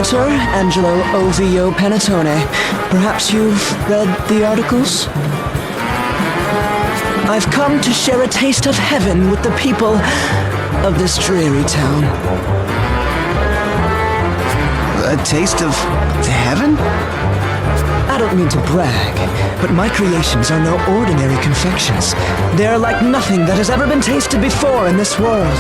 Walter Angelo Ovio Panettone. Perhaps you've read the articles? I've come to share a taste of heaven with the people of this dreary town. A taste of heaven? I don't mean to brag, but my creations are no ordinary confections. They are like nothing that has ever been tasted before in this world.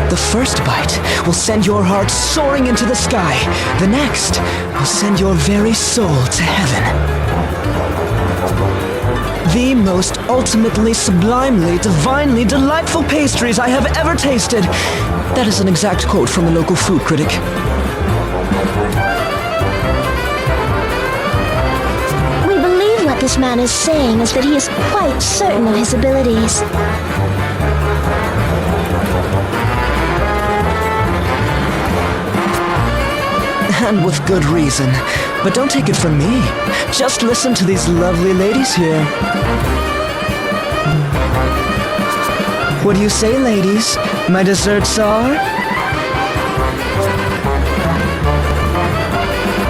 The first bite will send your heart soaring into the sky. The next will send your very soul to heaven. The most ultimately, sublimely, divinely delightful pastries I have ever tasted. That is an exact quote from the local food critic. We believe what this man is saying is that he is quite certain of his abilities. And with good reason. But don't take it from me. Just listen to these lovely ladies here. What do you say, ladies? My desserts are?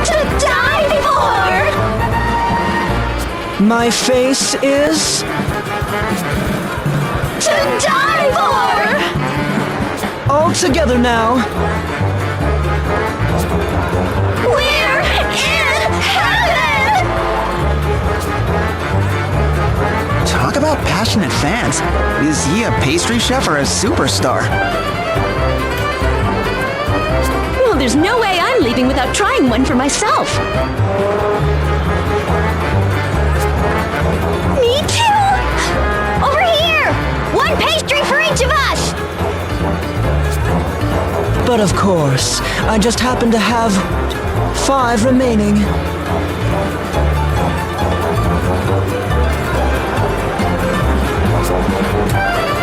To die for! My face is? To die for! All together now. We're in heaven! Talk about passionate fans. Is he a pastry chef or a superstar? Well, there's no way I'm leaving without trying one for myself. Me too! Over here! One pastry for each of us! But of course, I just happen to have 5 remaining.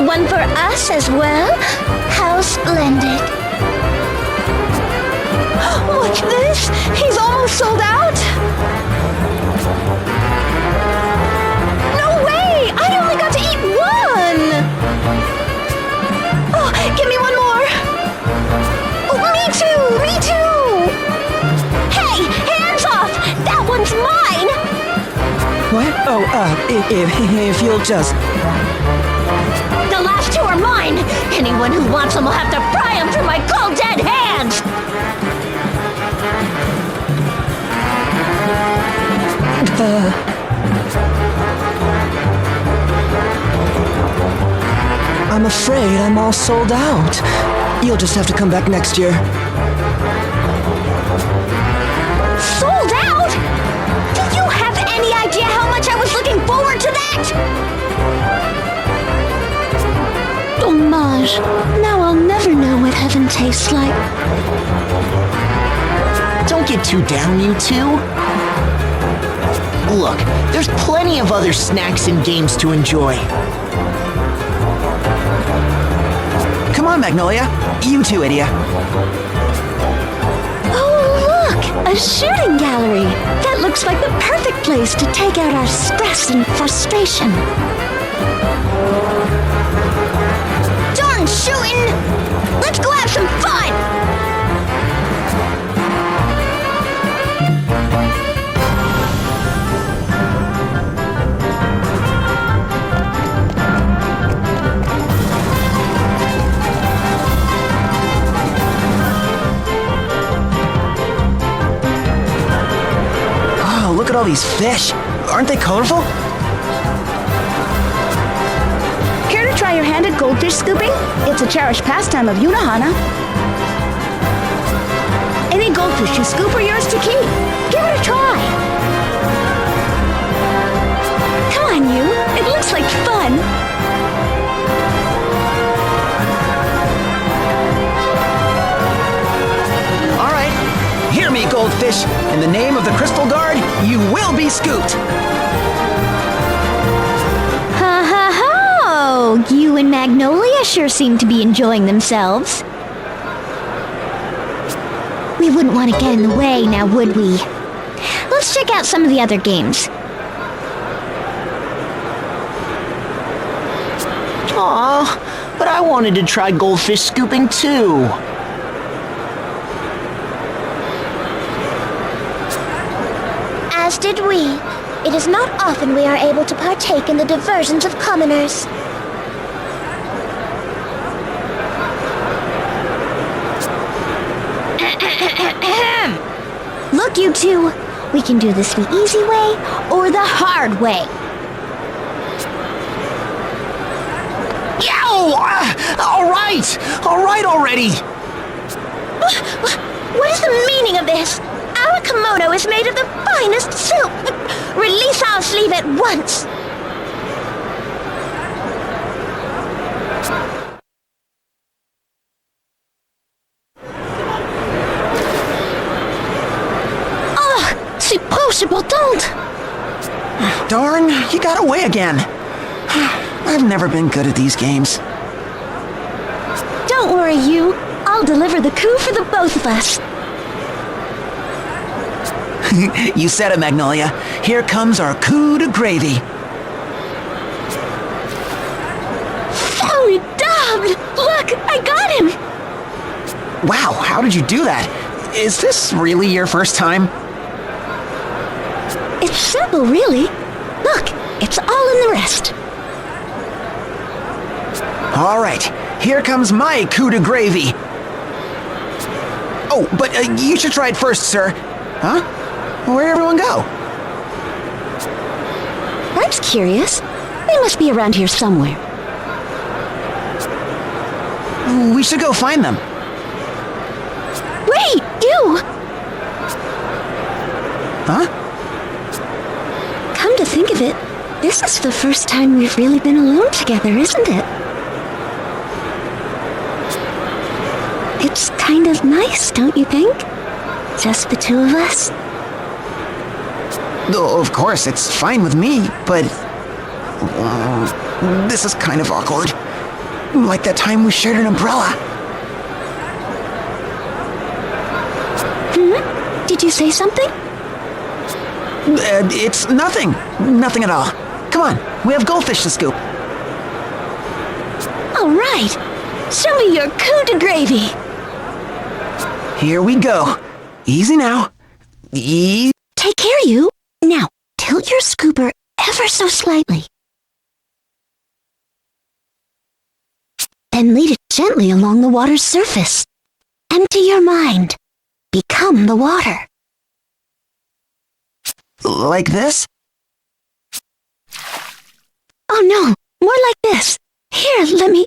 One for us as well? How splendid. What's this? He's almost sold out? No way! I only got to eat one! Oh, give me one more! Oh, me too! Me too! Hey, hands off! That one's mine! What? Oh, if you'll just... The last 2 are mine! Anyone who wants them will have to pry them through my cold dead hands! I'm afraid I'm all sold out. You'll just have to come back next year. Sold out? Do you have any idea how much I was looking forward to that? Dommage. Now I'll never know what heaven tastes like. Don't get too down, you two. Look, there's plenty of other snacks and games to enjoy. Come on, Magnolia. You too, Idia. Oh, look! A shooting gallery! That looks like the perfect place to take out our stress and frustration. Darn shooting! Let's go have some fun! Oh, look at all these fish. Aren't they colorful? Care to try your hand at goldfish scooping? It's a cherished pastime of Unahana. Any goldfish you scoop are yours to keep. Give it a try. Come on, you. It looks like fun. All right. Hear me, goldfish. In the name of the Crystal Guard, you will be scooped. Ha ha ho! You and Magnolia sure seem to be enjoying themselves. We wouldn't want to get in the way now, would we? Let's check out some of the other games. Aw, but I wanted to try goldfish scooping too. As did we. It is not often we are able to partake in the diversions of commoners. Look, you two. We can do this the easy way or the hard way. Yow! All right already! What is the meaning of this? Our kimono is made of the finest silk. Release our sleeve at once. C'est possible, don't! Darn, you got away again. I've never been good at these games. Don't worry, you. I'll deliver the coup for the both of us. You said it, Magnolia. Here comes our coup de gravy. Formidable! Look, I got him! Wow, how did you do that? Is this really your first time? It's simple, really. Look, it's all in the rest. All right, here comes my coup de gravy. Oh, but you should try it first, sir. Huh? Where'd everyone go? That's curious. They must be around here somewhere. We should go find them. Wait, you! Huh? Come to think of it, this is the first time we've really been alone together, isn't it? It's kind of nice, don't you think? Just the two of us? Oh, of course, it's fine with me, but... this is kind of awkward. Like that time we shared an umbrella. Did you say something? It's nothing. Nothing at all. Come on, we have goldfish to scoop. All right. Show me your coup de gravy. Here we go. Easy now. Easy. Take care, you. Now, tilt your scooper ever so slightly. Then lead it gently along the water's surface. Empty your mind. Become the water. Like this? Oh no, more like this. Here, let me...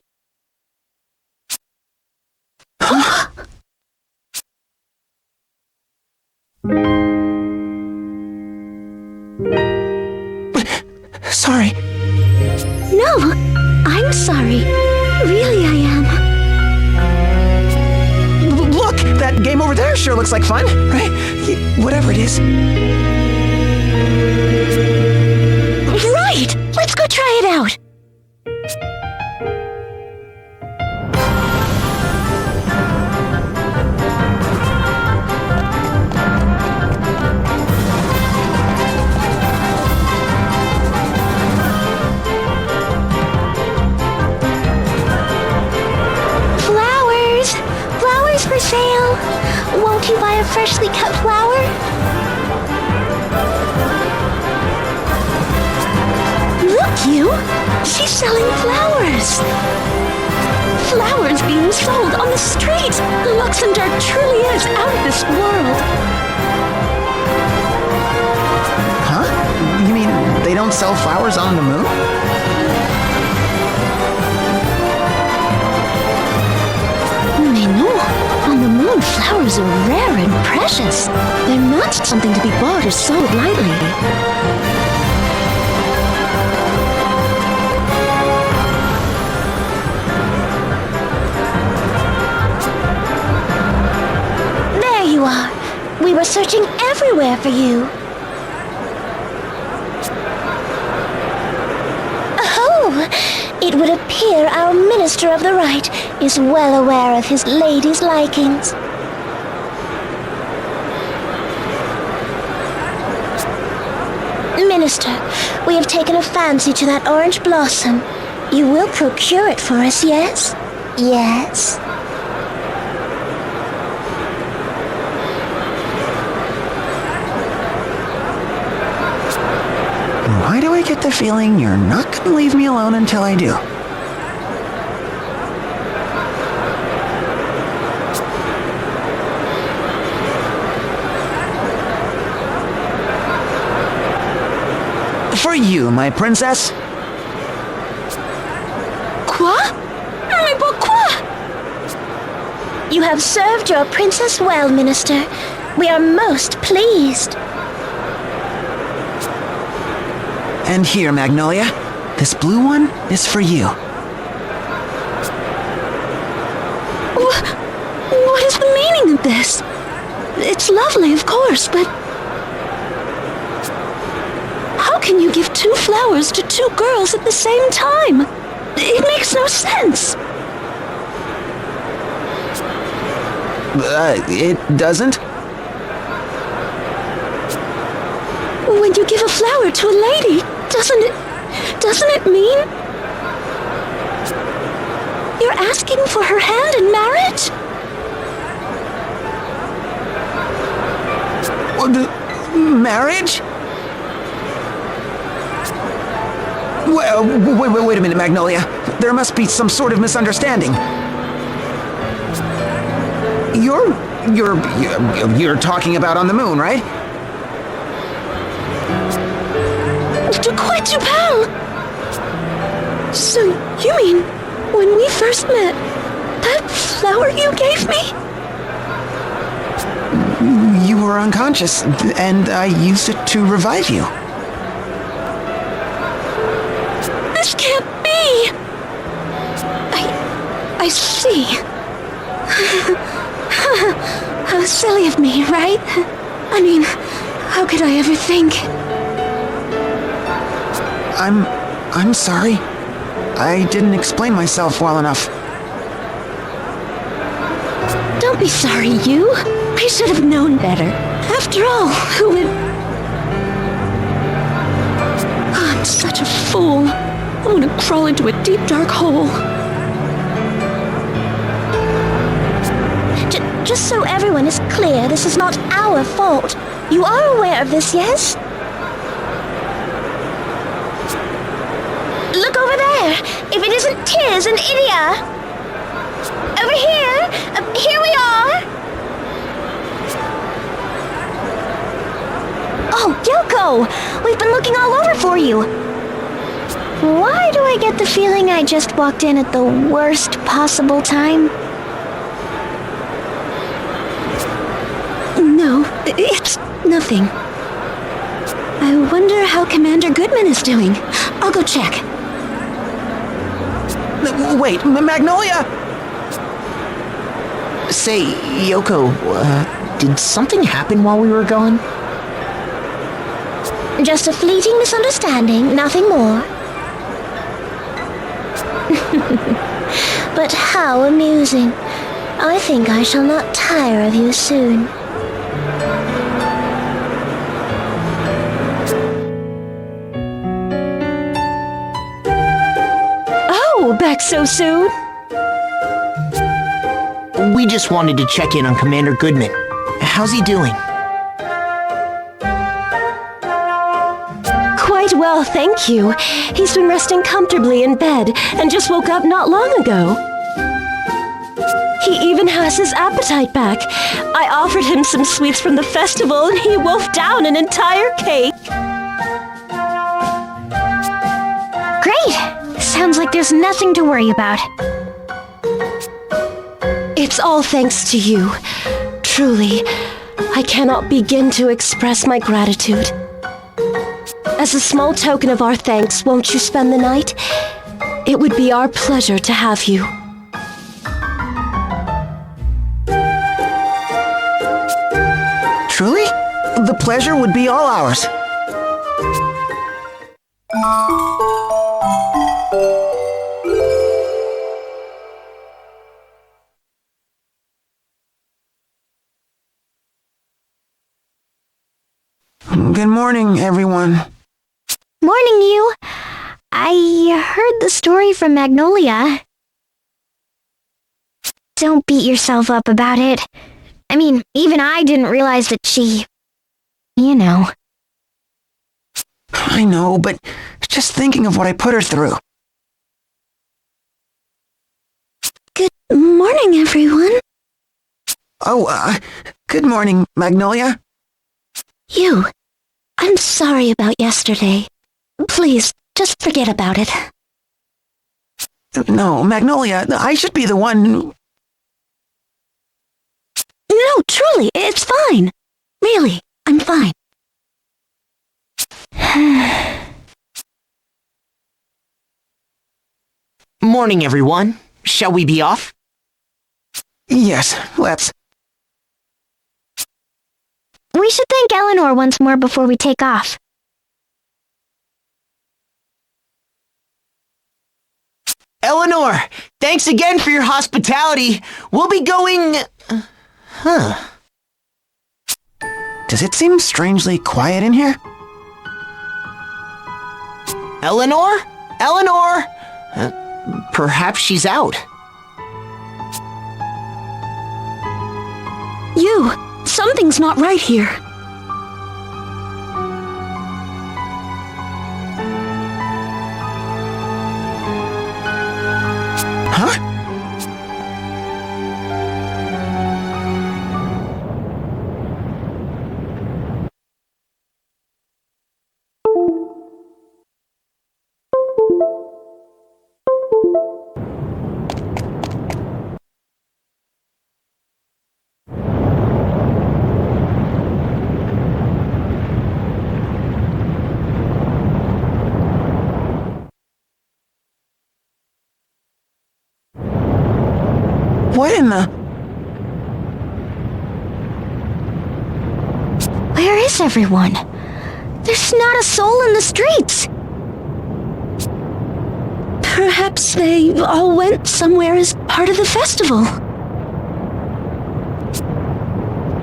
Sorry. No, I'm sorry. Really, I am. Look, that game over there sure looks like fun, right? Whatever it is. Right! Let's go try it out. Flowers for sale. Won't you buy a freshly cut flower? Look, you! She's selling flowers! Flowers being sold on the street! Luxembourg truly is out of this world! Huh? You mean they don't sell flowers on the moon? Mais non! On the moon, flowers are rare and precious. They're not something to be bought or sold lightly. We were searching everywhere for you. Oh, it would appear our Minister of the Right is well aware of his lady's likings. Minister, we have taken a fancy to that orange blossom. You will procure it for us, yes? Yes. Why do I get the feeling you're not gonna leave me alone until I do? For you, my princess. Quoi? Mais pourquoi? You have served your princess well, Minister. We are most pleased. And here, Magnolia, this blue one is for you. What is the meaning of this? It's lovely, of course, but... How can you give 2 flowers to 2 girls at the same time? It makes no sense. It doesn't? When you give a flower to a lady, doesn't it mean... You're asking for her hand in marriage? Marriage? Well, wait a minute, Magnolia. There must be some sort of misunderstanding. You're talking about on the moon, right? De quoi tu parles? So, you mean, when we first met, that flower you gave me? You were unconscious, and I used it to revive you. This can't be! I see. How silly of me, right? I mean, how could I ever think? I'm sorry. I didn't explain myself well enough. Don't be sorry, you. I should have known better. After all, who would... Oh, I'm such a fool. I want to crawl into a deep, dark hole. Just so everyone is clear, this is not our fault. You are aware of this, yes? Look over there! If it isn't Tiz and Idia! Over here! Here we are! Oh, Yoko! We've been looking all over for you! Why do I get the feeling I just walked in at the worst possible time? No, it's nothing. I wonder how Commander Goodman is doing. I'll go check. Wait, Magnolia! Say, Yoko, did something happen while we were gone? Just a fleeting misunderstanding, nothing more. But how amusing. I think I shall not tire of you soon. Oh, back so soon? We just wanted to check in on Commander Goodman. How's he doing? Quite well, thank you. He's been resting comfortably in bed and just woke up not long ago. He even has his appetite back. I offered him some sweets from the festival and he wolfed down an entire cake. Great! Sounds like there's nothing to worry about. It's all thanks to you. Truly, I cannot begin to express my gratitude. As a small token of our thanks, won't you spend the night? It would be our pleasure to have you. Truly? The pleasure would be all ours. Good morning, everyone. Morning, you. I heard the story from Magnolia. Don't beat yourself up about it. I mean, even I didn't realize that she... You know. I know, but just thinking of what I put her through. Good morning, everyone. Oh, good morning, Magnolia. You. I'm sorry about yesterday. Please, just forget about it. No, Magnolia, I should be the one... No, truly, it's fine. Really, I'm fine. Morning, everyone. Shall we be off? Yes, let's... We should thank Eleanor once more before we take off. Eleanor, thanks again for your hospitality. We'll be going... Does it seem strangely quiet in here? Eleanor? Eleanor? Perhaps she's out. You. Something's not right here. Huh? What in the... Where is everyone? There's not a soul in the streets. Perhaps they all went somewhere as part of the festival.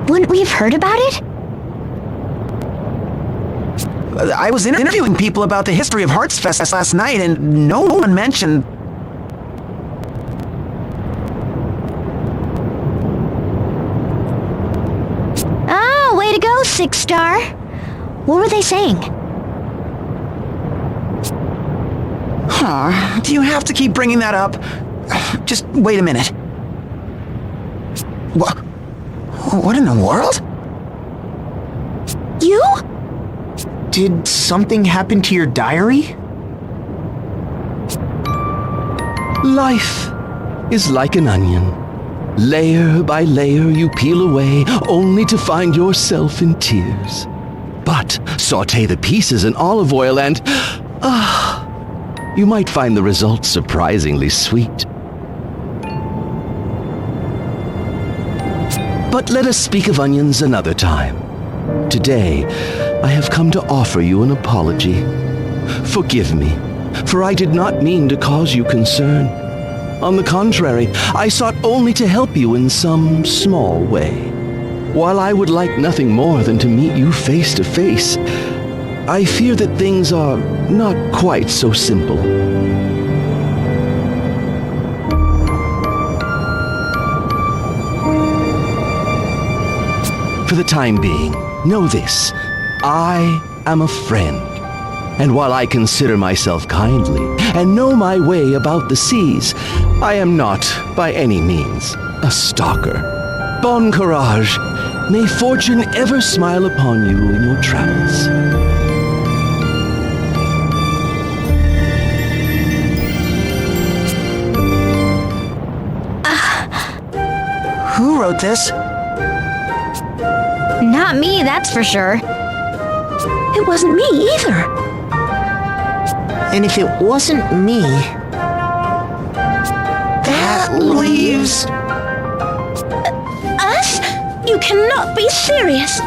Wouldn't we have heard about it? I was interviewing people about the history of Heartsfest last night, and no one mentioned... Oh, way to go, Six Star. What were they saying? Huh, do you have to keep bringing that up? Just wait a minute. What in the world? You? Did something happen to your diary? Life is like an onion. Layer by layer you peel away, only to find yourself in tears. But saute the pieces in olive oil and... you might find the result surprisingly sweet. But let us speak of onions another time. Today, I have come to offer you an apology. Forgive me, for I did not mean to cause you concern. On the contrary, I sought only to help you in some small way. While I would like nothing more than to meet you face to face, I fear that things are not quite so simple. For the time being, know this. I am a friend. And while I consider myself kindly and know my way about the seas, I am not, by any means, a stalker. Bon courage. May fortune ever smile upon you in your travels. Who wrote this? Not me, that's for sure. It wasn't me either. And if it wasn't me... That leaves... Us? You cannot be serious.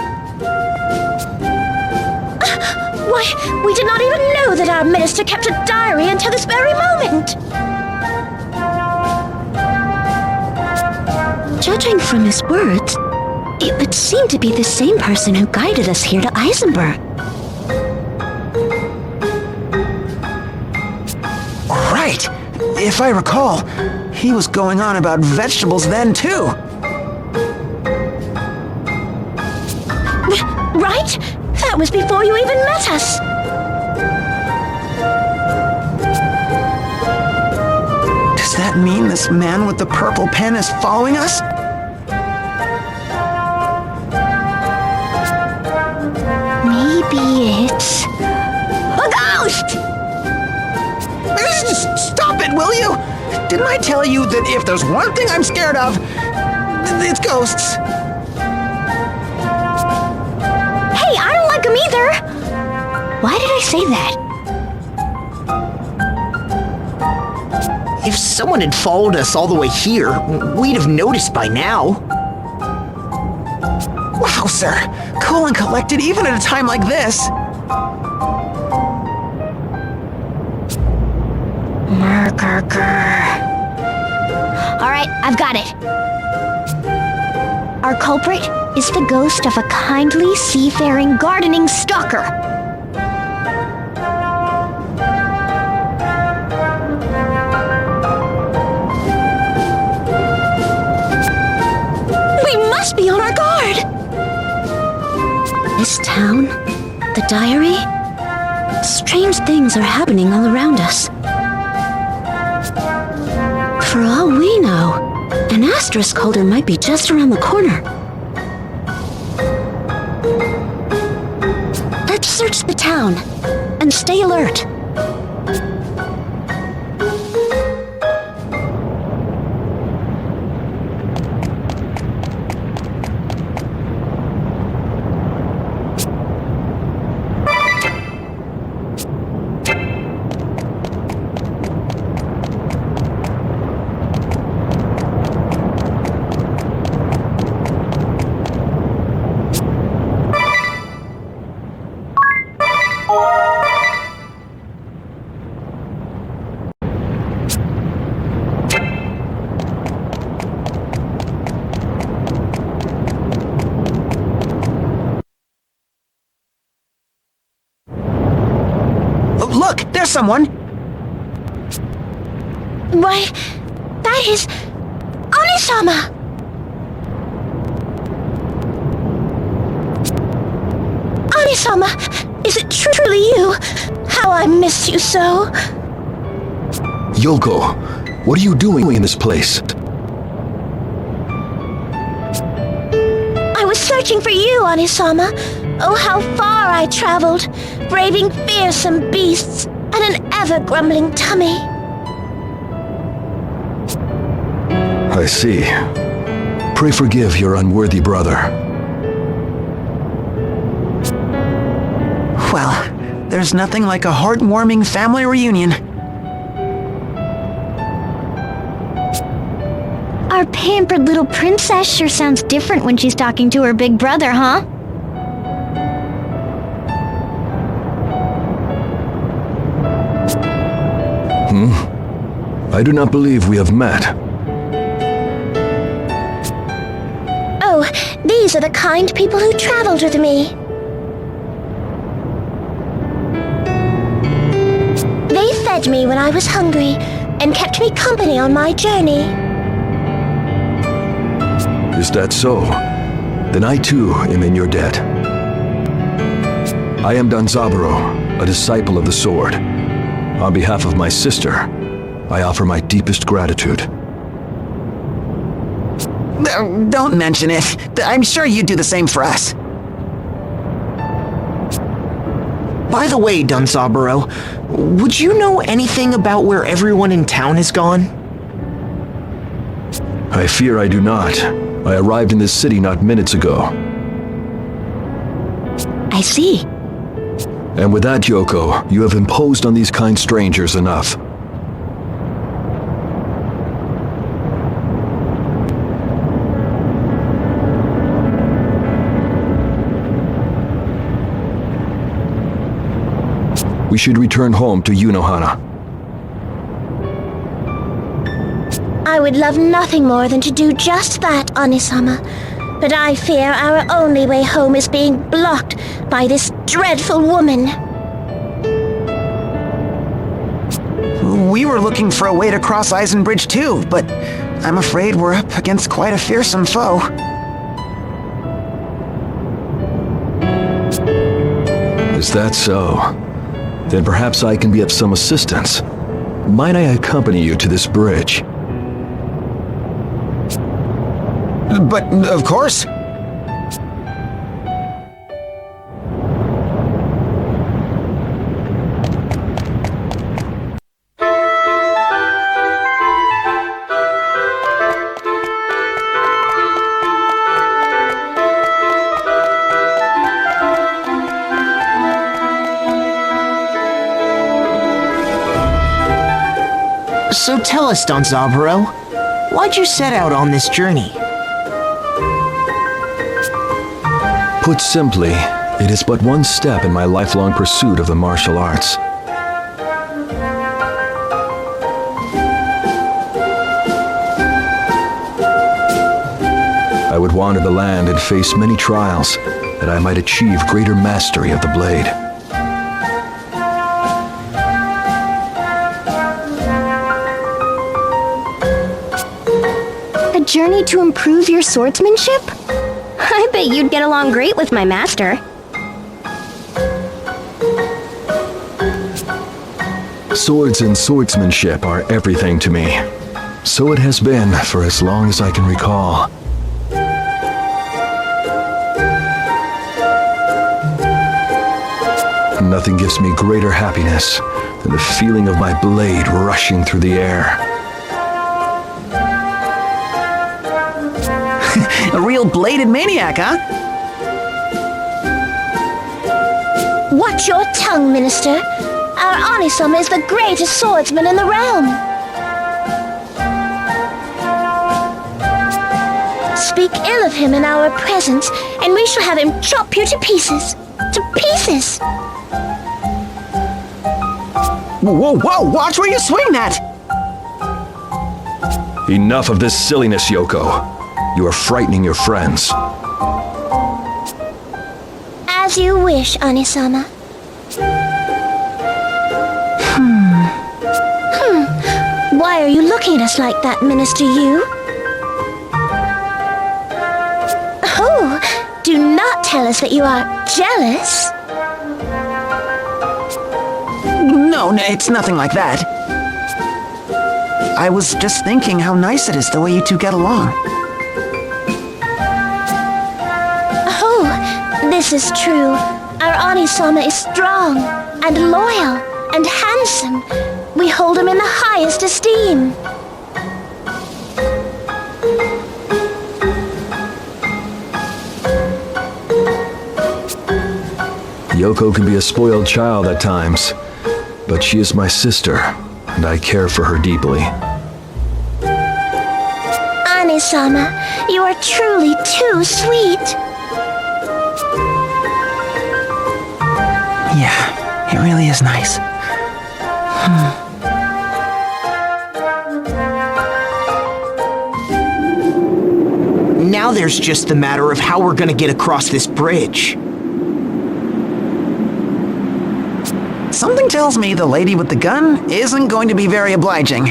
Why, we did not even know that our minister kept a diary until this very moment. Judging from his words, it would seem to be the same person who guided us here to Eisenberg. If I recall, he was going on about vegetables then, too. Right? That was before you even met us. Does that mean this man with the purple pen is following us? Maybe it's a ghost! Stop it, will you? Didn't I tell you that if there's one thing I'm scared of, it's ghosts? Hey, I don't like them either! Why did I say that? If someone had followed us all the way here, we'd have noticed by now. Wow, sir. Cool and collected even at a time like this. Alright, I've got it. Our culprit is the ghost of a kindly, seafaring, gardening stalker. We must be on our guard! This town, the diary, strange things are happening all around us. For all we know, an asterisk holder might be just around the corner. Let's search the town and stay alert. Look, there's someone. Why, that is Onisama! Onisama, is it truly you? How I miss you so. Yoko, what are you doing in this place? I was searching for you, Onisama. Oh, how far I traveled, braving fearsome beasts and an ever-grumbling tummy. I see. Pray forgive your unworthy brother. Well, there's nothing like a heartwarming family reunion. Our pampered little princess sure sounds different when she's talking to her big brother, huh? I do not believe we have met. Oh, these are the kind people who traveled with me. They fed me when I was hungry and kept me company on my journey. Is that so? Then I too am in your debt. I am Danzaburo, a disciple of the sword. On behalf of my sister, I offer my deepest gratitude. Don't mention it. I'm sure you'd do the same for us. By the way, Danzaburo, would you know anything about where everyone in town has gone? I fear I do not. I arrived in this city not minutes ago. I see. And with that, Yoko, you have imposed on these kind strangers enough. We should return home to Unohana. I would love nothing more than to do just that, Onisama. But I fear our only way home is being blocked by this dreadful woman. We were looking for a way to cross Eisenbridge too, but I'm afraid we're up against quite a fearsome foe. Is that so? Then perhaps I can be of some assistance. Might I accompany you to this bridge? But, of course. So tell us, Don Zaburo, why'd you set out on this journey? Put simply, it is but one step in my lifelong pursuit of the martial arts. I would wander the land and face many trials, that I might achieve greater mastery of the blade. A journey to improve your swordsmanship? I bet you'd get along great with my master. Swords and swordsmanship are everything to me. So it has been for as long as I can recall. Nothing gives me greater happiness than the feeling of my blade rushing through the air. A real bladed maniac, huh? Watch your tongue, Minister. Our Anisama is the greatest swordsman in the realm. Speak ill of him in our presence, and we shall have him chop you to pieces. To pieces! Whoa, whoa, watch where you swing that! Enough of this silliness, Yoko. You are frightening your friends. As you wish, Anisama. Why are you looking at us like that, Minister Yu? Oh, do not tell us that you are jealous. No, it's nothing like that. I was just thinking how nice it is the way you two get along. This is true. Our Anisama is strong and loyal and handsome. We hold him in the highest esteem. Yoko can be a spoiled child at times, but she is my sister, and I care for her deeply. Anisama, you are truly too sweet. Yeah, it really is nice. Now there's just the matter of how we're gonna get across this bridge. Something tells me the lady with the gun isn't going to be very obliging.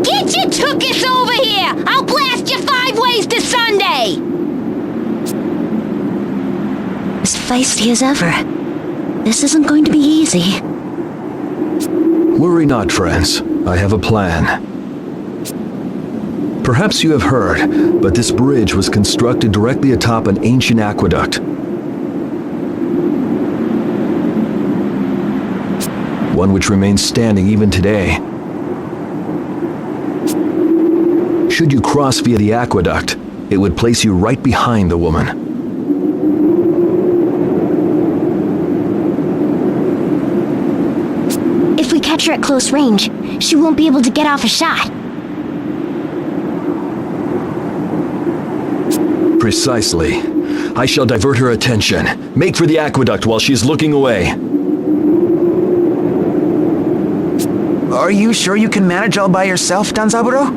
Get your tuchus over here! I'll blast you 5 ways to Sunday! As feisty as ever. This isn't going to be easy. Worry not, friends. I have a plan. Perhaps you have heard, but this bridge was constructed directly atop an ancient aqueduct. One which remains standing even today. Should you cross via the aqueduct, it would place you right behind the woman. If we catch her at close range, she won't be able to get off a shot. Precisely. I shall divert her attention. Make for the aqueduct while she is looking away. Are you sure you can manage all by yourself, Danzaburo?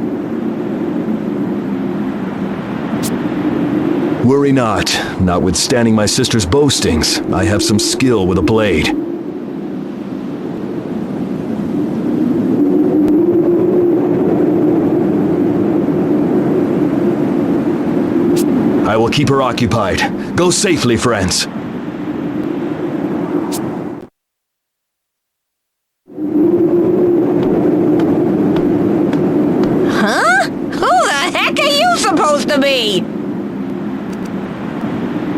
Worry not. Notwithstanding my sister's boastings, I have some skill with a blade. I will keep her occupied. Go safely, friends.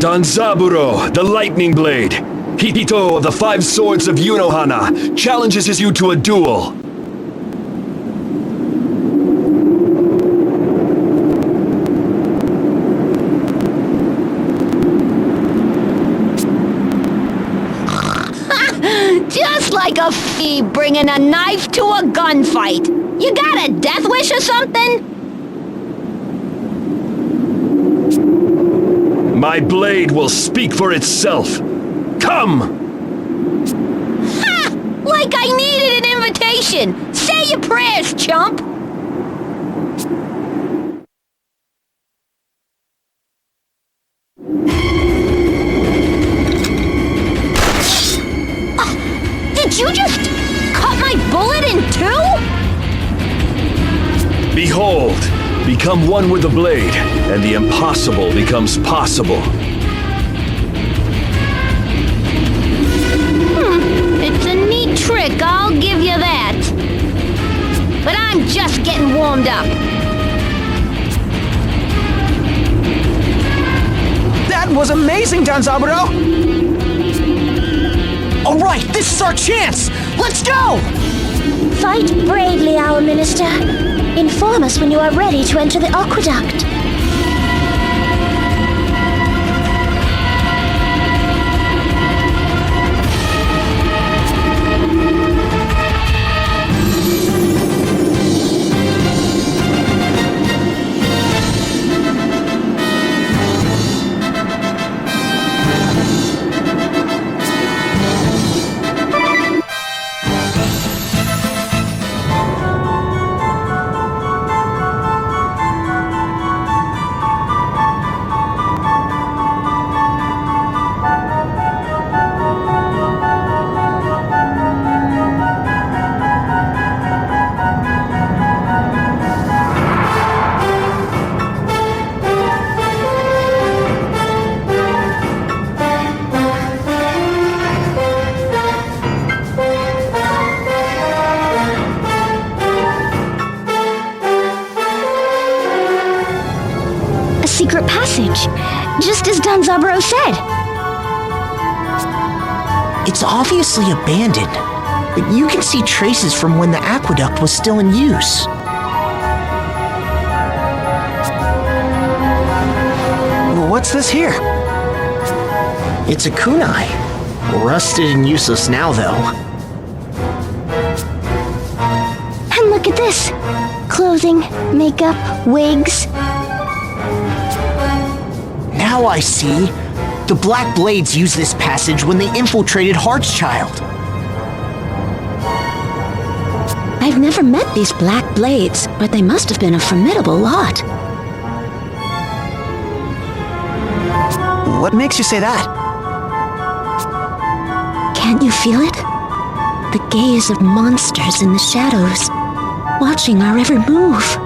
Danzaburo, the Lightning Blade. Hito of the Five Swords of Yunohana challenges you to a duel. Just like a fee bringing a knife to a gunfight. You got a death wish or something? My blade will speak for itself. Come! Ha! Like I needed an invitation! Say your prayers, chump! Did you just cut my bullet in two? Behold! Become one with the blade, and the impossible becomes possible. It's a neat trick, I'll give you that. But I'm just getting warmed up. That was amazing, Danzaburo! All right, this is our chance! Let's go! Fight bravely, our minister. Inform us when you are ready to enter the aqueduct. Secret passage, just as Danzaburo said. It's obviously abandoned, but you can see traces from when the aqueduct was still in use. What's this here? It's a kunai. Rusted and useless now, though. And look at this. Clothing, makeup, wigs. Now I see. The Black Blades used this passage when they infiltrated Heartschild. I've never met these Black Blades, but they must have been a formidable lot. What makes you say that? Can't you feel it? The gaze of monsters in the shadows, watching our every move.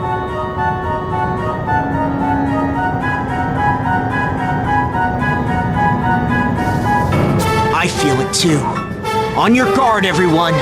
I feel it too. On your guard, everyone!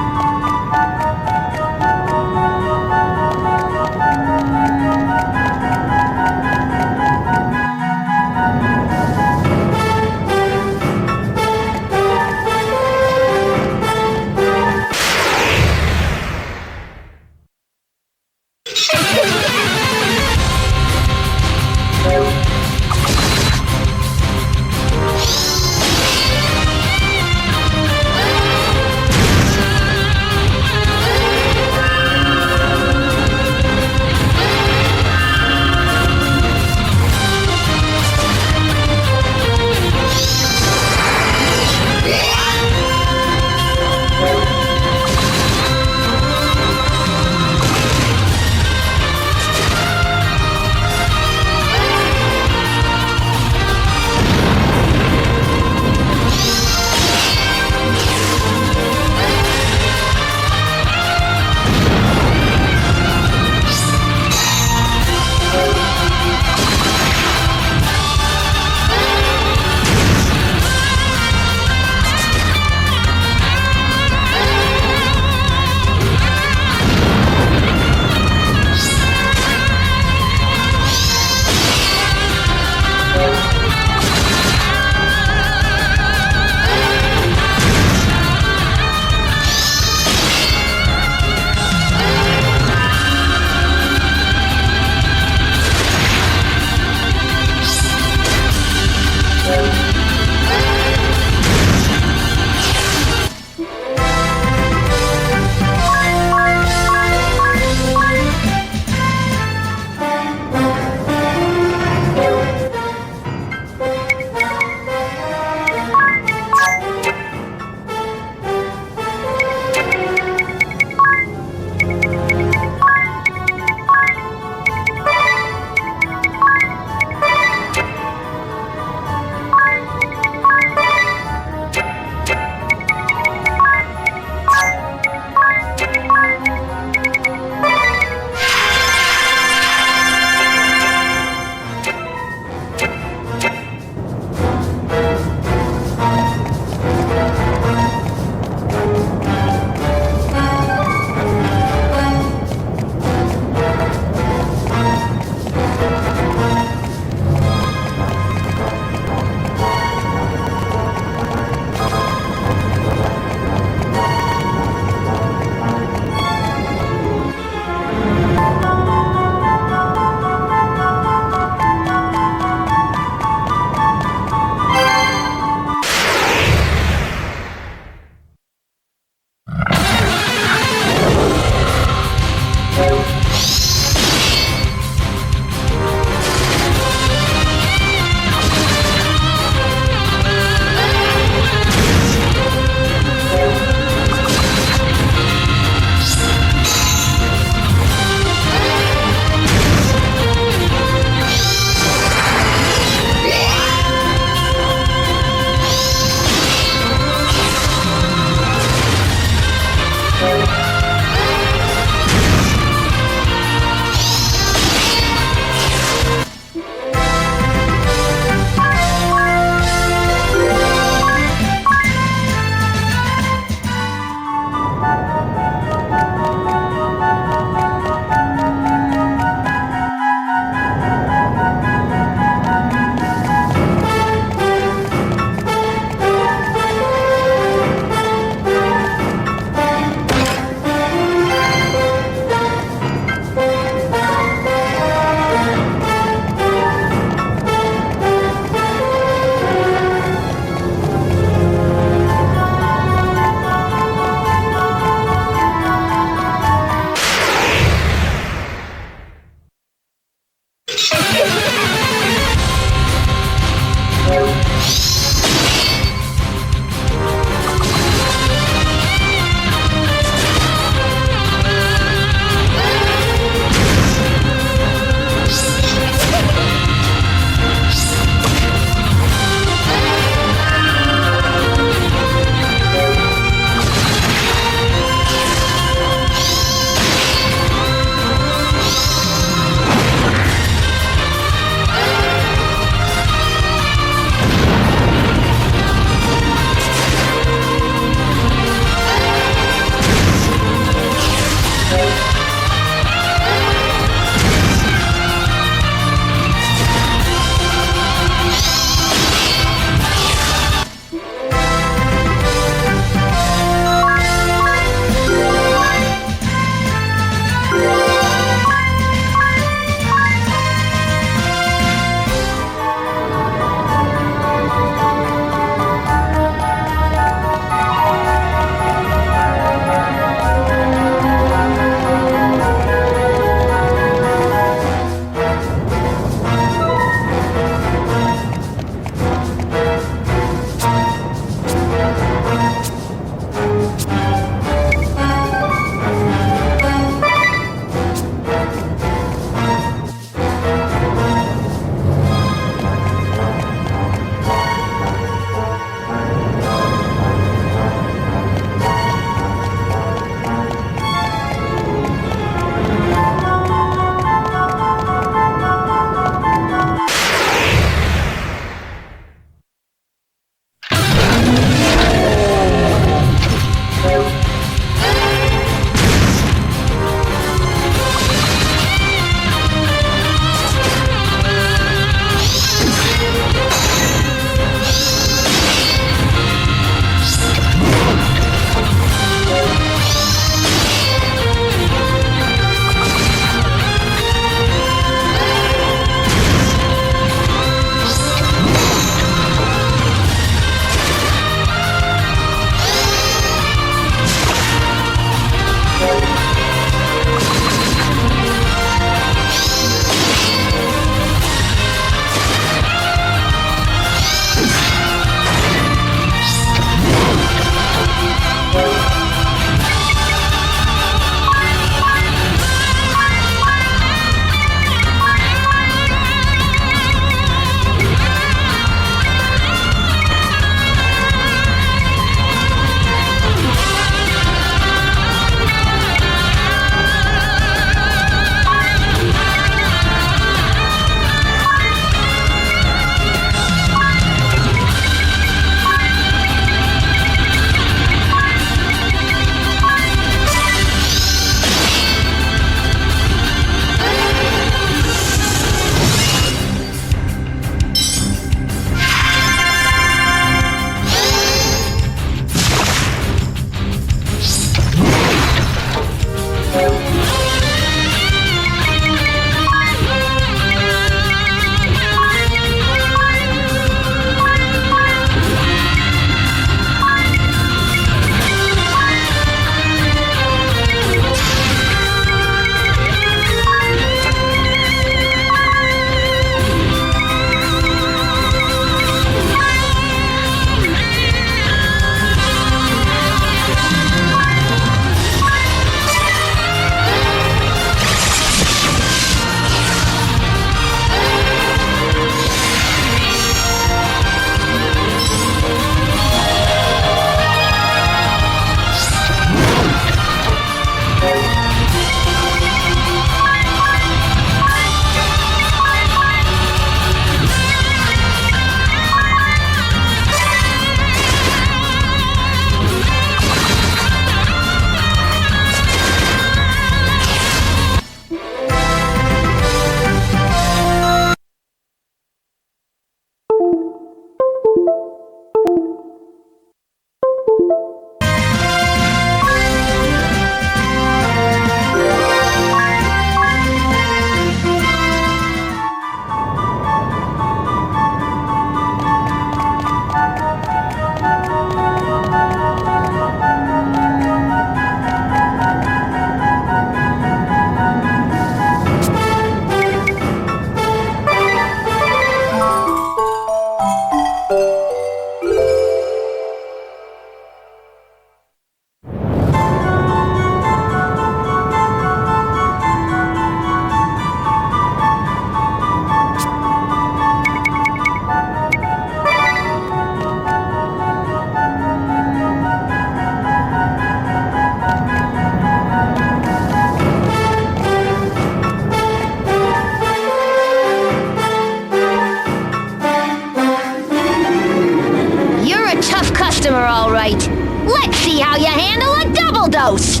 handle a double dose!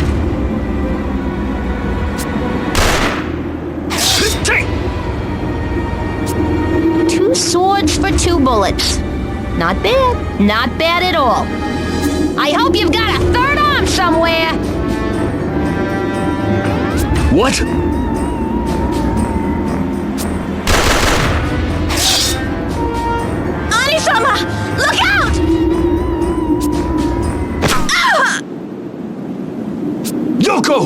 Two swords for two bullets. Not bad. Not bad at all. I hope you've got a third arm somewhere! What? Anisama! Look out! Ah! Yoko!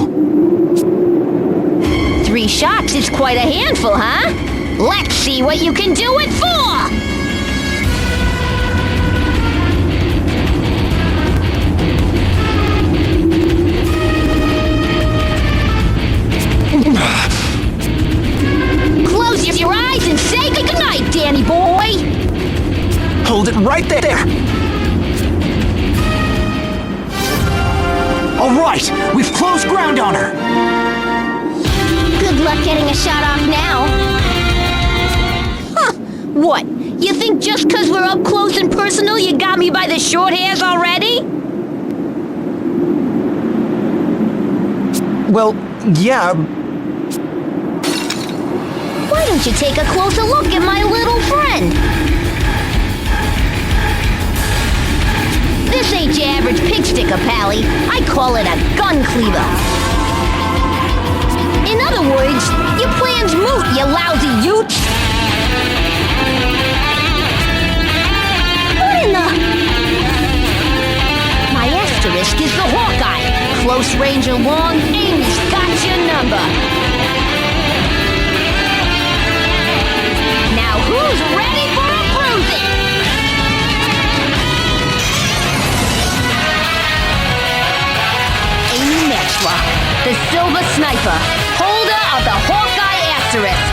3 shots is quite a handful, huh? Let's see what you can do it for! Close your eyes and say goodnight, Danny boy! Hold it right there! All right, we've closed ground on her! Good luck getting a shot off now. Huh, what? You think just 'cause we're up close and personal you got me by the short hairs already? Well, yeah. Why don't you take a closer look at my little friend? This ain't your average pig sticker, Pally. I call it a gun cleaver. In other words, your plan's moot, you lousy ute! What in the... My asterisk is the Hawkeye. Close range or long, Amy's got your number. Now who's ready for a bruising? Amy Maxwell, the Silver Sniper, holder of the Hawkeye asterisk.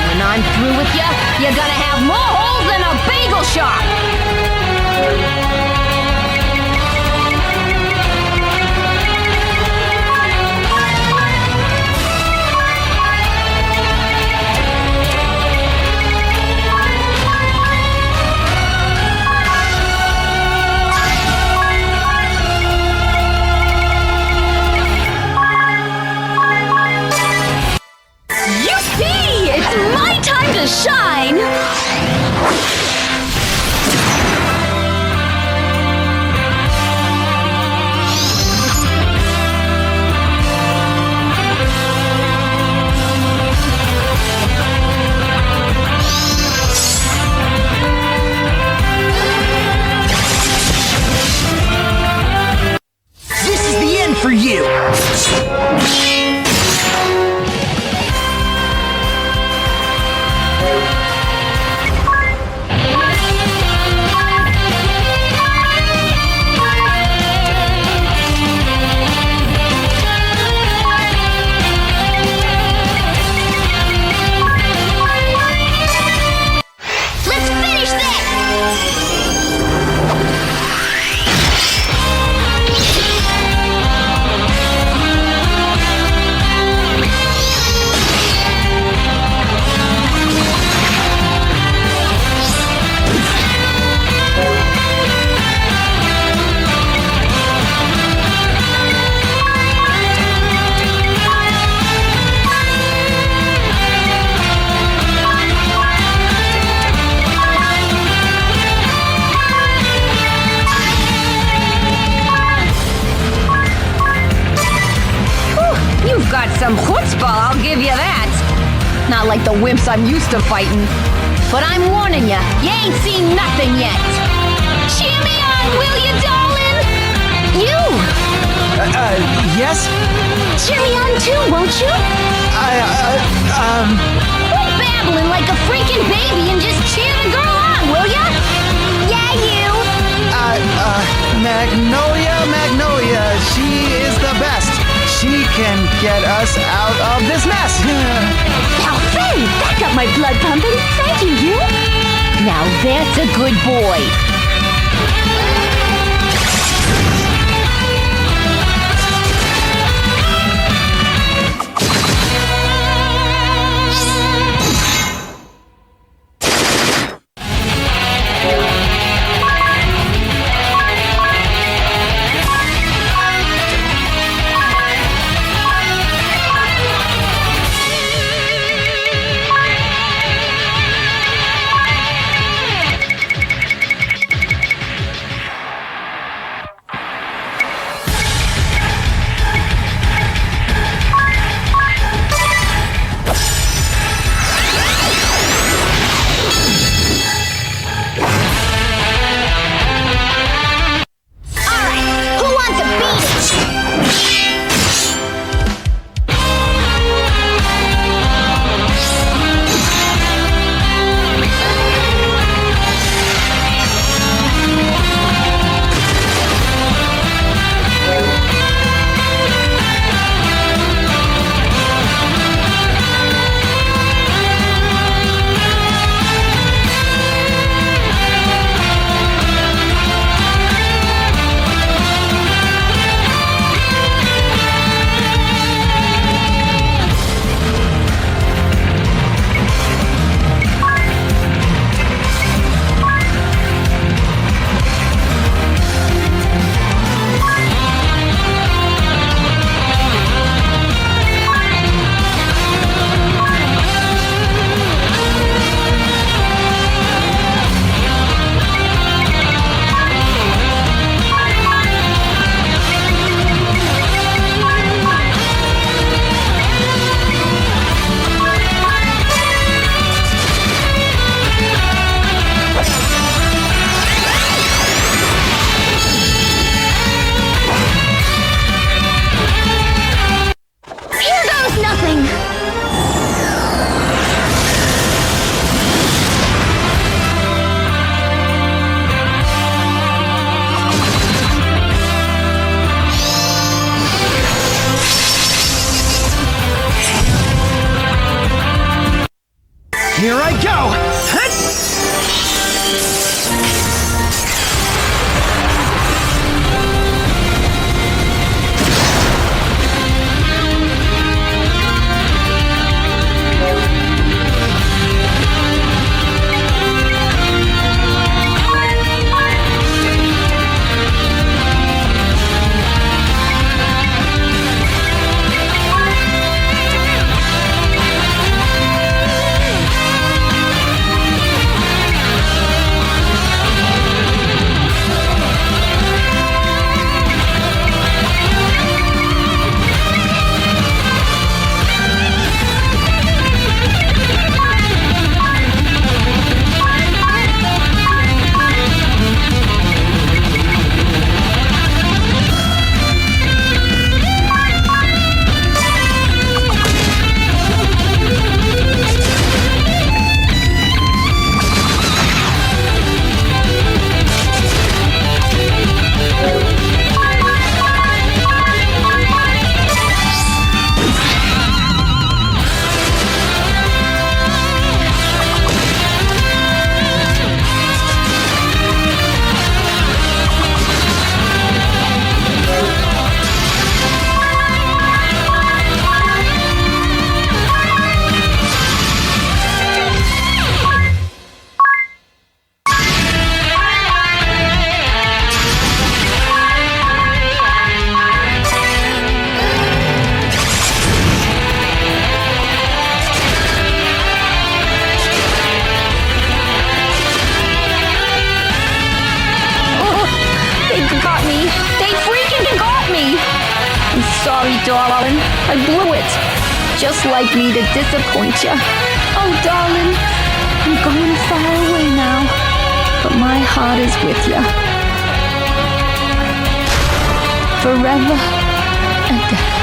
When I'm through with you, you're gonna have more holes than a bagel shop. Yippee! It's my time to shine! This is the end for you! Let's finish this! You've got some chutzpah, I'll give you that. Not like the wimps I'm used to fighting. But I'm warning you, you ain't seen nothing yet. Cheer me on, will you, darling? You! Yes? Cheer me on too, won't you? Quit babbling like a freaking baby and just cheer the girl on, will ya? Yeah, you! Magnolia, she is the best. She can get us out of this mess. Parfait! That got my blood pumping. Thank you, you. Now that's a good boy. Here I go! Hut! Sorry, darling. I blew it. Just like me to disappoint you. Oh, darling, I'm going far away now, but my heart is with you. Forever and ever.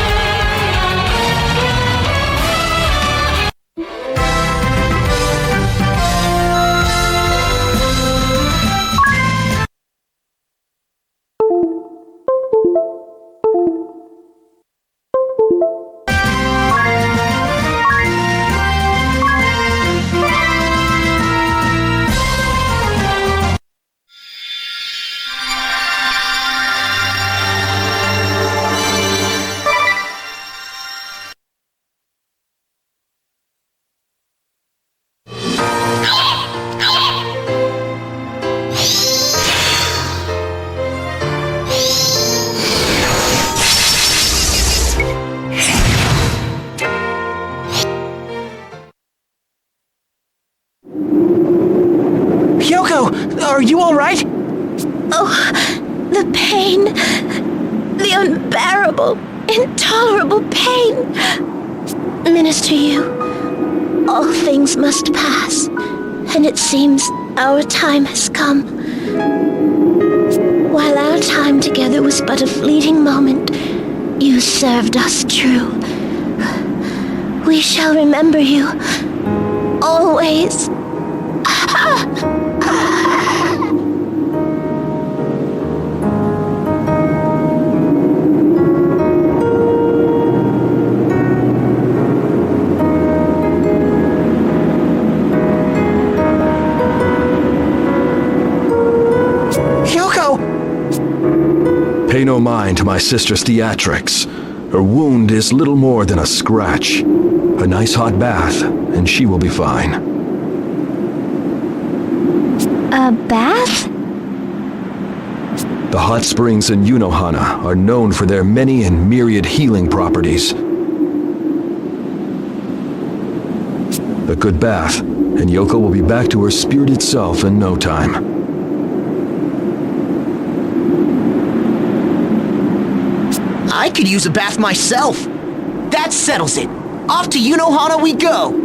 Are you all right? Oh, the pain. The unbearable, intolerable pain. Minister you, all things must pass, and it seems our time has come. While our time together was but a fleeting moment, you served us true. We shall remember you, always. Pay no mind to my sister's theatrics. Her wound is little more than a scratch. A nice hot bath, and she will be fine. A bath? The hot springs in Unohana are known for their many and myriad healing properties. A good bath, and Yoko will be back to her spirited self in no time. I could use a bath myself. That settles it. Off to Unohana we go.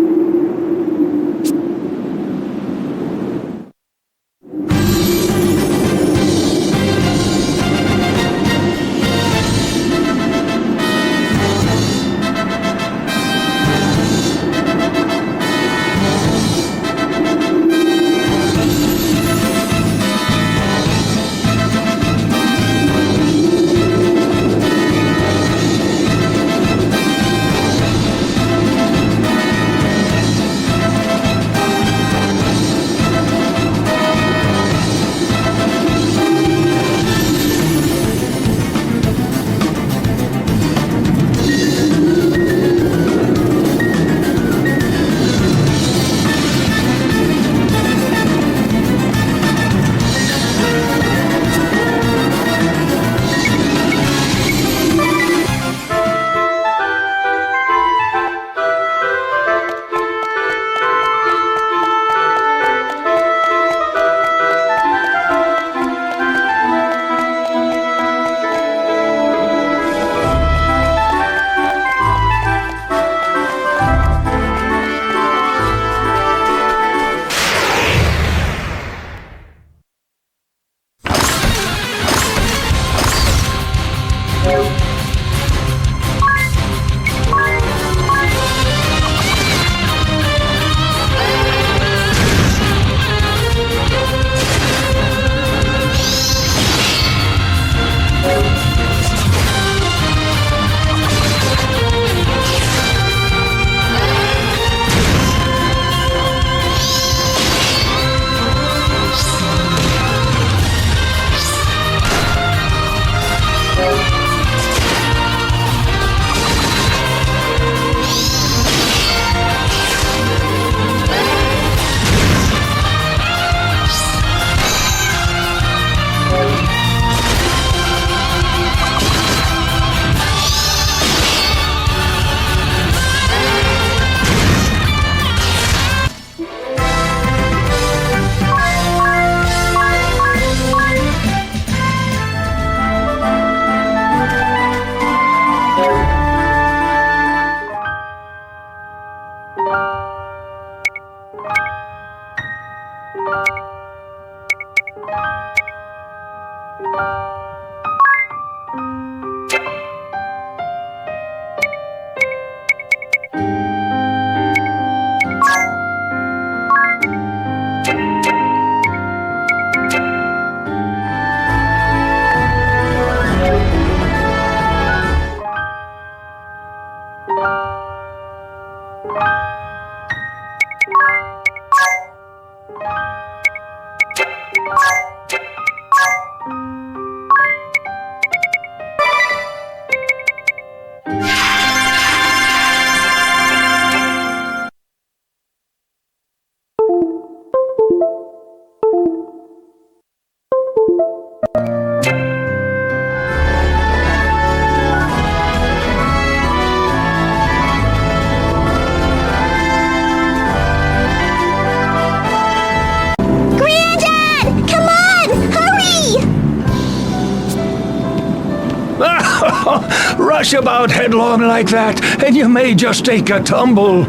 Rush about headlong like that, and you may just take a tumble.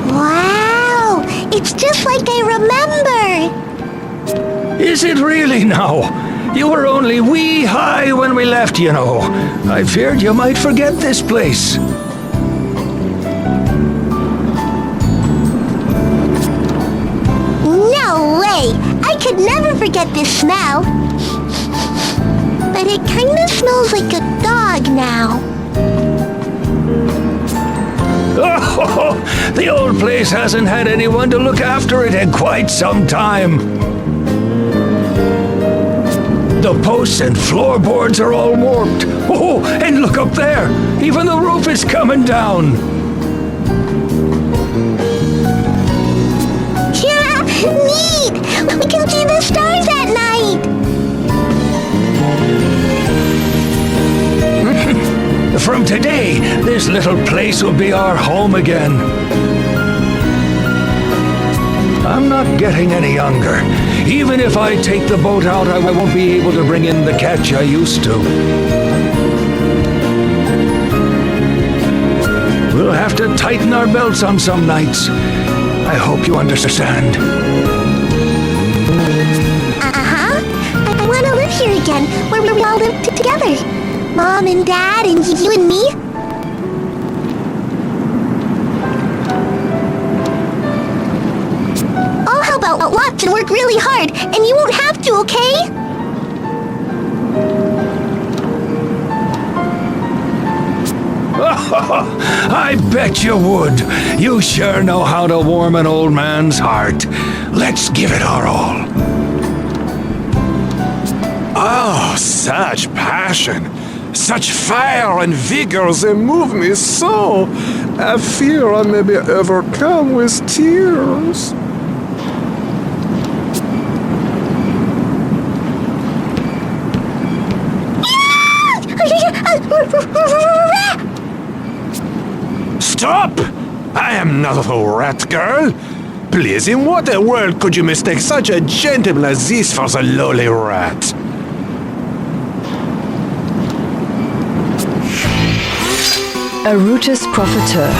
Wow! It's just like I remember! Is it really now? You were only wee high when we left, you know. I feared you might forget this place. No way! I could never forget this smell. But it kinda smells like a dog now. Oh, the old place hasn't had anyone to look after it in quite some time. The posts and floorboards are all warped. Oh, and look up there! Even the roof is coming down. Yeah, neat! We can see the stars at night! From today, this little place will be our home again. I'm not getting any younger. Even if I take the boat out, I won't be able to bring in the catch I used to. We'll have to tighten our belts on some nights. I hope you understand. Uh-huh. I want to live here again, where we all live together. Mom and Dad and you and me. I'll help out lots and work really hard, and you won't have to, okay? I bet you would. You sure know how to warm an old man's heart. Let's give it our all. Oh, such passion. Such fire and vigor, they move me so. I fear I may be overcome with tears. Stop! I am not a rat girl. Please, in what world could you mistake such a gentleman as this for the lowly rat? Arutus Profiteur,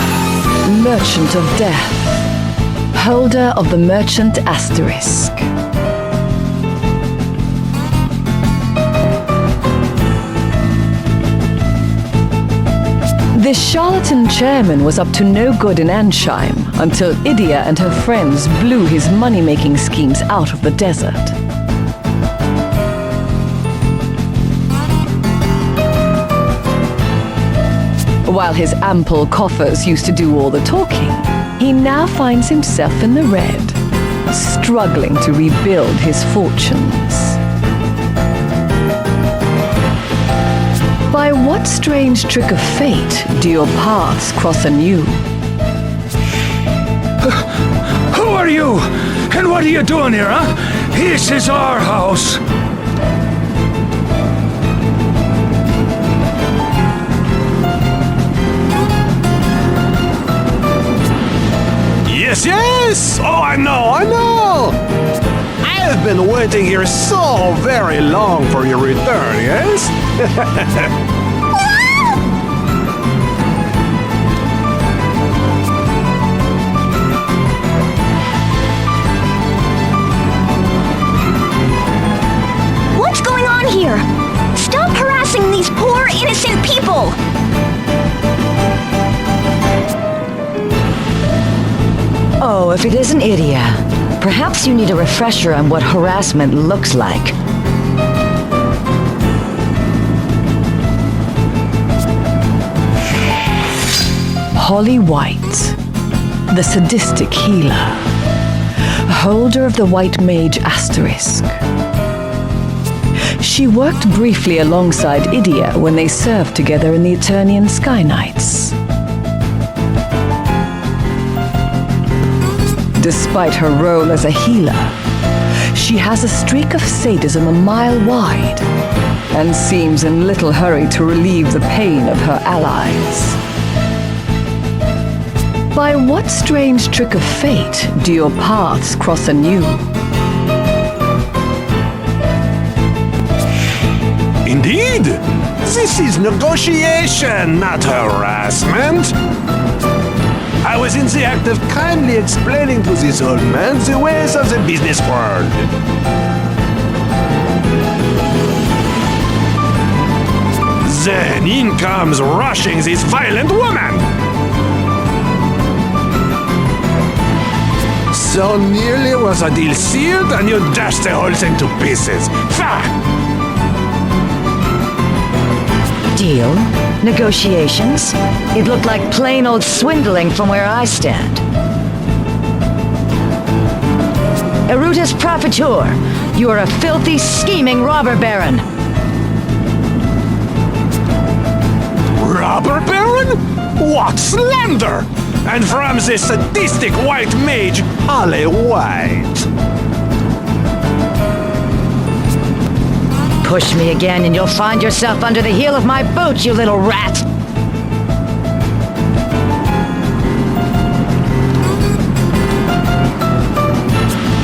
Merchant of Death, Holder of the Merchant Asterisk. This charlatan chairman was up to no good in Ansheim until Idia and her friends blew his money-making schemes out of the desert. While his ample coffers used to do all the talking, he now finds himself in the red, struggling to rebuild his fortunes. By what strange trick of fate do your paths cross anew? Who are you? And what are you doing here, huh? This is our house. Yes, yes! Oh, I know! I've been waiting here so very long for your return, yes? What's going on here? Stop harassing these poor, innocent people! Oh, if it isn't Idia, perhaps you need a refresher on what harassment looks like. Holly White, the sadistic healer, holder of the White Mage Asterisk. She worked briefly alongside Idia when they served together in the Eternian Sky Knights. Despite her role as a healer, she has a streak of sadism a mile wide and seems in little hurry to relieve the pain of her allies. By what strange trick of fate do your paths cross anew? Indeed! This is negotiation, not harassment! I was in the act of kindly explaining to this old man the ways of the business world. Then in comes rushing this violent woman! So nearly was the deal sealed and you dashed the whole thing to pieces. Fa! Deal? Negotiations? It looked like plain old swindling from where I stand. Erutus Profiteur, you are a filthy, scheming robber baron. Robber baron? What slander! And from this sadistic white mage, Holly White. Push me again and you'll find yourself under the heel of my boot, you little rat!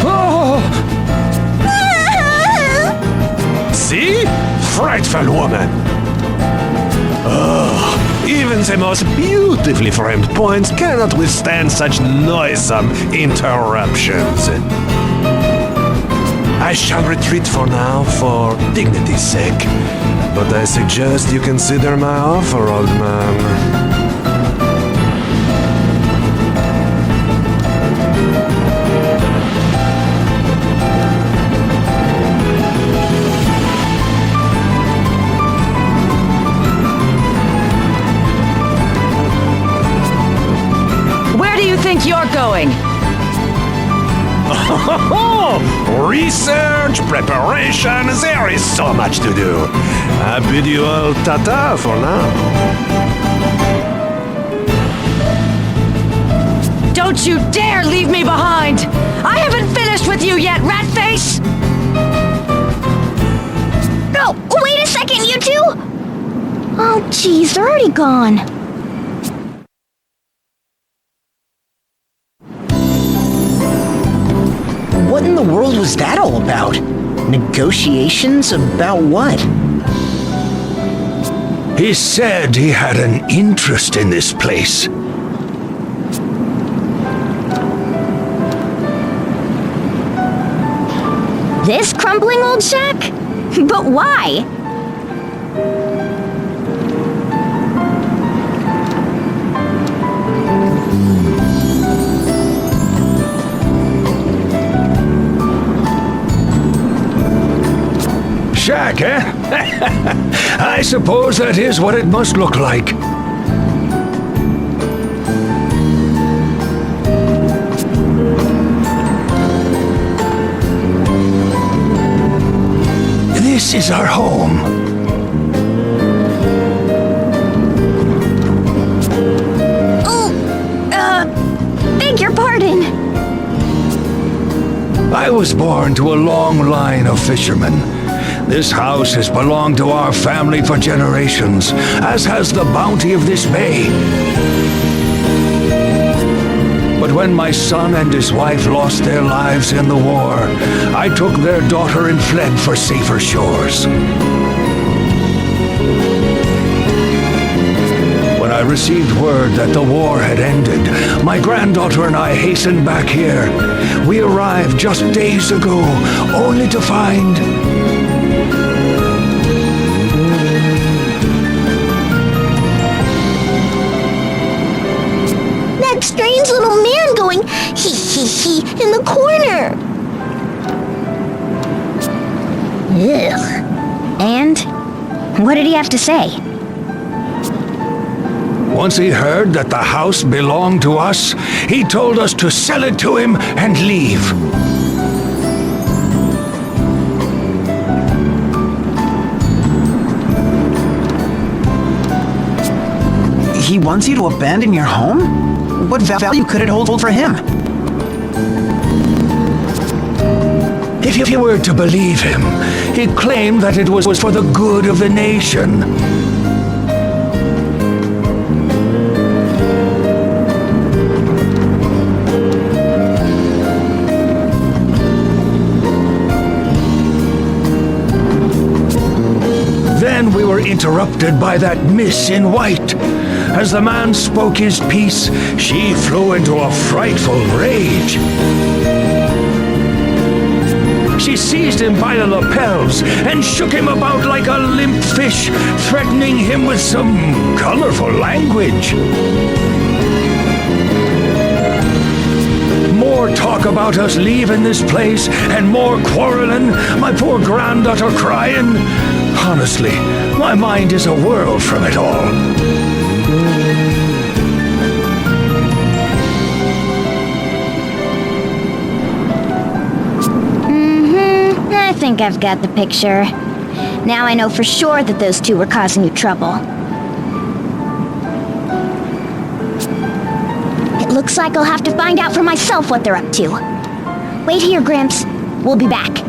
Oh! See? Frightful woman! Oh, even the most beautifully framed points cannot withstand such noisome interruptions. I shall retreat for now, for dignity's sake. But I suggest you consider my offer, old man. Where do you think you're going? Research, preparation, there is so much to do. I bid you all ta-ta for now. Don't you dare leave me behind! I haven't finished with you yet, Ratface! No, wait a second, you two! Oh, geez, they're already gone. What in the world was that all about? Negotiations about what? He said he had an interest in this place. This crumbling old shack? But why? shack, eh? I suppose that is what it must look like. This is our home. Beg your pardon. I was born to a long line of fishermen. This house has belonged to our family for generations, as has the bounty of this bay. But when my son and his wife lost their lives in the war, I took their daughter and fled for safer shores. When I received word that the war had ended, my granddaughter and I hastened back here. We arrived just days ago, only to find... That strange little man going he in the corner. Ugh. And? What did he have to say? Once he heard that the house belonged to us, he told us to sell it to him and leave. He wants you to abandon your home? What value could it hold for him? If you were to believe him, he claimed that it was for the good of the nation. Then we were interrupted by that miss in white. As the man spoke his piece, she flew into a frightful rage. She seized him by the lapels and shook him about like a limp fish, threatening him with some colorful language. More talk about us leaving this place and more quarreling, my poor granddaughter crying. Honestly, my mind is a whirl from it all. I think I've got the picture. Now I know for sure that those two were causing you trouble. It looks like I'll have to find out for myself what they're up to. Wait here, Gramps. We'll be back.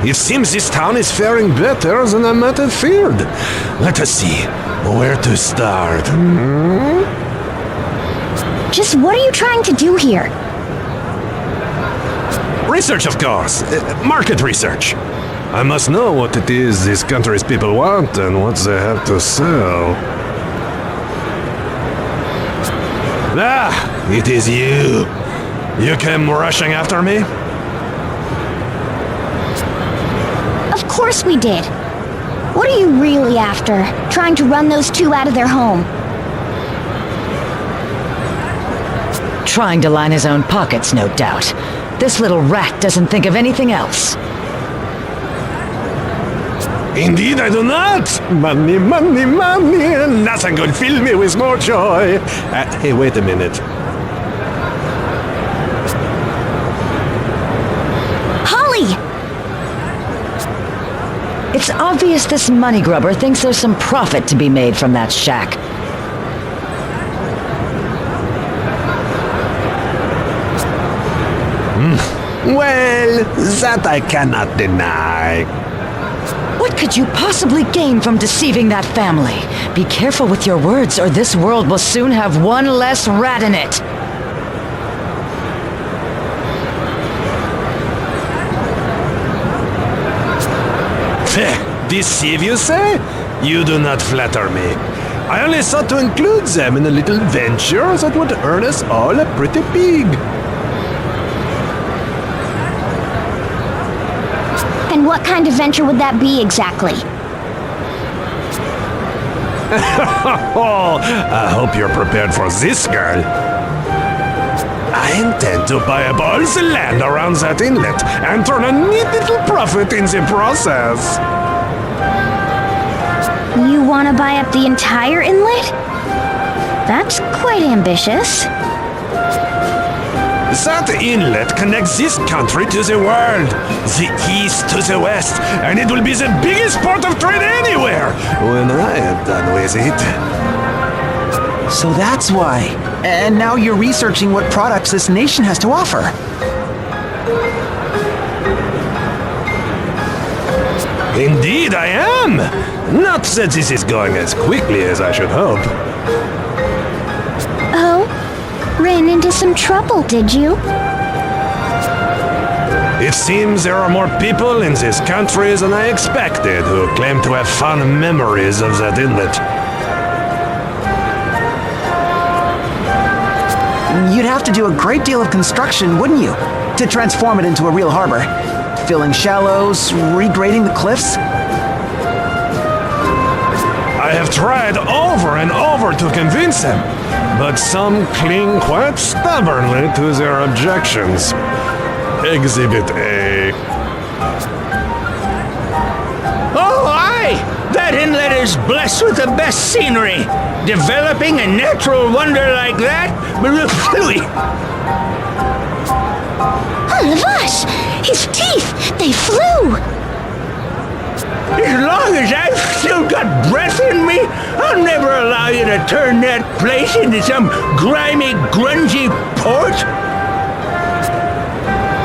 It seems this town is faring better than I might have feared. Let us see. Where to start? Just what are you trying to do here? Research, of course. Market research. I must know what it is this country's people want and what they have to sell. Ah, it is you. You came rushing after me? Of course we did. What are you really after? Trying to run those two out of their home? Trying to line his own pockets, no doubt. This little rat doesn't think of anything else. Indeed, I do not. Money, money, money. Nothing could fill me with more joy. Hey, wait a minute. Holly! It's obvious this money grubber thinks there's some profit to be made from that shack. Well, that I cannot deny. What could you possibly gain from deceiving that family? Be careful with your words, or this world will soon have one less rat in it. Deceive, you say? You do not flatter me. I only sought to include them in a little venture that would earn us all a pretty pig. And what kind of venture would that be exactly? Oh, I hope you're prepared for this, girl. I intend to buy up all the land around that inlet and turn a neat little profit in the process. You want to buy up the entire inlet? That's quite ambitious. That inlet connects this country to the world, the east to the west, and it will be the biggest port of trade anywhere when I am done with it. So that's why. And now you're researching what products this nation has to offer. Indeed, I am! Not that this is going as quickly as I should hope. Oh? Ran into some trouble, did you? It seems there are more people in this country than I expected who claim to have fond memories of that inlet. You'd have to do a great deal of construction, wouldn't you? To transform it into a real harbor. Filling shallows, regrading the cliffs. I have tried over and over to convince them, but some cling quite stubbornly to their objections. Exhibit A. Oh, aye! That inlet is blessed with the best scenery. Developing a natural wonder like that? Lavash! His teeth! They flew! As long as I've still got breath in me, I'll never allow you to turn that place into some grimy, grungy port.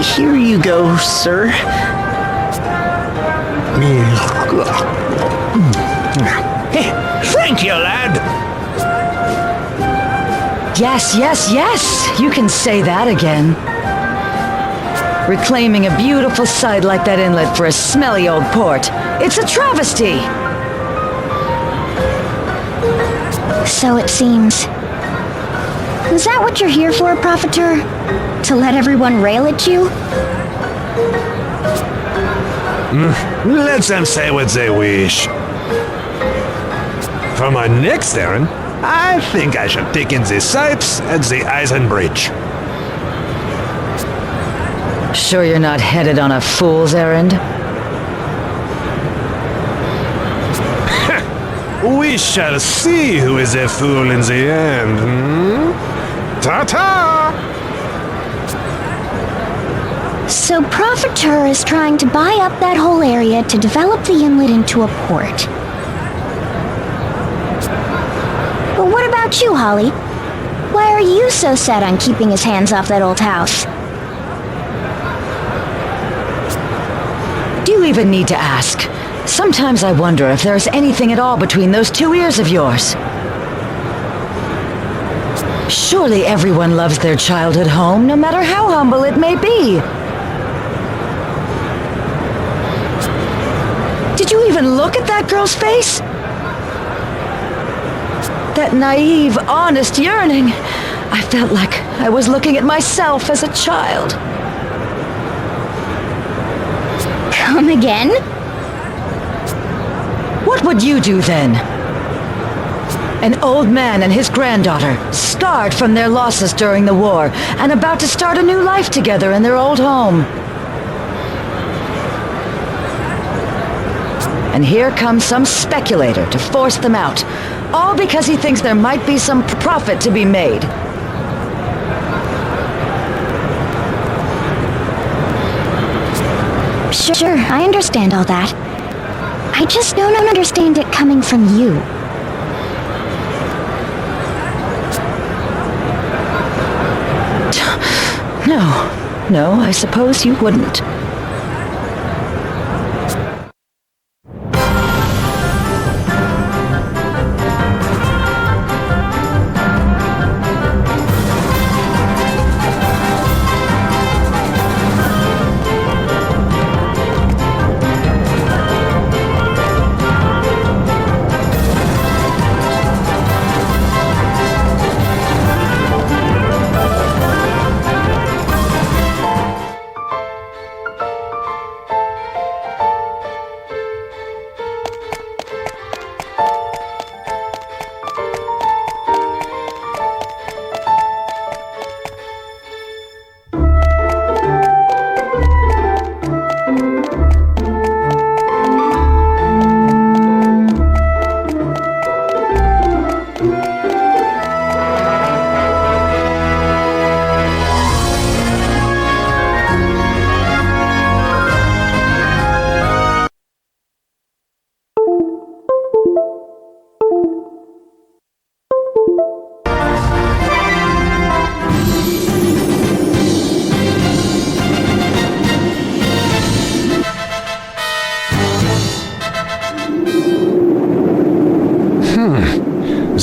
Here you go, sir. Thank you, lad. Yes, yes, yes! You can say that again. Reclaiming a beautiful site like that inlet for a smelly old port. It's a travesty! So it seems. Is that what you're here for, Profiteur? To let everyone rail at you? Let them say what they wish. For my next errand, I think I shall take in the sights at the Eisen Bridge. Sure you're not headed on a fool's errand? We shall see who is a fool in the end. Ta-ta! So Profiteur is trying to buy up that whole area to develop the inlet into a port. But what about you, Holly? Why are you so set on keeping his hands off that old house? Do even need to ask? Sometimes I wonder if there's anything at all between those two ears of yours. Surely everyone loves their childhood home, no matter how humble it may be. Did you even look at that girl's face? That naive, honest yearning. I felt like I was looking at myself as a child. Come again? What would you do then? An old man and his granddaughter, scarred from their losses during the war, and about to start a new life together in their old home. And here comes some speculator to force them out, all because he thinks there might be some profit to be made. Sure, I understand all that. I just don't understand it coming from you. No, I suppose you wouldn't.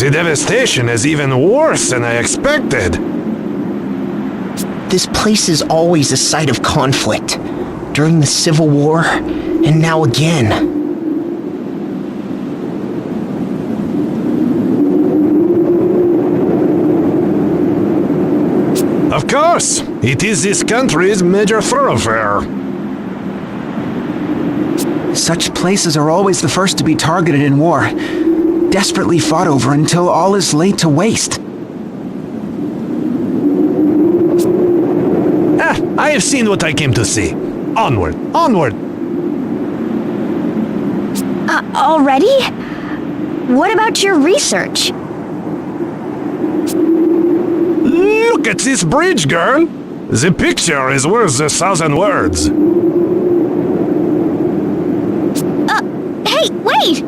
The devastation is even worse than I expected. This place is always a site of conflict. During the Civil War, and now again. Of course, it is this country's major thoroughfare. Such places are always the first to be targeted in war, desperately fought over until all is laid to waste. I have seen what I came to see. Onward, onward! Already? What about your research? Look at this bridge, girl! The picture is worth 1,000 words. Hey, wait!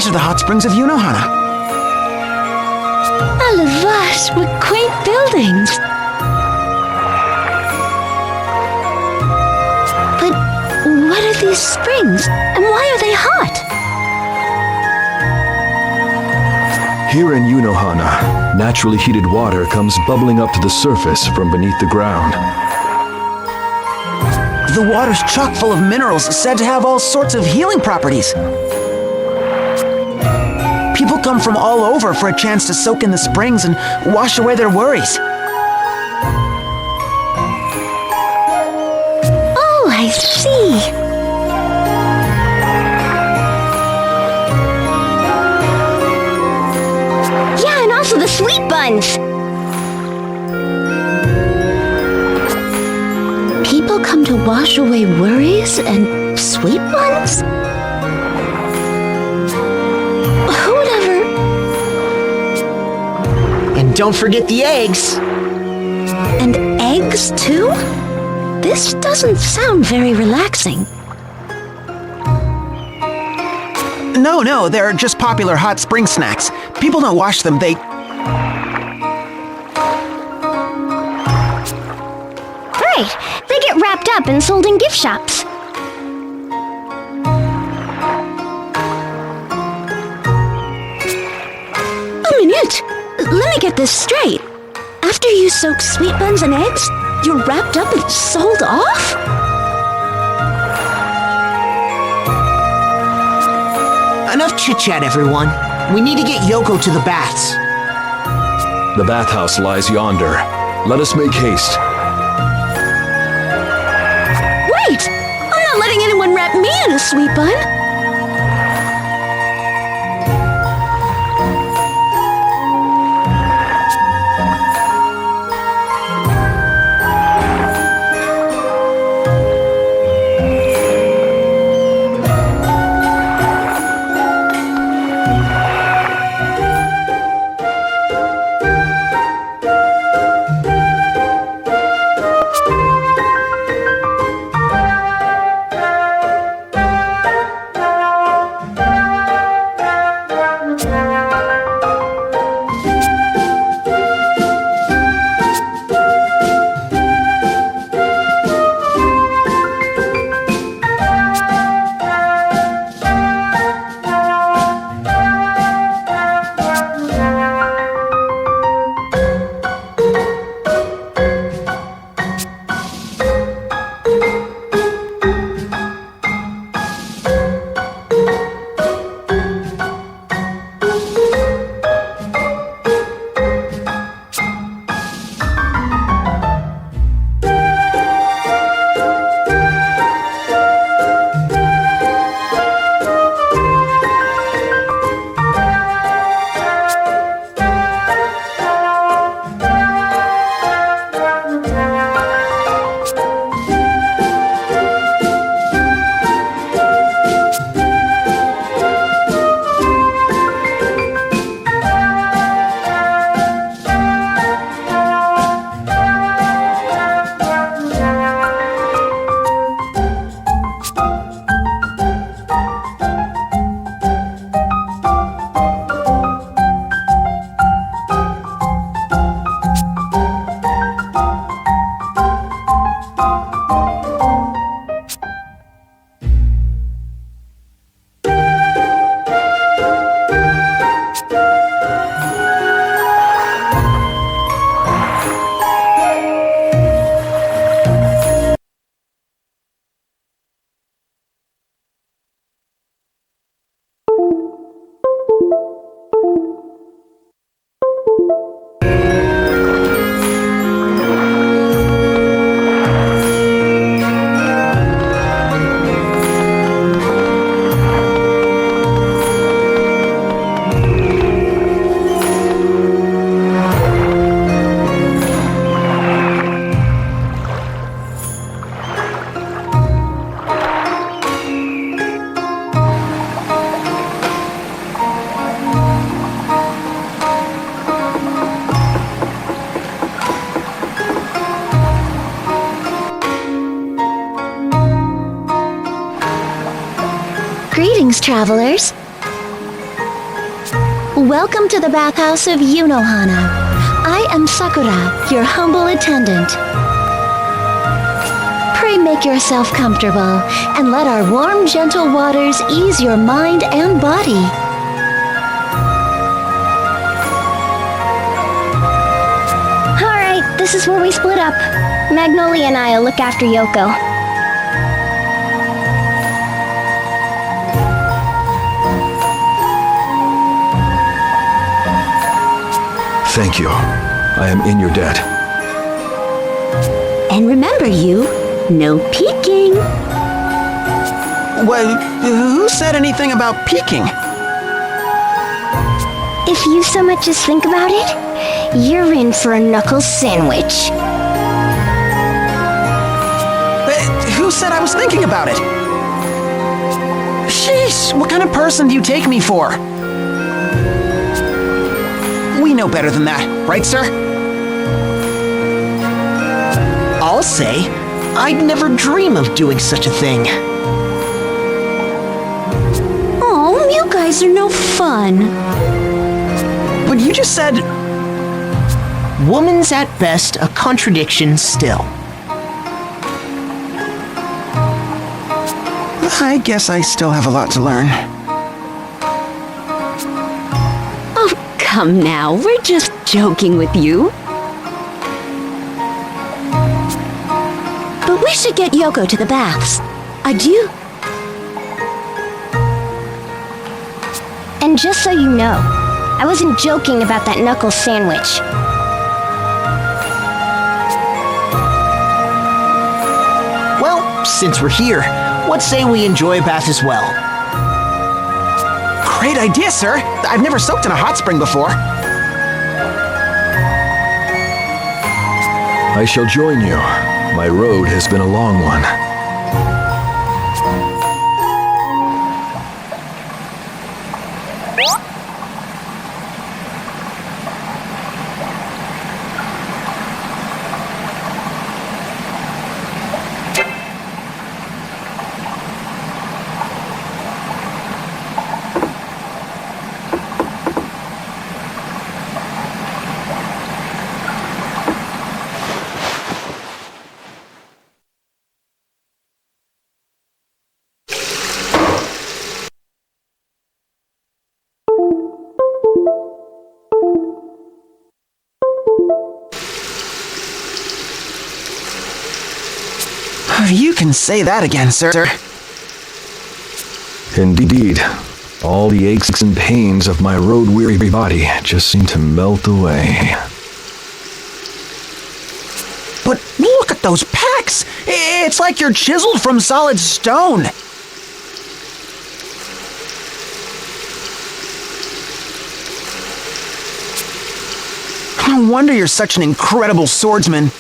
These are the hot springs of Unohana. A la vache, what quaint buildings. But what are these springs, and why are they hot? Here in Unohana, naturally heated water comes bubbling up to the surface from beneath the ground. The water's chock full of minerals said to have all sorts of healing properties. People come from all over for a chance to soak in the springs and wash away their worries. Oh, I see. Yeah, and also the sweet buns. People come to wash away worries and sweet ones? Who would ever... And don't forget the eggs. And eggs, too? This doesn't sound very relaxing. No, they're just popular hot spring snacks. People don't wash them, they... Right, they get wrapped up and sold in gift shops. A minute! Let me get this straight. After you soak sweet buns and eggs, you're wrapped up and sold off? Enough chit-chat, everyone. We need to get Yoko to the baths. The bathhouse lies yonder. Let us make haste. Wait! I'm not letting anyone wrap me in a sweet bun! Greetings, travelers. Welcome to the bathhouse of Yunohana. I am Sakura, your humble attendant. Pray make yourself comfortable, and let our warm, gentle waters ease your mind and body. Alright, this is where we split up. Magnolia and I'll look after Yoko. Thank you. I am in your debt. And remember, no peeking. Well, who said anything about peeking? If you so much as think about it, you're in for a knuckle sandwich. Who said I was thinking about it? Sheesh, what kind of person do you take me for? We know better than that, right, sir? I'll say, I'd never dream of doing such a thing. Oh, you guys are no fun. But you just said... Woman's at best a contradiction still. I guess I still have a lot to learn. Oh, come now. We're just joking with you. But we should get Yoko to the baths. Adieu. And just so you know, I wasn't joking about that knuckle sandwich. Well, since we're here, what say we enjoy a bath as well? Great idea, sir. I've never soaked in a hot spring before. I shall join you. My road has been a long one. You can say that again, sir. Indeed. All the aches and pains of my road-weary body just seem to melt away. But look at those pecs! It's like you're chiseled from solid stone. No wonder you're such an incredible swordsman.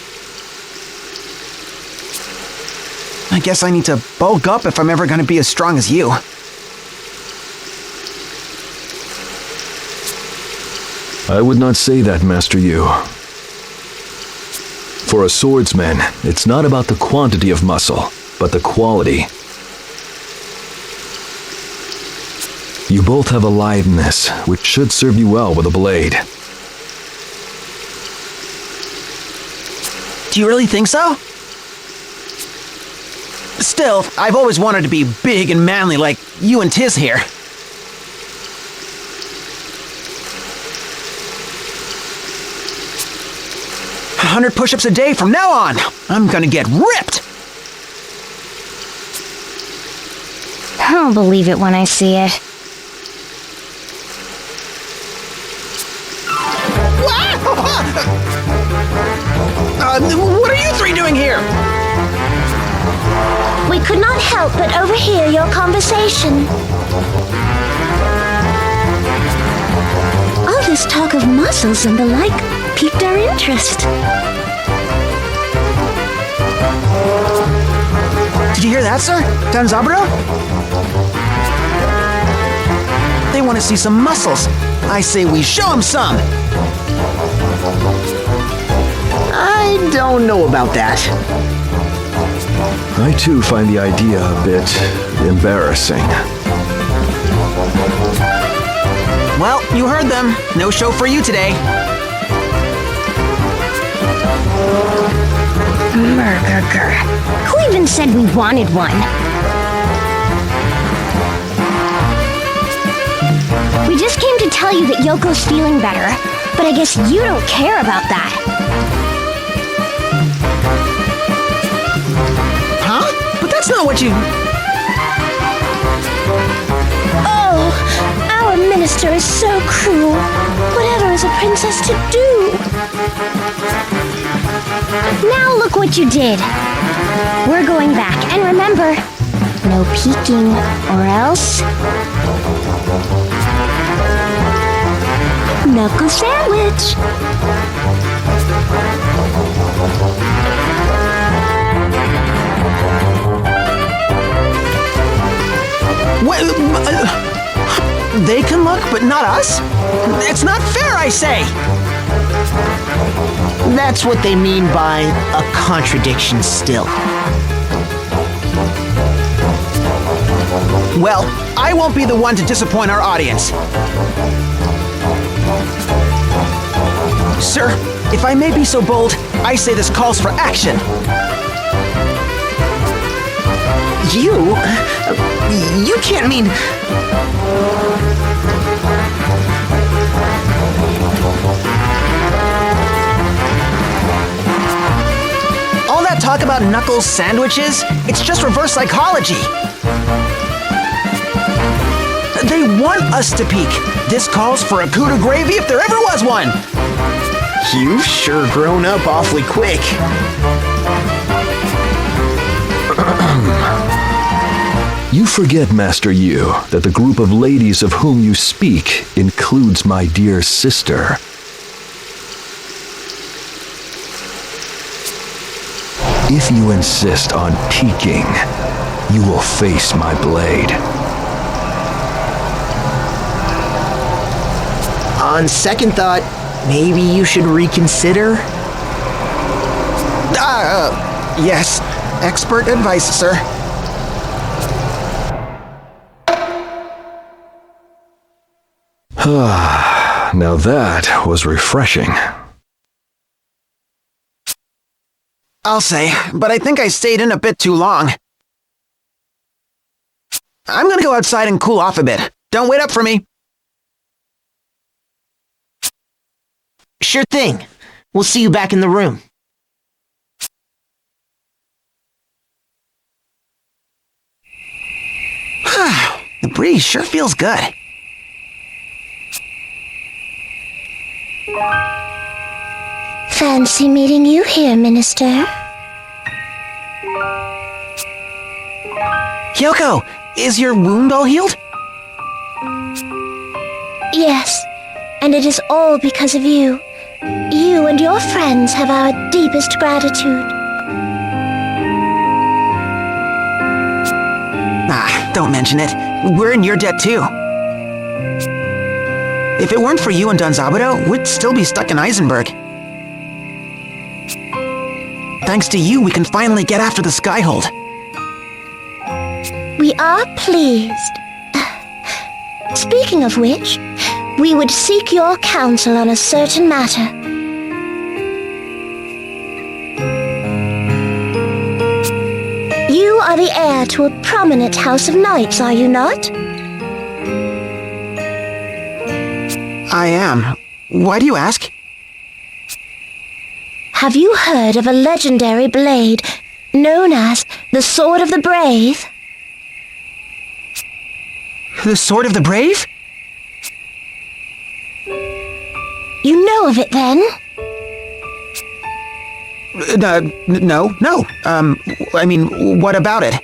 I guess I need to bulk up if I'm ever going to be as strong as you. I would not say that, Master Yu. For a swordsman, it's not about the quantity of muscle, but the quality. You both have a litheness, which should serve you well with a blade. Do you really think so? Still, I've always wanted to be big and manly like you and Tiz here. 100 push-ups a day from now on. I'm gonna get ripped. I'll believe it when I see it. What are you three doing here? We could not help but overhear your conversation. All this talk of muscles and the like piqued our interest. Did you hear that, sir? Danzaburo? They want to see some muscles. I say we show them some. I don't know about that. I too find the idea a bit embarrassing. Well, you heard them. No show for you today. Murgurger. Who even said we wanted one? We just came to tell you that Yoko's feeling better, but I guess you don't care about that. Huh? But that's not what you... Oh, our minister is so cruel. Whatever is a princess to do? Now look what you did. We're going back, and remember, no peeking, or else... Knuckle sandwich. They can look, but not us? It's not fair, I say! That's what they mean by a contradiction still. Well, I won't be the one to disappoint our audience. Sir, if I may be so bold, I say this calls for action. You can't mean... All that talk about knuckles sandwiches, it's just reverse psychology. They want us to peek. This calls for a coup de gravy if there ever was one. You've sure grown up awfully quick. You forget, Master Yu, that the group of ladies of whom you speak includes my dear sister. If you insist on peeking, you will face my blade. On second thought, maybe you should reconsider? Yes. Expert advice, sir. Now that was refreshing. I'll say, but I think I stayed in a bit too long. I'm gonna go outside and cool off a bit. Don't wait up for me. Sure thing. We'll see you back in the room. The breeze sure feels good. Fancy meeting you here, Minister. Yoko, is your wound all healed? Yes, and it is all because of you. You and your friends have our deepest gratitude. Don't mention it. We're in your debt too. If it weren't for you and Danzabuto, we'd still be stuck in Eisenberg. Thanks to you, we can finally get after the Skyhold. We are pleased. Speaking of which, we would seek your counsel on a certain matter. You are the heir to a prominent house of knights, are you not? I am. Why do you ask? Have you heard of a legendary blade known as the Sword of the Brave? The Sword of the Brave? You know of it then? No. I mean, what about it?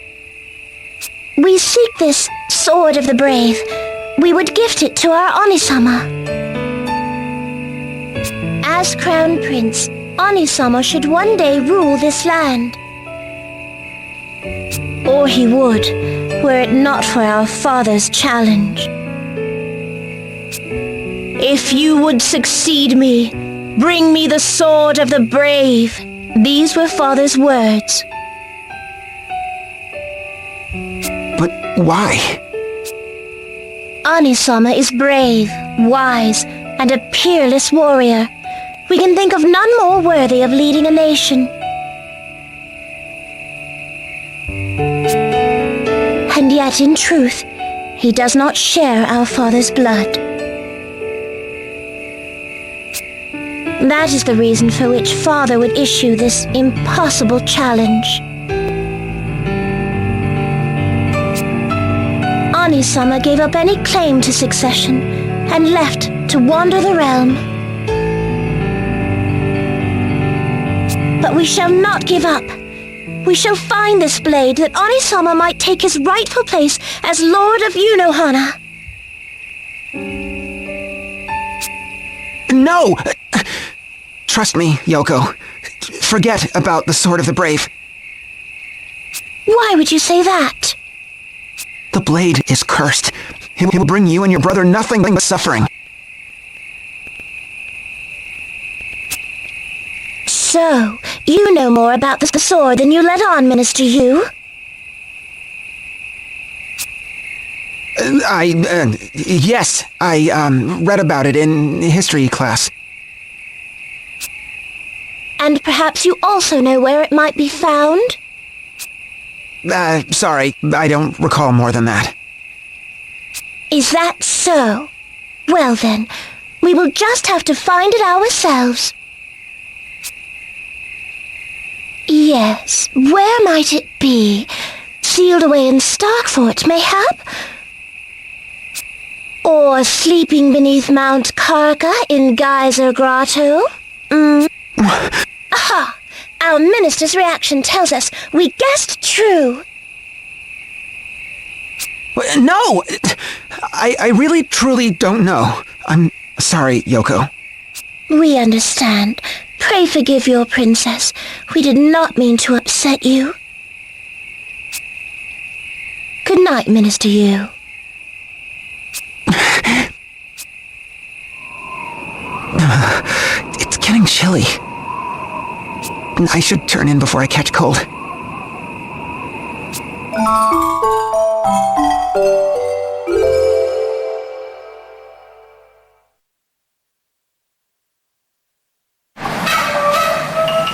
We seek this Sword of the Brave. We would gift it to our Onisama. As Crown Prince, Onisama should one day rule this land. Or he would, were it not for our father's challenge. If you would succeed me, bring me the Sword of the Brave. These were father's words. But why? Anisama is brave, wise, and a peerless warrior. We can think of none more worthy of leading a nation. And yet, in truth, he does not share our father's blood. That is the reason for which father would issue this impossible challenge. Anisama gave up any claim to succession and left to wander the realm. But we shall not give up. We shall find this blade that Anisama might take his rightful place as Lord of Yunohana. No! Trust me, Yoko. Forget about the Sword of the Brave. Why would you say that? The blade is cursed. It will bring you and your brother nothing but suffering. So, you know more about the sword than you let on, Minister Yu. Yes, I read about it in history class. And perhaps you also know where it might be found? Sorry, I don't recall more than that. Is that so? Well then, we will just have to find it ourselves. Yes, where might it be? Sealed away in Starkfort, mayhap? Or sleeping beneath Mount Karka in Geyser Grotto? Aha! Our minister's reaction tells us we guessed true. No! I really truly don't know. I'm sorry, Yoko. We understand. Pray forgive your princess. We did not mean to upset you. Good night, Minister Yu. It's getting chilly. I should turn in before I catch cold.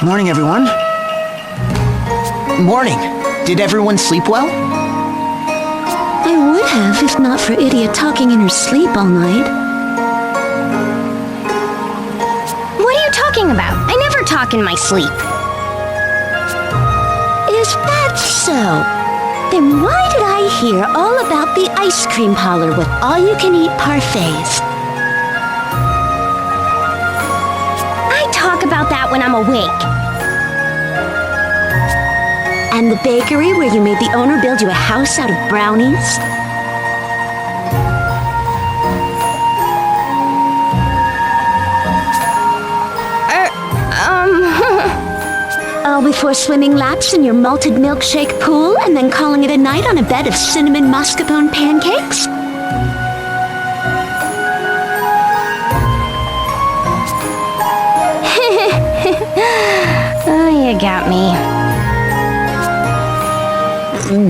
Morning, everyone. Morning. Did everyone sleep well? I would have if not for Idia talking in her sleep all night. What are you talking about? I never talk in my sleep. Is that so? Then why did I hear all about the ice cream parlor with all-you-can-eat parfaits? I talk about that when I'm awake. And the bakery where you made the owner build you a house out of brownies? All before swimming laps in your malted milkshake pool and then calling it a night on a bed of cinnamon mascarpone pancakes? Oh, you got me.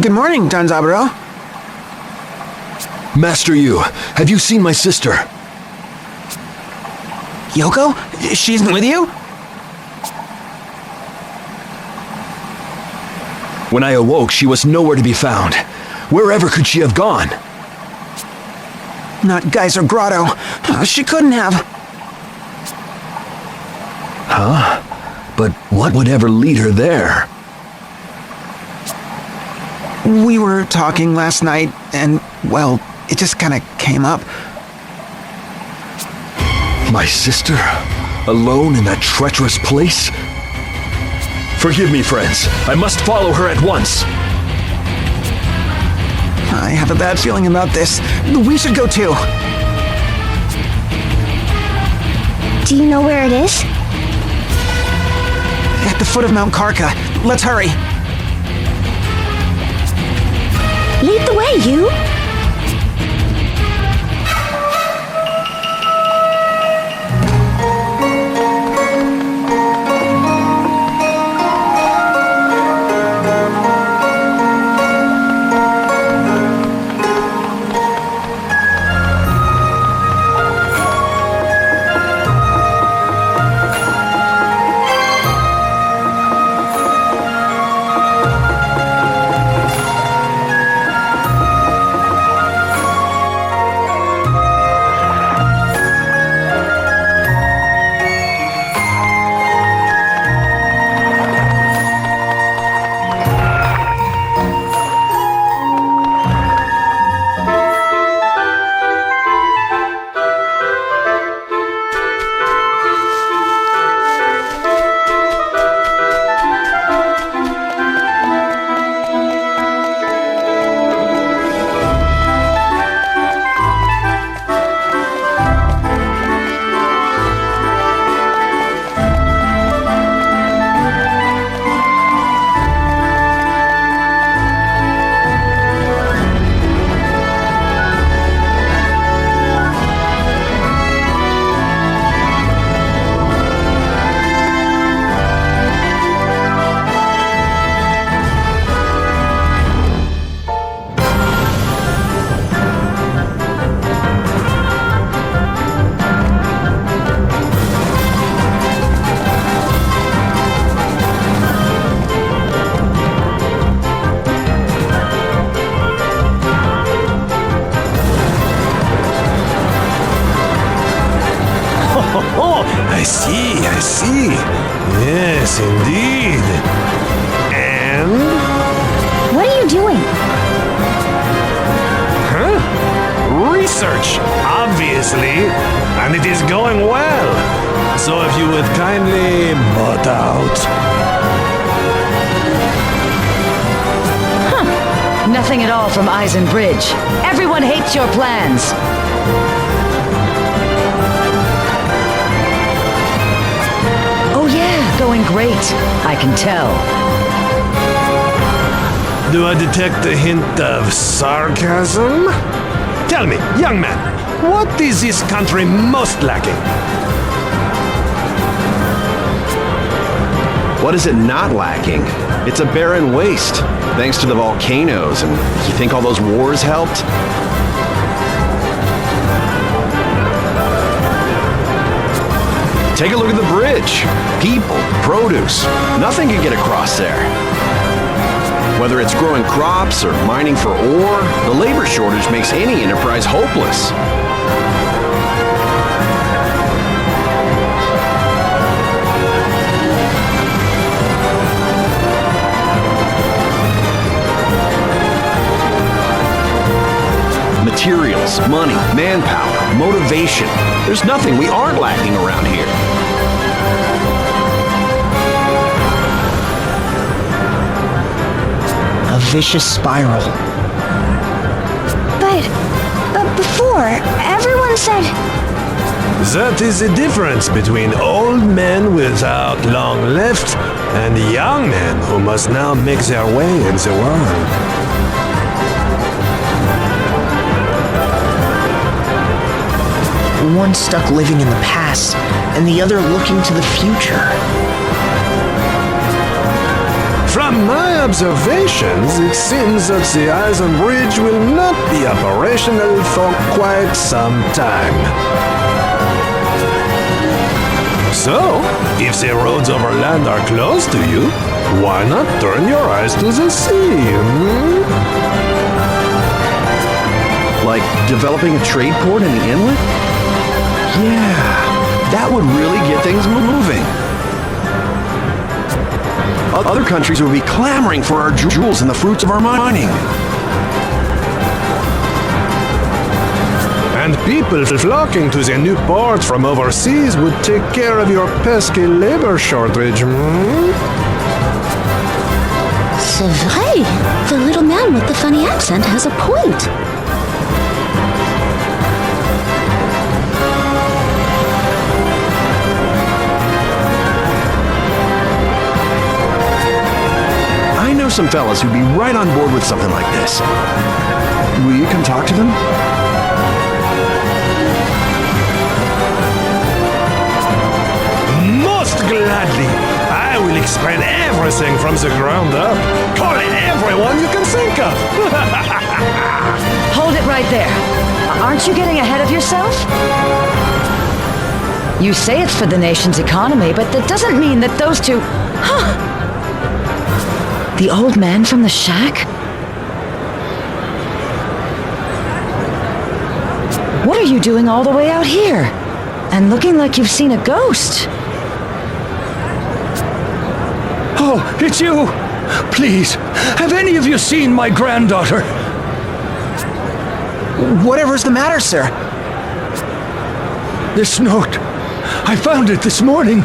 Good morning, Danzaburo. Master Yu, have you seen my sister? Yoko? She's with you? When I awoke, she was nowhere to be found. Wherever could she have gone? Not Geyser Grotto. She couldn't have. Huh? But what would ever lead her there? We were talking last night, and, well, it just kind of came up. My sister? Alone in that treacherous place? Forgive me, friends. I must follow her at once. I have a bad feeling about this. We should go too. Do you know where it is? At the foot of Mount Karka. Let's hurry. Lead the way, Yu. I see. Yes, indeed. And? What are you doing? Huh? Research, obviously. And it is going well. So if you would kindly butt out. Nothing at all from Eisenbridge. Everyone hates your plans. Oh yeah, going great. I can tell. Do I detect a hint of sarcasm? Tell me, young man, what is this country most lacking? What is it not lacking? It's a barren waste, thanks to the volcanoes, and you think all those wars helped? Take a look at the bridge. People, produce, nothing can get across there. Whether it's growing crops or mining for ore, the labor shortage makes any enterprise hopeless. Materials, money, manpower, motivation. There's nothing we aren't lacking around here. A vicious spiral. But before, everyone said... That is the difference between old men without long left and young men who must now make their way in the world. One stuck living in the past, and the other looking to the future. From my observations, it seems that the Eisenbridge will not be operational for quite some time. So, if the roads over land are close to you, why not turn your eyes to the sea? Like developing a trade port in the inlet? Yeah, that would really get things moving. Other countries would be clamoring for our jewels and the fruits of our mining. And people flocking to the new port from overseas would take care of your pesky labor shortage. C'est vrai. The little man with the funny accent has a point. I know some fellas who'd be right on board with something like this. Will you come talk to them? Most gladly. I will explain everything from the ground up. Call in everyone you can think of. Hold it right there. Aren't you getting ahead of yourself? You say it's for the nation's economy, but that doesn't mean that those two... The old man from the shack? What are you doing all the way out here? And looking like you've seen a ghost. Oh, it's you! Please, have any of you seen my granddaughter? Whatever's the matter, sir? This note. I found it this morning.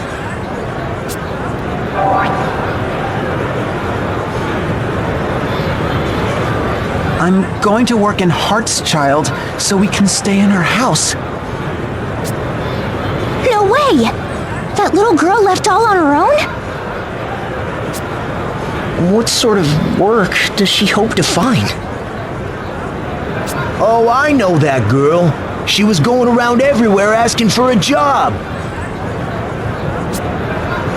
I'm going to work in Heartschild so we can stay in our house. No way! That little girl left all on her own? What sort of work does she hope to find? Oh, I know that girl. She was going around everywhere asking for a job.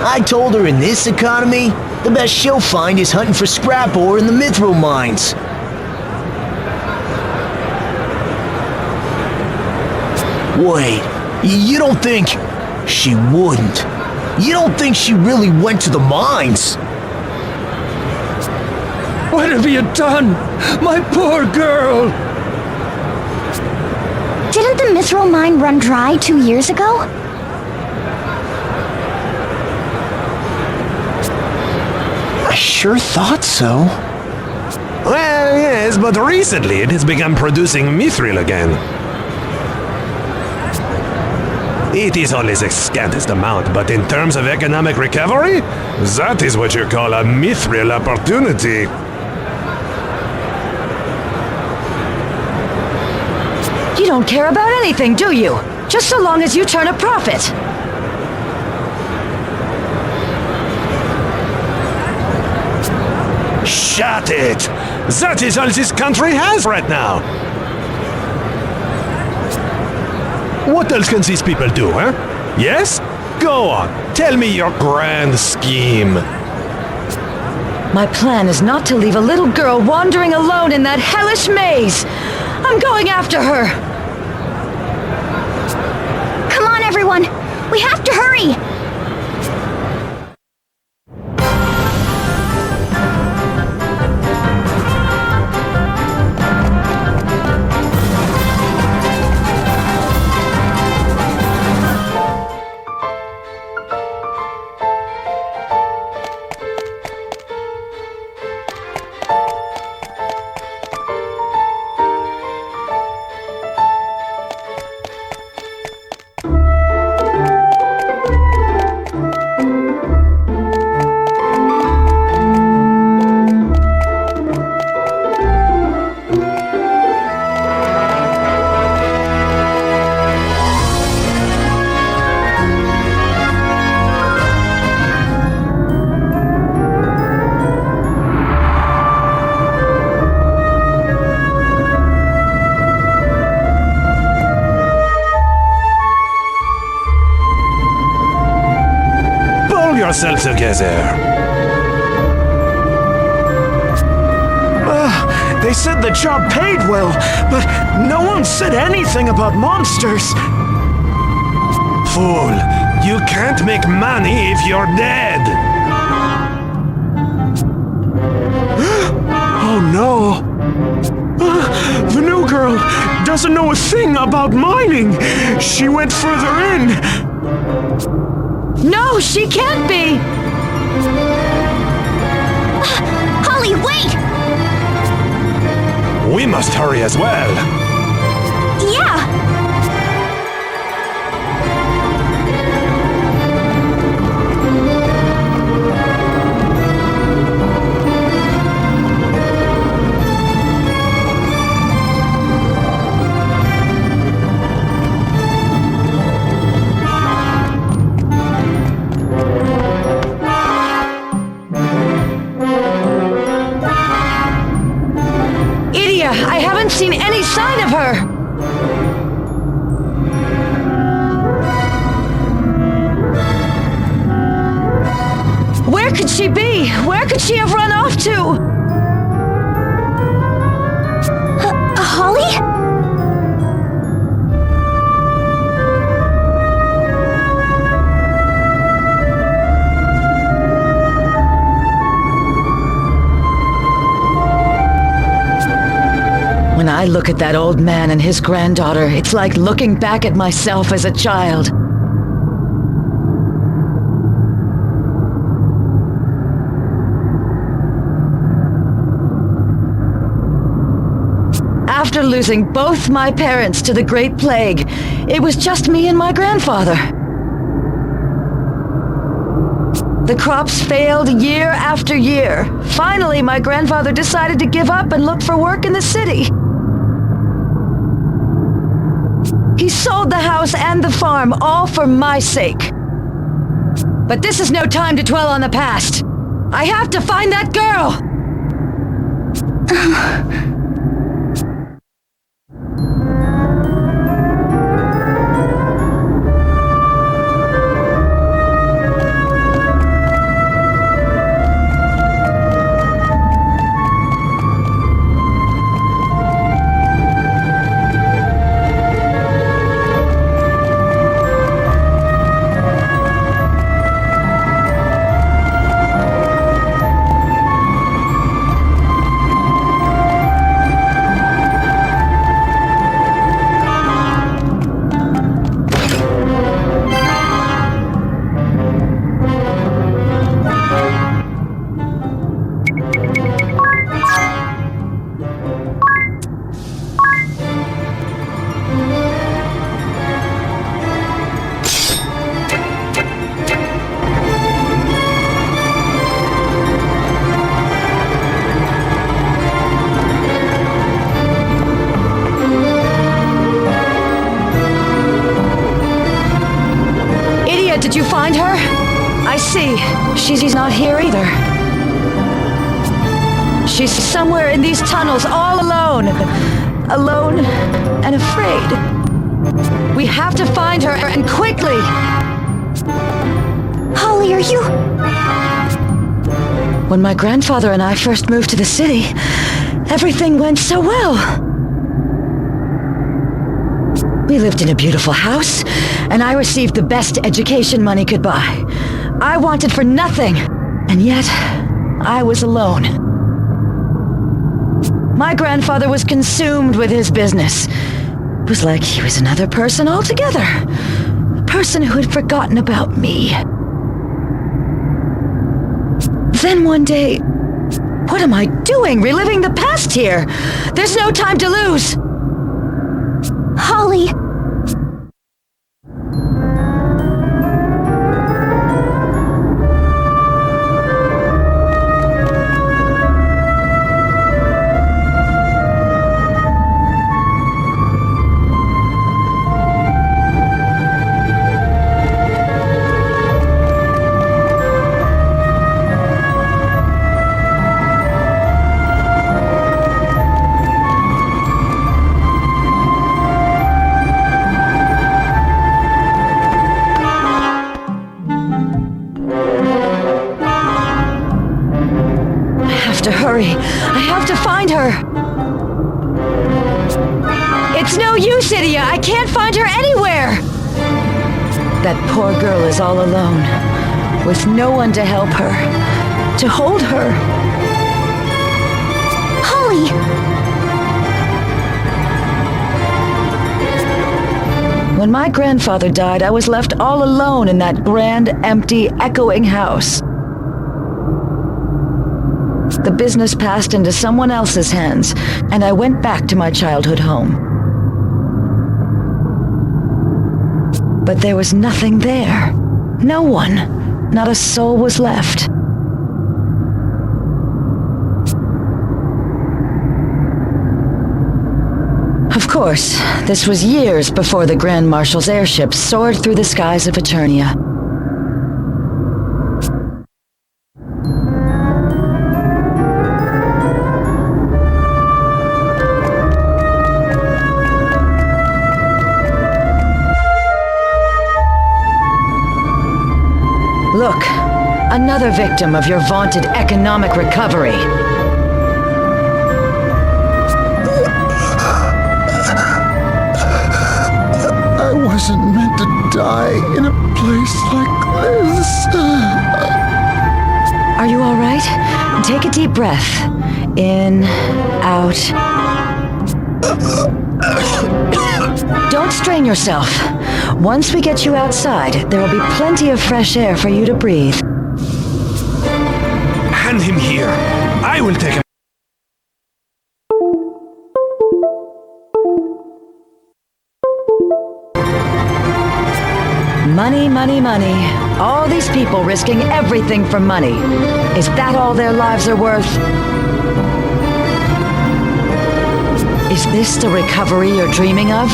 I told her in this economy, the best she'll find is hunting for scrap ore in the mithril mines. Wait, you don't think she wouldn't? You don't think she really went to the mines? What have you done? My poor girl! Didn't the mithril mine run dry 2 years ago? I sure thought so. Well, yes, but recently it has begun producing mithril again. It is only the scantest amount, but in terms of economic recovery, that is what you call a mithril opportunity. You don't care about anything, do you? Just so long as you turn a profit. Shut it! That is all this country has right now! What else can these people do, huh? Yes? Go on, tell me your grand scheme. My plan is not to leave a little girl wandering alone in that hellish maze. I'm going after her. Come on, everyone! We have to hurry! Yourself together. They said the job paid well, but no one said anything about monsters. Fool, you can't make money if you're dead. Oh no. The new girl doesn't know a thing about mining. She went further in. No, she can't be! Holly, wait! We must hurry as well. Yeah! I haven't seen any sign of her! Where could she be? Where could she have run off to? Holly? When I look at that old man and his granddaughter, it's like looking back at myself as a child. After losing both my parents to the Great Plague, it was just me and my grandfather. The crops failed year after year. Finally, my grandfather decided to give up and look for work in the city. He sold the house and the farm, all for my sake. But this is no time to dwell on the past. I have to find that girl! Did you find her? I see. She's not here either. She's somewhere in these tunnels, all alone. Alone and afraid. We have to find her, and quickly! Holly, are you... When my grandfather and I first moved to the city, everything went so well. We lived in a beautiful house, and I received the best education money could buy. I wanted for nothing, and yet I was alone. My grandfather was consumed with his business. It was like he was another person altogether. A person who had forgotten about me. Then one day, what am I doing? Reliving the past here? There's no time to lose! Holly... I have to find her! It's no use, Idia! I can't find her anywhere! That poor girl is all alone, with no one to help her, to hold her. Holly! When my grandfather died, I was left all alone in that grand, empty, echoing house. The business passed into someone else's hands, and I went back to my childhood home. But there was nothing there. No one. Not a soul was left. Of course, this was years before the Grand Marshal's airship soared through the skies of Eternia. Look, another victim of your vaunted economic recovery. I wasn't meant to die in a place like this. Are you all right? Take a deep breath. In, out. Don't strain yourself. Once we get you outside, there will be plenty of fresh air for you to breathe. Hand him here. I will take him. Money, money, money. All these people risking everything for money. Is that all their lives are worth? Is this the recovery you're dreaming of?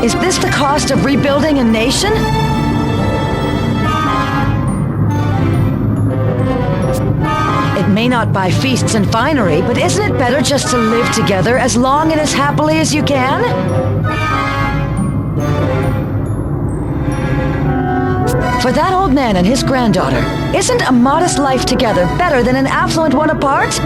Is this the cost of rebuilding a nation? It may not buy feasts and finery, but isn't it better just to live together as long and as happily as you can? For that old man and his granddaughter, isn't a modest life together better than an affluent one apart?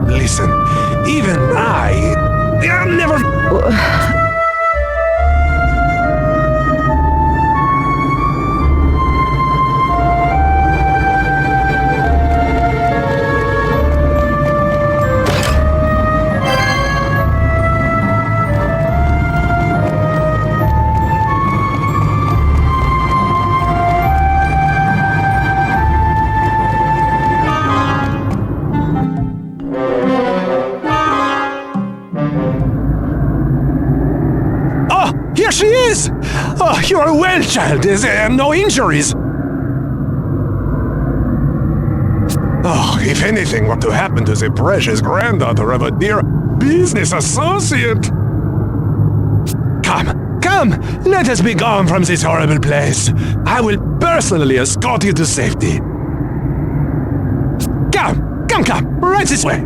Listen, even I'm never... Here she is! Oh, you're well, child. There's no injuries. Oh, if anything were to happen to the precious granddaughter of a dear... business associate. Come, let us be gone from this horrible place. I will personally escort you to safety. Come, right this way.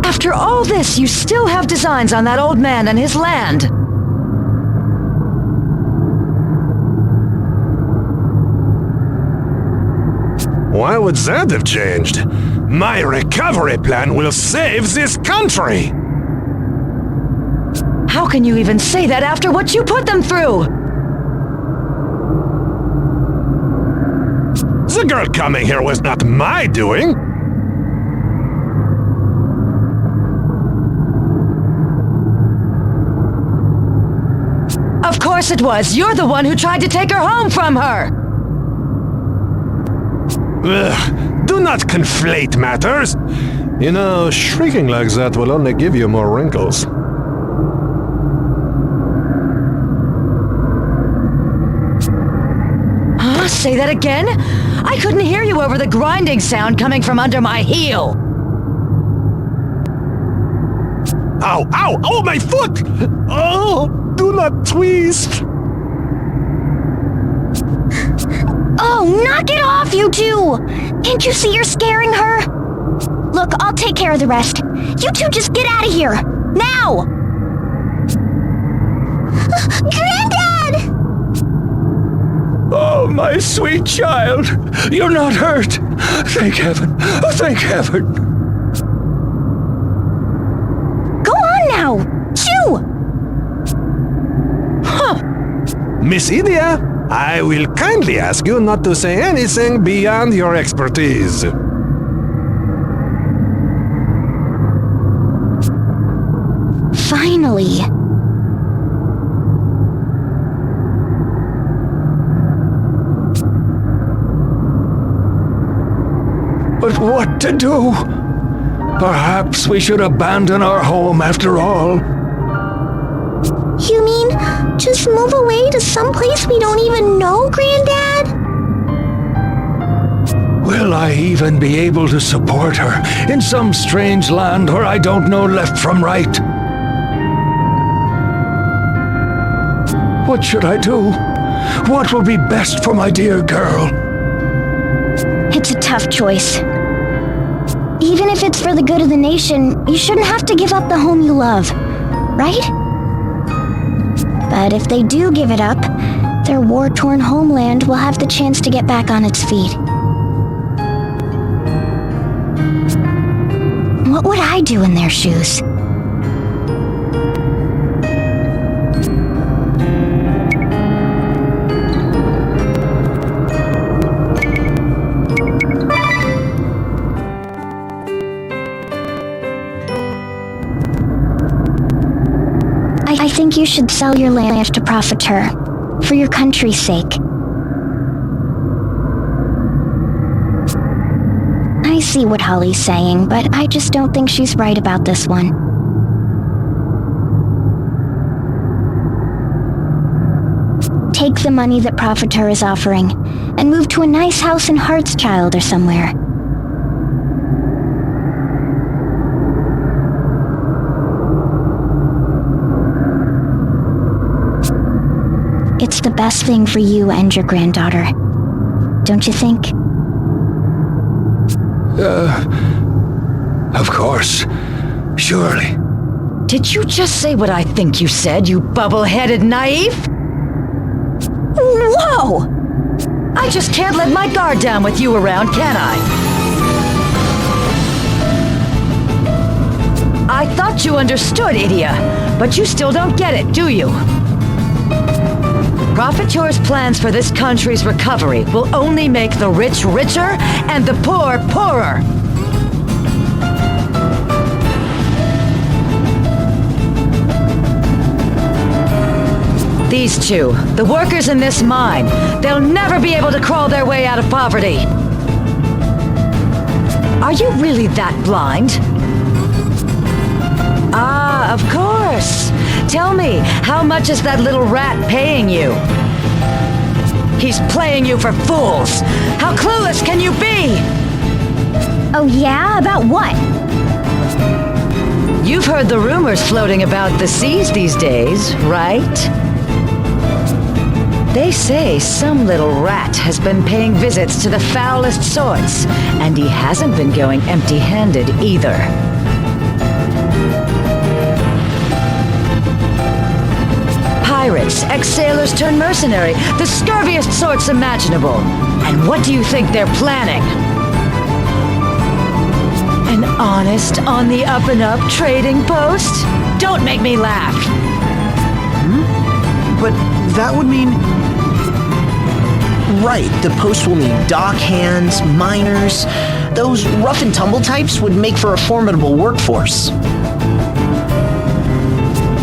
After all this, you still have designs on that old man and his land. Why would that have changed? My recovery plan will save this country! How can you even say that after what you put them through? The girl coming here was not my doing. Of course it was. You're the one who tried to take her home from her. Ugh, do not conflate matters. You know, shrieking like that will only give you more wrinkles. Huh? Say that again? I couldn't hear you over the grinding sound coming from under my heel. Ow! Oh, my foot! Oh, do not twist! Oh, knock it off, you two! Can't you see you're scaring her? Look, I'll take care of the rest. You two just get out of here! Now! Granddad! Oh, my sweet child! You're not hurt! Thank heaven! Oh, thank heaven! Go on now! Shoo! Huh! Miss Idia, I will kindly ask you not to say anything beyond your expertise. Finally. But what to do? Perhaps we should abandon our home after all. You mean just move away to someplace we don't even know, Granddad? Will I even be able to support her in some strange land where I don't know left from right? What should I do? What will be best for my dear girl? It's a tough choice. Even if it's for the good of the nation, you shouldn't have to give up the home you love, right? But if they do give it up, their war-torn homeland will have the chance to get back on its feet. What would I do in their shoes? I think you should sell your land to profiteer, for your country's sake. I see what Holly's saying, but I just don't think she's right about this one. Take the money that Profiteer is offering, and move to a nice house in Heartschild or somewhere. It's the best thing for you and your granddaughter. Don't you think? Of course. Surely. Did you just say what I think you said, you bubble-headed naive? Whoa! I just can't let my guard down with you around, can I? I thought you understood, Idia, but you still don't get it, do you? Profiteur's plans for this country's recovery will only make the rich richer and the poor poorer. These two, the workers in this mine, they'll never be able to crawl their way out of poverty. Are you really that blind? Ah, of course. Tell me, how much is that little rat paying you? He's playing you for fools. How clueless can you be? Oh yeah? About what? You've heard the rumors floating about the seas these days, right? They say some little rat has been paying visits to the foulest sorts, and he hasn't been going empty-handed either. Pirates, ex-sailors turned mercenary, the scurviest sorts imaginable. And what do you think they're planning? An honest, on-the-up-and-up trading post? Don't make me laugh! But that would mean... Right, the post will need dock hands, miners. Those rough-and-tumble types would make for a formidable workforce.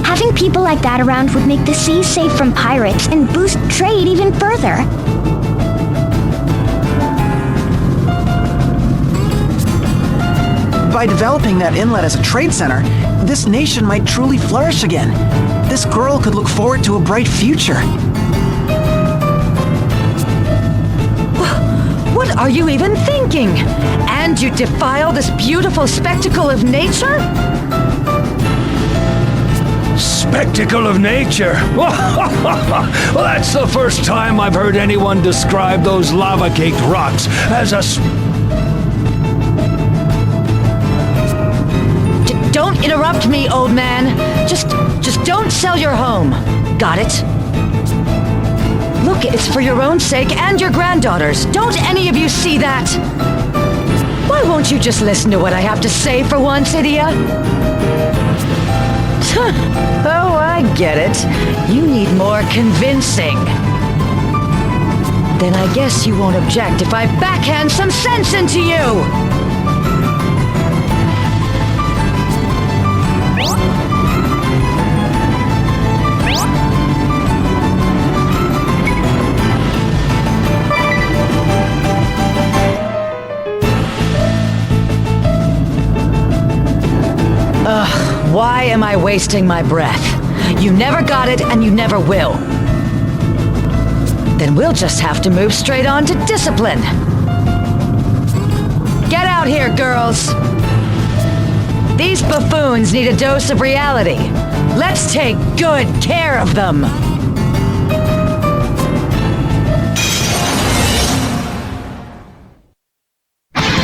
Having people like that around would make the seas safe from pirates and boost trade even further. By developing that inlet as a trade center, this nation might truly flourish again. This girl could look forward to a bright future. What are you even thinking? And you defile this beautiful spectacle of nature? Spectacle of nature? Well, that's the first time I've heard anyone describe those lava-caked rocks as a... Don't interrupt me, old man. Just don't sell your home. Got it? Look, it's for your own sake and your granddaughter's. Don't any of you see that? Why won't you just listen to what I have to say for once, Idia? Oh, I get it. You need more convincing. Then I guess you won't object if I backhand some sense into you! Why am I wasting my breath? You never got it, and you never will. Then we'll just have to move straight on to discipline. Get out here, girls! These buffoons need a dose of reality. Let's take good care of them!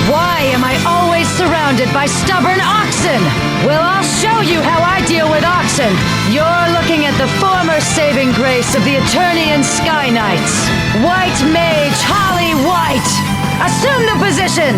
Why am I always surrounded by stubborn oxen? Well, I'll show you how I deal with oxen. You're looking at the former saving grace of the Eternian Sky Knights. White Mage Holly White! Assume the position!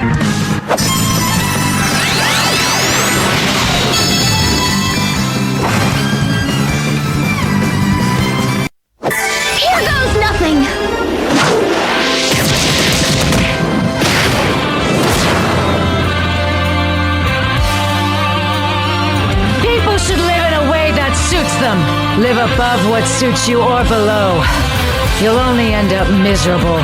Here goes nothing! People should live in a way that suits them. Live above what suits you or below. You'll only end up miserable.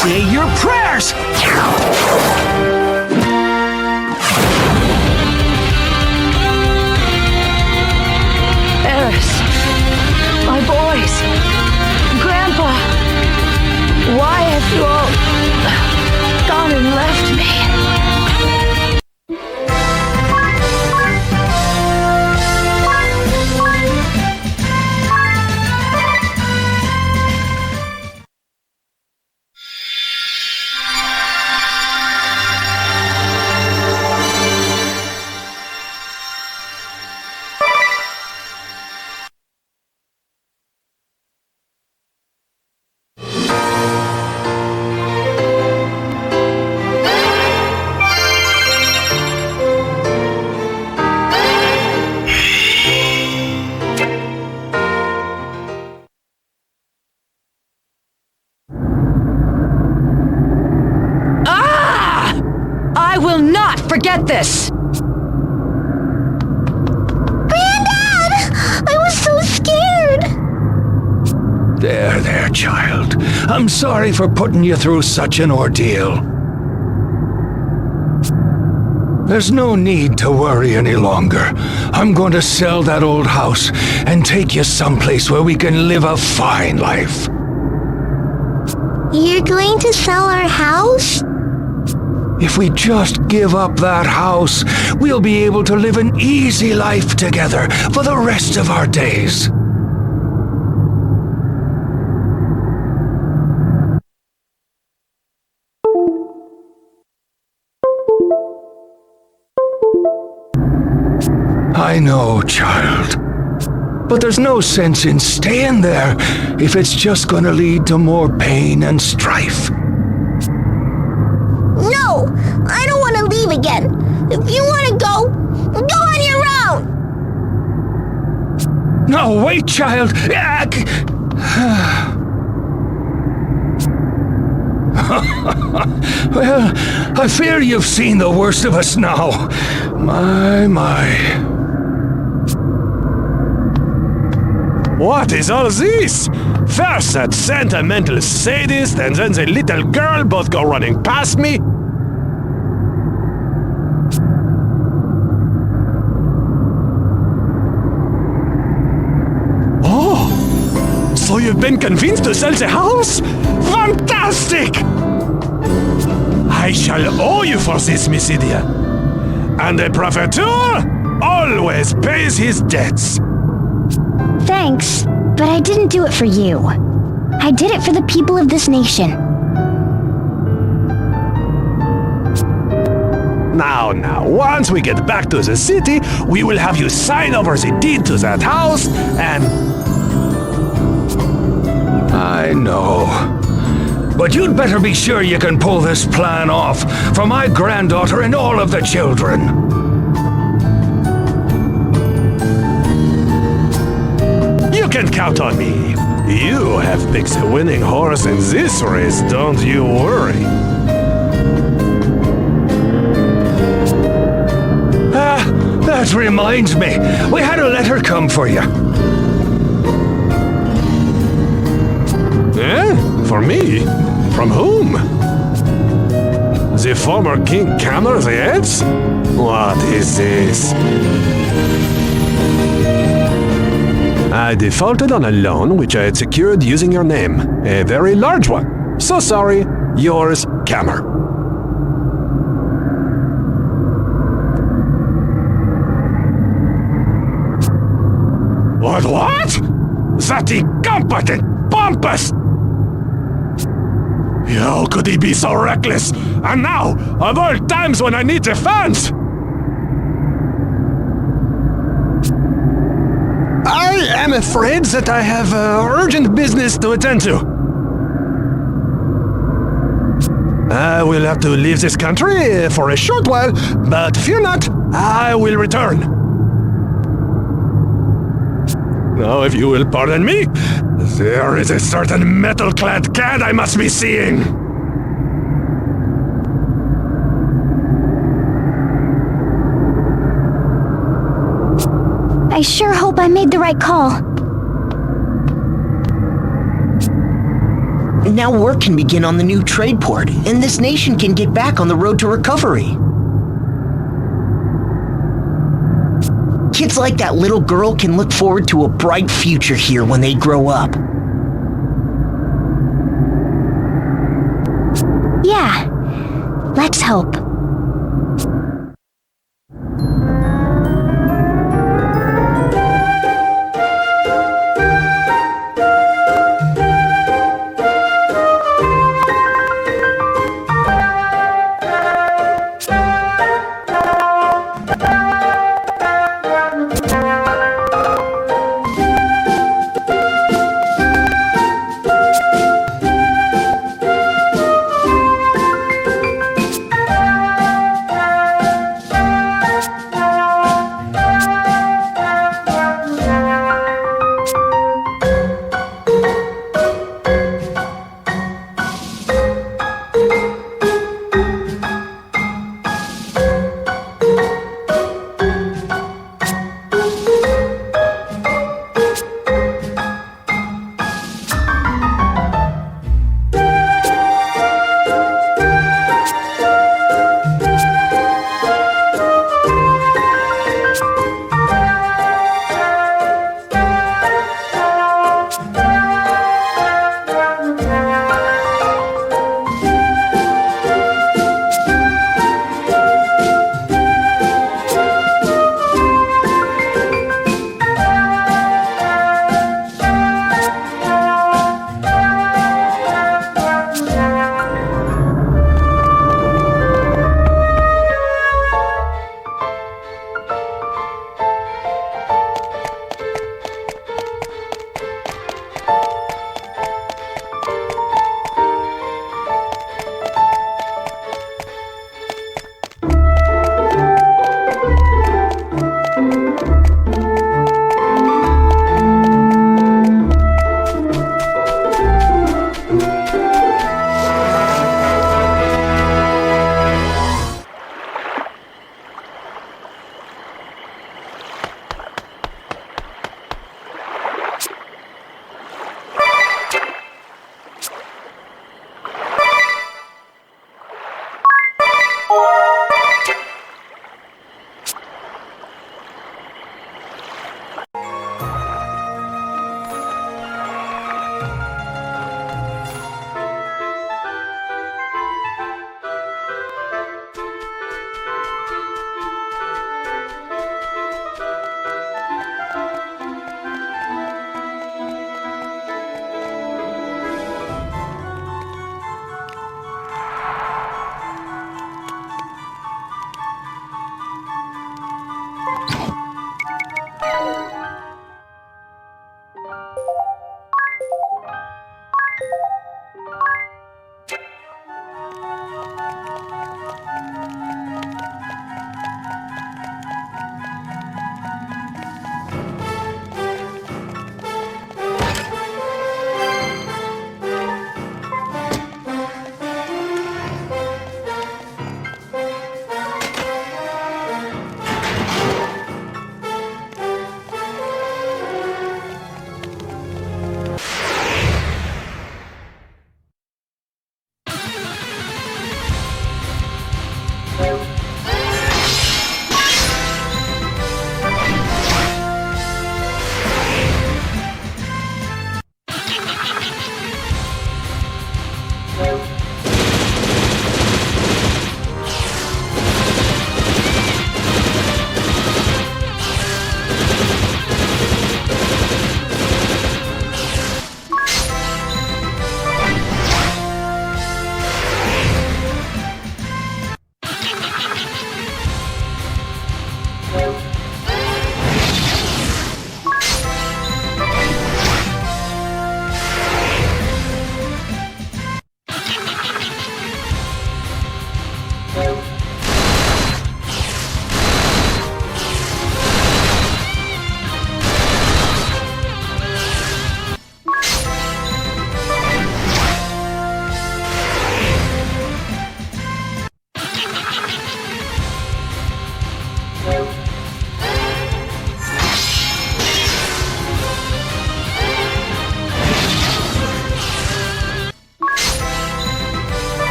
Say your prayers! Eris, my boys, Grandpa, why have you all gone and left me? I will not forget this! Granddad! I was so scared! There, child. I'm sorry for putting you through such an ordeal. There's no need to worry any longer. I'm going to sell that old house and take you someplace where we can live a fine life. You're going to sell our house? If we just give up that house, we'll be able to live an easy life together for the rest of our days. know, child. But there's no sense in staying there if it's just gonna lead to more pain and strife. No! I don't want to leave again. If you want to go on your own! No, wait, child! Well, I fear you've seen the worst of us now. My. What is all this? First that sentimental sadist and then the little girl both go running past me? Oh! So you've been convinced to sell the house? Fantastic! I shall owe you for this, Miss Idia. And a profiteur always pays his debts. Thanks, but I didn't do it for you. I did it for the people of this nation. Now, once we get back to the city, we will have you sign over the deed to that house, and... I know. But you'd better be sure you can pull this plan off for my granddaughter and all of the children. You can count on me. You have picked the winning horse in this race, don't you worry. That reminds me. We had a letter come for you. Eh? For me? From whom? The former King Cammer the Eighth? What is this? I defaulted on a loan which I had secured using your name. A very large one. So sorry, yours, Cammer. What? That incompetent, pompous! How could he be so reckless? And now, of all times when I need the funds! I am afraid that I have urgent business to attend to. I will have to leave this country for a short while, but fear not, I will return. Now, if you will pardon me, there is a certain metal-clad cat I must be seeing. I sure hope I made the right call. Now work can begin on the new trade port, and this nation can get back on the road to recovery. Kids like that little girl can look forward to a bright future here when they grow up. Yeah, let's hope.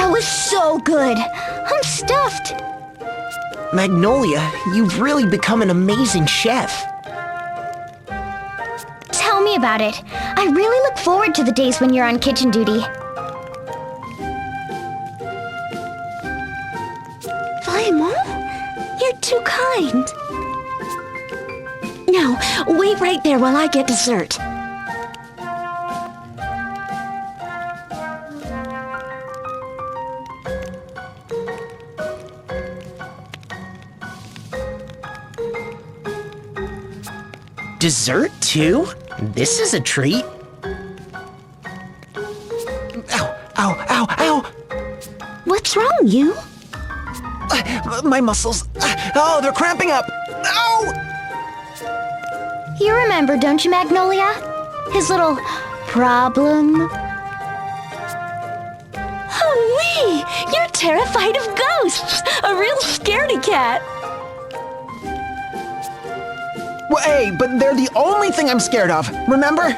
That was so good. I'm stuffed. Magnolia, you've really become an amazing chef. Tell me about it. I really look forward to the days when you're on kitchen duty. Filemon, you're too kind. Now, wait right there while I get dessert. Dessert, too? This is a treat. Ow, ow, ow, ow! What's wrong, you? My muscles. Oh, they're cramping up. Ow! You remember, don't you, Magnolia? His little problem? Holy! You're terrified of ghosts! A real scaredy cat! Well, hey, but they're the only thing I'm scared of, remember?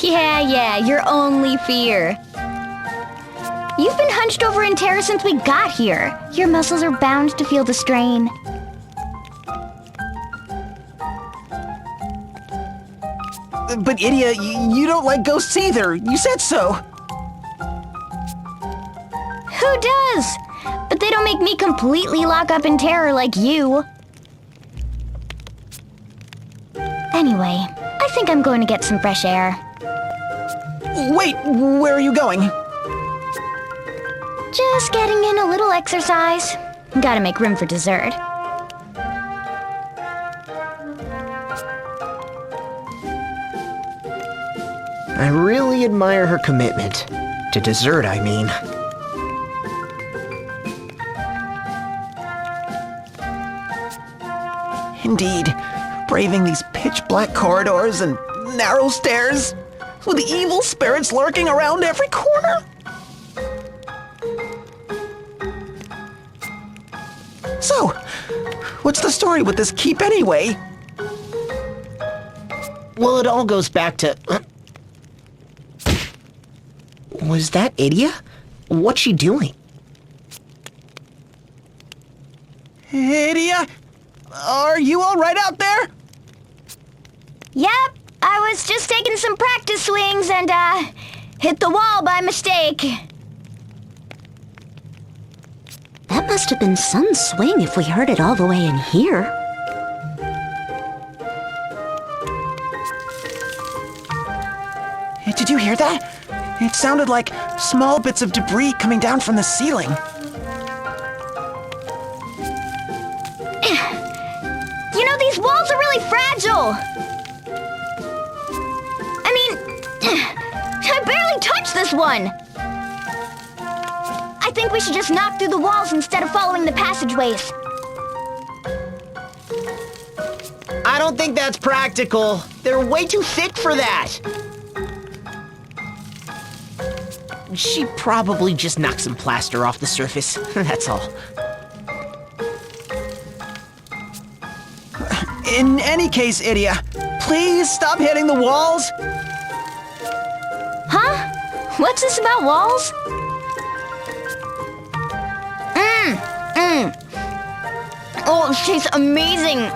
Yeah, your only fear. You've been hunched over in terror since we got here. Your muscles are bound to feel the strain. But Idia, you don't like ghosts either. You said so. Who does? But they don't make me completely lock up in terror like you. Anyway, I think I'm going to get some fresh air. Wait, where are you going? Just getting in a little exercise. Gotta make room for dessert. I really admire her commitment. To dessert, I mean. Indeed, braving these pitch-black corridors and narrow stairs, with evil spirits lurking around every corner. So, what's the story with this keep anyway? Well, it all goes back to... Was that Idia? What's she doing? Idia? Are you all right out there? Yep, I was just taking some practice swings and, hit the wall by mistake. That must have been some swing if we heard it all the way in here. Did you hear that? It sounded like small bits of debris coming down from the ceiling. You know, these walls are really fragile. I mean, I barely touched this one. I think we should just knock through the walls instead of following the passageways. I don't think that's practical. They're way too thick for that. She probably just knocked some plaster off the surface. That's all. In any case, Idia, please stop hitting the walls. Huh? What's this about walls? Oh, it tastes amazing.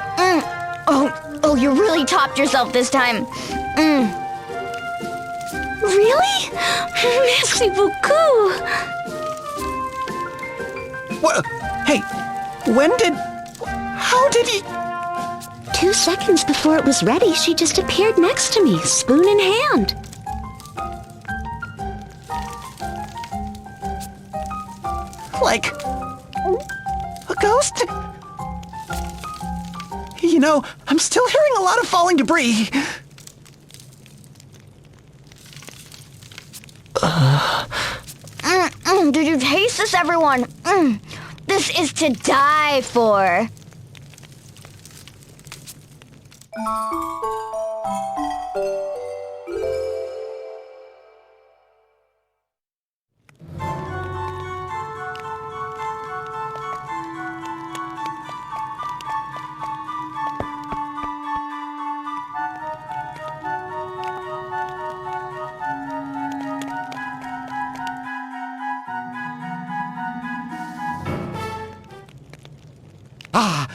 Oh, you really topped yourself this time. Really? Merci beaucoup. What? Hey, how did he... 2 seconds before it was ready, she just appeared next to me, spoon in hand. Like... a ghost? You know, I'm still hearing a lot of falling debris. Did you taste this, everyone? This is to die for.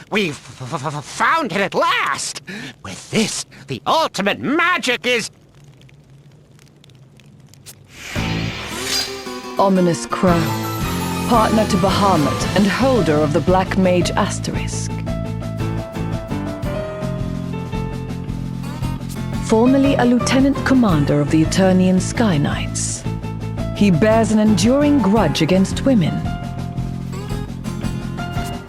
We've found it at last! With this, the ultimate magic is... Ominous Crow, partner to Bahamut and holder of the Black Mage Asterisk. Formerly a lieutenant commander of the Eternian Sky Knights, he bears an enduring grudge against women.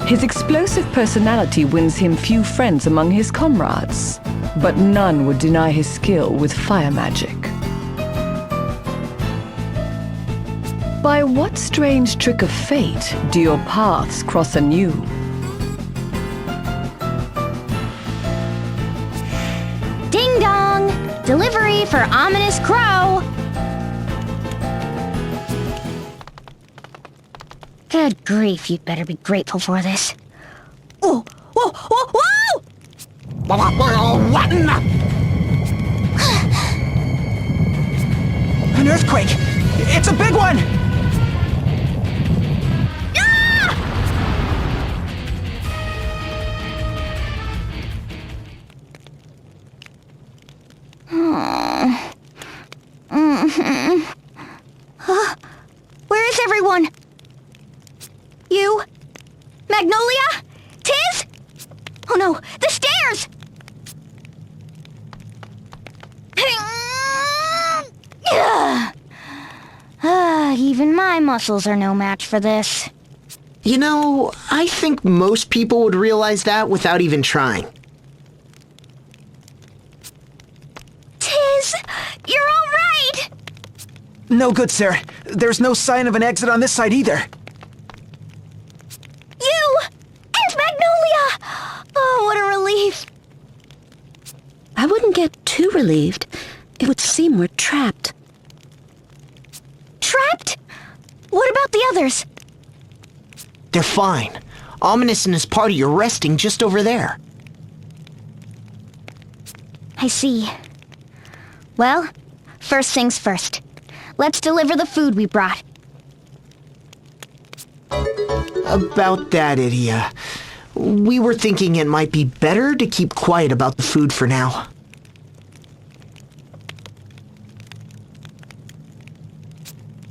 His explosive personality wins him few friends among his comrades, but none would deny his skill with fire magic. By what strange trick of fate do your paths cross anew? Ding dong! Delivery for Ominous Crow! Good grief, you'd better be grateful for this. Whoa! Whoa! Whoa! Whoa! What in the... An earthquake! It's a big one! Where is everyone? You? Magnolia? Tiz? Oh no, the stairs! Even my muscles are no match for this. You know, I think most people would realize that without even trying. Tiz, you're all right! No good, sir. There's no sign of an exit on this side either. You! And Magnolia! Oh, what a relief. I wouldn't get too relieved. It would seem we're trapped. Trapped? What about the others? They're fine. Ominous and his party are resting just over there. I see. Well, first things first. Let's deliver the food we brought. About that, Idia. We were thinking it might be better to keep quiet about the food for now.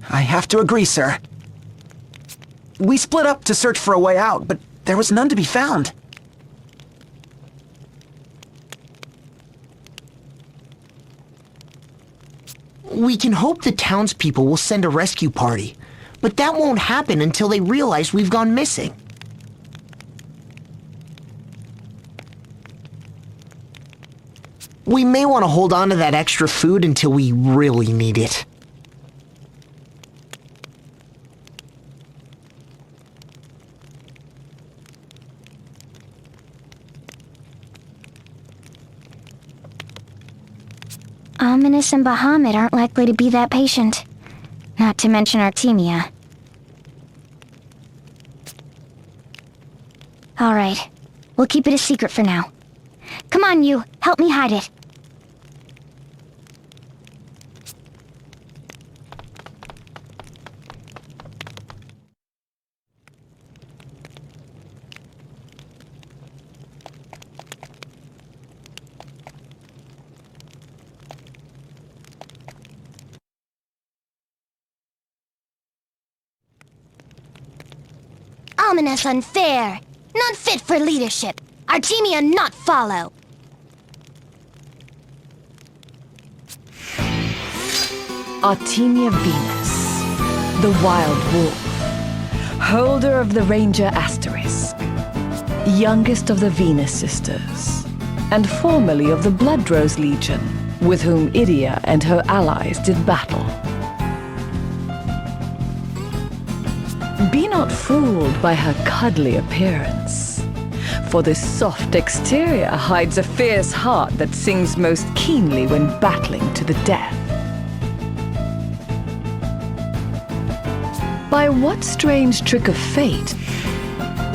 I have to agree, sir. We split up to search for a way out, but there was none to be found. We can hope the townspeople will send a rescue party, but that won't happen until they realize we've gone missing. We may want to hold on to that extra food until we really need it. Ominous and Bahamut aren't likely to be that patient. Not to mention Artemia. All right. We'll keep it a secret for now. Come on, you. Help me hide it. Ominous unfair. Not fit for leadership. Artemia not follow. Artemia Venus, the Wild Wolf, holder of the Ranger Asterisk, youngest of the Venus Sisters, and formerly of the Bloodrose Legion, with whom Idia and her allies did battle. Be not fooled by her cuddly appearance, for this soft exterior hides a fierce heart that sings most keenly when battling to the death. By what strange trick of fate?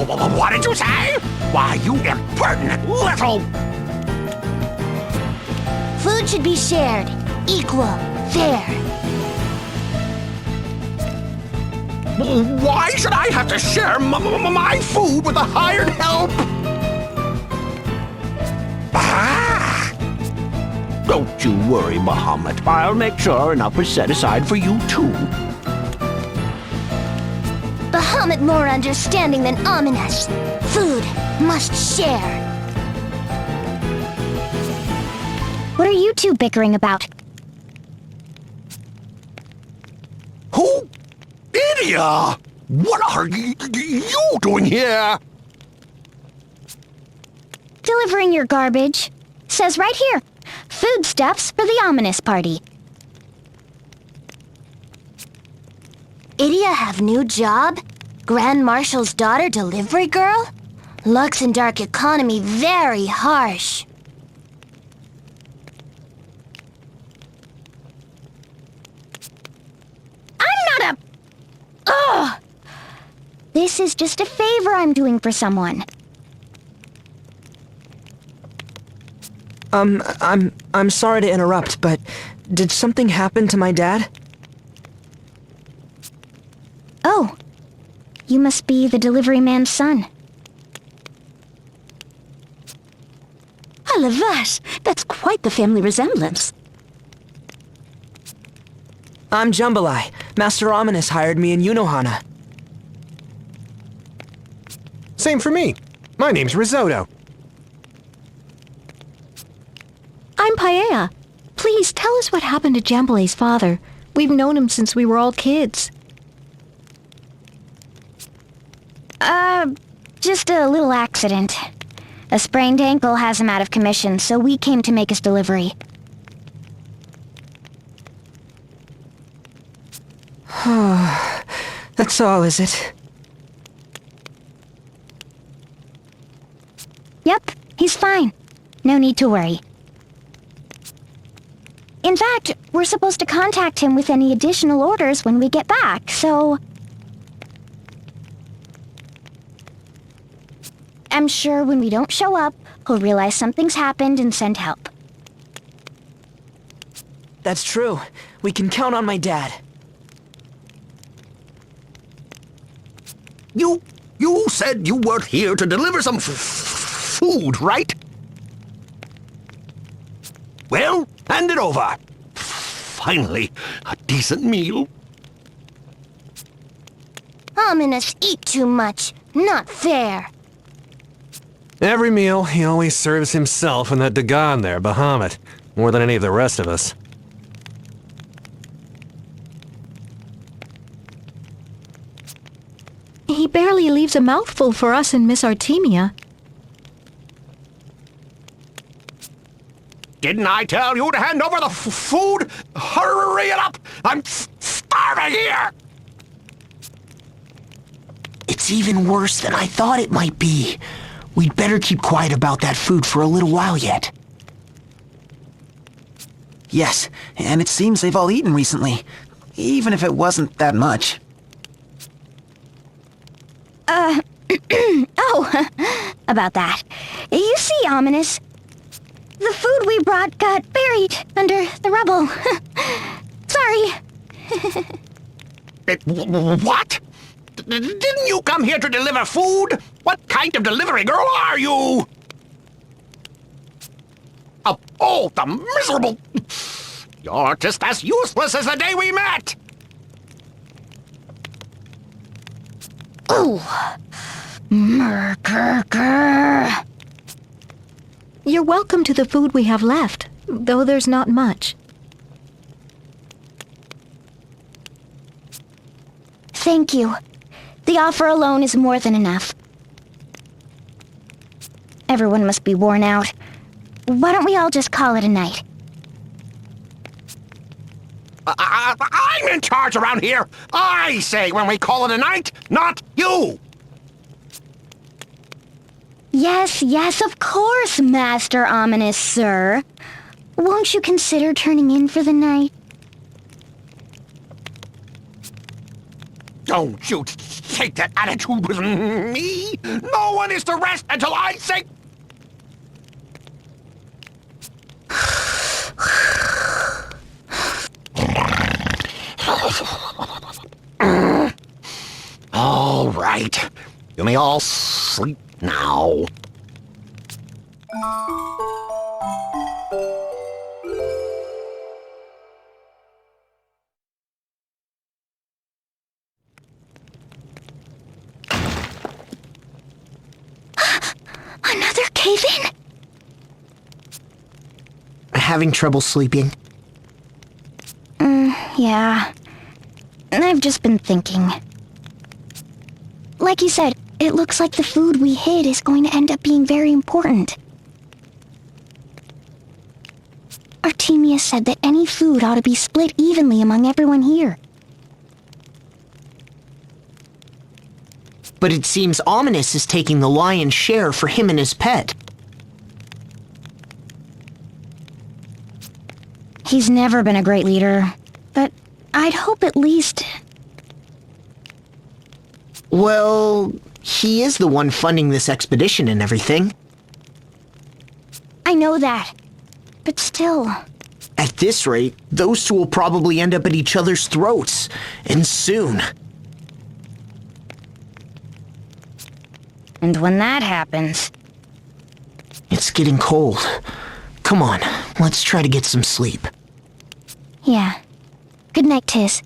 What did you say? Why, you impertinent little... Food should be shared. Equal. Fair. Why should I have to share my food with a hired help? Don't you worry, Muhammad. I'll make sure enough is set aside for you, too. Bahamut more understanding than ominous. Food must share. What are you two bickering about? Who? Idia! What are you doing here? Delivering your garbage. Says right here. Foodstuffs for the ominous party. Idia have new job? Grand Marshal's daughter delivery girl? Lux and dark economy very harsh. I'm not a... Ugh! This is just a favor I'm doing for someone. I'm sorry to interrupt, but did something happen to my dad? Oh, you must be the delivery man's son. Halavash, that's quite the family resemblance. I'm Jambalai. Master Ominous hired me in Unohana. Same for me. My name's Risotto. I'm Paella. Please tell us what happened to Jambalay's father. We've known him since we were all kids. Just a little accident. A sprained ankle has him out of commission, so we came to make his delivery. That's all, is it? Yep, he's fine. No need to worry. In fact, we're supposed to contact him with any additional orders when we get back, so... I'm sure when we don't show up, he'll realize something's happened and send help. That's true. We can count on my dad. You said you weren't here to deliver some food, right? Well, hand it over. Finally, a decent meal. Ominous eat too much. Not fair. Every meal, he always serves himself and that Dagon there, Bahamut, more than any of the rest of us. He barely leaves a mouthful for us and Miss Artemia. Didn't I tell you to hand over the food? Hurry it up! I'm starving here! It's even worse than I thought it might be. We'd better keep quiet about that food for a little while yet. Yes, and it seems they've all eaten recently, even if it wasn't that much. About that. You see, Ominous, the food we brought got buried under the rubble. Sorry. What? Didn't you come here to deliver food? What kind of delivery girl are you? Oh, the miserable... You're just as useless as the day we met! Oh. You're welcome to the food we have left, though there's not much. Thank you. The offer alone is more than enough. Everyone must be worn out. Why don't we all just call it a night? I'm in charge around here! I say when we call it a night, not you! Yes, of course, Master Ominous, sir. Won't you consider turning in for the night? Don't you take that attitude with me! No one is to rest until I say... right. You may all sleep now. Another cave-in? Having trouble sleeping? Yeah. I've just been thinking. Like you said, it looks like the food we hid is going to end up being very important. Artemia said that any food ought to be split evenly among everyone here. But it seems Ominous is taking the lion's share for him and his pet. He's never been a great leader, but I'd hope at least... Well, he is the one funding this expedition and everything. I know that, but still... At this rate, those two will probably end up at each other's throats, and soon. And when that happens... It's getting cold. Come on, let's try to get some sleep. Yeah. Good night, Tiz.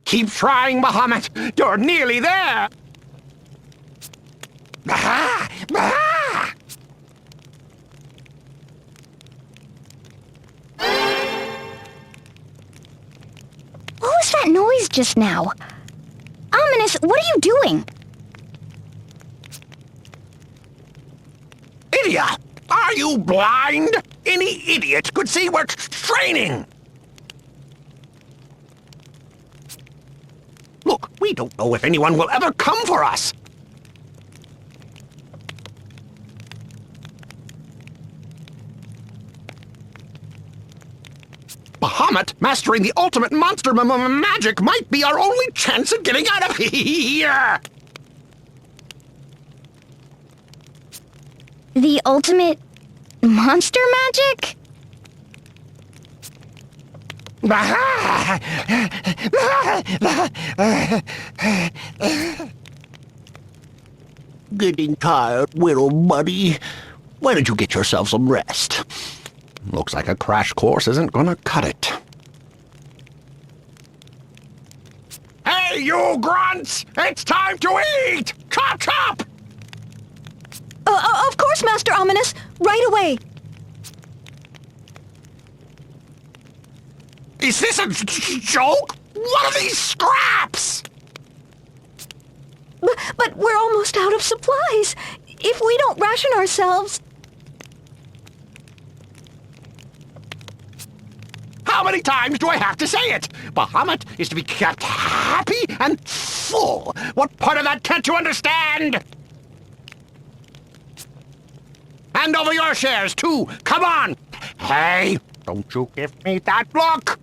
Keep trying, Bahamut. You're nearly there. Bah! Bah! What was that noise just now? Ominous, what are you doing? Idiot! Are you blind? Any idiot could see we're training. Look, we don't know if anyone will ever come for us. Bahamut mastering the ultimate monster magic might be our only chance of getting out of here! The ultimate... monster magic? Getting tired, little buddy. Why don't you get yourself some rest? Looks like a crash course isn't gonna cut it. Hey, you grunts! It's time to eat! Chop, chop! Of course, Master Ominous! Right away! Is this a joke? What are these scraps? But we're almost out of supplies. If we don't ration ourselves... How many times do I have to say it? Bahamut is to be kept happy and full. What part of that can't you understand? Hand over your shares, too. Come on. Hey, don't you give me that look.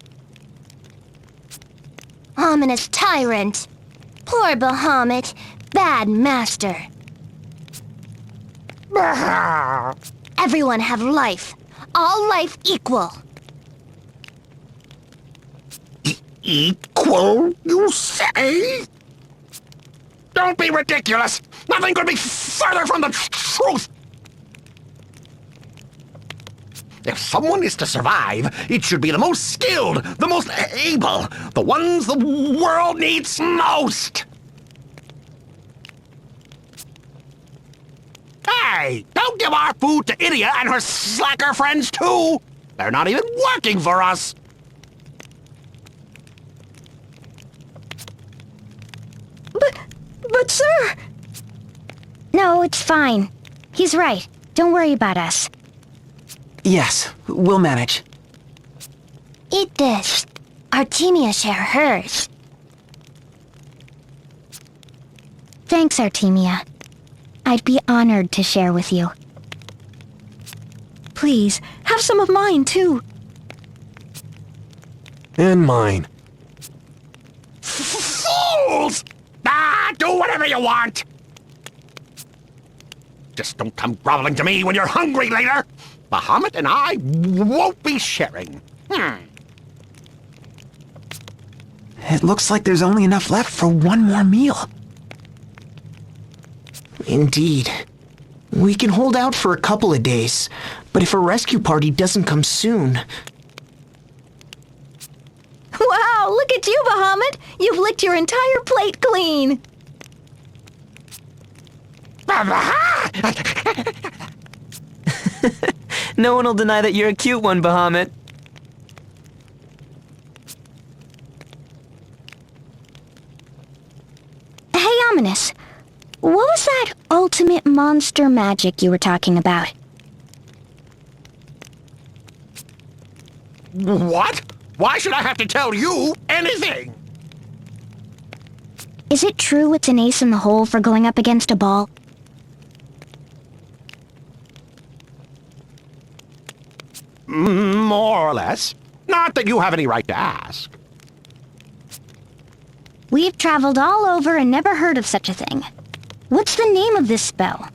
Ominous tyrant. Poor Bahamut. Bad master. Everyone have life. All life equal. Equal, you say? Don't be ridiculous. Nothing could be further from the truth. If someone is to survive, it should be the most skilled, the most able, the ones the world needs most. Hey, don't give our food to Idia and her slacker friends too. They're not even working for us. But sir... No, it's fine. He's right. Don't worry about us. Yes, we'll manage. Eat this. Artemia share hers. Thanks, Artemia. I'd be honored to share with you. Please, have some of mine, too. And mine. Fools! Do whatever you want! Just don't come groveling to me when you're hungry later! Bahamut and I won't be sharing. It looks like there's only enough left for one more meal. Indeed. We can hold out for a couple of days, but if a rescue party doesn't come soon... Wow, look at you, Bahamut! You've licked your entire plate clean! No one will deny that you're a cute one, Bahamut. Hey, Ominous. What was that ultimate monster magic you were talking about? What? Why should I have to tell you anything? Is it true it's an ace in the hole for going up against a ball? More or less. Not that you have any right to ask. We've traveled all over and never heard of such a thing. What's the name of this spell?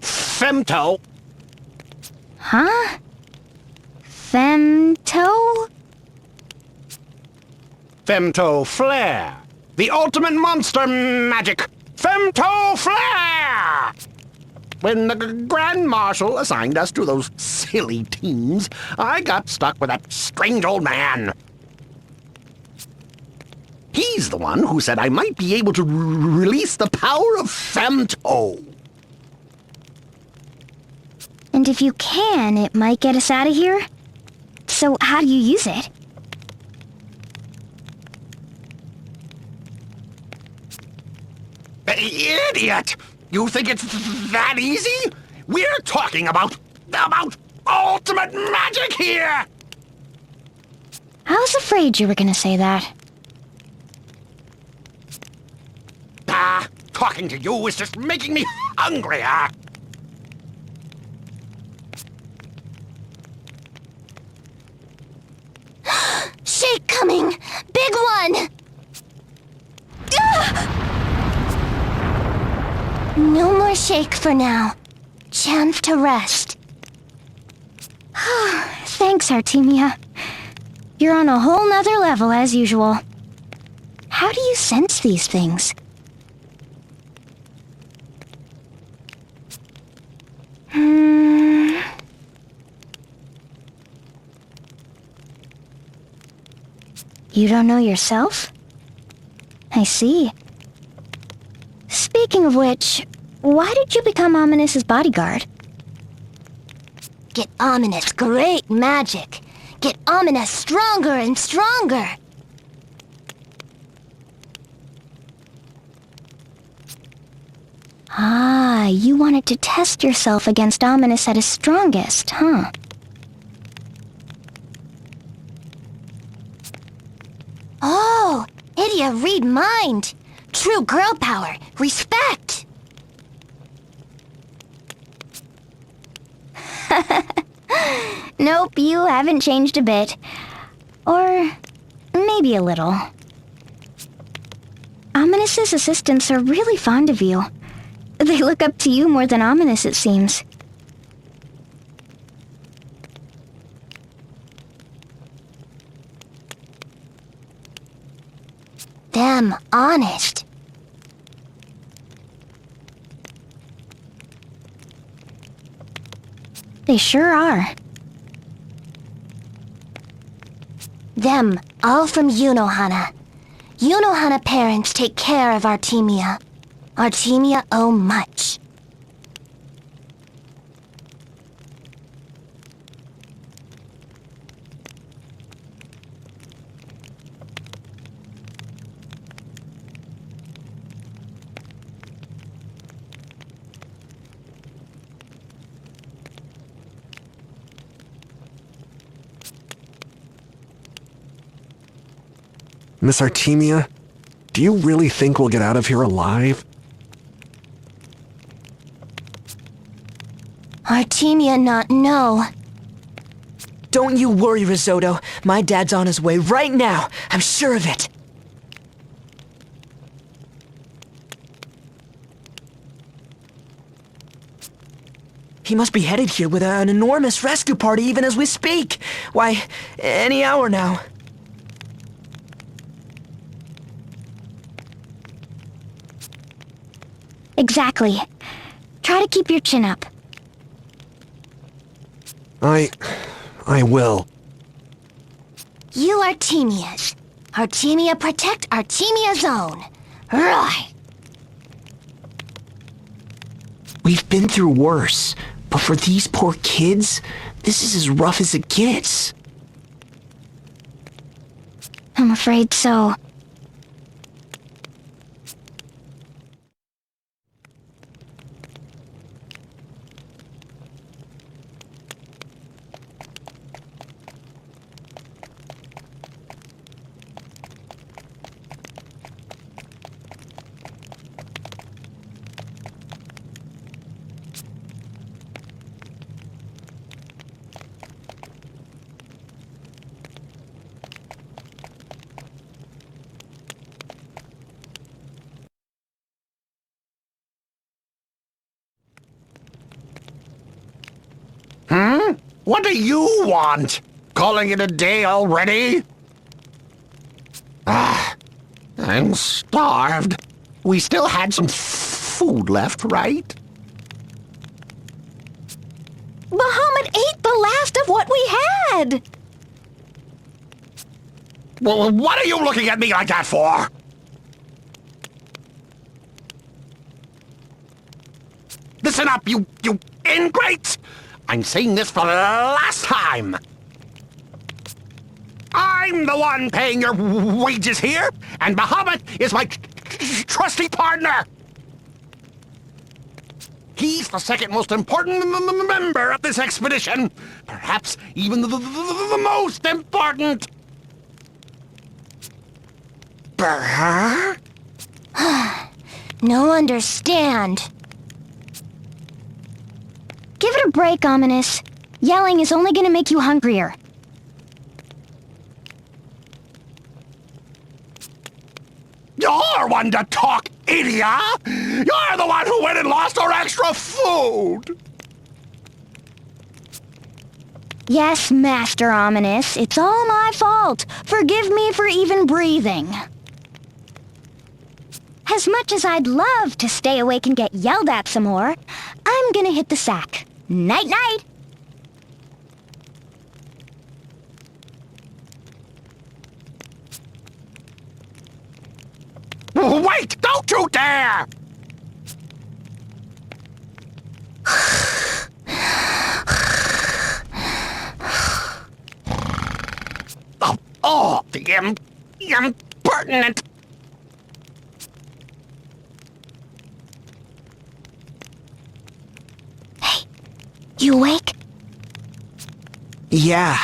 Femto. Huh? Femto? Femto Flare. The ultimate monster magic. Femto Flare! When the Grand Marshal assigned us to those silly teams, I got stuck with that strange old man. He's the one who said I might be able to release the power of Femto. And if you can, it might get us out of here? So how do you use it? Idiot! You think it's that easy? We're talking about ultimate magic here! I was afraid you were gonna say that. Talking to you is just making me hungrier. Shake coming! Big one! No more shake for now. Chance to rest. Thanks, Artemia. You're on a whole nother level as usual. How do you sense these things? You don't know yourself? I see. Speaking of which, why did you become Ominous's bodyguard? Get Ominous great magic. Get Ominous stronger and stronger. Ah, you wanted to test yourself against Ominous at his strongest, huh? Oh, Idia, read mind. True girl power. Respect. Nope, you haven't changed a bit. Or maybe a little. Ominous's assistants are really fond of you. They look up to you more than Ominous, it seems. Them honest. They sure are. Them, all from Yunohana. Yunohana parents take care of Artemia. Artemia owe much. Miss Artemia, Do you really think we'll get out of here alive? Artemia not know. Don't you worry, Risotto. My dad's on his way right now. I'm sure of it. He must be headed here with an enormous rescue party even as we speak. Why, any hour now. Exactly. Try to keep your chin up. I will. You Artemias. Artemia protect Artemia's own. Right. We've been through worse, but for these poor kids, this is as rough as it gets. I'm afraid so. What do you want? Calling it a day already? I'm starved. We still had some food left, right? Bahamut ate the last of what we had! Well, what are you looking at me like that for? Listen up, you ingrates! I'm saying this for the last time. I'm the one paying your wages here, and Bahamut is my trusty partner. He's the second most important member of this expedition. Perhaps even the most important. Brr? No understand. Give it a break, Ominous. Yelling is only gonna make you hungrier. You're one to talk, idiot! You're the one who went and lost our extra food! Yes, Master Ominous, it's all my fault. Forgive me for even breathing. As much as I'd love to stay awake and get yelled at some more, I'm gonna hit the sack. Night-night! Wait! Don't you dare! The impertinent... You awake? Yeah.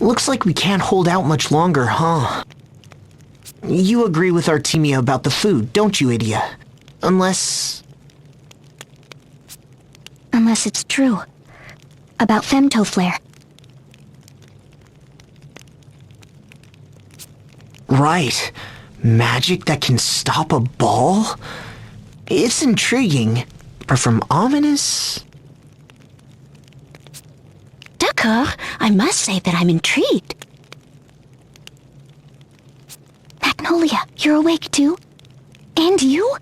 Looks like we can't hold out much longer, huh? You agree with Artemia about the food, don't you, Idia? Unless it's true. About femtoflare. Right. Magic that can stop a ball? It's intriguing, but from Ominous... D'accord, I must say that I'm intrigued. Magnolia, you're awake too? And you?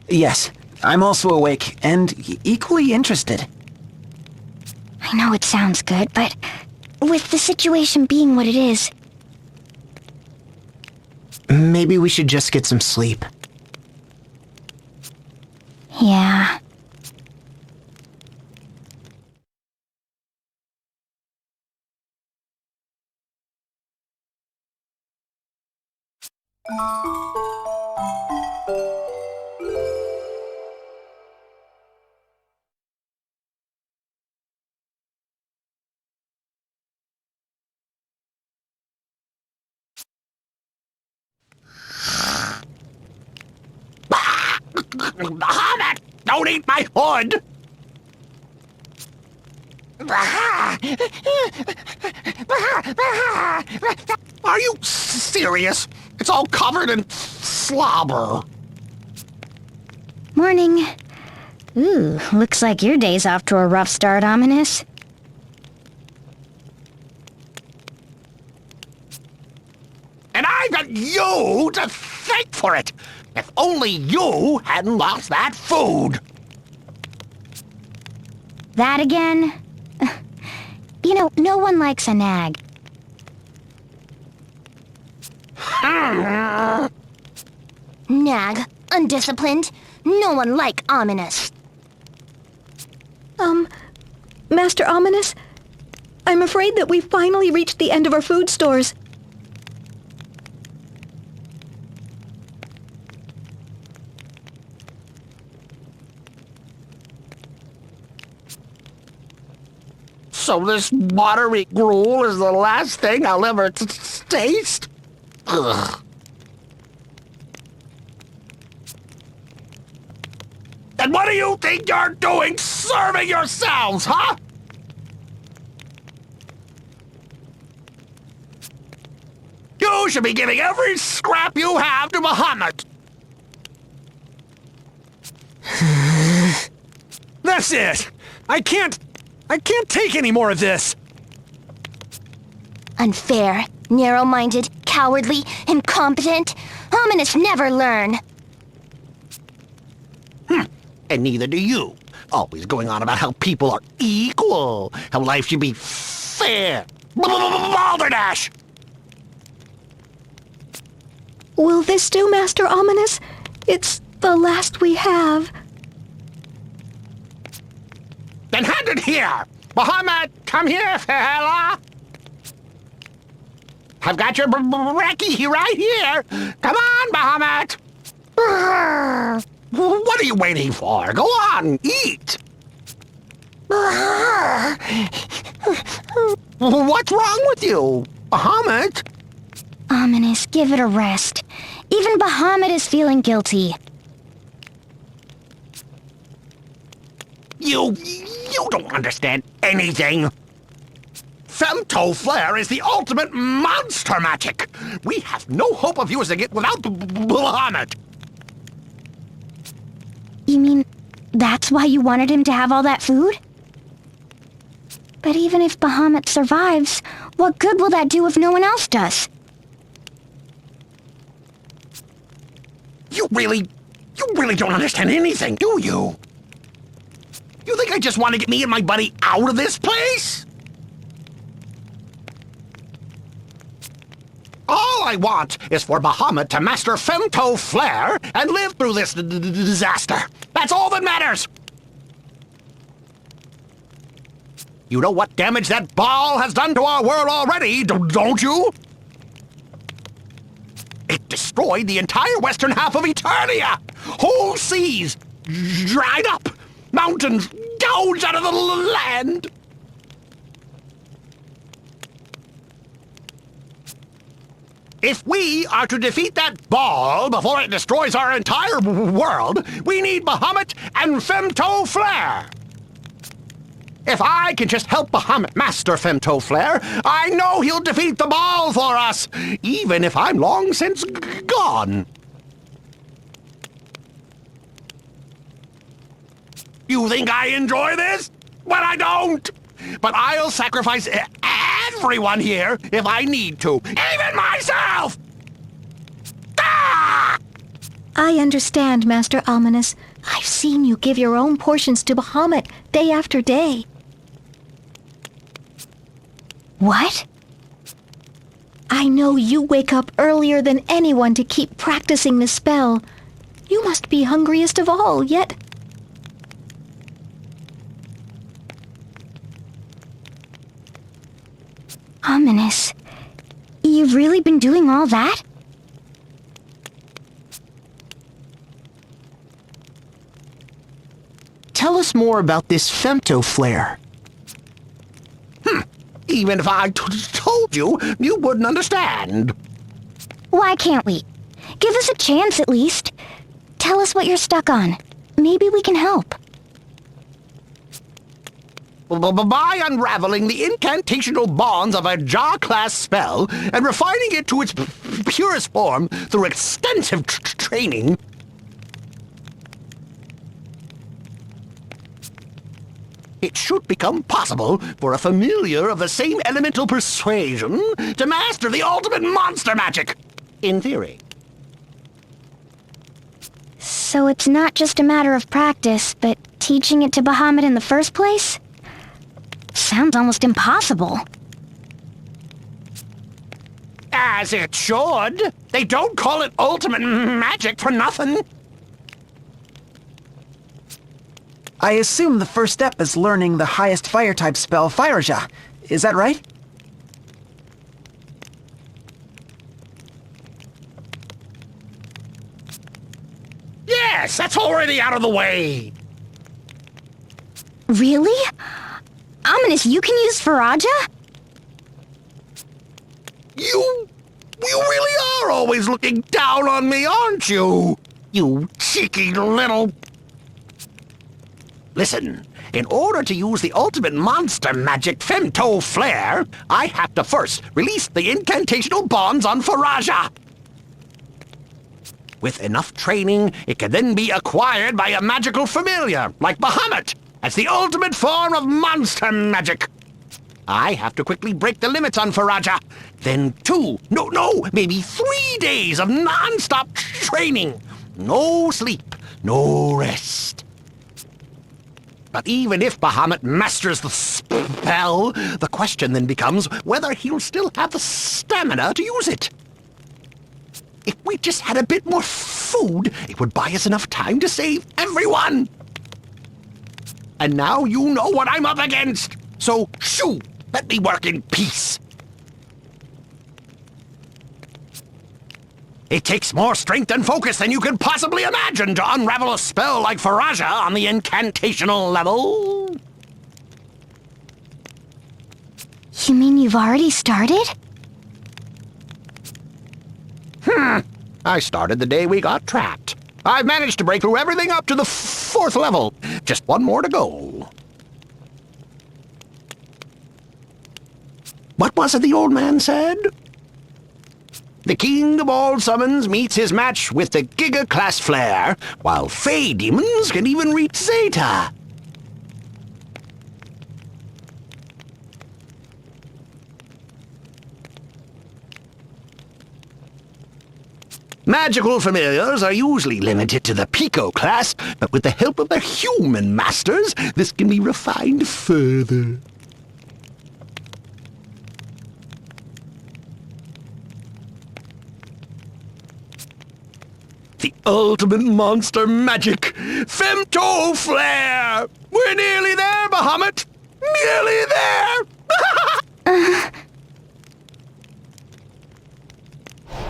Yes, I'm also awake, and equally interested. I know it sounds good, but with the situation being what it is... Maybe we should just get some sleep. Yeah. Bahamut! Don't eat my hood! Are you serious? It's all covered in slobber. Morning. Ooh, looks like your day's off to a rough start, Ominous. And I've got you to thank for it! If only you hadn't lost that food! That again? You know, no one likes a nag. Nag, undisciplined, no one like Ominous. Master Ominous, I'm afraid that we've finally reached the end of our food stores. So this watery gruel is the last thing I'll ever taste? Ugh. And what do you think you're doing serving yourselves, huh? You should be giving every scrap you have to Bahamut. That's it! I can't take any more of this! Unfair, narrow-minded, cowardly, incompetent. Ominous never learn. And neither do you. Always going on about how people are equal, how life should be fair. Balderdash! Will this do, Master Ominous? It's the last we have. Then hand it here! Bahamut, come here, fella! I've got your brekkie right here! Come on, Bahamut! What are you waiting for? Go on, eat! What's wrong with you, Bahamut? Ominous, give it a rest. Even Bahamut is feeling guilty. You don't understand anything. Femto Flare is the ultimate monster magic. We have no hope of using it without Bahamut. You mean that's why you wanted him to have all that food? But even if Bahamut survives, what good will that do if no one else does? You really don't understand anything, do you? You think I just want to get me and my buddy out of this place? All I want is for Bahamut to master Femto Flare and live through this disaster. That's all that matters. You know what damage that ball has done to our world already, don't you? It destroyed the entire western half of Eternia. Whole seas dried up. Mountains gouged out of the land. If we are to defeat that ball before it destroys our entire world, we need Bahamut and Femto Flare. If I can just help Bahamut master Femto Flare, I know he'll defeat the ball for us, even if I'm long since gone. You think I enjoy this? Well, I don't. But I'll sacrifice everyone here if I need to, even myself! Ah! I understand, Master Ominous. I've seen you give your own portions to Bahamut day after day. What? I know you wake up earlier than anyone to keep practicing the spell. You must be hungriest of all, yet... Ominous. You've really been doing all that? Tell us more about this Femto Flare. Even if I told you, you wouldn't understand. Why can't we? Give us a chance at least. Tell us what you're stuck on. maybe we can help. By unraveling the incantational bonds of a Jaw-class spell and refining it to its purest form through extensive training, it should become possible for a familiar of the same elemental persuasion to master the ultimate monster magic, in theory. So it's not just a matter of practice, but teaching it to Bahamut in the first place? Sounds almost impossible. As it should. They don't call it ultimate magic for nothing. I assume the first step is learning the highest fire-type spell, Fire-Ja. Is that right? Yes, that's already out of the way. Really? Ominous, you can use Faraja? You really are always looking down on me, aren't you? You cheeky little... Listen, in order to use the ultimate monster magic Femto Flare, I have to first release the incantational bonds on Faraja. With enough training, it can then be acquired by a magical familiar, like Bahamut, as the ultimate form of monster magic. I have to quickly break the limits on Faraja. Then 2, maybe 3 days of non-stop training. No sleep, no rest. But even if Bahamut masters the spell, the question then becomes whether he'll still have the stamina to use it. If we just had a bit more food, it would buy us enough time to save everyone. And now you know what I'm up against. So, shoo, let me work in peace. It takes more strength and focus than you can possibly imagine to unravel a spell like Faraja on the incantational level. You mean you've already started? I started the day we got trapped. I've managed to break through everything up to the 4th level. Just one more to go. What was it the old man said? The king of all summons meets his match with the Giga-class flare, while Fey demons can even reach Zeta. Magical familiars are usually limited to the Pico class, but with the help of their human masters, this can be refined further. The ultimate monster magic, Femto Flare! We're nearly there, Bahamut! Nearly there!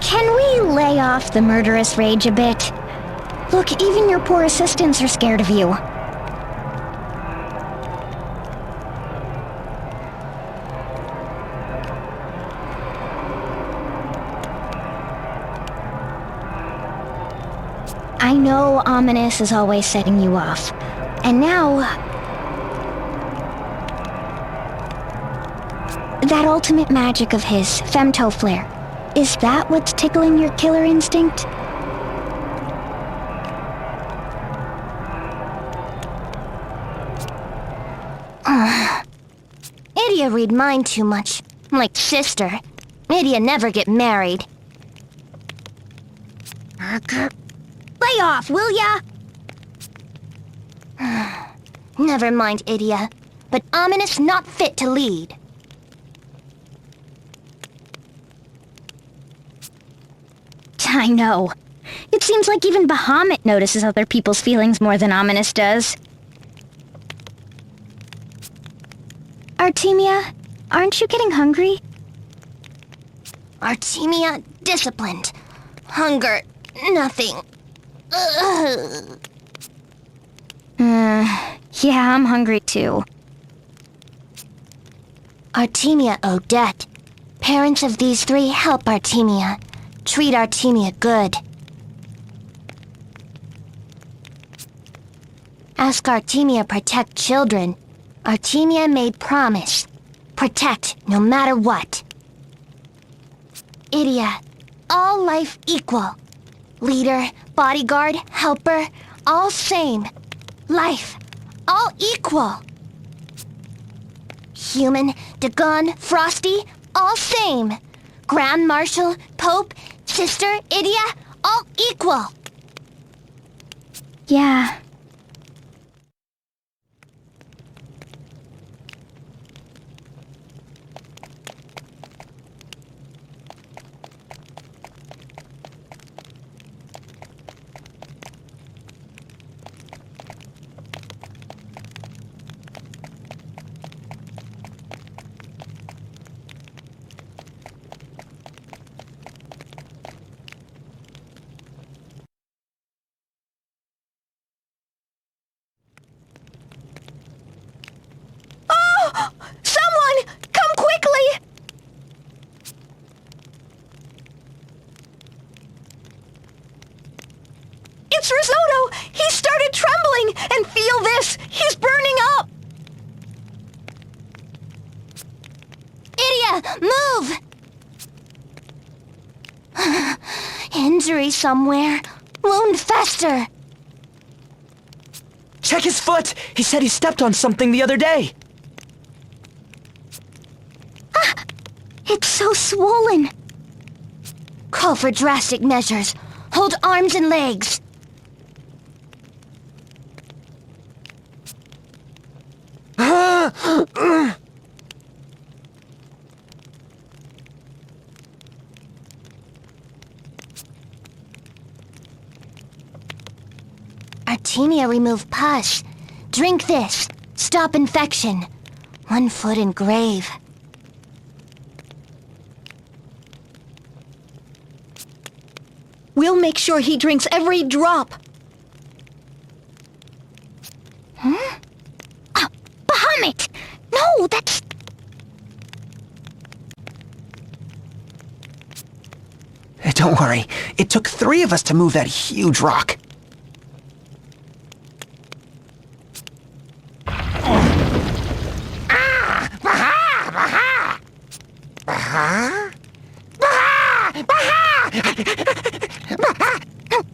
Can we lay off the murderous rage a bit? Look, even your poor assistants are scared of you. I know Ominous is always setting you off. And now... that ultimate magic of his, Femto Flare. Is that what's tickling your killer instinct? Idia read mine too much. Like sister. Idia never get married. Lay off, will ya? Never mind, Idia. But Ominous not fit to lead. I know. It seems like even Bahamut notices other people's feelings more than Ominous does. Artemia, aren't you getting hungry? Artemia, disciplined. Hunger, nothing. Yeah, I'm hungry too. Artemia Odette. Parents of these 3 help Artemia. Treat Artemia good. ask Artemia protect children. Artemia made promise. Protect no matter what. Idia, all life equal. Leader, bodyguard, helper, all same. Life, all equal. Human, Dagon, Frosty, all same. Grand Marshal, Pope, Sister, Idia, all equal. Yeah. Someone! Come quickly! It's Risotto! He started trembling! And feel this! He's burning up! Idia, move! Injury somewhere. Wound fester. Check his foot! He said he stepped on something the other day. It's so swollen. Call for drastic measures. Hold arms and legs. Artemia removed pus. Drink this. Stop infection. 1 foot in grave. We'll make sure he drinks every drop. Huh? Oh, Bahamut! No, that's... Don't worry. It took 3 of us to move that huge rock.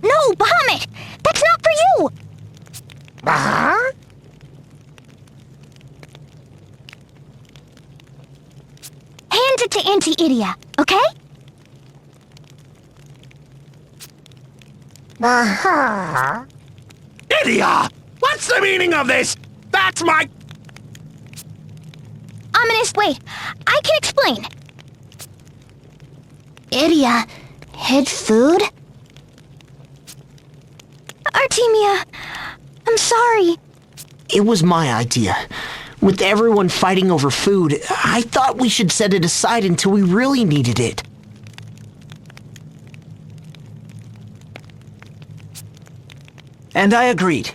No, Bahamut! That's not for you! Hand it to Auntie Idia, okay? Idia! What's the meaning of this? That's my... Ominous, wait. I can explain. Idia hid food? Artemia, I'm sorry. It was my idea. With everyone fighting over food, I thought we should set it aside until we really needed it. And I agreed.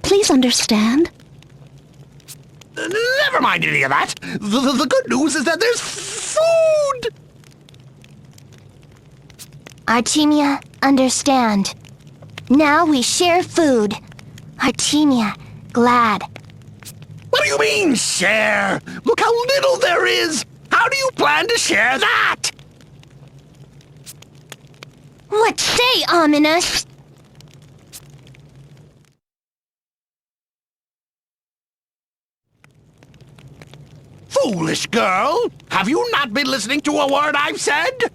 Please understand. Never mind any of that. The good news is that there's food! Artemia, understand. Now we share food. Artemia, glad. What do you mean, share? Look how little there is! How do you plan to share that? What say, Ominous? Foolish girl! Have you not been listening to a word I've said?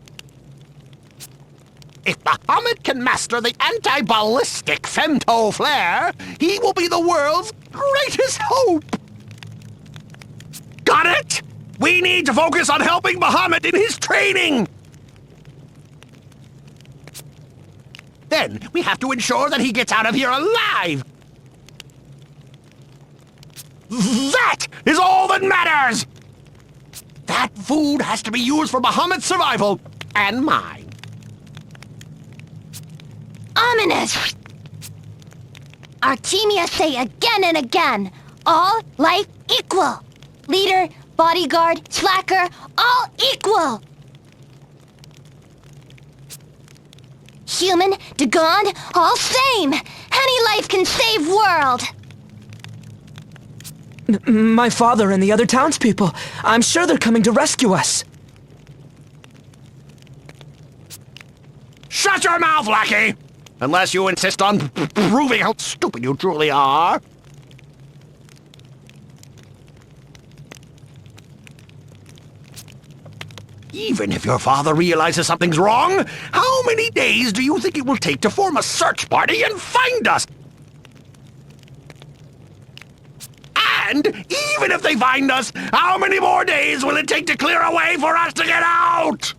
If Bahamut can master the anti-ballistic femto flare, he will be the world's greatest hope! Got it? We need to focus on helping Bahamut in his training! Then we have to ensure that he gets out of here alive! That is all that matters! That food has to be used for Bahamut's survival, and mine. Ominous! Artemia say again and again, all life equal. Leader, bodyguard, slacker, all equal. Human, Dagon, all same. Any life can save world! My father and the other townspeople. I'm sure they're coming to rescue us. Shut your mouth, lackey! Unless you insist on proving how stupid you truly are. Even if your father realizes something's wrong, how many days do you think it will take to form a search party and find us? And even if they find us, how many more days will it take to clear a way for us to get out?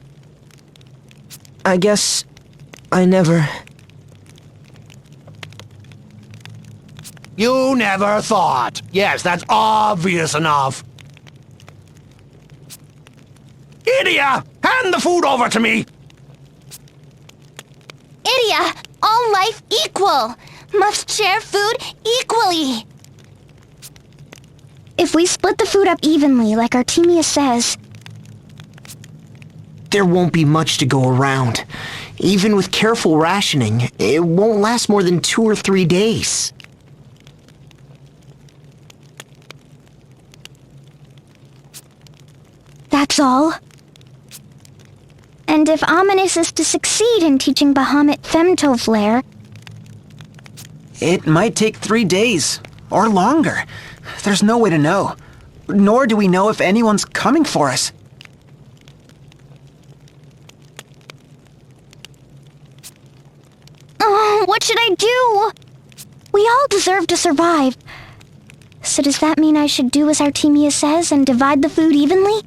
I guess I never... You never thought. Yes, that's obvious enough. Idia, hand the food over to me. Idia, all life equal. Must share food equally. If we split the food up evenly, like Artemia says... There won't be much to go around. Even with careful rationing, it won't last more than 2 or 3 days. That's all? And if Ominous is to succeed in teaching Bahamut femtoflare... It might take 3 days, or longer. There's no way to know. Nor do we know if anyone's coming for us. Oh, what should I do? We all deserve to survive. So does that mean I should do as Artemia says and divide the food evenly?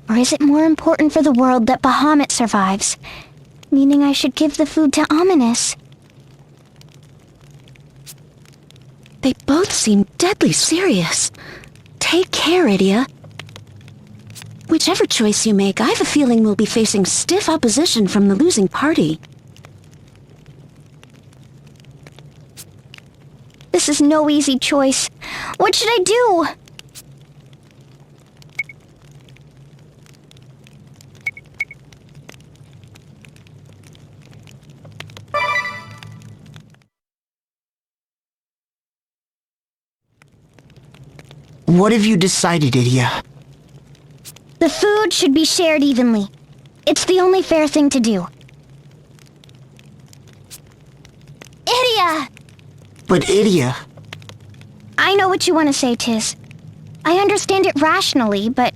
Or is it more important for the world that Bahamut survives? Meaning I should give the food to Ominous? They both seem deadly serious. Take care, Idia. Whichever choice you make, I have a feeling we'll be facing stiff opposition from the losing party. This is no easy choice. What should I do? What have you decided, Idia? The food should be shared evenly. It's the only fair thing to do. Idia! But Idia... I know what you want to say, Tiz. I understand it rationally, but...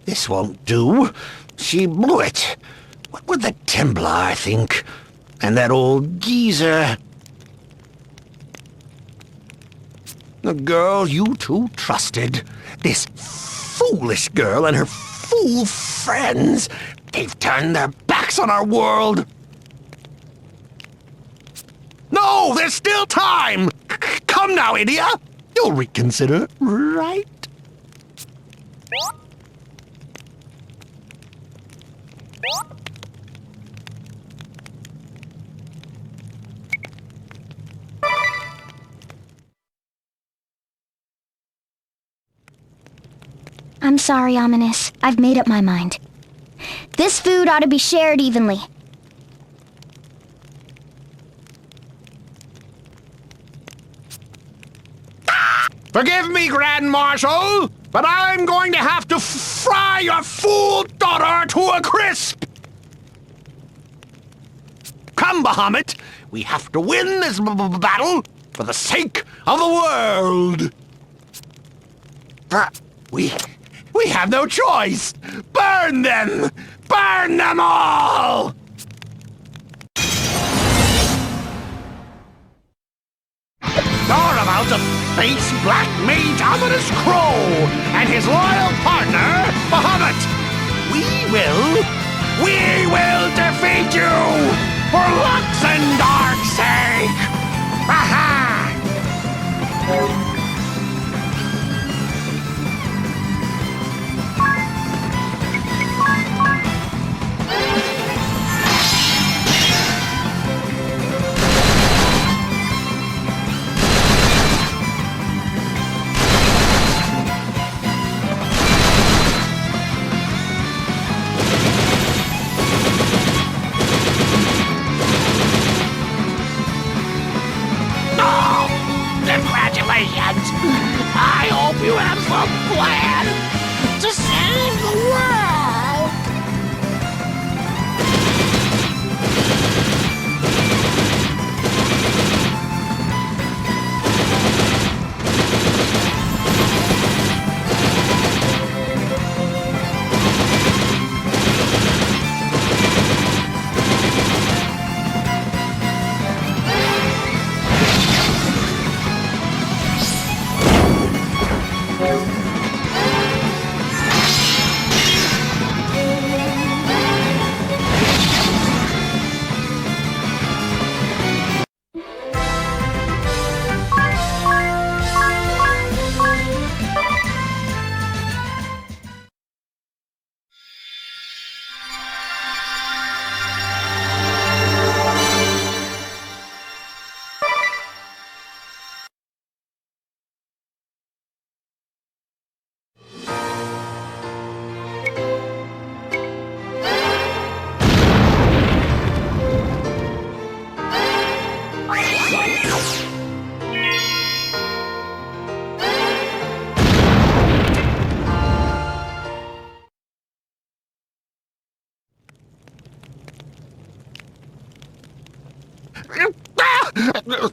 This won't do. She blew it. What with the Templar, I think. And that old geezer. The girl you two trusted. This foolish girl and her fool friends. They've turned their backs on our world. No, there's still time! Come now, Idia! You'll reconsider, right? I'm sorry, Ominous. I've made up my mind. This food ought to be shared evenly. Forgive me, Grand Marshal, but I'm going to have to fry your fool daughter to a crisp! Come, Bahamut, we have to win this battle for the sake of the world! We have no choice! Burn them! Burn them all! You're about to face Black Mage Ominous Crow and his loyal partner, Bahamut! We will defeat you! For Lux and Dark's sake! Aha!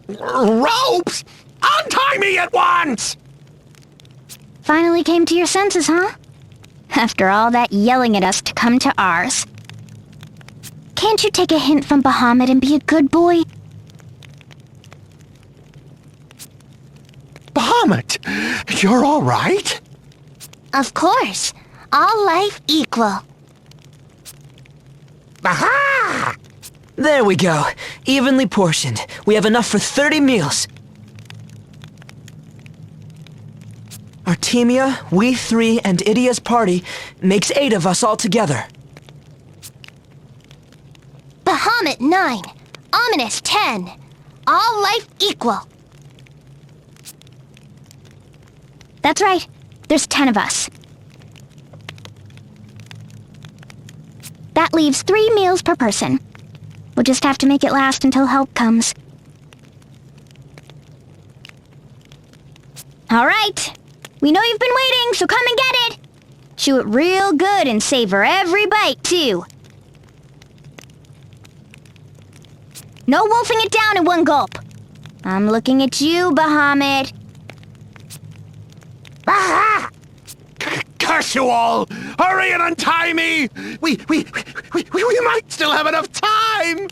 Ropes! Untie me at once! Finally came to your senses, huh? After all that yelling at us to come to ours. Can't you take a hint from Bahamut and be a good boy? Bahamut, you're all right? Of course. All life equal. Aha! There we go. Evenly portioned. We have enough for 30 meals. Artemia, we three, and Idia's party makes 8 of us all together. Bahamut 9. Ominous 10. All life equal. That's right. There's 10 of us. That leaves 3 meals per person. We'll just have to make it last until help comes. All right. We know you've been waiting, so come and get it. Chew it real good and savor every bite, too. No wolfing it down in one gulp. I'm looking at you, Bahamut. Ah! Curse you all! Hurry and untie me! We might still have enough time!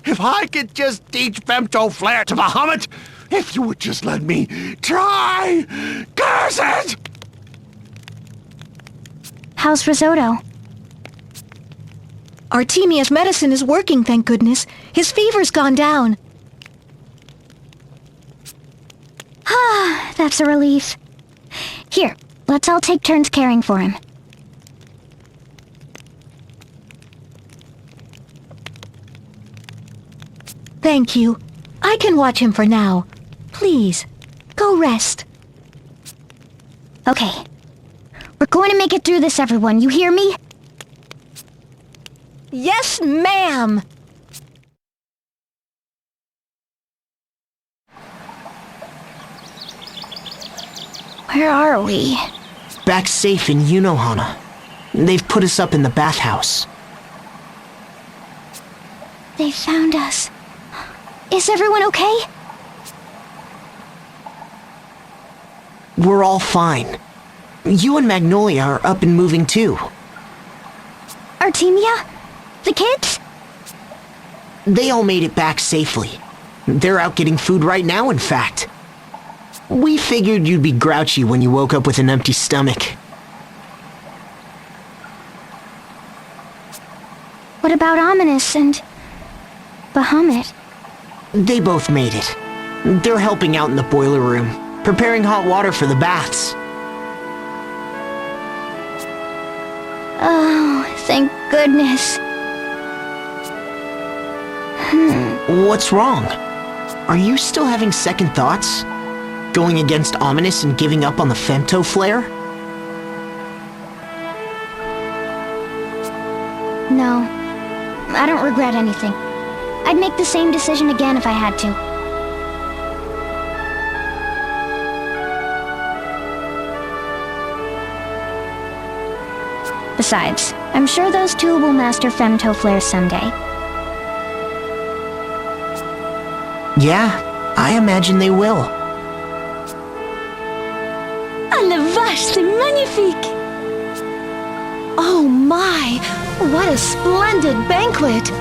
If I could just teach Femto Flare to Bahamut, if you would just let me try! Curse it! How's Risotto? Artemia's medicine is working, thank goodness. His fever's gone down. Ah, that's a relief. Here, let's all take turns caring for him. Thank you. I can watch him for now. Please, go rest. Okay. We're going to make it through this, everyone. You hear me? Yes, ma'am! Where are we? Back safe in Yunohana. They've put us up in the bathhouse. They found us. Is everyone okay? We're all fine. You and Magnolia are up and moving too. Artemia? The kids? They all made it back safely. They're out getting food right now, in fact. We figured you'd be grouchy when you woke up with an empty stomach. What about Ominous and Bahamut? They both made it. They're helping out in the boiler room, preparing hot water for the baths. Oh, thank goodness. What's wrong? Are you still having second thoughts? Going against Ominous and giving up on the Femto Flare? No, I don't regret anything. I'd make the same decision again if I had to. Besides, I'm sure those two will master Femto Flare someday. Yeah, I imagine they will. À la vache, c'est magnifique! Oh my! What a splendid banquet!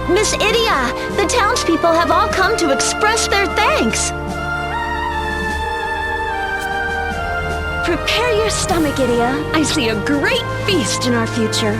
Miss Idia, the townspeople have all come to express their thanks. Prepare your stomach, Idia. I see a great feast in our future.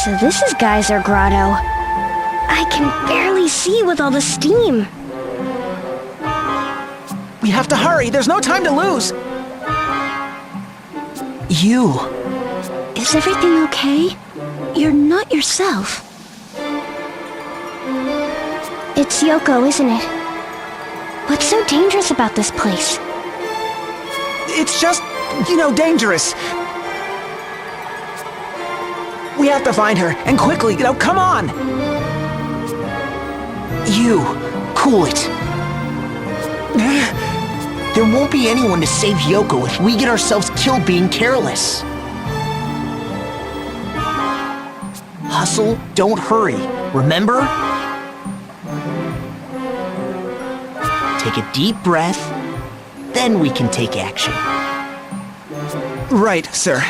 So this is Geyser Grotto. I can barely see with all the steam. We have to hurry. There's no time to lose. You. Is everything okay? You're not yourself. It's Yoko, isn't it? What's so dangerous about this place? It's just, dangerous. We have to find her, and quickly, come on! You, cool it. There won't be anyone to save Yoko if we get ourselves killed being careless. Hustle, don't hurry, remember? Take a deep breath, then we can take action. Right, sir.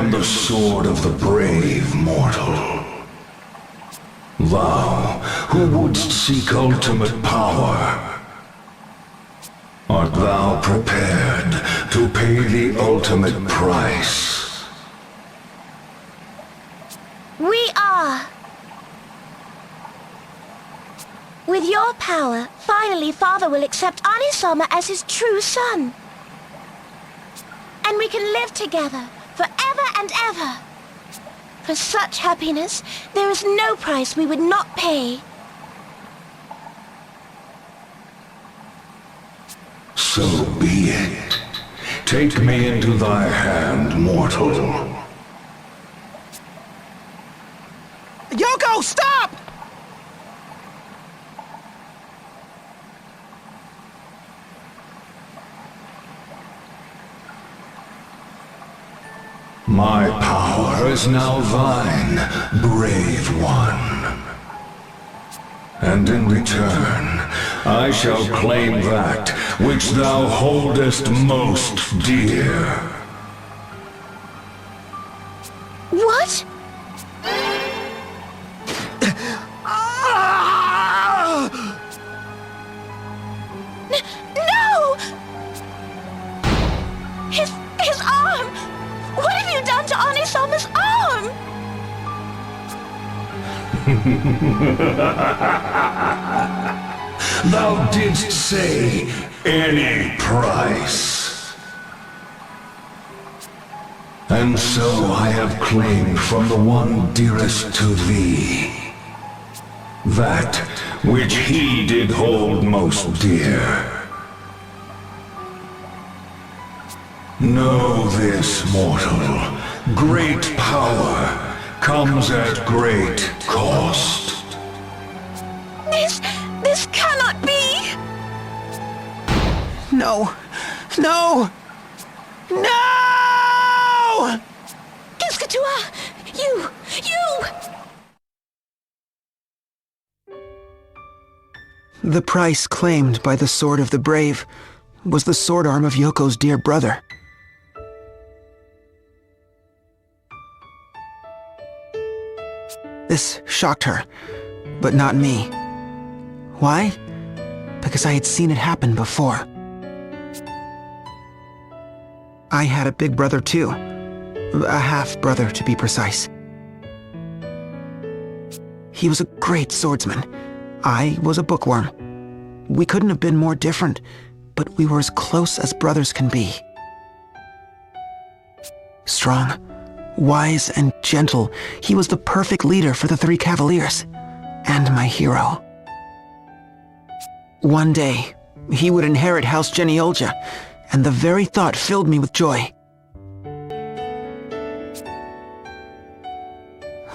am the sword of the brave, mortal. Thou, who wouldst seek ultimate power, art thou prepared to pay the ultimate price? We are. With your power, finally Father will accept Anisama as his true son. And we can live together forever and ever. For such happiness, there is no price we would not pay. So be it. Take me into thy hand, mortal. Yoko, stop! My power is now thine, brave one. And in return, I shall claim that which thou holdest most dear. What? No! His arm! What have you done to Anisama's arm? Thou didst say any price. And so I have claimed from the one dearest to thee that which he did hold most dear. Know this, mortal. Great power comes at great cost. This cannot be! No! No! No! Kiskatua! You! The price claimed by the Sword of the Brave was the sword arm of Yoko's dear brother. This shocked her, but not me. Why? Because I had seen it happen before. I had a big brother too. A half-brother, to be precise. He was a great swordsman. I was a bookworm. We couldn't have been more different, but we were as close as brothers can be. Strong, wise, and gentle, he was the perfect leader for the three cavaliers, and my hero. One day, he would inherit House Geniolja, and the very thought filled me with joy.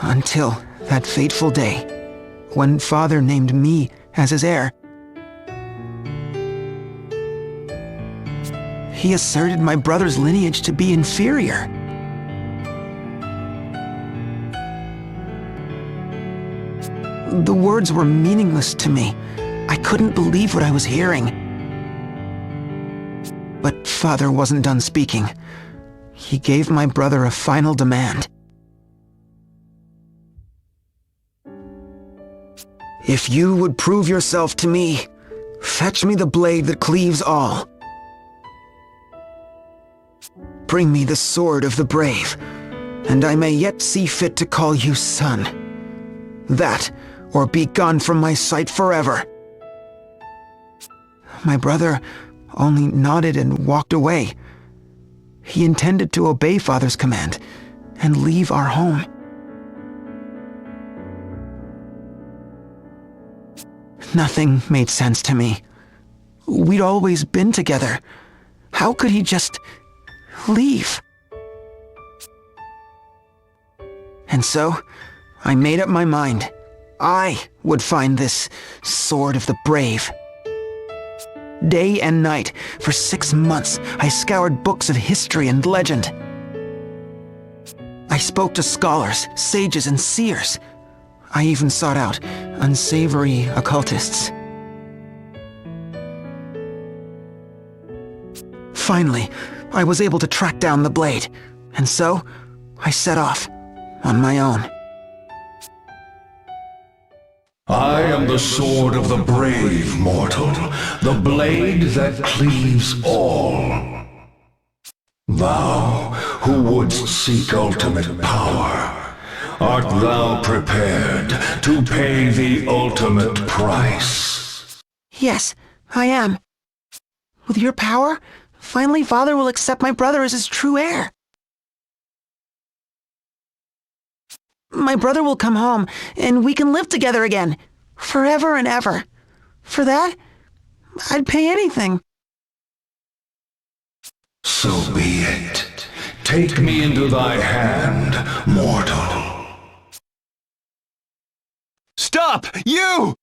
Until that fateful day, when Father named me as his heir. He asserted my brother's lineage to be inferior. The words were meaningless to me. I couldn't believe what I was hearing. But Father wasn't done speaking. He gave my brother a final demand. If you would prove yourself to me, fetch me the blade that cleaves all. Bring me the sword of the brave, and I may yet see fit to call you son. That, or be gone from my sight forever. My brother only nodded and walked away. He intended to obey Father's command and leave our home. Nothing made sense to me. We'd always been together. How could he just leave? And so, I made up my mind. I would find this Sword of the Brave. Day and night, for 6 months, I scoured books of history and legend. I spoke to scholars, sages, and seers. I even sought out unsavory occultists. Finally, I was able to track down the blade, and so I set off on my own. I am the sword of the brave, mortal, the blade that cleaves all. Thou, who wouldst seek ultimate power, art thou prepared to pay the ultimate price? Yes, I am. With your power, finally Father will accept my brother as his true heir. My brother will come home, and we can live together again, forever and ever. For that, I'd pay anything. So be it. Take me into thy hand, mortal. Stop! You!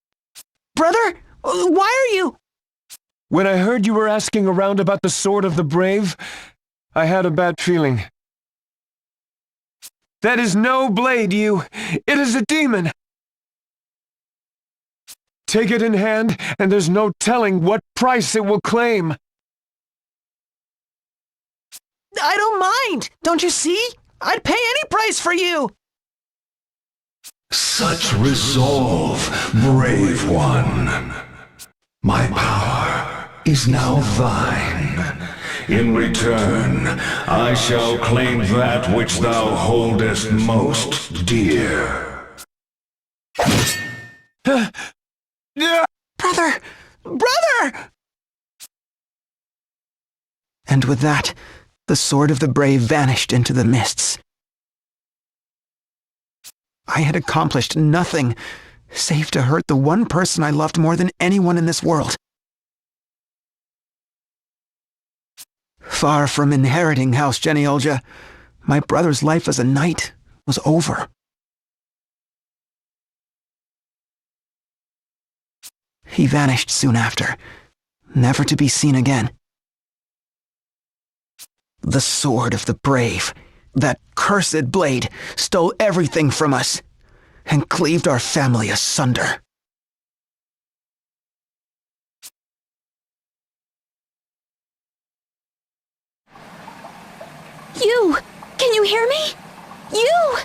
Brother, why are you? When I heard you were asking around about the Sword of the Brave, I had a bad feeling. That is no blade, you. It is a demon. Take it in hand, and there's no telling what price it will claim. I don't mind. Don't you see? I'd pay any price for you. Such resolve, brave one. My power is now thine. In return, I shall claim that which thou holdest most dear. Brother! Brother! And with that, the sword of the brave vanished into the mists. I had accomplished nothing save to hurt the one person I loved more than anyone in this world. Far from inheriting House Genealja, my brother's life as a knight was over. He vanished soon after, never to be seen again. The sword of the brave, that cursed blade, stole everything from us and cleaved our family asunder. You! Can you hear me? You!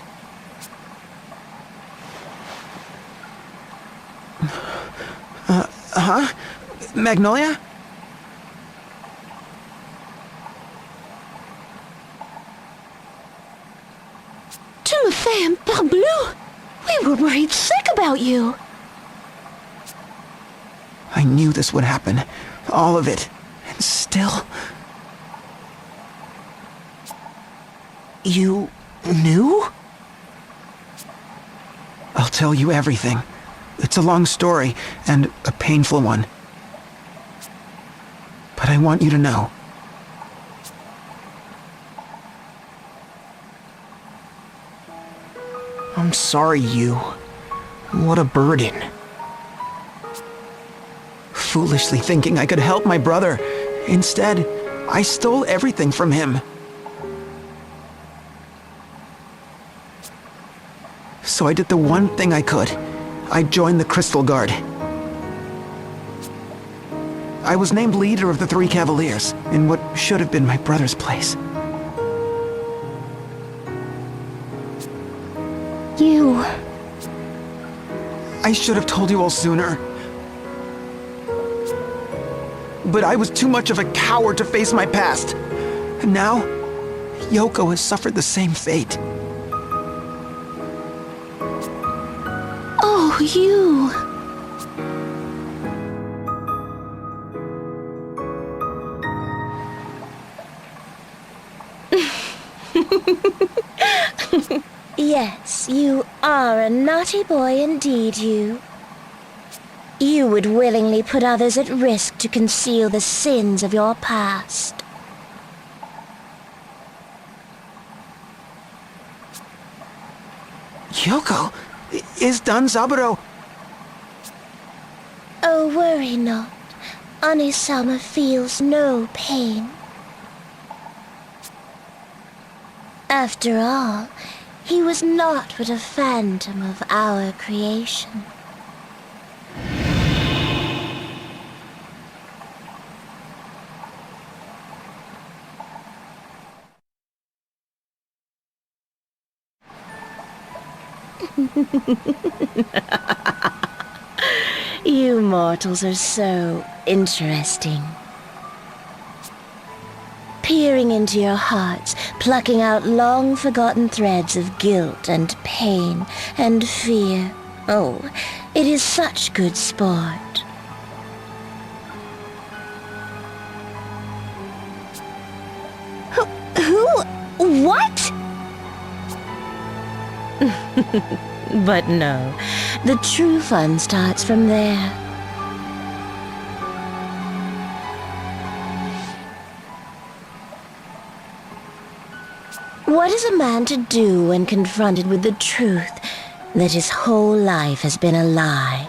Huh? Magnolia? Tu me fais un parbleu! We were worried sick about you! I knew this would happen. All of it. And still... You knew? I'll tell you everything. It's a long story, and a painful one. But I want you to know. I'm sorry, you. What a burden. Foolishly thinking I could help my brother. Instead, I stole everything from him. So I did the one thing I could. I joined the Crystal Guard. I was named leader of the Three Cavaliers, in what should have been my brother's place. You... I should have told you all sooner. But I was too much of a coward to face my past. And now, Yoko has suffered the same fate. Oh, you... Yes, you are a naughty boy indeed, you. You would willingly put others at risk to conceal the sins of your past. Yoko, is Don Zaburo... Oh, worry not. Onisalma feels no pain. After all, he was naught but a phantom of our creation. You mortals are so interesting. Peering into your hearts, plucking out long-forgotten threads of guilt and pain and fear. Oh, it is such good sport. What? But no, the true fun starts from there. What is a man to do when confronted with the truth that his whole life has been a lie?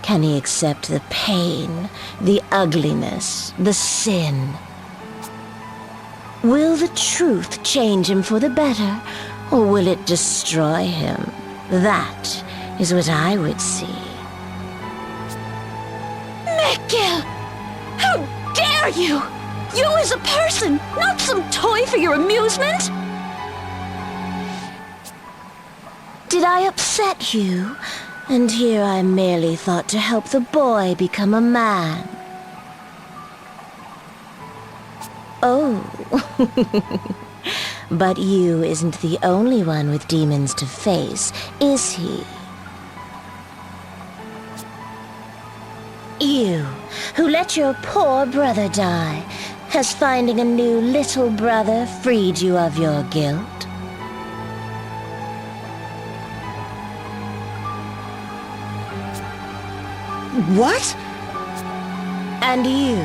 Can he accept the pain, the ugliness, the sin? Will the truth change him for the better, or will it destroy him? That is what I would see. Mikkel! How dare you! You as a person, not some toy for your amusement! Did I upset you? And here I merely thought to help the boy become a man. Oh. But you isn't the only one with demons to face, is he? You, who let your poor brother die, has finding a new little brother freed you of your guilt? What? And you,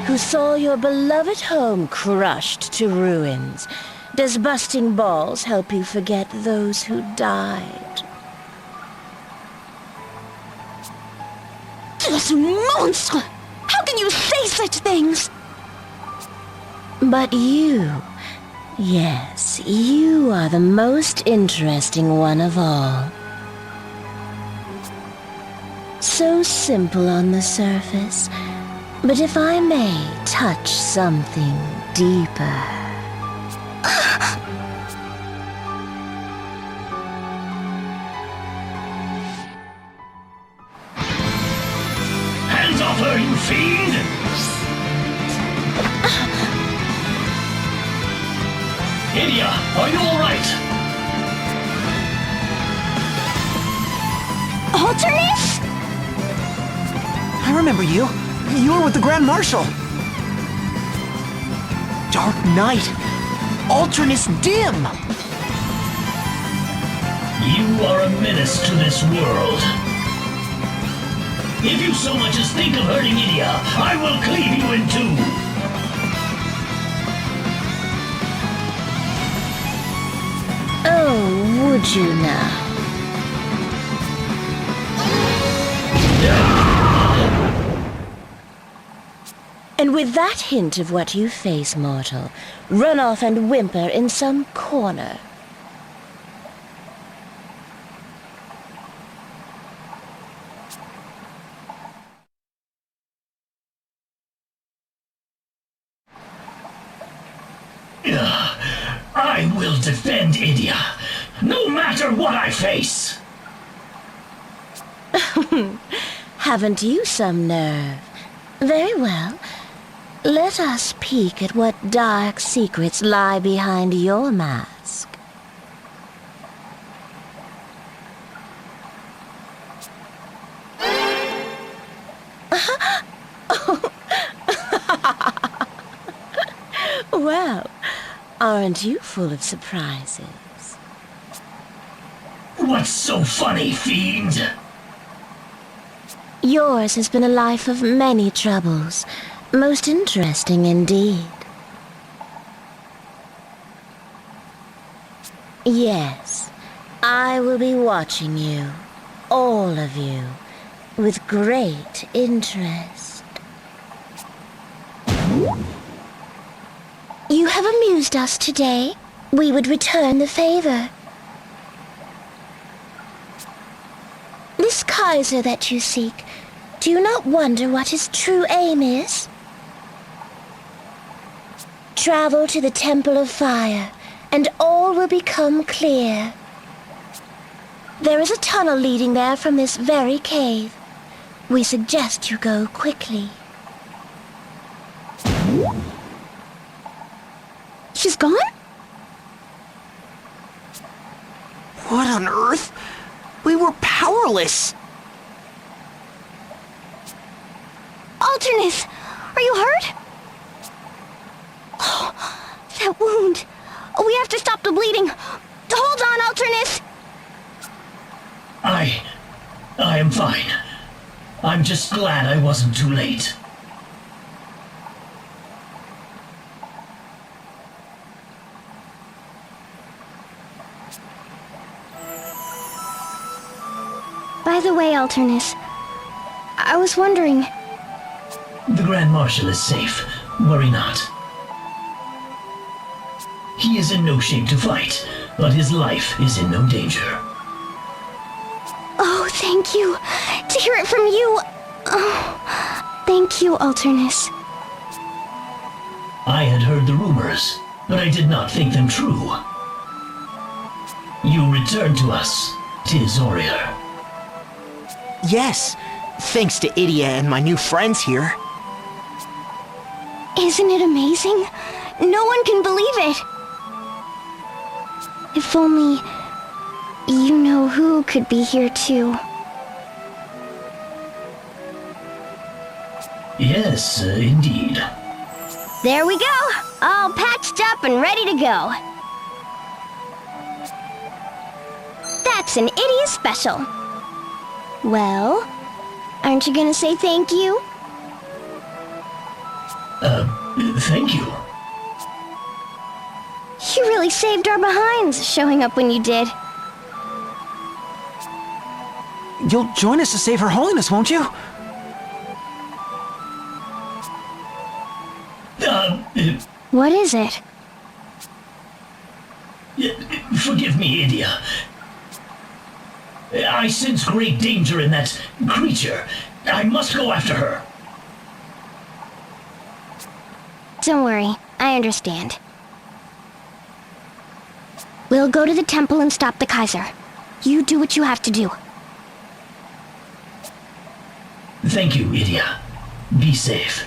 who saw your beloved home crushed to ruins, does busting balls help you forget those who died? This monster! How can you say such things? But you, yes, you are the most interesting one of all. So simple on the surface, but if I may touch something deeper. Hands off her, you fiend! Idia, are you alright? Alternus? I remember you. You were with the Grand Marshal. Dark Knight. Alternus Dim. You are a menace to this world. If you so much as think of hurting Idia, I will cleave you in two. Oh, would you now? And with that hint of what you face, mortal, run off and whimper in some corner. I will defend Idia, no matter what I face. Haven't you some nerve? Very well. Let us peek at what dark secrets lie behind your mask. Well, aren't you full of surprises? What's so funny, fiend? Yours has been a life of many troubles. Most interesting indeed. Yes, I will be watching you, all of you, with great interest. You have amused us today. We would return the favor. This Kaiser that you seek, do you not wonder what his true aim is? Travel to the Temple of Fire and all will become clear. There is a tunnel leading there from this very cave. We suggest you go quickly. She's gone? What on earth? We were powerless. Alternus, are you hurt? Oh, that wound. Oh, we have to stop the bleeding. Hold on, Alternus. I am fine. I'm just glad I wasn't too late. By the way, Alternus, I was wondering... The Grand Marshal is safe. Worry not. He is in no shape to fight, but his life is in no danger. Oh, thank you. To hear it from you... Oh, thank you, Alternus. I had heard the rumors, but I did not think them true. You returned to us, tis Aurier. Yes, thanks to Idia and my new friends here. Isn't it amazing? No one can believe it. If only you know who could be here too. Yes, indeed. There we go, all patched up and ready to go. That's an Idia special. Well, aren't you gonna say thank you? Thank you. You really saved our behinds, showing up when you did. You'll join us to save Her Holiness, won't you? What is it? Forgive me, Idia. I sense great danger in that creature. I must go after her. Don't worry, I understand. We'll go to the temple and stop the Kaiser. You do what you have to do. Thank you, Idia. Be safe.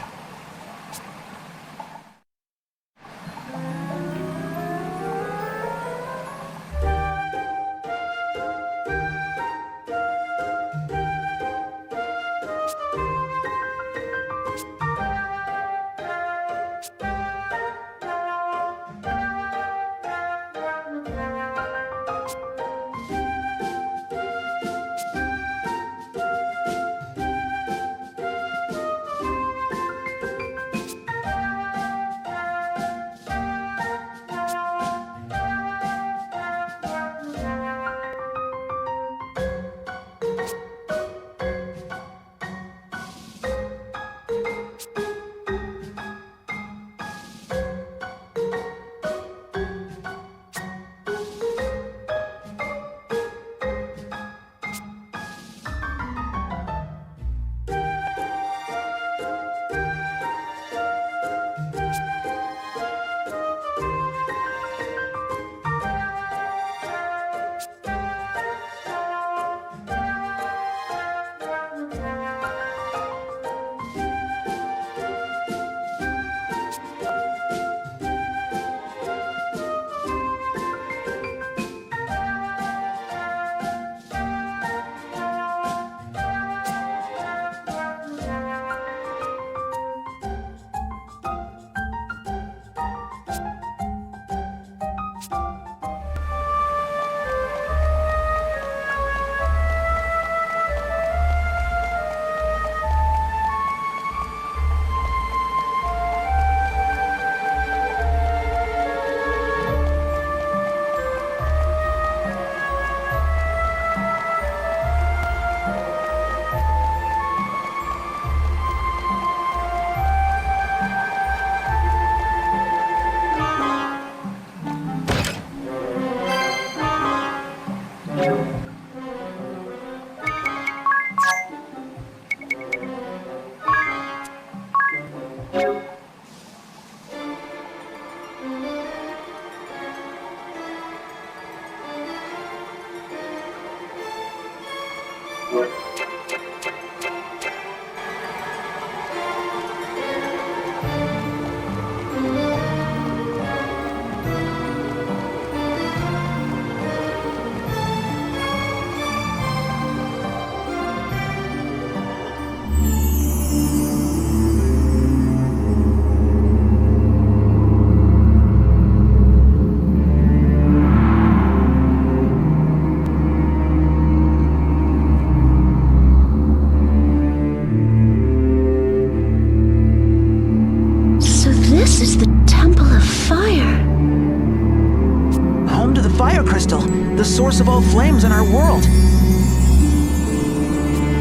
fire crystal, the source of all flames in our world.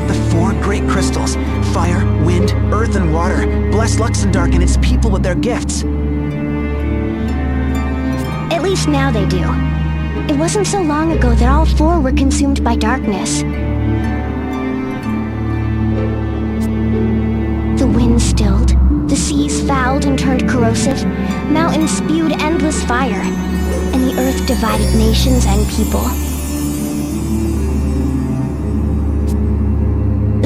The 4 great crystals, fire, wind, earth, and water, bless Luxembourg and its people with their gifts. At least now they do. It wasn't so long ago that all 4 were consumed by darkness. The wind stilled, the seas fouled and turned corrosive, mountains spewed endless fire, and the earth divided nations and people.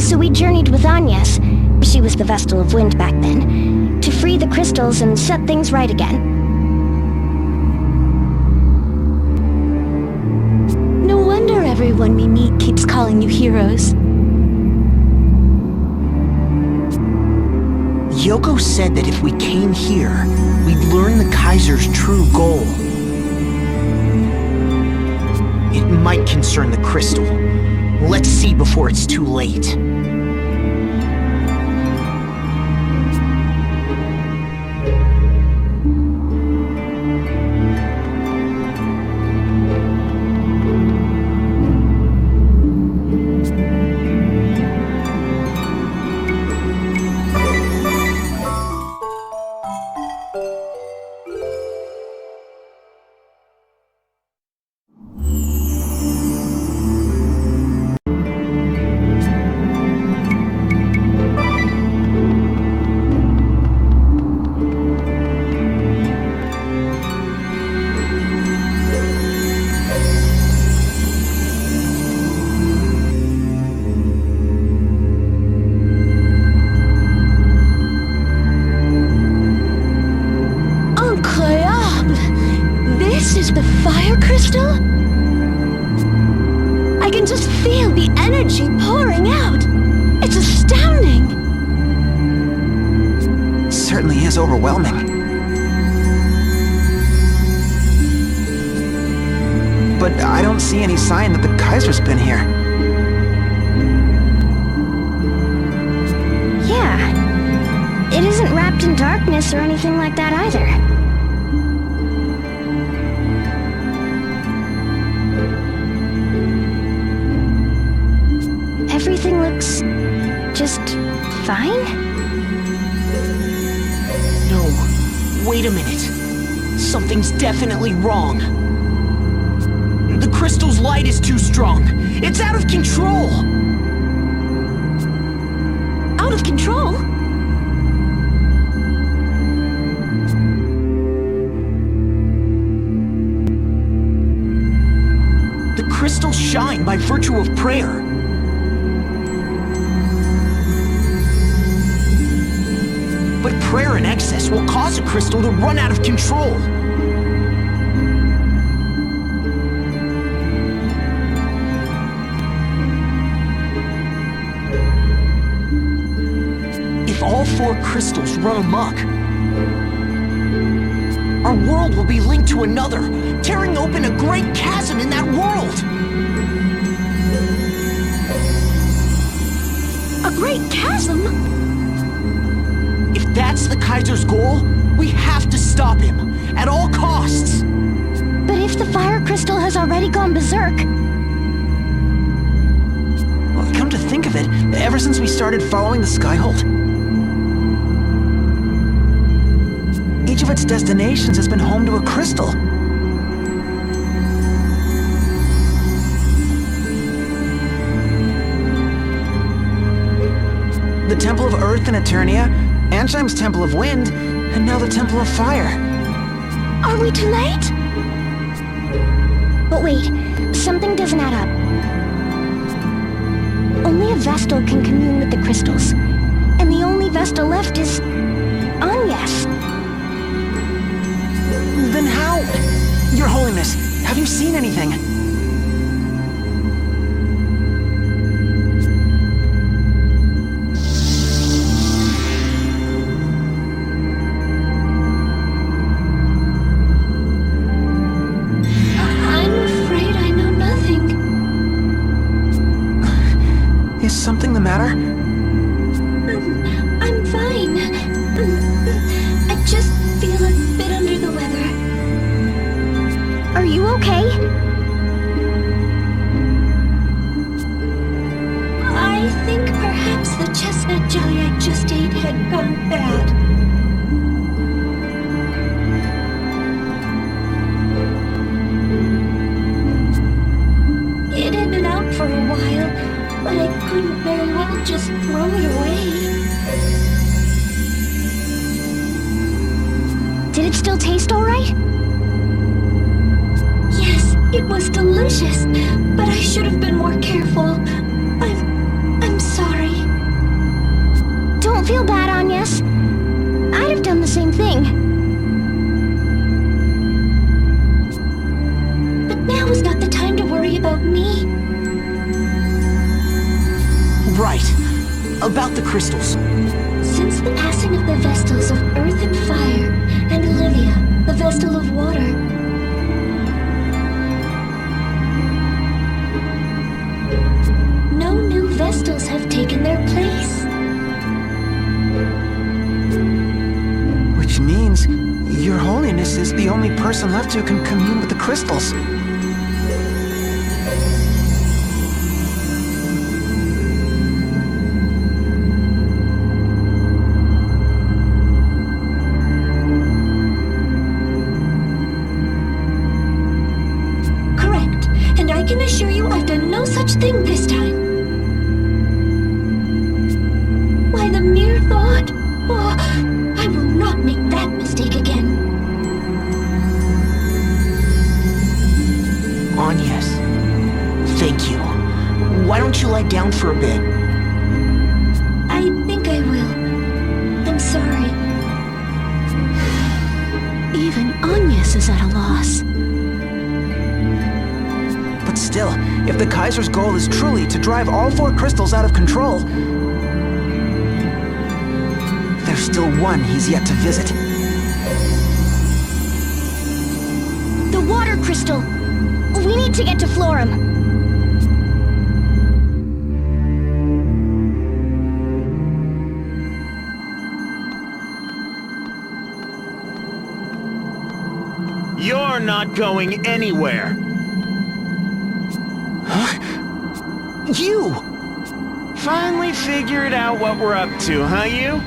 So we journeyed with Agnes, she was the Vestal of Wind back then, to free the crystals and set things right again. No wonder everyone we meet keeps calling you heroes. Yoko said that if we came here, we'd learn the Kaiser's true goal. It might concern the crystal. Let's see before it's too late. This is the fire crystal? I can just feel the energy pouring out. It's astounding. Certainly is overwhelming. But I don't see any sign that the Kaiser's been here. Yeah. It isn't wrapped in darkness or anything like that either. Everything looks just fine? No, wait a minute. Something's definitely wrong. The crystal's light is too strong. It's out of control. Out of control? The crystals shine by virtue of prayer. But prayer in excess will cause a crystal to run out of control. If all 4 crystals run amok, our world will be linked to another, tearing open a great chasm in that world. A great chasm? If that's the Kaiser's goal, we have to stop him, at all costs. But if the fire crystal has already gone berserk... Well, come to think of it, ever since we started following the Skyhold, each of its destinations has been home to a crystal. The Temple of Earth in Eternia, Ansheim's Temple of Wind, and now the Temple of Fire. Are we too late? But wait, something doesn't add up. Only a Vestal can commune with the crystals, and the only Vestal left is... Agnes. Then how? Your Holiness, have you seen anything? Something the matter? I'm fine. I just feel a bit under the weather. Are you okay? just throw it away. Did it still taste all right? Yes, it was delicious, but I should have been more careful. I'm sorry. Don't feel bad, Agnes. I'd have done the same thing. But now is not the time to worry about me. Right. About the crystals. Since the passing of the Vestals of Earth and Fire, and Olivia, the Vestal of Water, no new Vestals have taken their place. Which means Your Holiness is the only person left who can commune with the crystals. Correct, and I can assure you I've done no such thing this time. Why, the mere thought... Oh, I will not make that mistake again. Agnes, thank you. Why don't you lie down for a bit? I think I will. I'm sorry. Even Agnes is at a loss. But still, if the Kaiser's goal is truly to drive all 4 crystals out of control, there's still one he's yet to visit. The water crystal. We need to get to Florum. You're not going anywhere. You! Finally figured out what we're up to, huh, you?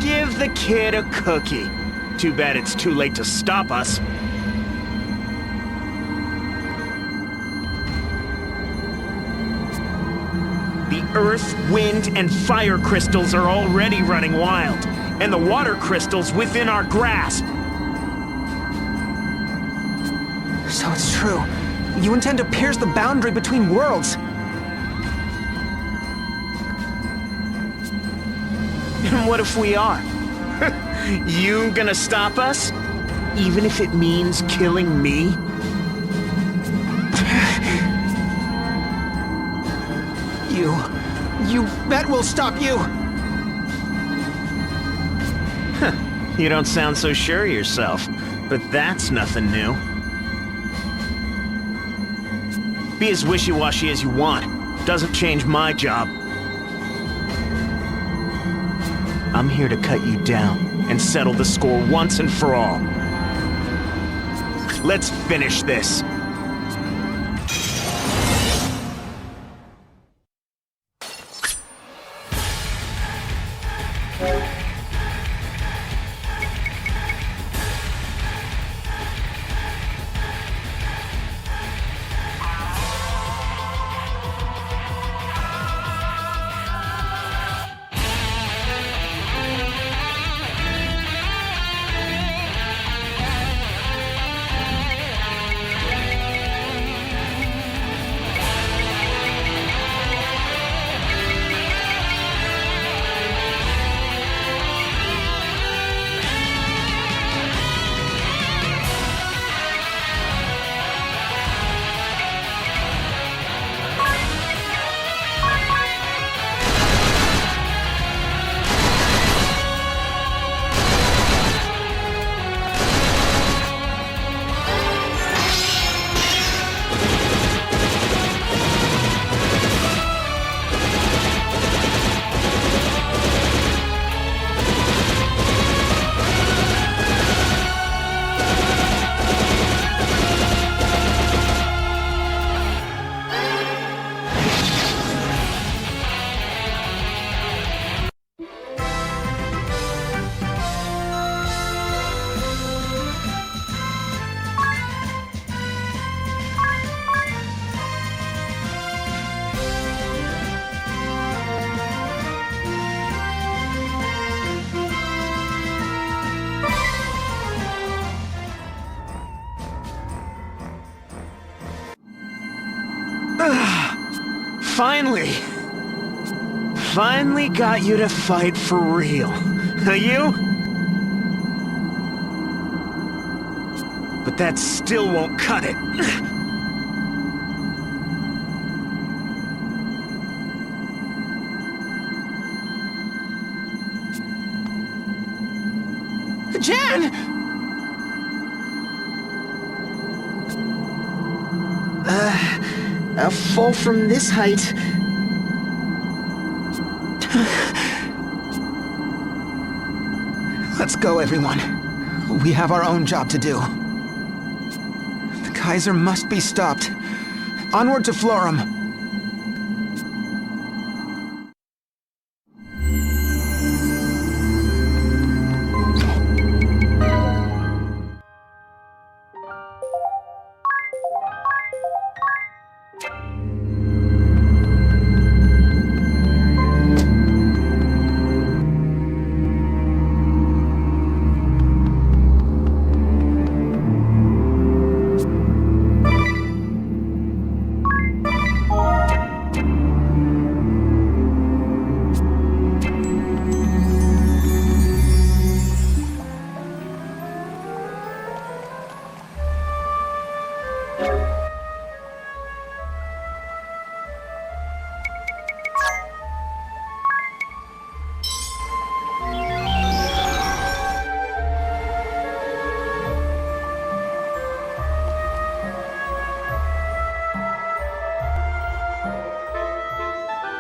Give the kid a cookie. Too bad it's too late to stop us. The earth, wind, and fire crystals are already running wild, and the water crystals within our grasp. So it's true. You intend to pierce the boundary between worlds. And what if we are? You gonna stop us? Even if it means killing me? You bet we'll stop you! You don't sound so sure of yourself, but that's nothing new. Be as wishy-washy as you want. Doesn't change my job. I'm here to cut you down and settle the score once and for all. Let's finish this. Finally! Finally got you to fight for real. You? But that still won't cut it. Jan! A fall from this height. Let's go, everyone. We have our own job to do. The Kaiser must be stopped. Onward to Florum.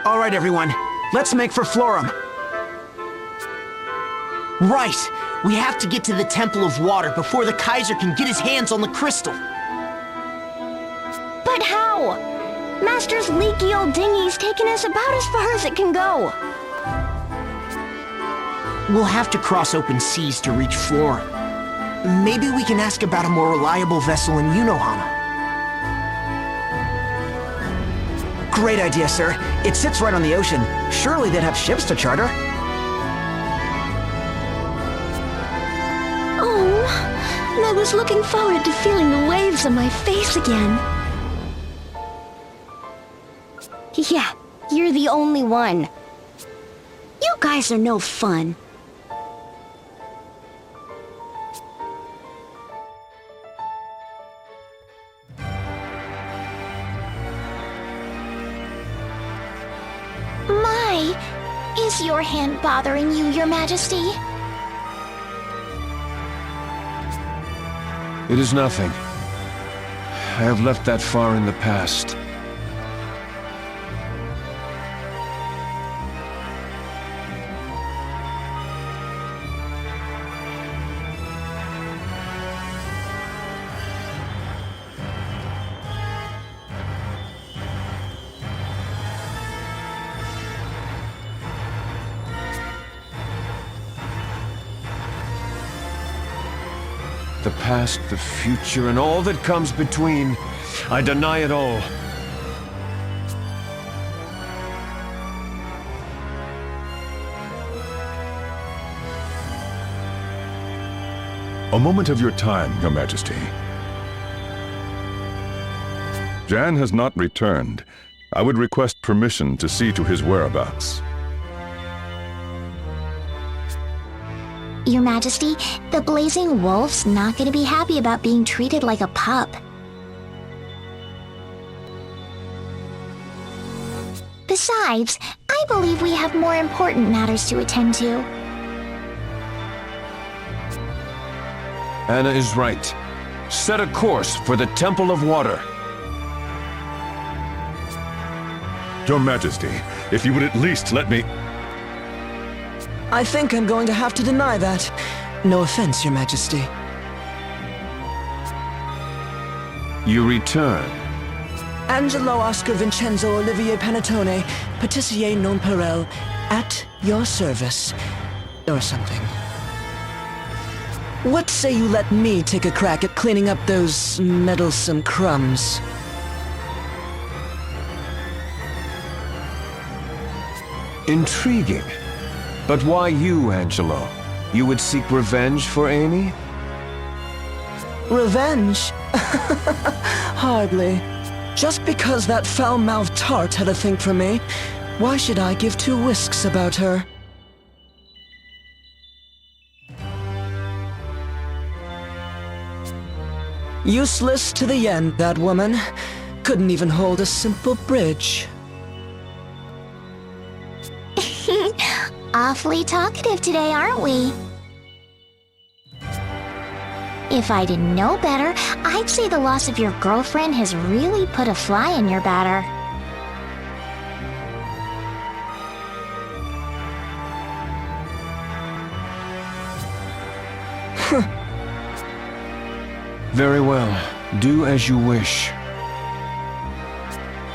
All right, everyone. Let's make for Florum. Right! We have to get to the Temple of Water before the Kaiser can get his hands on the crystal. But how? Master's leaky old dinghy's taken us about as far as it can go. We'll have to cross open seas to reach Florum. Maybe we can ask about a more reliable vessel in Unohana. Great idea, sir. It sits right on the ocean. Surely they'd have ships to charter. Oh, and I was looking forward to feeling the waves on my face again. Yeah, you're the only one. You guys are no fun. Is your hand bothering you, Your Majesty? It is nothing. I have left that far in the past. The past, the future, and all that comes between. I deny it all. A moment of your time, Your Majesty. Jan has not returned. I would request permission to see to his whereabouts. Your Majesty, the Blazing Wolf's not going to be happy about being treated like a pup. Besides, I believe we have more important matters to attend to. Anna is right. Set a course for the Temple of Water. Your Majesty, if you would at least let me... I think I'm going to have to deny that. No offense, Your Majesty. You return. Angelo Oscar Vincenzo Olivier Panettone, Patissier non perel, at your service. Or something. What say you let me take a crack at cleaning up those meddlesome crumbs? Intriguing. But why you, Angelo? You would seek revenge for Amy? Revenge? Hardly. Just because that foul-mouthed tart had a thing for me, why should I give two whisks about her? Useless to the end, that woman. Couldn't even hold a simple bridge. Awfully talkative today, aren't we? If I didn't know better, I'd say the loss of your girlfriend has really put a fly in your batter. Very well. Do as you wish.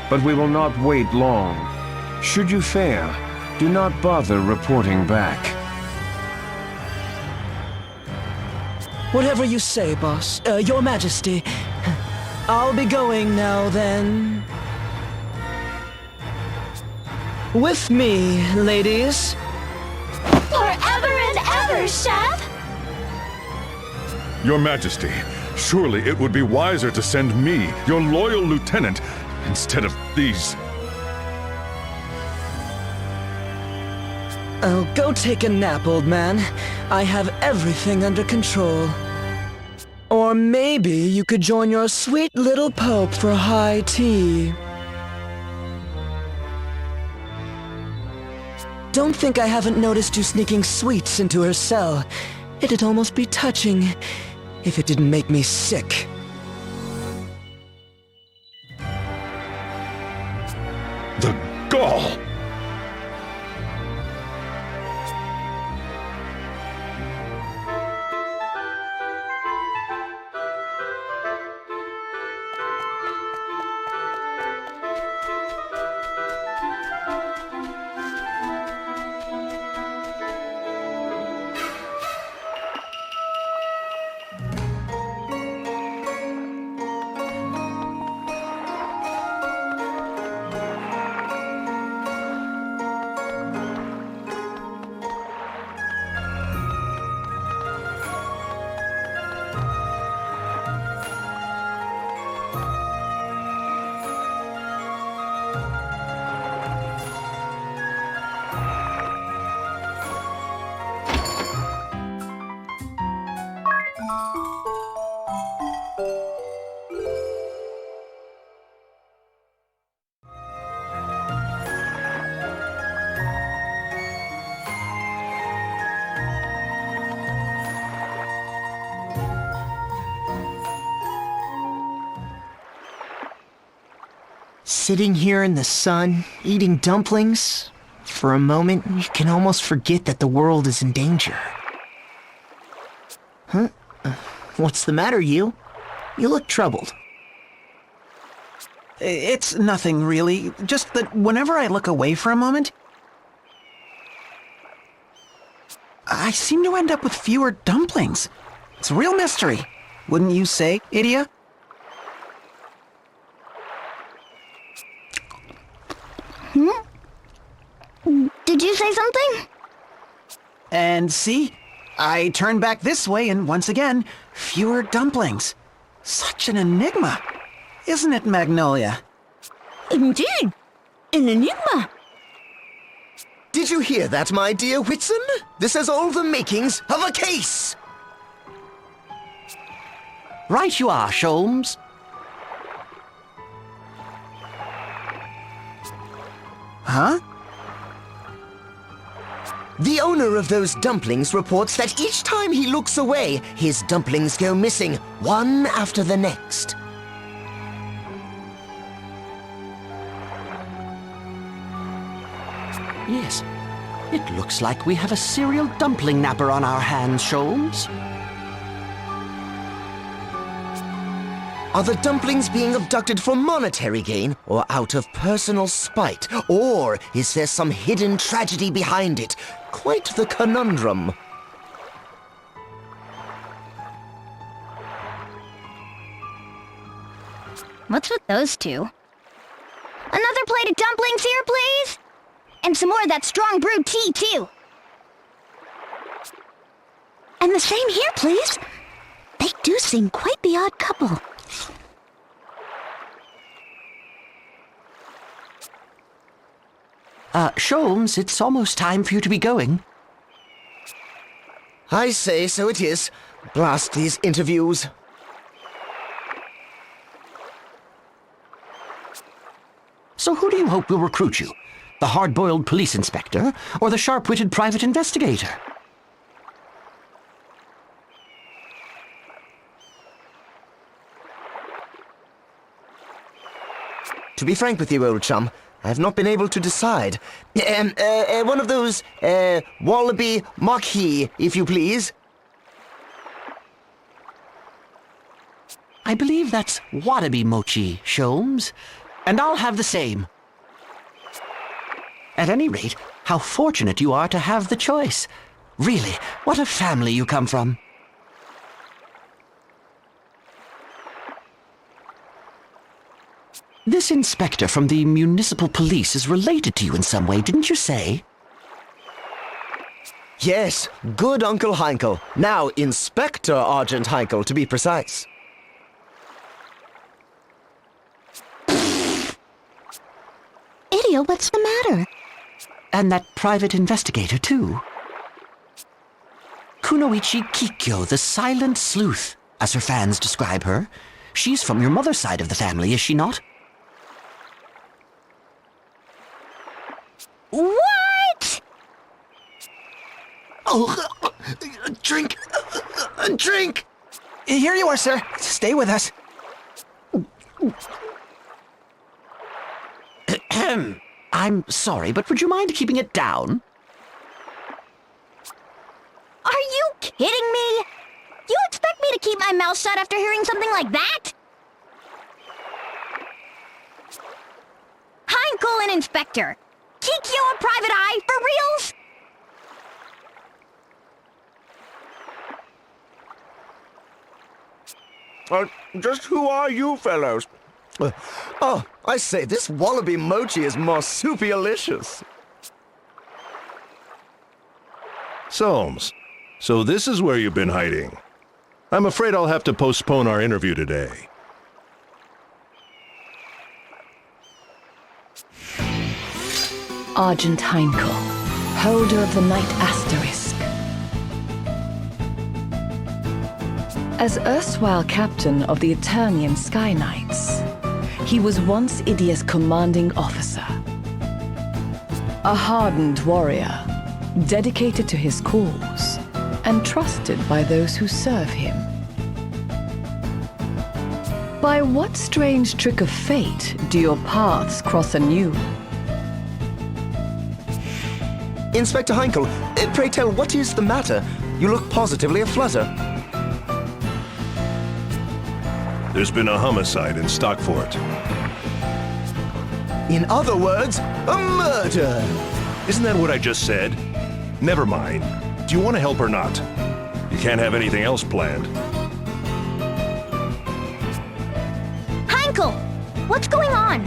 But we will not wait long. Should you fail, do not bother reporting back. Whatever you say, boss. Your Majesty. I'll be going now, then. With me, ladies. Forever and ever, Chef! Your Majesty, surely it would be wiser to send me, your loyal lieutenant, instead of these. I'll go take a nap, old man. I have everything under control. Or maybe you could join your sweet little Pope for high tea. Don't think I haven't noticed you sneaking sweets into her cell. It'd almost be touching if it didn't make me sick. The gall! Sitting here in the sun, eating dumplings, for a moment you can almost forget that the world is in danger. Huh? What's the matter, you? You look troubled. It's nothing, really. Just that whenever I look away for a moment, I seem to end up with fewer dumplings. It's a real mystery. Wouldn't you say, Idia? Did you say something? And see? I turn back this way and once again, fewer dumplings. Such an enigma. Isn't it, Magnolia? Indeed. An enigma. Did you hear that, my dear Whitson? This has all the makings of a case! Right you are, Sholmes. Huh? The owner of those dumplings reports that each time he looks away, his dumplings go missing, one after the next. Yes. It looks like we have a serial dumpling napper on our hands, Sholmes. Are the dumplings being abducted for monetary gain or out of personal spite? Or is there some hidden tragedy behind it? Quite the conundrum. What's with those two? Another plate of dumplings here, please? And some more of that strong brewed tea, too. And the same here, please. They do seem quite the odd couple. Sholmes, it's almost time for you to be going. I say so it is. Blast these interviews. So who do you hope will recruit you? The hard-boiled police inspector or the sharp-witted private investigator? To be frank with you, old chum, I've not been able to decide. One of those, wallaby marquis, if you please. I believe that's Wadabi Mochi, Sholmes. And I'll have the same. At any rate, how fortunate you are to have the choice. Really, what a family you come from. This inspector from the municipal police is related to you in some way, didn't you say? Yes, good Uncle Heinkel. Now, Inspector Argent Heinkel, to be precise. Idiot, what's the matter? And that private investigator, too. Kunoichi Kikyo, the Silent Sleuth, as her fans describe her. She's from your mother's side of the family, is she not? What? Oh, a drink! A drink! Here you are, sir. Stay with us. I'm sorry, but would you mind keeping it down? Are you kidding me? You expect me to keep my mouth shut after hearing something like that? Heinkel and Inspector. Kikyo a private eye, for reals? Just who are you fellows? Oh, I say, this wallaby mochi is marsupialicious. Soames, so this is where you've been hiding. I'm afraid I'll have to postpone our interview today. Argent Heinkel, holder of the Night Asterisk. As erstwhile captain of the Eternian Sky Knights, he was once Idia's commanding officer. A hardened warrior, dedicated to his cause, and trusted by those who serve him. By what strange trick of fate do your paths cross anew? Inspector Heinkel, pray tell, what is the matter? You look positively aflutter. There's been a homicide in Stockfort. In other words, a murder! Isn't that what I just said? Never mind. Do you want to help or not? You can't have anything else planned. Heinkel! What's going on?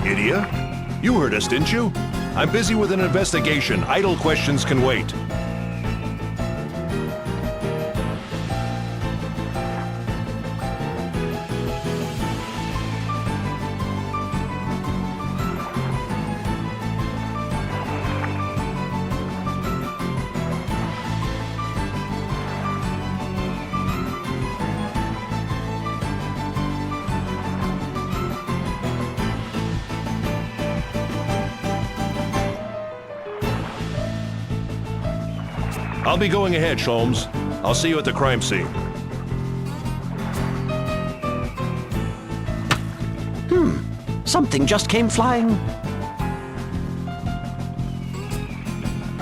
Idia? You heard us, didn't you? I'm busy with an investigation. Idle questions can wait. I'll be going ahead, Sholmes. I'll see you at the crime scene. Something just came flying.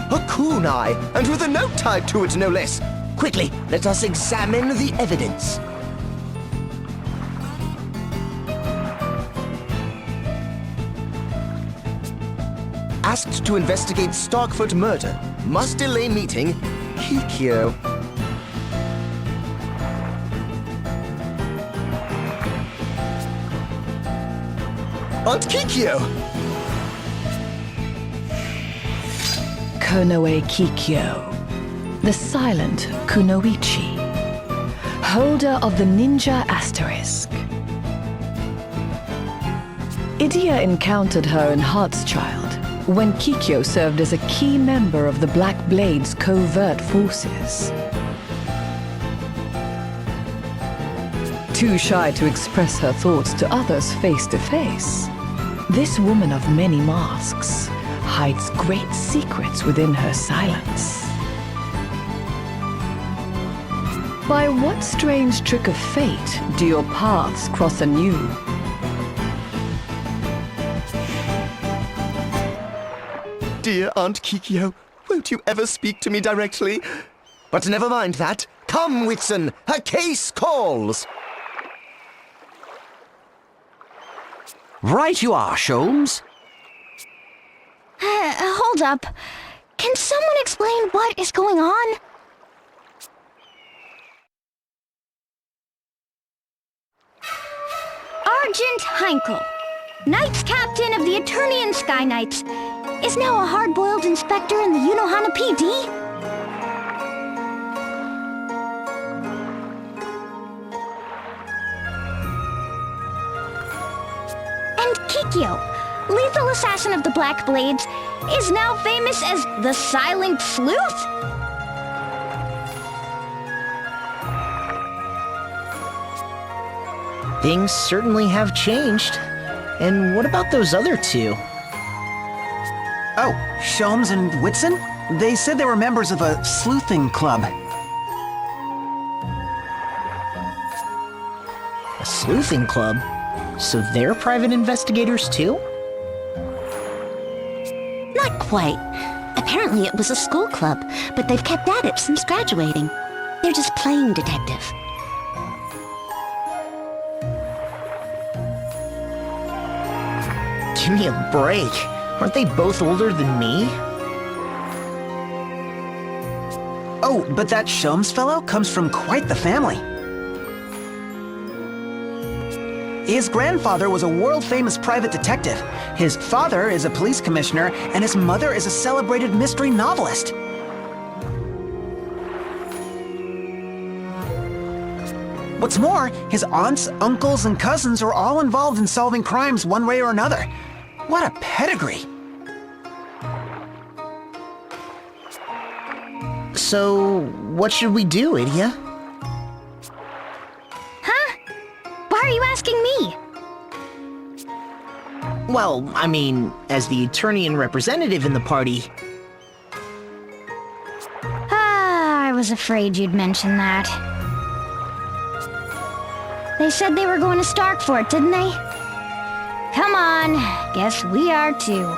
A kunai, and with a note tied to it, no less. Quickly, let us examine the evidence. Asked to investigate Starkfoot murder. Must delay meeting. Kikyo. Aunt Kikyo! Konoe Kikyo, the silent Kunoichi, holder of the Ninja Asterisk. Idia encountered her in Heartschild, when Kikyo served as a key member of the Black Blade's covert forces. Too shy to express her thoughts to others face to face, this woman of many masks hides great secrets within her silence. By what strange trick of fate do your paths cross anew? Dear Aunt Kikyo, won't you ever speak to me directly? But never mind that. Come, Whitson, a case calls! Right you are, Sholmes. Hold up. Can someone explain what is going on? Argent Heinkel, Knights Captain of the Eternian Sky Knights, is now a hard-boiled inspector in the Unohana PD? And Kikyo, lethal assassin of the Black Blades, is now famous as the Silent Sleuth? Things certainly have changed. And what about those other two? Oh, Sholmes and Whitson? They said they were members of a sleuthing club. A sleuthing club? So they're private investigators too? Not quite. Apparently it was a school club, but they've kept at it since graduating. They're just playing detective. Give me a break. Aren't they both older than me? Oh, but that Sholmes fellow comes from quite the family. His grandfather was a world-famous private detective. His father is a police commissioner, and his mother is a celebrated mystery novelist. What's more, his aunts, uncles, and cousins are all involved in solving crimes one way or another. What a pedigree! So, what should we do, Idia? Huh? Why are you asking me? Well, I mean, as the Eternian representative in the party. I was afraid you'd mention that. They said they were going to Starkfort, didn't they? Come on, guess we are too.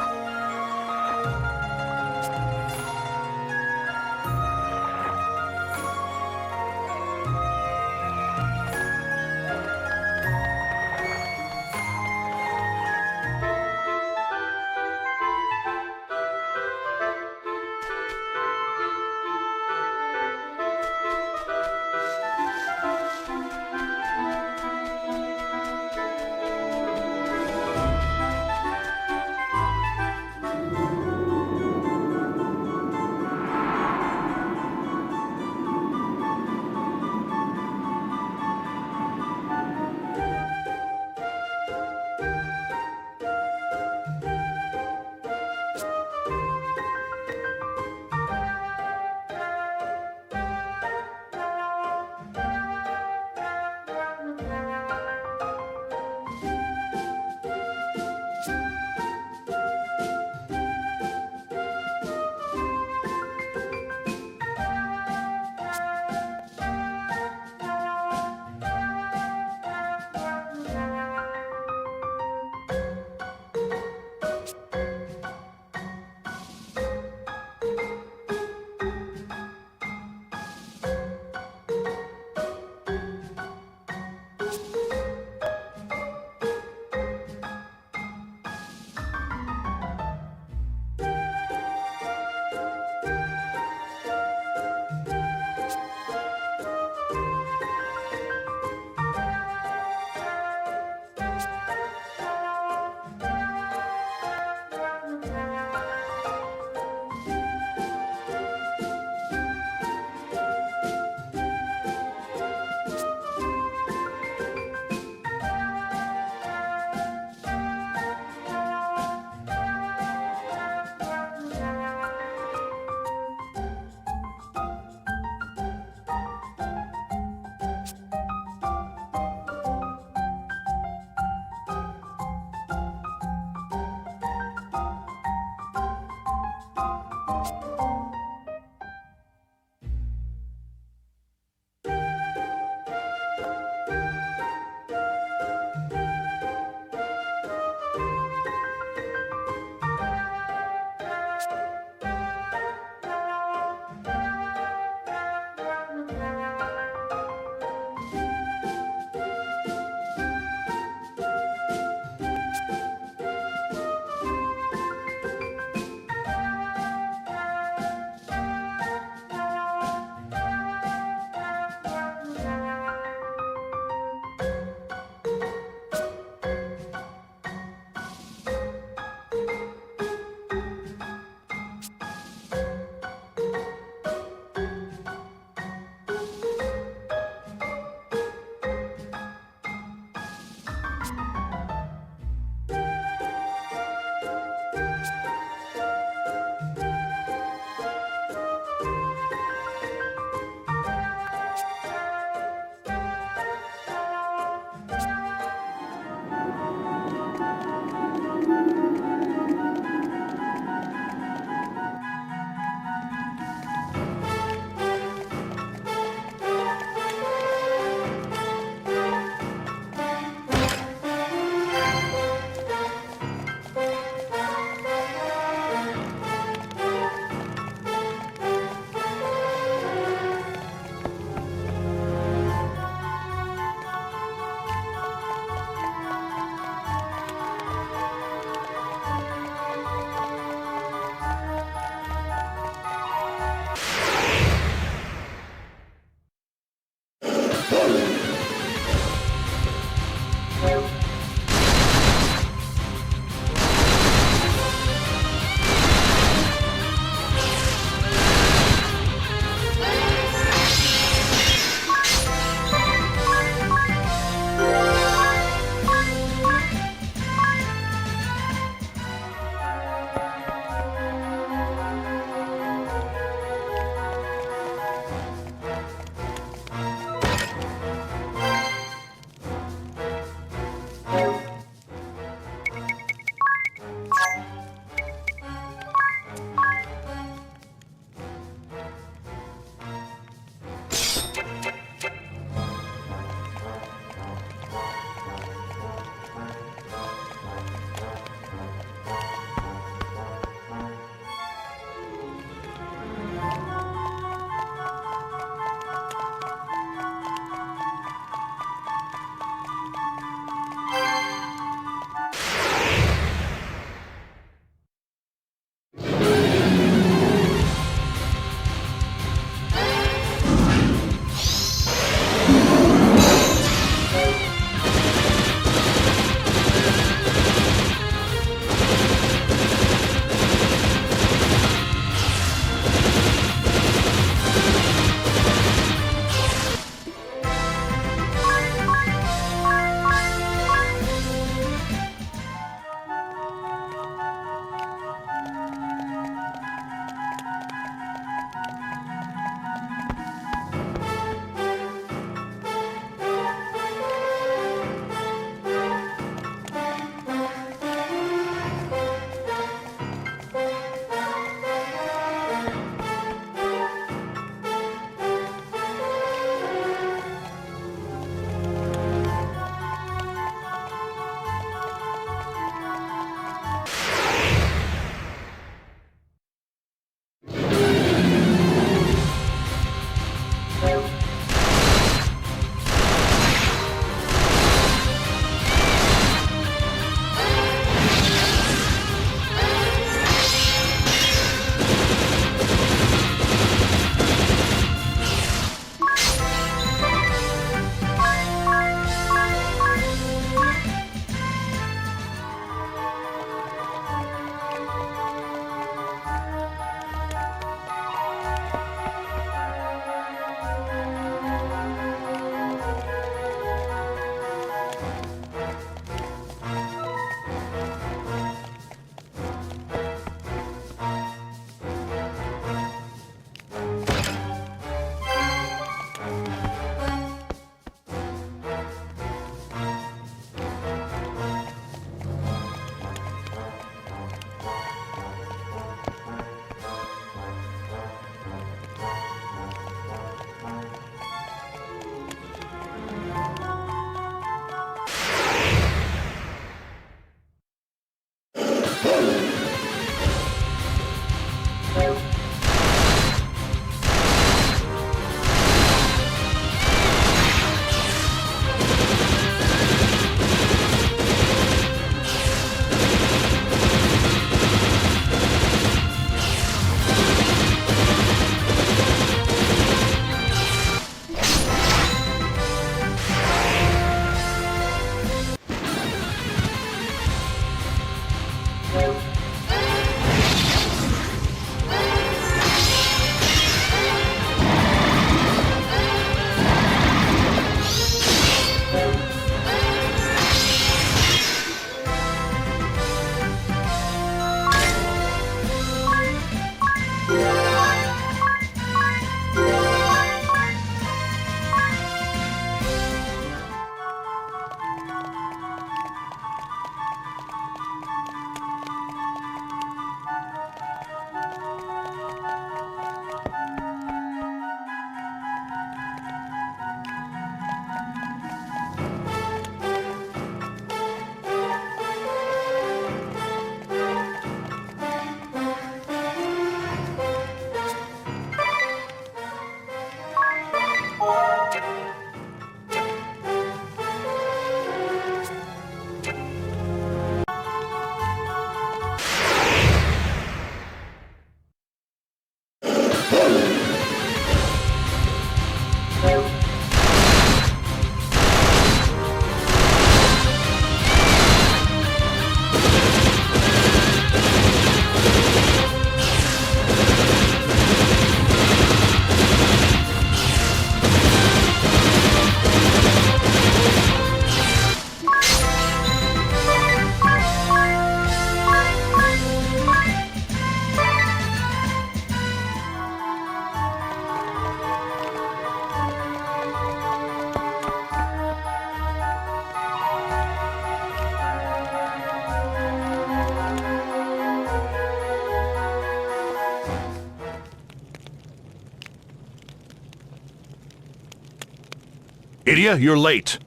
Idia, you're late.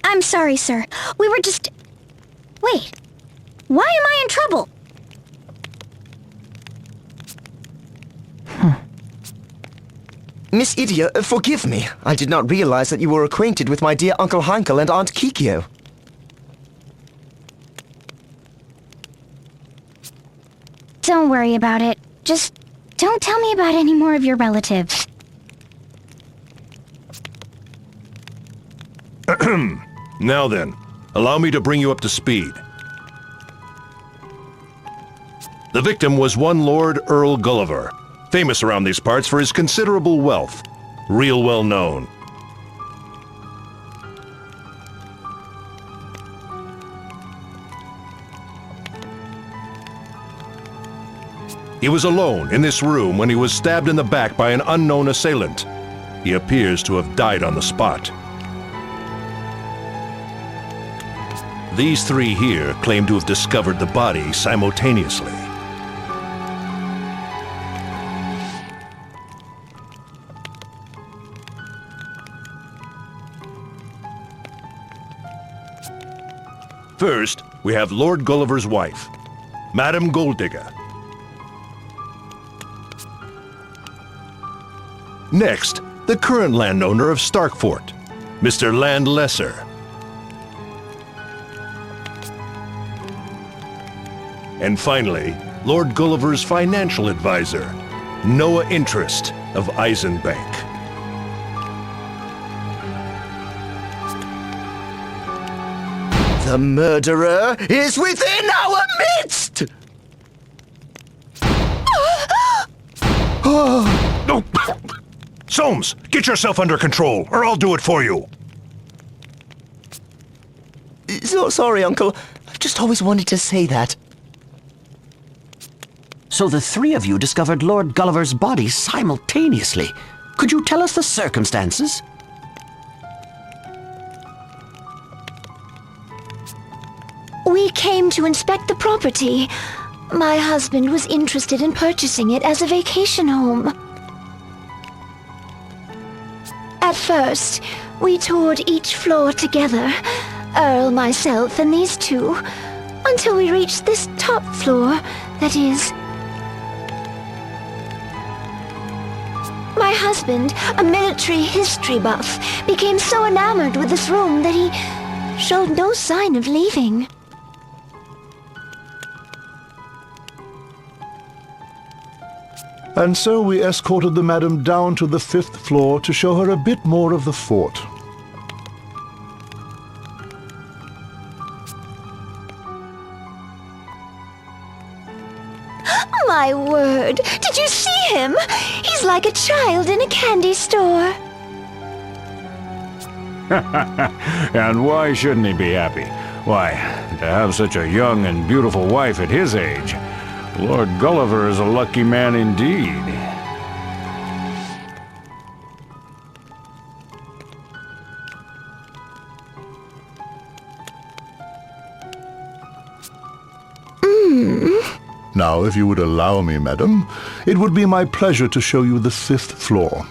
I'm sorry, sir. We were just... Wait. Why am I in trouble? Miss Idia, forgive me. I did not realize that you were acquainted with my dear Uncle Heinkel and Aunt Kikyo. Don't worry about it. Just don't tell me about any more of your relatives. Now then, allow me to bring you up to speed. The victim was one Lord Earl Gulliver, famous around these parts for his considerable wealth, real well known. He was alone in this room when he was stabbed in the back by an unknown assailant. He appears to have died on the spot. These three here claim to have discovered the body simultaneously. First, we have Lord Gulliver's wife, Madame Golddigger. Next, the current landowner of Starkfort, Mr. Landlesser. And finally, Lord Gulliver's financial advisor, Noah Interest of Eisenbank. The murderer is within our midst! No! Soames, get yourself under control, or I'll do it for you. So sorry, Uncle. I've just always wanted to say that. So the three of you discovered Lord Gulliver's body simultaneously. Could you tell us the circumstances? We came to inspect the property. My husband was interested in purchasing it as a vacation home. At first, we toured each floor together, Earl, myself, and these two, until we reached this top floor, that is. My husband, a military history buff, became so enamored with this room that he showed no sign of leaving. And so we escorted the madam down to the 5th floor to show her a bit more of the fort. My word, did you see him? He's like a child in a candy store. And why shouldn't he be happy? Why, to have such a young and beautiful wife at his age. Lord Gulliver is a lucky man indeed. Now, if you would allow me, madam, it would be my pleasure to show you the 5th floor.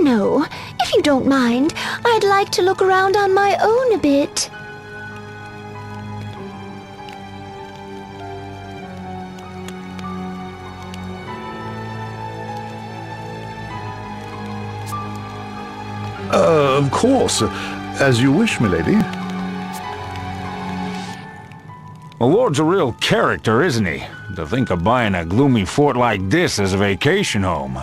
No, if you don't mind, I'd like to look around on my own a bit. Of course. As you wish, milady. The Lord's a real character, isn't he? To think of buying a gloomy fort like this as a vacation home.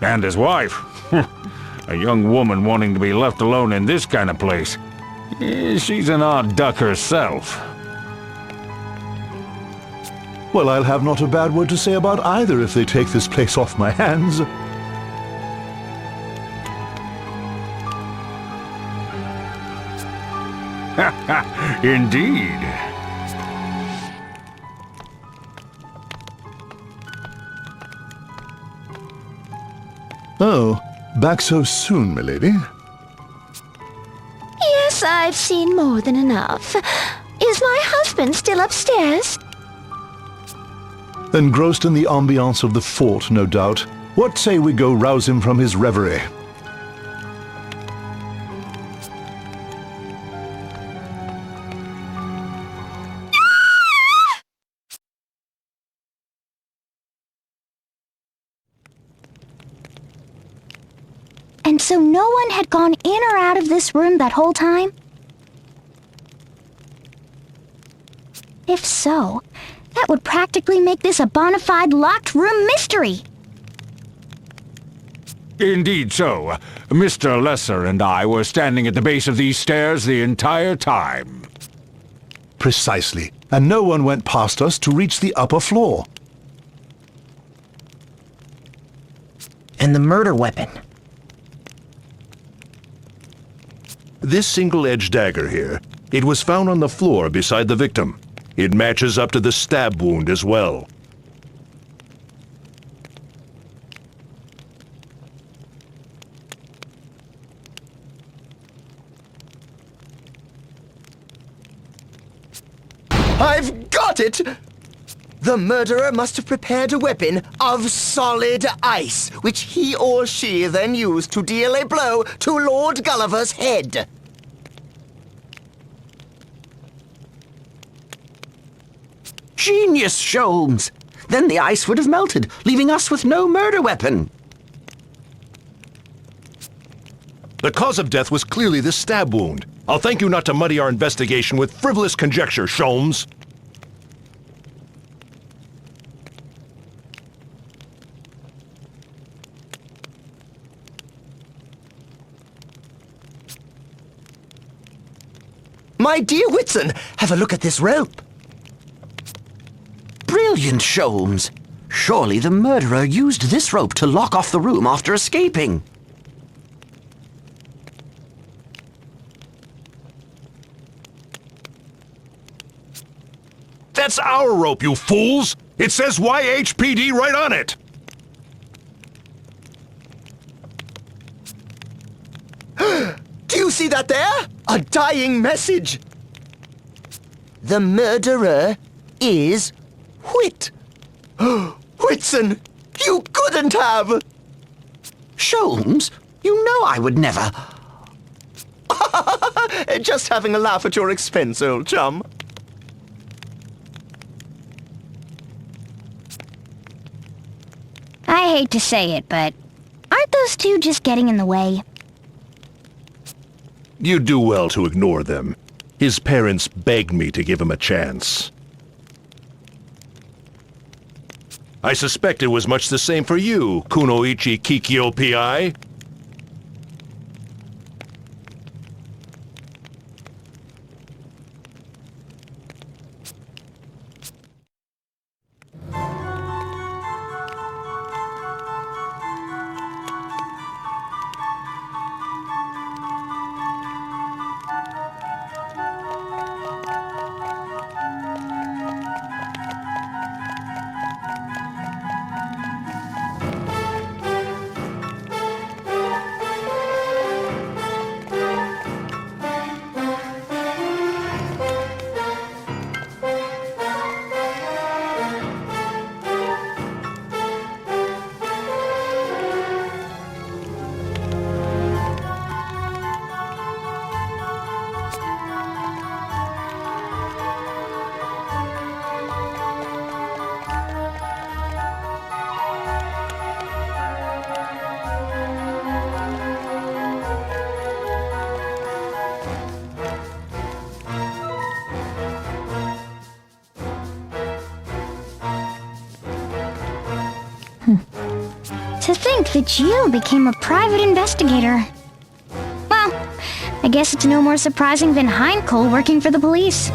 And his wife. A young woman wanting to be left alone in this kind of place. She's an odd duck herself. Well, I'll have not a bad word to say about either if they take this place off my hands. Indeed. Oh, back so soon, milady? Yes, I've seen more than enough. Is my husband still upstairs? Engrossed in the ambiance of the fort, no doubt. What say we go rouse him from his reverie? And so no one had gone in or out of this room that whole time? If so, that would practically make this a bona fide locked room mystery. Indeed so. Mr. Lesser and I were standing at the base of these stairs the entire time. Precisely. And no one went past us to reach the upper floor. And the murder weapon. This single-edged dagger here, it was found on the floor beside the victim. It matches up to the stab wound as well. I've got it! The murderer must have prepared a weapon of solid ice, which he or she then used to deal a blow to Lord Gulliver's head. Genius, Sholmes! Then the ice would have melted, leaving us with no murder weapon. The cause of death was clearly the stab wound. I'll thank you not to muddy our investigation with frivolous conjecture, Sholmes. My dear Whitson, have a look at this rope. Brilliant, Sholmes. Surely the murderer used this rope to lock off the room after escaping. That's our rope, you fools! It says YHPD right on it! Do you see that there? A dying message! The murderer is Whit. Whitson, you couldn't have! Sholmes, you know I would never. Just having a laugh at your expense, old chum. I hate to say it, but aren't those two just getting in the way? You do well to ignore them. His parents begged me to give him a chance. I suspect it was much the same for you, Kunoichi Kikyo Pi. To think that you became a private investigator. Well, I guess it's no more surprising than Heinkel working for the police.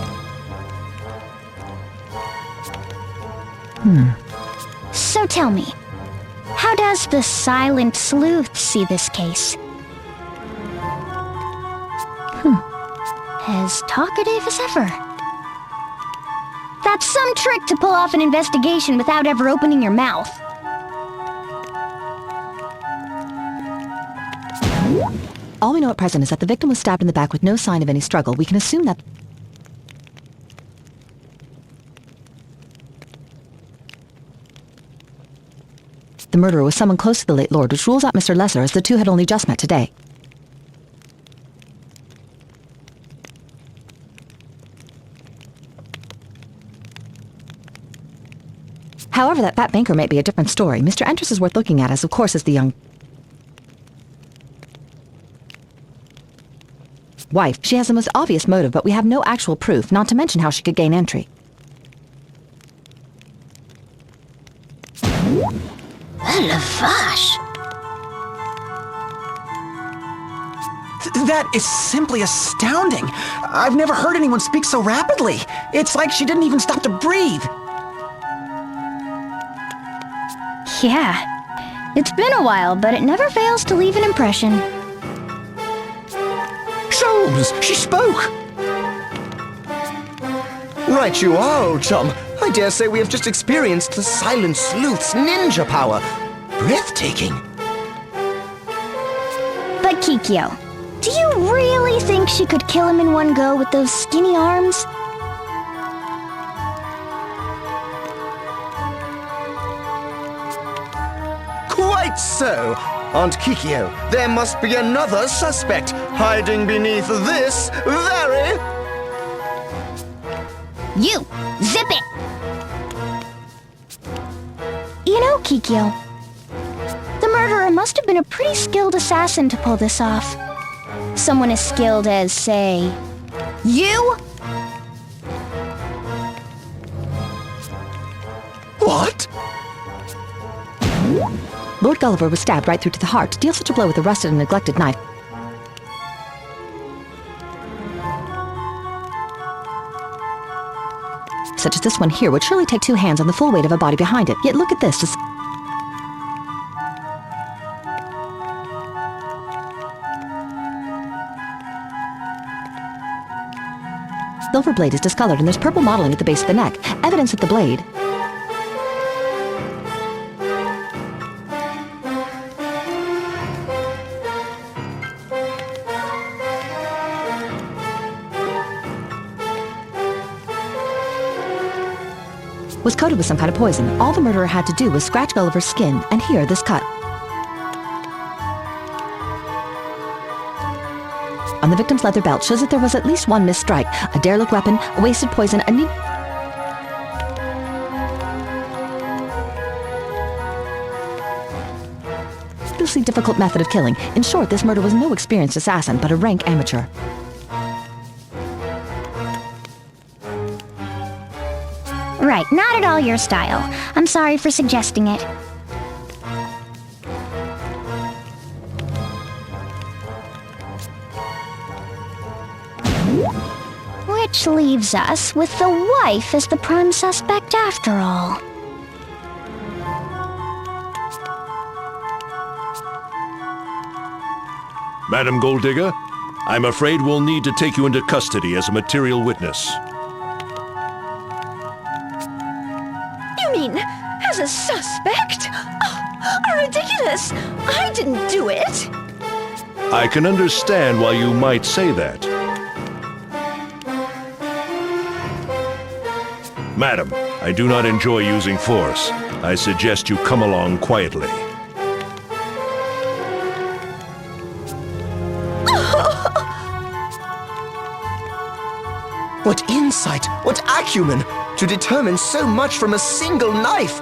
So tell me, how does the Silent Sleuth see this case? As talkative as ever. That's some trick to pull off an investigation without ever opening your mouth. All we know at present is that the victim was stabbed in the back with no sign of any struggle. We can assume that... the murderer was someone close to the late Lord, which rules out Mr. Lesser, as the two had only just met today. However, that fat banker might be a different story. Mr. Entris is worth looking at, as of course is the young wife. She has the most obvious motive, but we have no actual proof, not to mention how she could gain entry. Lavash! That is simply astounding. I've never heard anyone speak so rapidly. It's like she didn't even stop to breathe. Yeah, it's been a while, but it never fails to leave an impression. Sholmes, she spoke! Right you are, old chum. I dare say we have just experienced the Silent Sleuth's ninja power. Breathtaking. But Kikyo, do you really think she could kill him in one go with those skinny arms? Quite so. Aunt Kikyo, there must be another suspect hiding beneath this very... You! Zip it! You know, Kikyo, the murderer must have been a pretty skilled assassin to pull this off. Someone as skilled as, say, you? What? Lord Gulliver was stabbed right through to the heart. To deal such a blow with a rusted and neglected knife. Such as this one here would surely take two hands and the full weight of a body behind it. Yet look at this. Silver blade is discolored and there's purple mottling at the base of the neck. Evidence that the blade was coated with some kind of poison. All the murderer had to do was scratch Gulliver's skin, and here, this cut. On the victim's leather belt shows that there was at least one missed strike, a derelict weapon, a wasted poison, a needlessly difficult method of killing. In short, this murder was no experienced assassin, but a rank amateur. Right, not at all your style. I'm sorry for suggesting it. Which leaves us with the wife as the prime suspect after all. Madam Golddigger, I'm afraid we'll need to take you into custody as a material witness. You mean, as a suspect? Oh, ridiculous! I didn't do it! I can understand why you might say that. Madam, I do not enjoy using force. I suggest you come along quietly. What insight, what acumen, to determine so much from a single knife!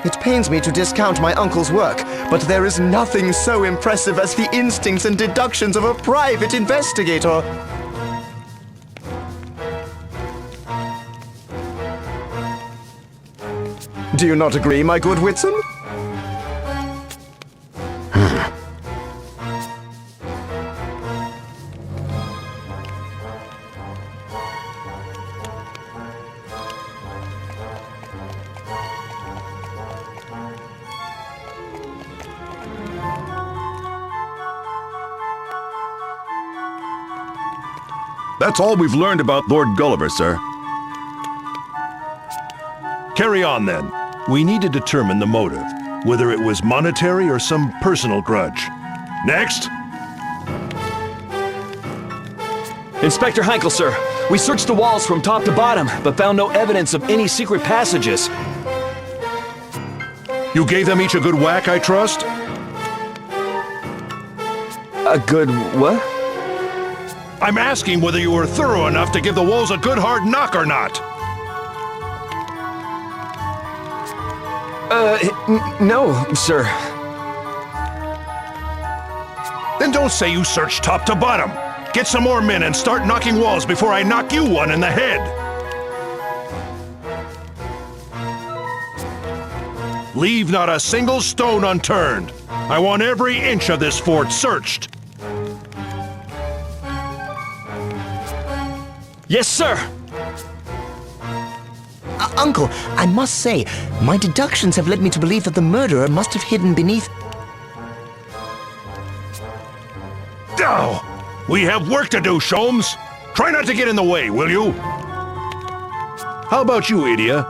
It pains me to discount my uncle's work, but there is nothing so impressive as the instincts and deductions of a private investigator. Do you not agree, my good Whitson? That's all we've learned about Lord Gulliver, sir. Carry on, then. We need to determine the motive, whether it was monetary or some personal grudge. Next! Inspector Heinkel, sir. We searched the walls from top to bottom, but found no evidence of any secret passages. You gave them each a good whack, I trust? A good what? I'm asking whether you were thorough enough to give the walls a good hard knock or not. No, sir. Then don't say you searched top to bottom. Get some more men and start knocking walls before I knock you one in the head. Leave not a single stone unturned. I want every inch of this fort searched. Yes, sir! Uncle, I must say, my deductions have led me to believe that the murderer must have hidden beneath... Oh! We have work to do, Sholmes! Try not to get in the way, will you? How about you, Idia?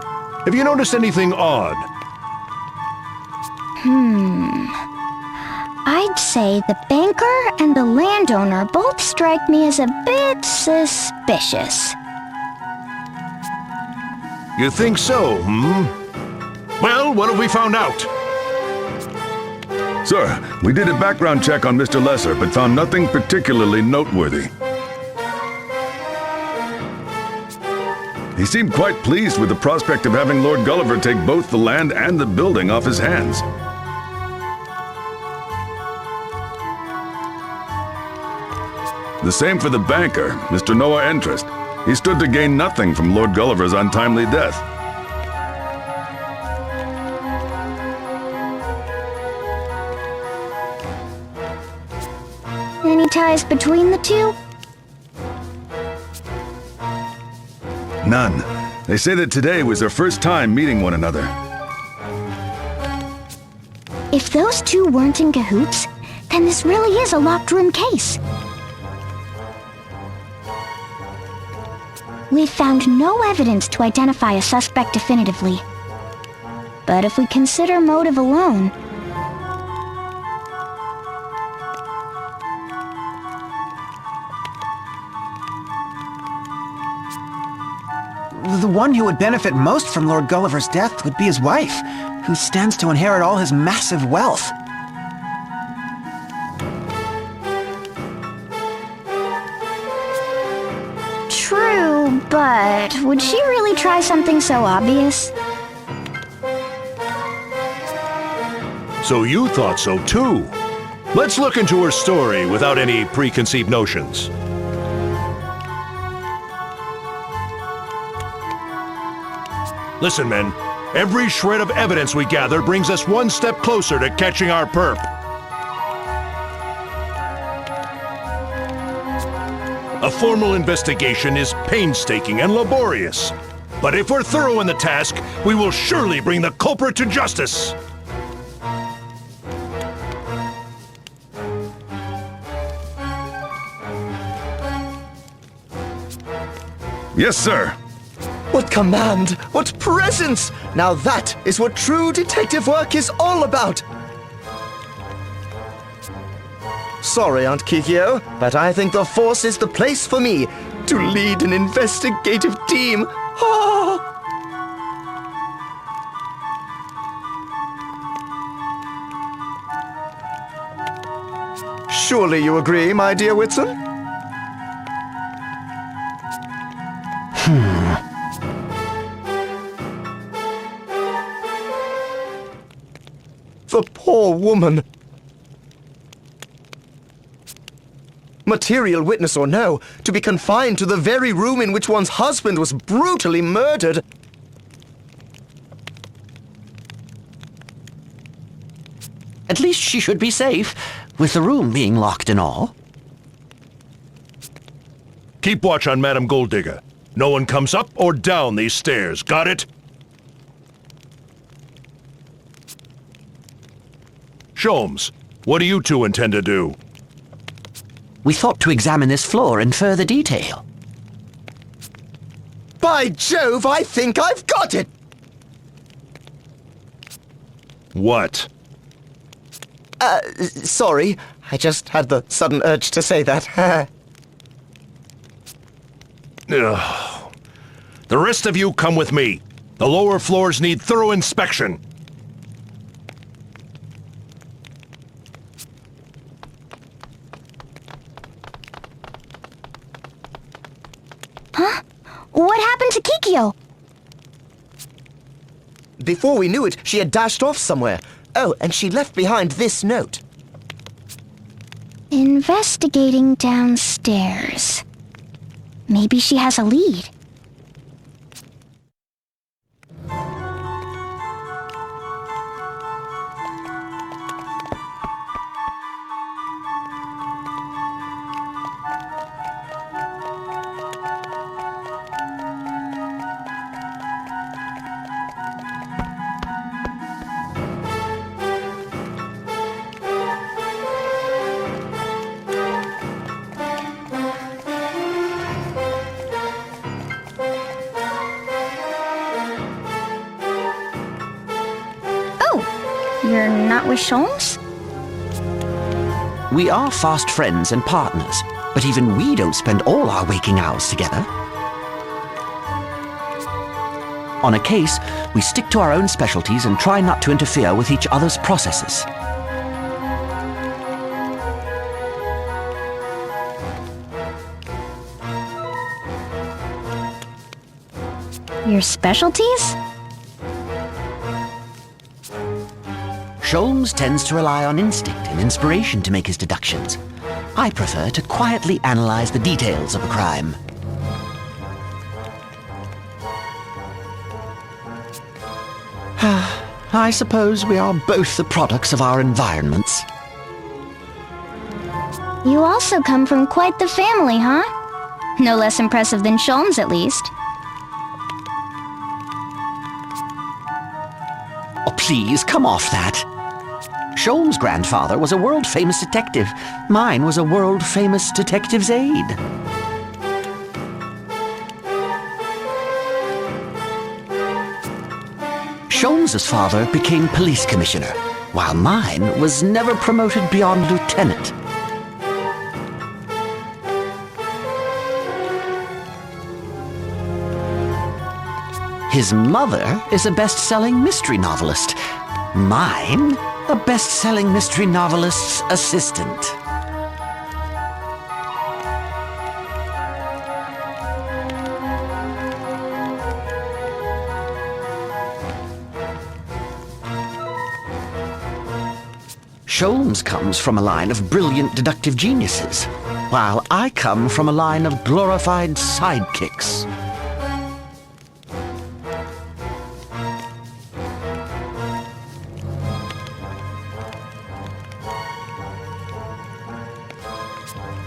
Have you noticed anything odd? I'd say the banker and the landowner both strike me as a bit suspicious. You think so, Well, what have we found out? Sir, we did a background check on Mr. Lesser, but found nothing particularly noteworthy. He seemed quite pleased with the prospect of having Lord Gulliver take both the land and the building off his hands. The same for the banker, Mr. Noah Entrust. He stood to gain nothing from Lord Gulliver's untimely death. Any ties between the two? None. They say that today was their first time meeting one another. If those two weren't in cahoots, then this really is a locked room case. We've found no evidence to identify a suspect definitively. But if we consider motive alone... The one who would benefit most from Lord Gulliver's death would be his wife, who stands to inherit all his massive wealth. True, but would she really try something so obvious? So you thought so too. Let's look into her story without any preconceived notions. Listen, men. Every shred of evidence we gather brings us one step closer to catching our perp. A formal investigation is painstaking and laborious. But if we're thorough in the task, we will surely bring the culprit to justice. Yes, sir. What command! What presence! Now that is what true detective work is all about! Sorry, Aunt Kikyo, but I think the Force is the place for me to lead an investigative team. Oh. Surely you agree, my dear Whitson? The poor woman. Material witness or no, to be confined to the very room in which one's husband was brutally murdered. At least she should be safe, with the room being locked and all. Keep watch on Madame Golddigger. No one comes up or down these stairs, got it? Sholmes, what do you two intend to do? We thought to examine this floor in further detail. By Jove, I think I've got it! What? Sorry. I just had the sudden urge to say that. Ugh. The rest of you come with me. The lower floors need thorough inspection. Huh? What happened to Kikyo? Before we knew it, she had dashed off somewhere. Oh, and she left behind this note. Investigating downstairs. Maybe she has a lead. You're not with Sholmes? We are fast friends and partners, but even we don't spend all our waking hours together. On a case, we stick to our own specialties and try not to interfere with each other's processes. Your specialties? Sholmes tends to rely on instinct and inspiration to make his deductions. I prefer to quietly analyze the details of a crime. I suppose we are both the products of our environments. You also come from quite the family, huh? No less impressive than Sholmes, at least. Oh, please, come off that. Sholmes' grandfather was a world-famous detective. Mine was a world-famous detective's aide. Sholmes' father became police commissioner, while mine was never promoted beyond lieutenant. His mother is a best-selling mystery novelist. Mine, a best-selling mystery novelist's assistant. Sholmes comes from a line of brilliant deductive geniuses, while I come from a line of glorified sidekicks.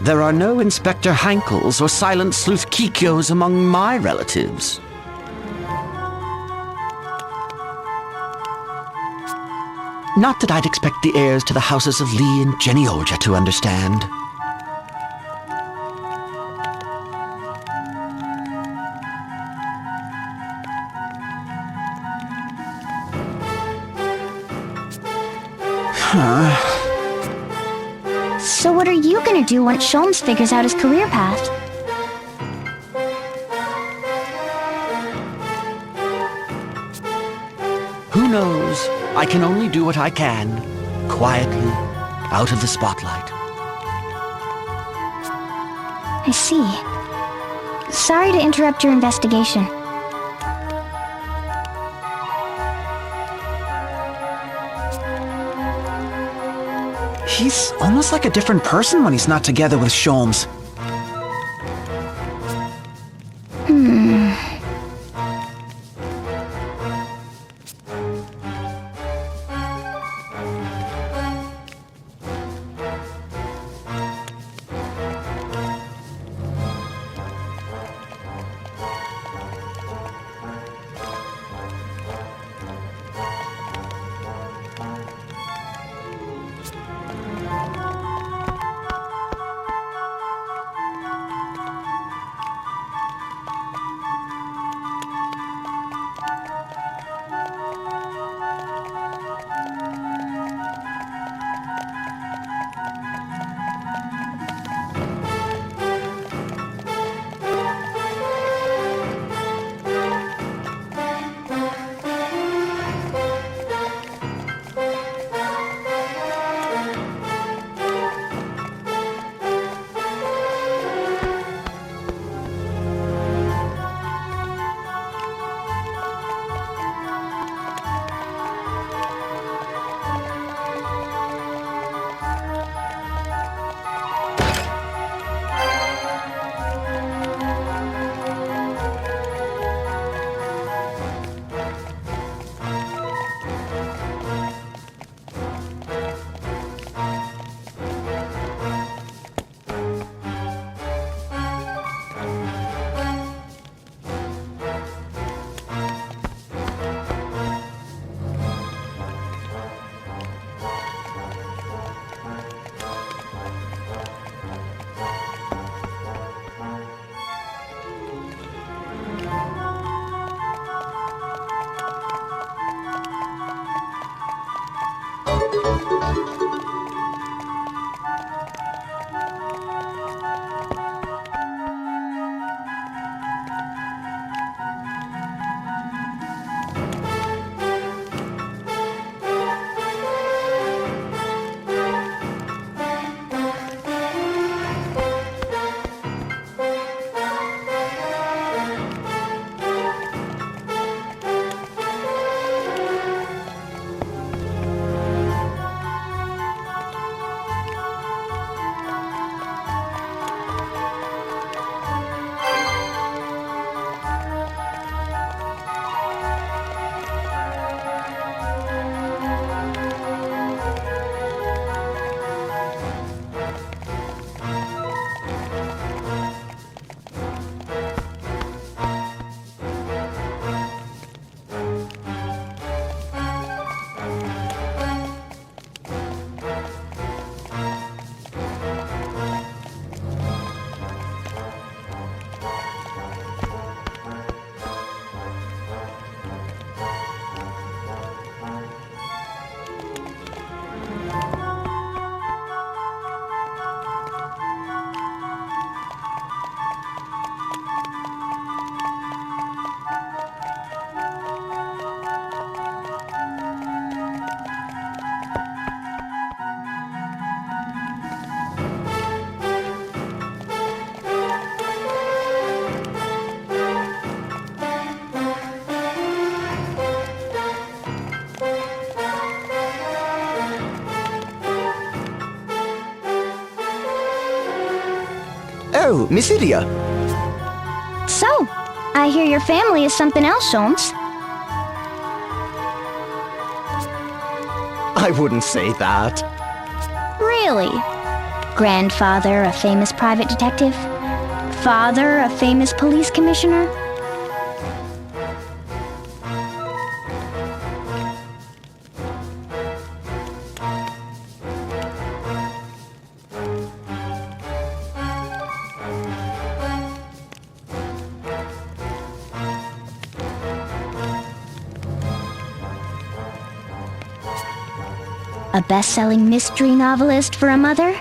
There are no Inspector Hankels or Silent Sleuth Kikyos among my relatives. Not that I'd expect the heirs to the houses of Lee and Jenny Olja to understand. So what are you gonna do once Sholmes figures out his career path? Who knows? I can only do what I can, quietly, out of the spotlight. I see. Sorry to interrupt your investigation. He's almost like a different person when he's not together with Sholmes. Oh, Miss Idia. So, I hear your family is something else, Sholmes. I wouldn't say that. Really? Grandfather, a famous private detective? Father, a famous police commissioner? A best-selling mystery novelist for a mother?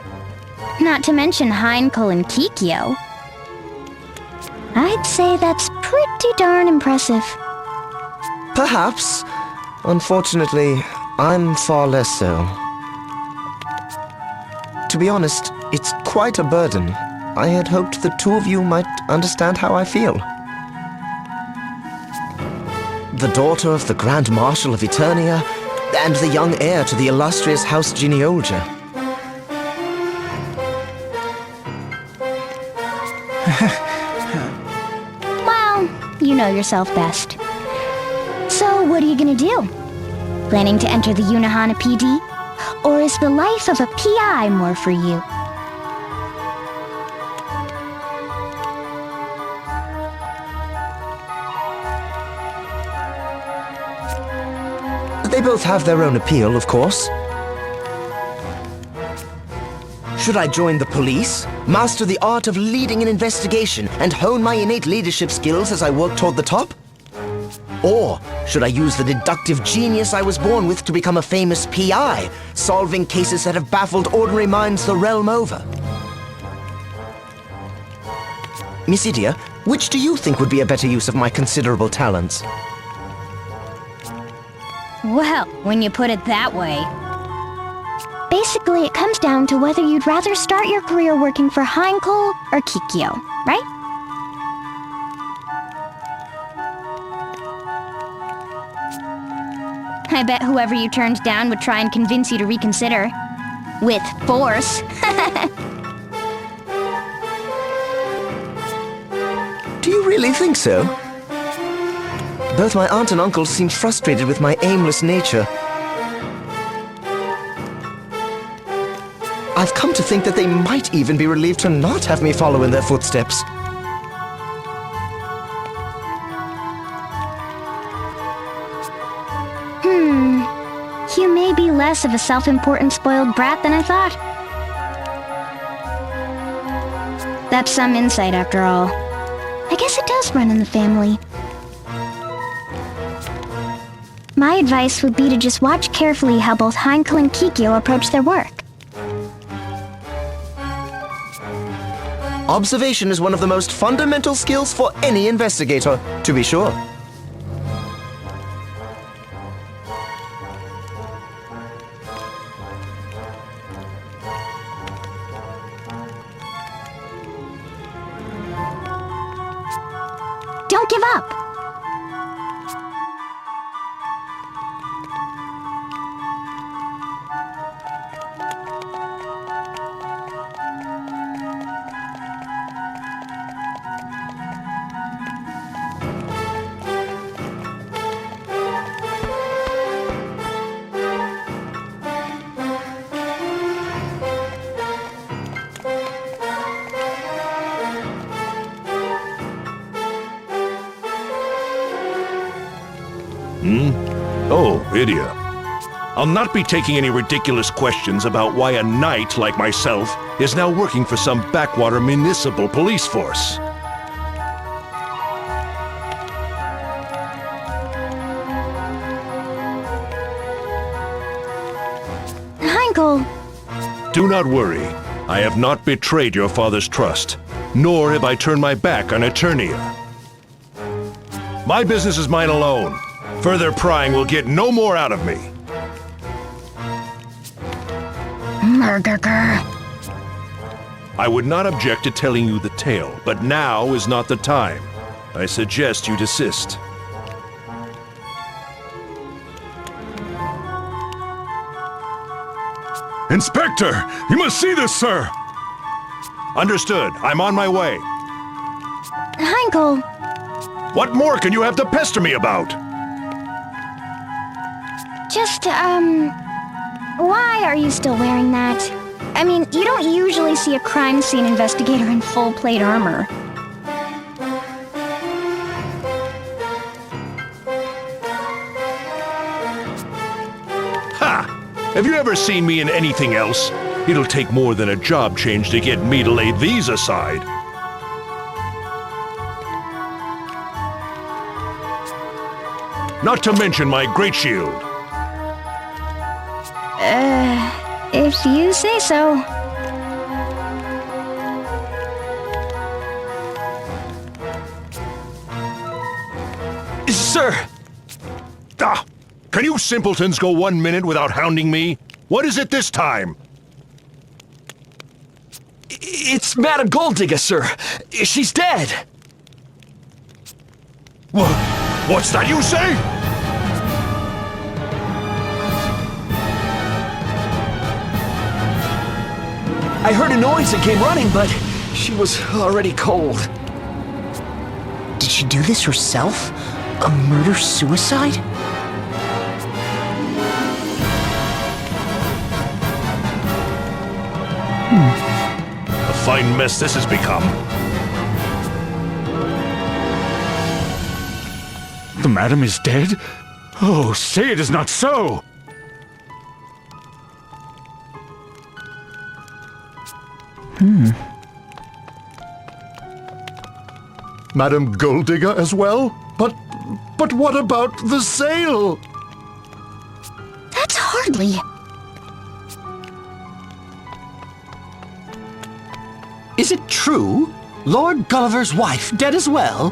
Not to mention Heinkel and Kikyo. I'd say that's pretty darn impressive. Perhaps. Unfortunately, I'm far less so. To be honest, it's quite a burden. I had hoped the two of you might understand how I feel. The daughter of the Grand Marshal of Eternia, and the young heir to the illustrious House Genealogia. Well, you know yourself best. So, what are you gonna do? Planning to enter the Unihana PD? Or is the life of a PI more for you? They both have their own appeal, of course. Should I join the police, master the art of leading an investigation, and hone my innate leadership skills as I work toward the top? Or should I use the deductive genius I was born with to become a famous PI, solving cases that have baffled ordinary minds the realm over? Miss Idia, which do you think would be a better use of my considerable talents? Well, when you put it that way. Basically, it comes down to whether you'd rather start your career working for Heinkel or Kikyo, right? I bet whoever you turned down would try and convince you to reconsider. With force. Do you really think so? Both my aunt and uncle seemed frustrated with my aimless nature. I've come to think that they might even be relieved to not have me follow in their footsteps. You may be less of a self-important spoiled brat than I thought. That's some insight after all. I guess it does run in the family. My advice would be to just watch carefully how both Heinkel and Kikyo approach their work. Observation is one of the most fundamental skills for any investigator, to be sure. Don't give up! Oh, Idia. I'll not be taking any ridiculous questions about why a knight like myself is now working for some backwater municipal police force. Heinkel! Do not worry. I have not betrayed your father's trust, nor have I turned my back on Eternia. My business is mine alone. Further prying will get no more out of me. Murderer. I would not object to telling you the tale, but now is not the time. I suggest you desist. Inspector! You must see this, sir! Understood. I'm on my way. Heinkel, What more can you have to pester me about? just, why are you still wearing that? I mean, you don't usually see a crime scene investigator in full plate armor. Ha! Have you ever seen me in anything else? It'll take more than a job change to get me to lay these aside. Not to mention my great shield. If you say so. Sir! Ah! Can you simpletons go 1 minute without hounding me? What is it this time? It's Madame Golddigger, sir. She's dead. What's that you say? I heard a noise and came running, but she was already cold. Did she do this herself? A murder-suicide? A fine mess this has become. The madam is dead? Oh, say it is not so! Madame Golddigger as well? But what about the sale? That's hardly... Is it true? Lord Gulliver's wife dead as well?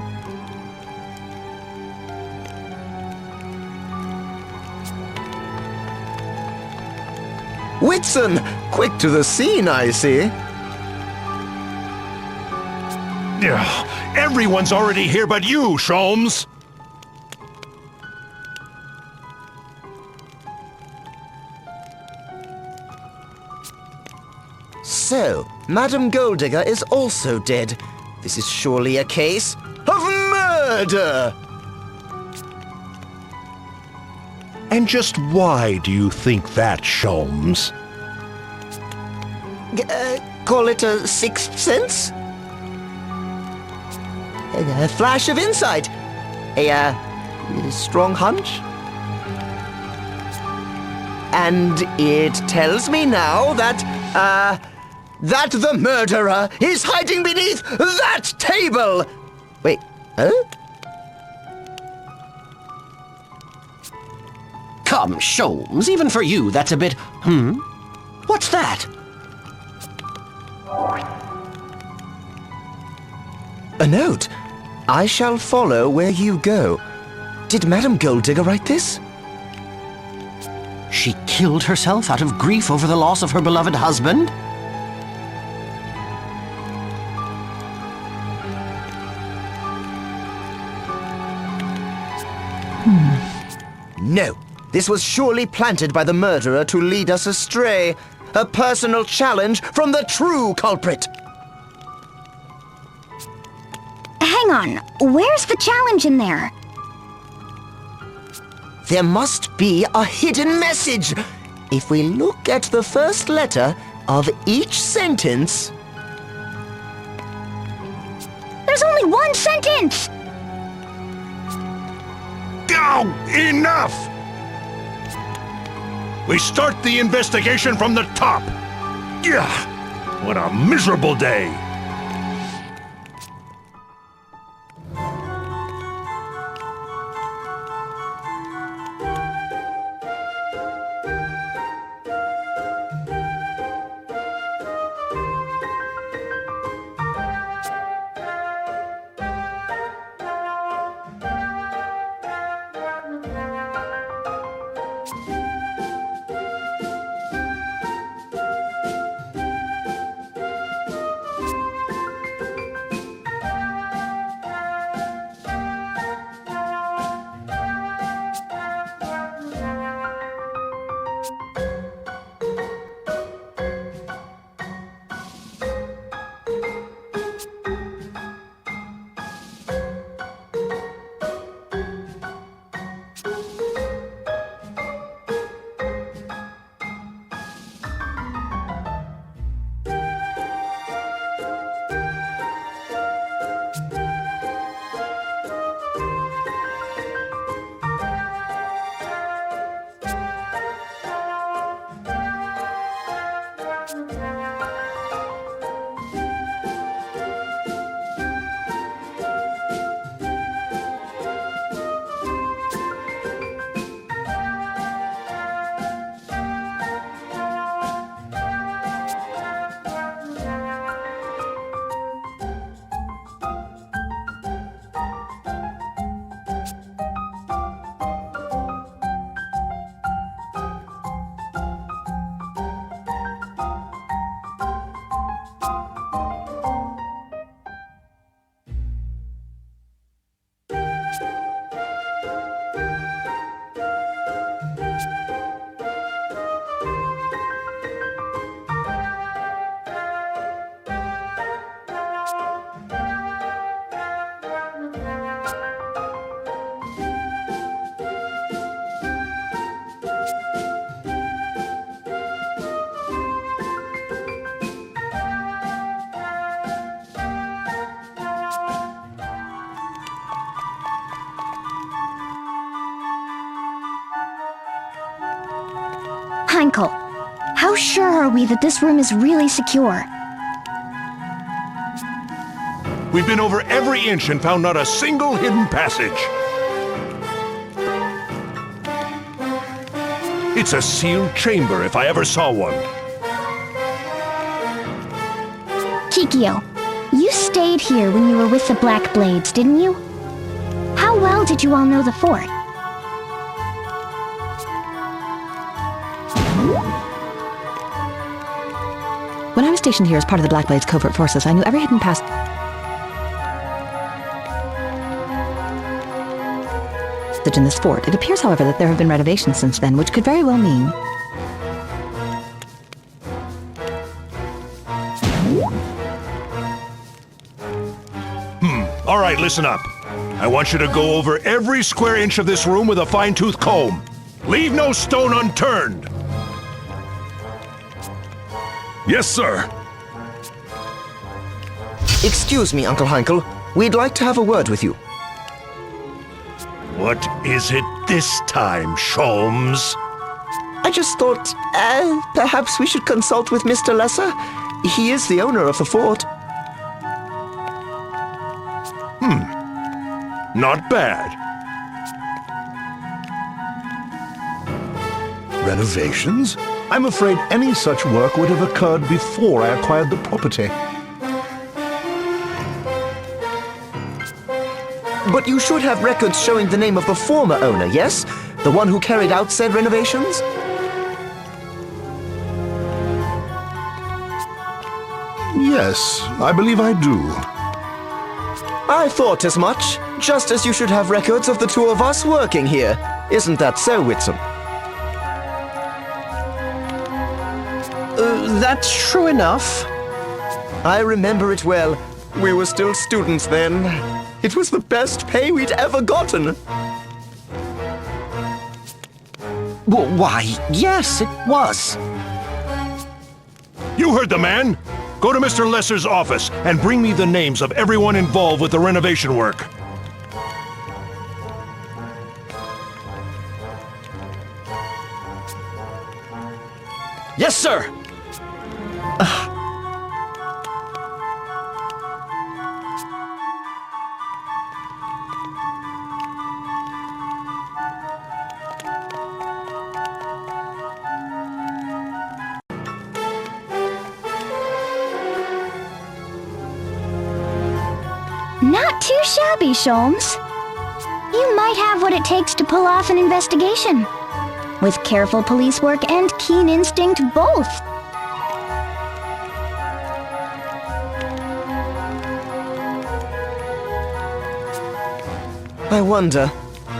Whitson! Quick to the scene, I see. Everyone's already here but you, Sholmes! So, Madame Golddigger is also dead. This is surely a case of murder! And just why do you think that, Sholmes? Call it a sixth sense? A flash of insight? A strong hunch? And it tells me now that the murderer is hiding beneath that table! Wait, huh? Come, Sholmes, even for you, that's a bit... What's that? A note. I shall follow where you go. Did Madame Golddigger write this? She killed herself out of grief over the loss of her beloved husband? No. This was surely planted by the murderer to lead us astray. A personal challenge from the true culprit. Hang on, where's the challenge in there? There must be a hidden message. If we look at the first letter of each sentence... There's only one sentence! Oh, enough! We start the investigation from the top. Yeah, what a miserable day. Heinkel, how sure are we that this room is really secure? We've been over every inch and found not a single hidden passage. It's a sealed chamber if I ever saw one. Kikyo, you stayed here when you were with the Black Blades, didn't you? How well did you all know the fort? When I was stationed here as part of the Black Blades' covert forces, I knew every hidden passage in this fort. It appears, however, that there have been renovations since then, which could very well mean... All right, listen up. I want you to go over every square inch of this room with a fine-tooth comb. Leave no stone unturned. Yes, sir. Excuse me, Uncle Heinkel. We'd like to have a word with you. What is it this time, Sholmes? I just thought, perhaps we should consult with Mr. Lesser. He is the owner of the fort. Not bad. Renovations? I'm afraid any such work would have occurred before I acquired the property. But you should have records showing the name of the former owner, yes? The one who carried out said renovations? Yes, I believe I do. I thought as much. Just as you should have records of the two of us working here. Isn't that so, Whitson? That's true enough. I remember it well. We were still students then. It was the best pay we'd ever gotten. Why, yes, it was. You heard the man. Go to Mr. Lesser's office and bring me the names of everyone involved with the renovation work. Yes, sir! Not too shabby, Sholmes. You might have what it takes to pull off an investigation. With careful police work and keen instinct, both. I wonder.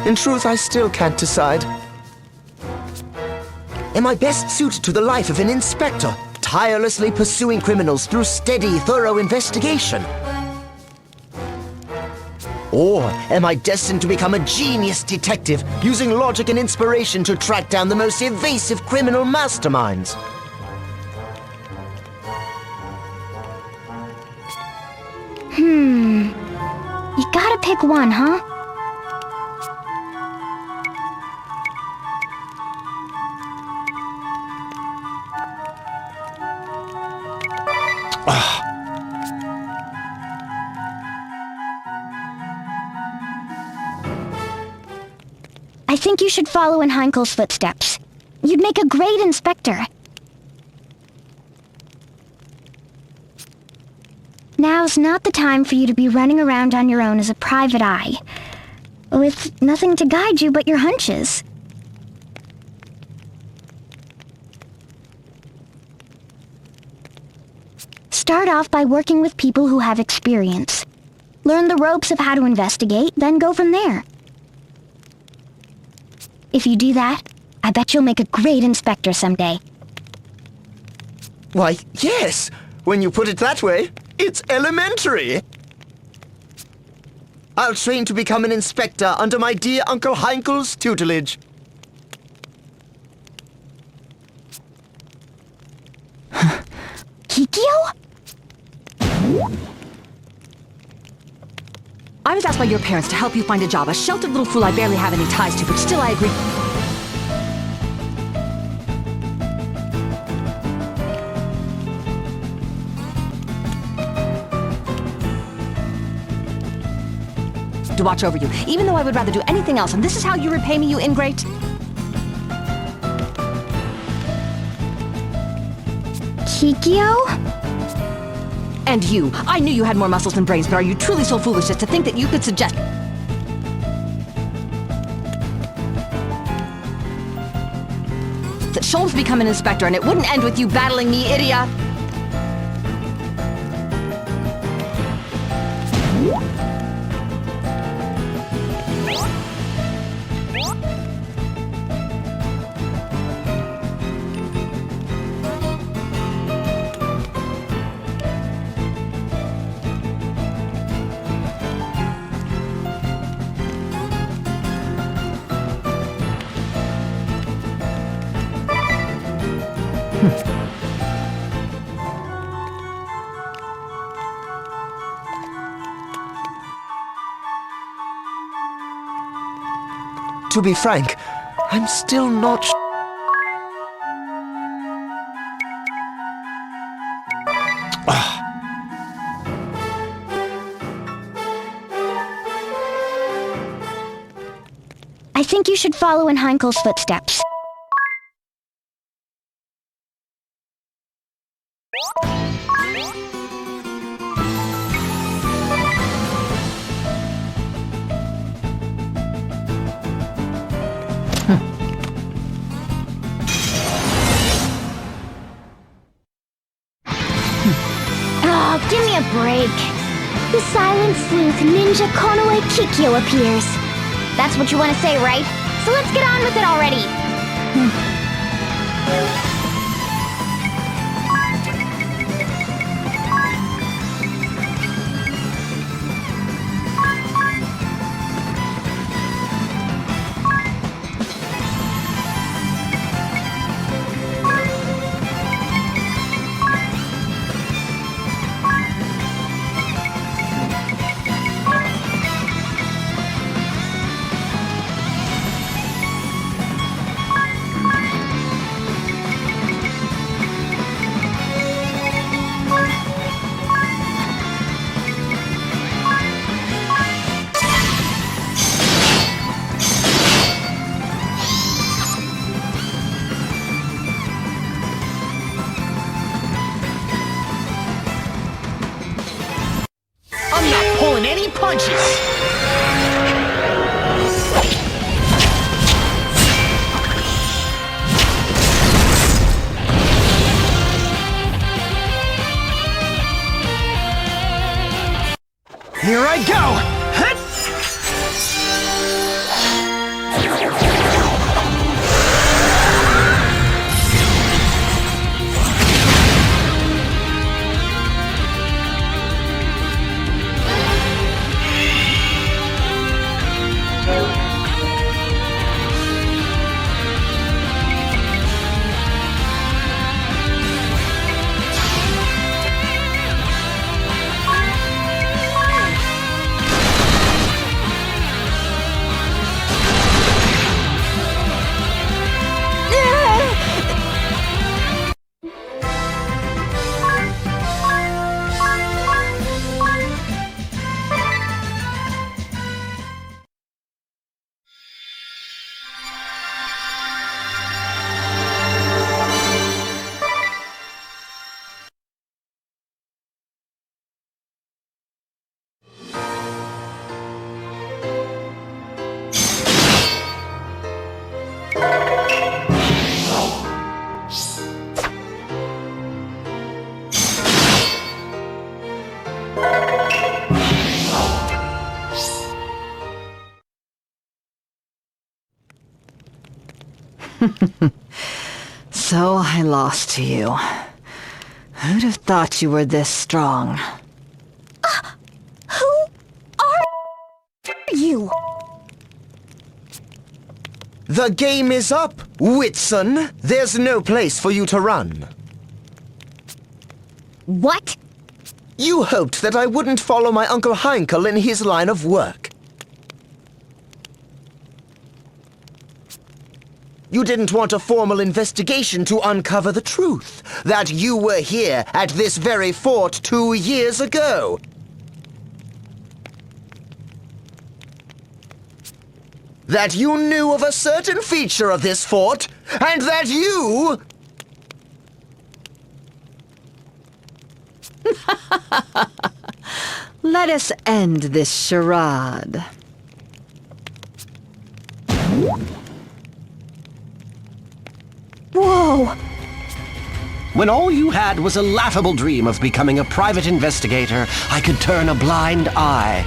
In truth, I still can't decide. Am I best suited to the life of an inspector, tirelessly pursuing criminals through steady, thorough investigation? Or am I destined to become a genius detective, using logic and inspiration to track down the most evasive criminal masterminds? You gotta pick one, huh? I think you should follow in Heinkel's footsteps. You'd make a great inspector. Now's not the time for you to be running around on your own as a private eye, with nothing to guide you but your hunches. Start off by working with people who have experience. Learn the ropes of how to investigate, then go from there. If you do that, I bet you'll make a great inspector someday. Why, yes! When you put it that way, it's elementary! I'll train to become an inspector under my dear Uncle Heinkel's tutelage. Kikyo? I was asked by your parents to help you find a job. A sheltered little fool I barely have any ties to, but still I agree. to watch over you, even though I would rather do anything else, and this is how you repay me, you ingrate? Kikyo? And you. I knew you had more muscles than brains, but are you truly so foolish as to think that you could suggest... that Sholmes become an inspector, and it wouldn't end with you battling me, idiot! To be frank, I'm still not I think you should follow in Heinkel's footsteps. Oh, give me a break. The silent sleuth ninja Konoe Kikyo appears. That's what you want to say, right? So let's get on with it already. I'm not pulling any punches! Here I go! So I lost to you. Who'd have thought you were this strong? Who are you? The game is up, Whitson. There's no place for you to run. What? You hoped that I wouldn't follow my Uncle Heinkel in his line of work. You didn't want a formal investigation to uncover the truth, that you were here at this very fort 2 years ago. that you knew of a certain feature of this fort, and that you... Let us end this charade. Whoa! When all you had was a laughable dream of becoming a private investigator, I could turn a blind eye.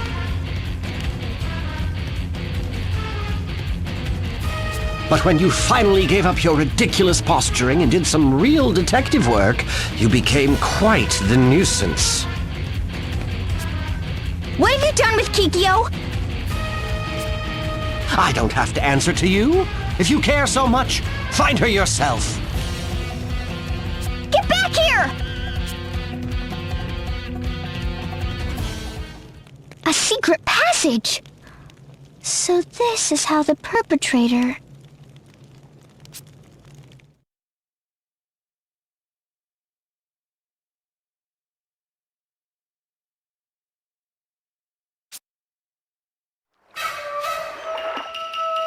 But when you finally gave up your ridiculous posturing and did some real detective work, you became quite the nuisance. What have you done with Kikyo? I don't have to answer to you. If you care so much, find her yourself. Get back here! A secret passage! So this is how the perpetrator...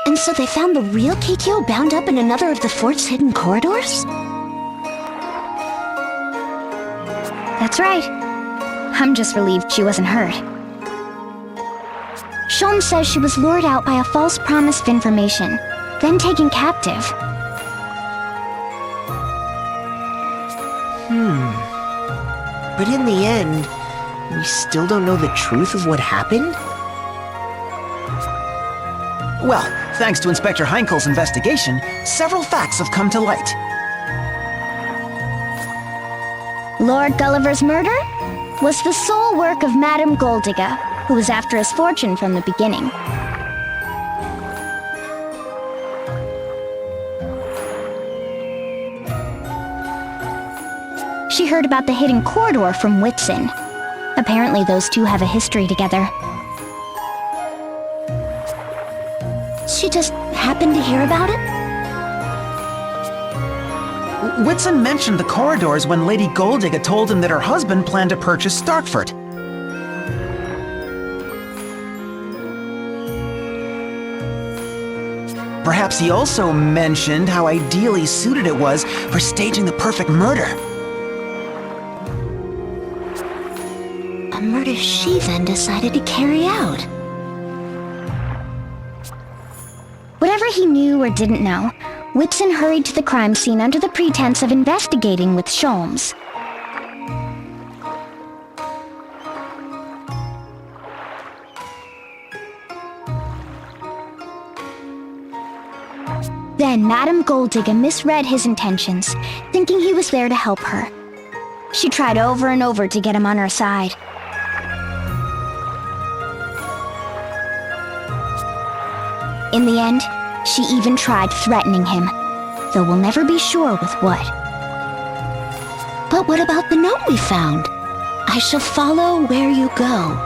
And so they found the real Kikyo bound up in another of the fort's hidden corridors? That's right. I'm just relieved she wasn't hurt. Sholmes says she was lured out by a false promise of information, then taken captive. But in the end, we still don't know the truth of what happened? Well, thanks to Inspector Heinkel's investigation, several facts have come to light. Lord Gulliver's murder was the sole work of Madame Goldigga, who was after his fortune from the beginning. She heard about the hidden corridor from Whitson. Apparently those two have a history together. She just happened to hear about it? Whitson mentioned the corridors when Lady Goldigga told him that her husband planned to purchase Starkford. Perhaps he also mentioned how ideally suited it was for staging the perfect murder. A murder she then decided to carry out. Whatever he knew or didn't know, Whitson hurried to the crime scene under the pretense of investigating with Sholmes. Then Madame Goldigga misread his intentions, thinking he was there to help her. She tried over and over to get him on her side. In the end, she even tried threatening him, though we'll never be sure with what. But what about the note we found? I shall follow where you go.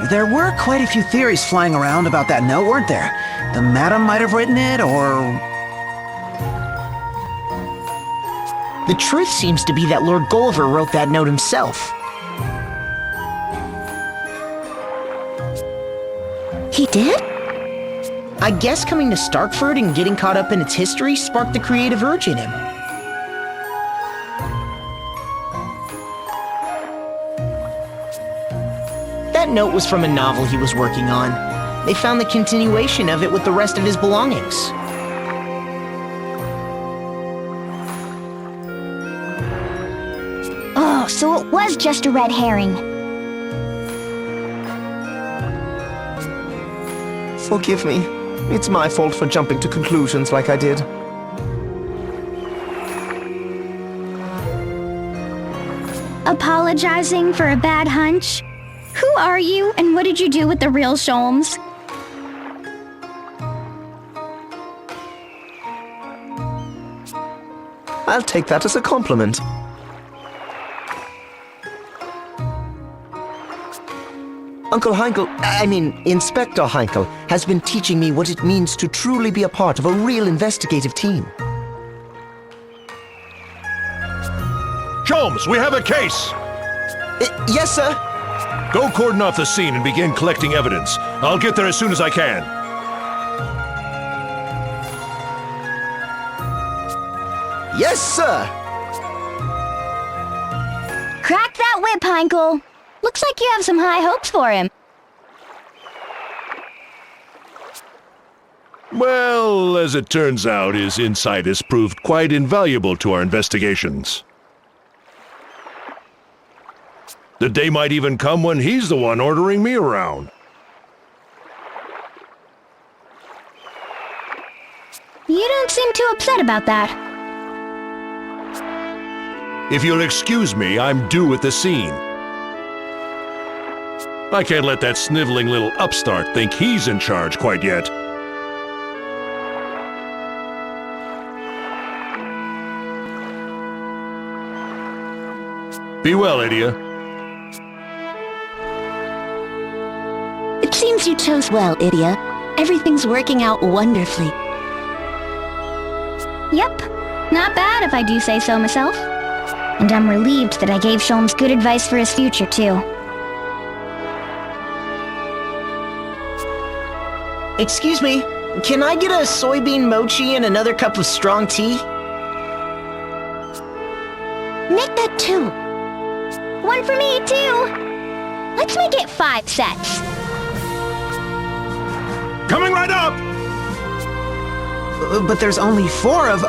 There were quite a few theories flying around about that note, weren't there? The Madam might have written it, or... The truth seems to be that Lord Gulliver wrote that note himself. He did? I guess coming to Starkford and getting caught up in its history sparked the creative urge in him. That note was from a novel he was working on. They found the continuation of it with the rest of his belongings. Oh, so it was just a red herring. Forgive me. It's my fault for jumping to conclusions like I did. Apologizing for a bad hunch? Who are you, and what did you do with the real Sholmes? I'll take that as a compliment. Inspector Heinkel has been teaching me what it means to truly be a part of a real investigative team. Sholmes, we have a case! Yes, sir. Go cordon off the scene and begin collecting evidence. I'll get there as soon as I can. Yes, sir! Crack that whip, Heinkel. Looks like you have some high hopes for him. Well, as it turns out, his insight has proved quite invaluable to our investigations. The day might even come when he's the one ordering me around. You don't seem too upset about that. If you'll excuse me, I'm due at the scene. I can't let that sniveling little upstart think he's in charge quite yet. Be well, Idia. It seems you chose well, Idia. Everything's working out wonderfully. Yep, not bad if I do say so myself. And I'm relieved that I gave Sholmes good advice for his future, too. Excuse me, can I get a soybean mochi and another cup of strong tea? Make that 2. One for me, too. Let's make it 5 sets. Coming right up! But there's only 4 of...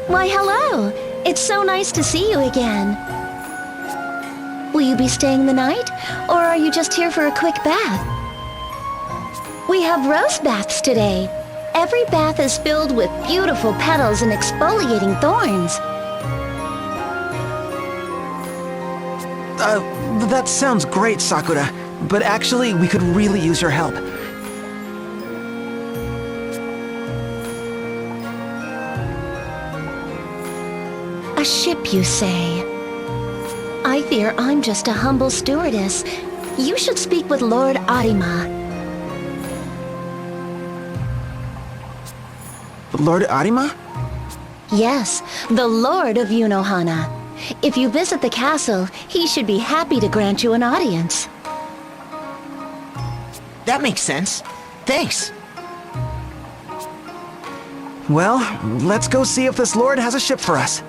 Why, hello! It's so nice to see you again. Will you be staying the night, or are you just here for a quick bath? We have rose baths today. Every bath is filled with beautiful petals and exfoliating thorns. That sounds great, Sakura. But actually, we could really use your help. A ship, you say? I fear I'm just a humble stewardess. You should speak with Lord Arima. Lord Arima? Yes, the Lord of Unohana. If you visit the castle, he should be happy to grant you an audience. That makes sense. Thanks. Well, let's go see if this lord has a ship for us.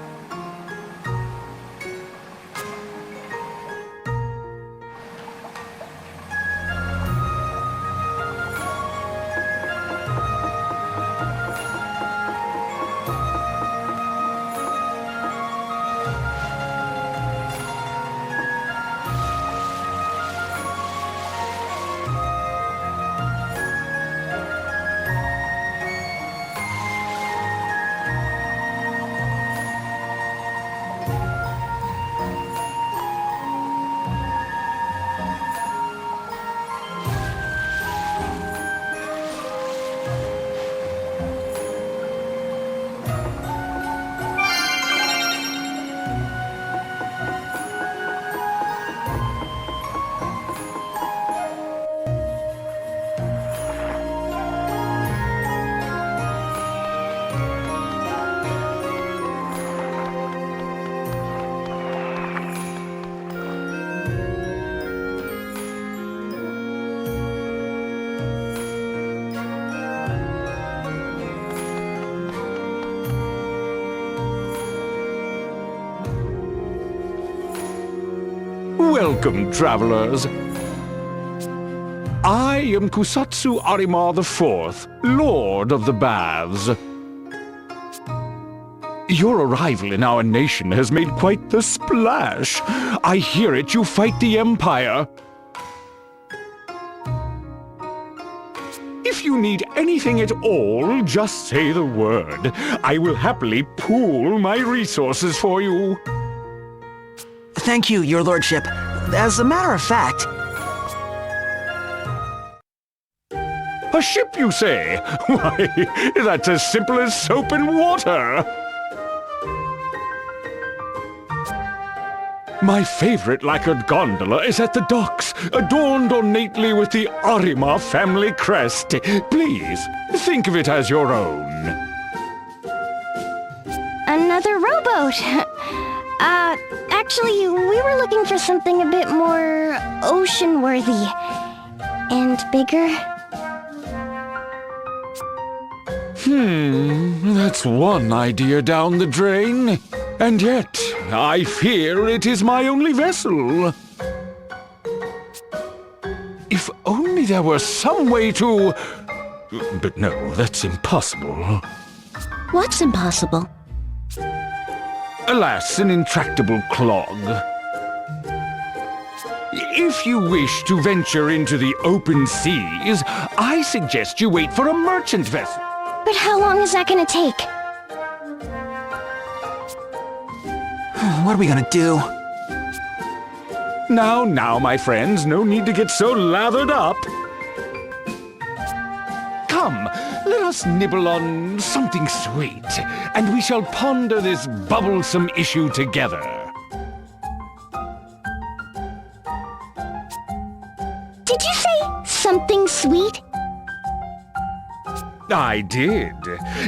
Welcome, travelers. I am Kusatsu Arima IV, Lord of the Baths. Your arrival in our nation has made quite the splash. I hear it you fight the Empire. If you need anything at all, just say the word. I will happily pool my resources for you. Thank you, your lordship. As a matter of fact... A ship, you say? Why, that's as simple as soap and water. My favorite lacquered gondola is at the docks, adorned ornately with the Arima family crest. Please, think of it as your own. Another rowboat. Actually, we were looking for something a bit more ocean-worthy and bigger. That's one idea down the drain. And yet, I fear it is my only vessel. If only there were some way to... But no, that's impossible. What's impossible? Alas, an intractable clog. If you wish to venture into the open seas, I suggest you wait for a merchant vessel. But how long is that gonna take? What are we gonna do? Now, my friends, no need to get so lathered up. Come, let us nibble on something sweet, and we shall ponder this bubblesome issue together. Did you say something sweet? I did.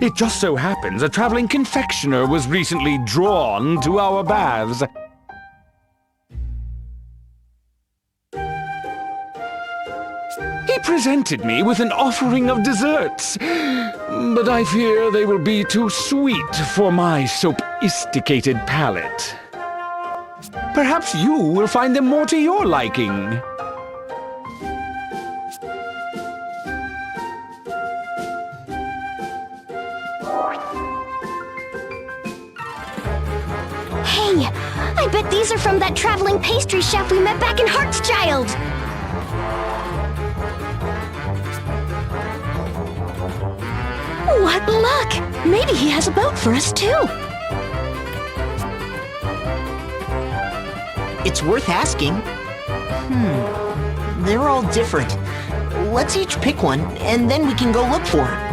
It just so happens a traveling confectioner was recently drawn to our baths. He presented me with an offering of desserts, but I fear they will be too sweet for my sophisticated palate. Perhaps you will find them more to your liking. Hey, I bet these are from that traveling pastry chef we met back in Heartschild. What luck! Maybe he has a boat for us too. It's worth asking. They're all different. Let's each pick one, and then we can go look for it.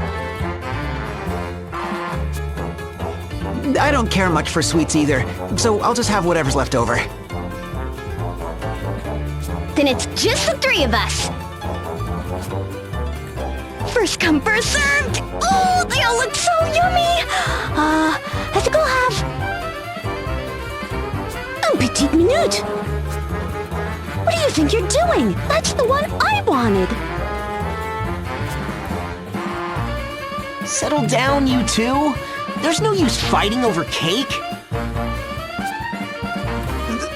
I don't care much for sweets either, so I'll just have whatever's left over. Then it's just the three of us. First come, first served! Oh, they all look so yummy! I think I'll have... Un petit minute! What do you think you're doing? That's the one I wanted! Settle down, you two. There's no use fighting over cake.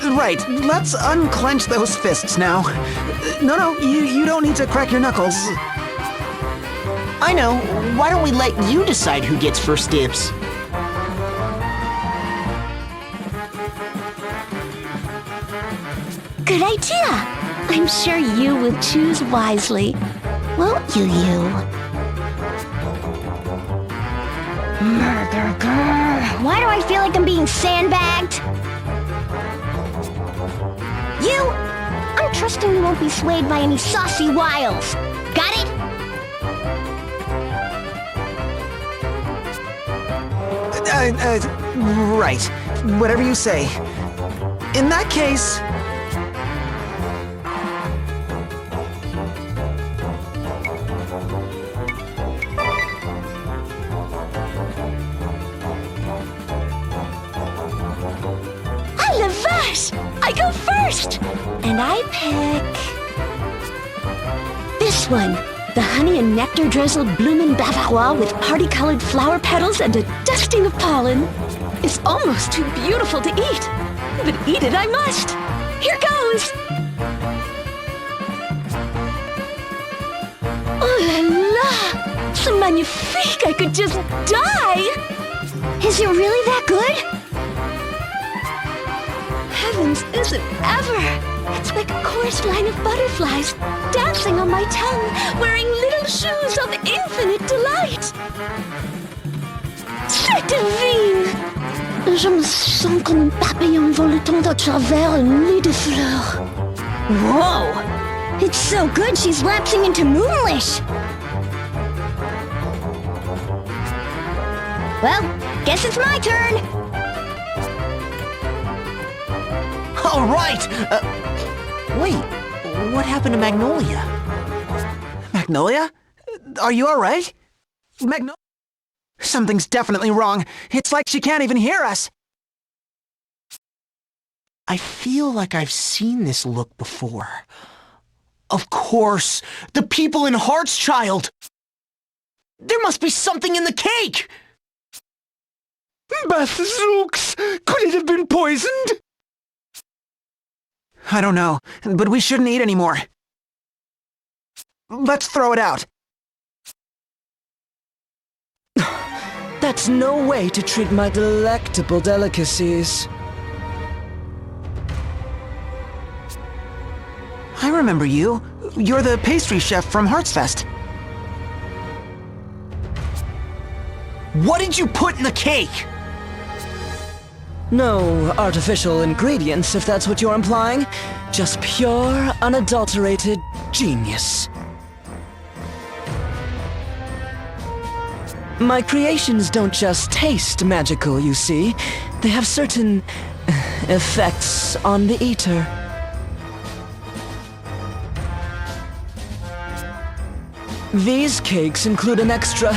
Right, let's unclench those fists now. No, you don't need to crack your knuckles. I know. Why don't we let you decide who gets first dibs? Good idea! I'm sure you will choose wisely. Won't you? Murder girl! Why do I feel like I'm being sandbagged? You! I'm trusting you won't be swayed by any saucy wiles. Got it? Right. Whatever you say. In that case... I go first! And I pick... this one. The honey and nectar drizzled bloomin' Bavarois with party-colored flower petals and a dusting of pollen. It's almost too beautiful to eat. But eat it I must. Here goes! heavens! Oh la la! C'est magnifique! I could just die! Is it really that good? Heavens, is it ever? It's like a chorus line of butterflies dancing on my tongue, wearing little shoes of infinite delight. C'est divine! Je me sens comme un papillon voletant à travers un nid de fleurs. Whoa! It's so good she's lapsing into Moonlish! Well, guess it's my turn! All right! Wait, what happened to Magnolia? Magnolia? Are you alright? Magnolia? Something's definitely wrong. It's like she can't even hear us. I feel like I've seen this look before. Of course, the people in Heartschild! There must be something in the cake! Bazooks! Could it have been poisoned? I don't know, but we shouldn't eat anymore. Let's throw it out. That's no way to treat my delectable delicacies. I remember you. You're the pastry chef from Heartsfest. What did you put in the cake? No artificial ingredients, if that's what you're implying. Just pure, unadulterated genius. My creations don't just taste magical, you see. They have certain effects on the eater. These cakes include an extra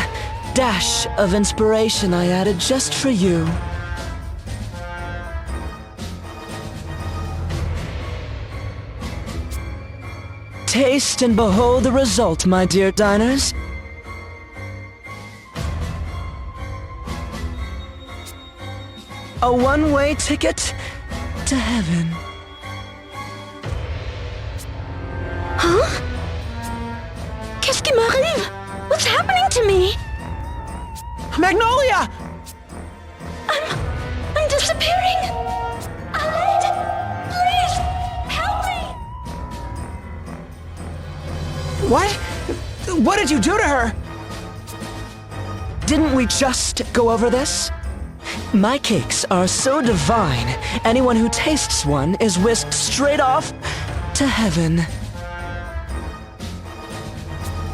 dash of inspiration I added just for you. Taste and behold the result, my dear diners. A one-way ticket to heaven. Huh? Qu'est-ce qui m'arrive? What's happening to me? Magnolia! I'm disappearing! Aled! Please! Help me! What? What did you do to her? Didn't we just go over this? My cakes are so divine, anyone who tastes one is whisked straight off to heaven.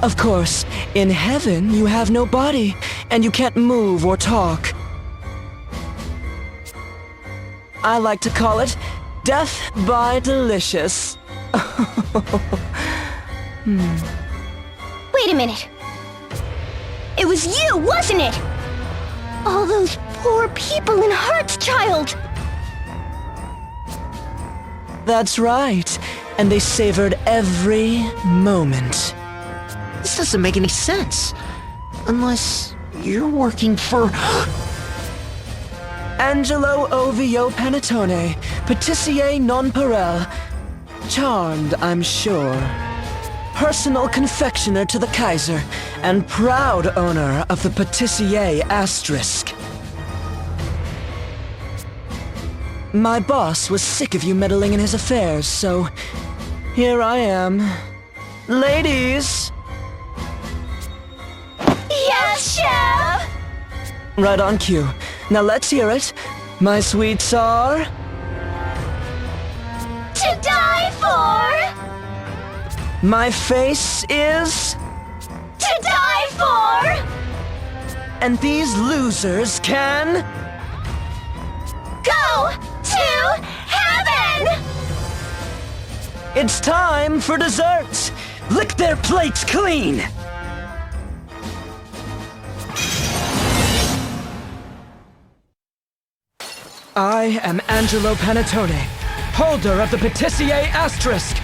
Of course, in heaven you have no body, and you can't move or talk. I like to call it death by delicious. Wait a minute. It was you, wasn't it? All those poor people in Heartschild! That's right, and they savored every moment. This doesn't make any sense. Unless you're working for... Angelo Ovio Panettone, patissier non parel. Charmed, I'm sure. Personal confectioner to the Kaiser, and proud owner of the patissier asterisk. My boss was sick of you meddling in his affairs, so here I am. Ladies! Yes, Chef! Right on cue. Now let's hear it. My sweets are... To die for! My face is... To die for! And these losers can... Go to heaven! It's time for dessert! Lick their plates clean! I am Angelo Panettone, holder of the patissier asterisk.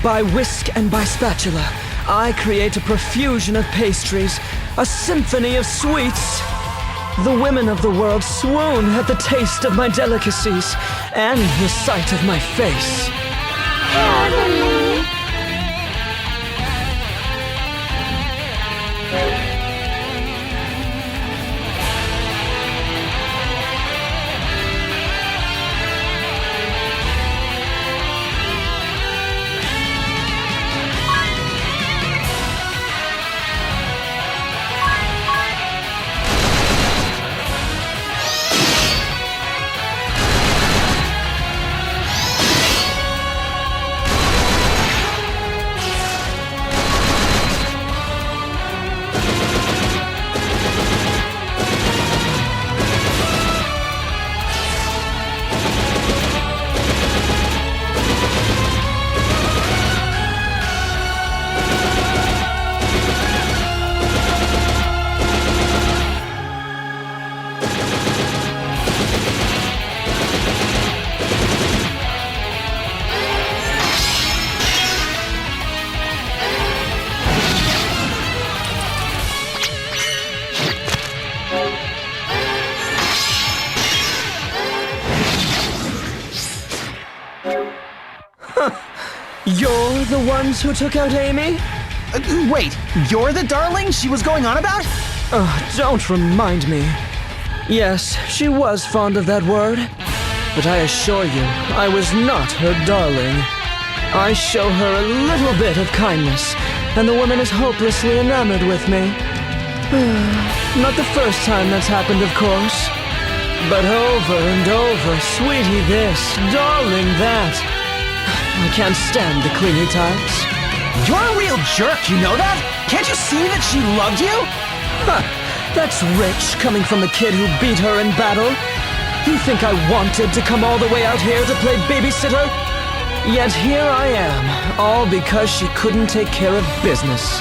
By whisk and by spatula, I create a profusion of pastries, a symphony of sweets. The women of the world swoon at the taste of my delicacies and the sight of my face. You're the ones who took out Amy? Wait, you're the darling she was going on about? Don't remind me. Yes, she was fond of that word. But I assure you, I was not her darling. I show her a little bit of kindness, and the woman is hopelessly enamored with me. Not the first time that's happened, of course. But over and over, sweetie this, darling that. I can't stand the clingy types. You're a real jerk, you know that? Can't you see that she loved you? That's rich, coming from the kid who beat her in battle. You think I wanted to come all the way out here to play babysitter? Yet here I am, all because she couldn't take care of business.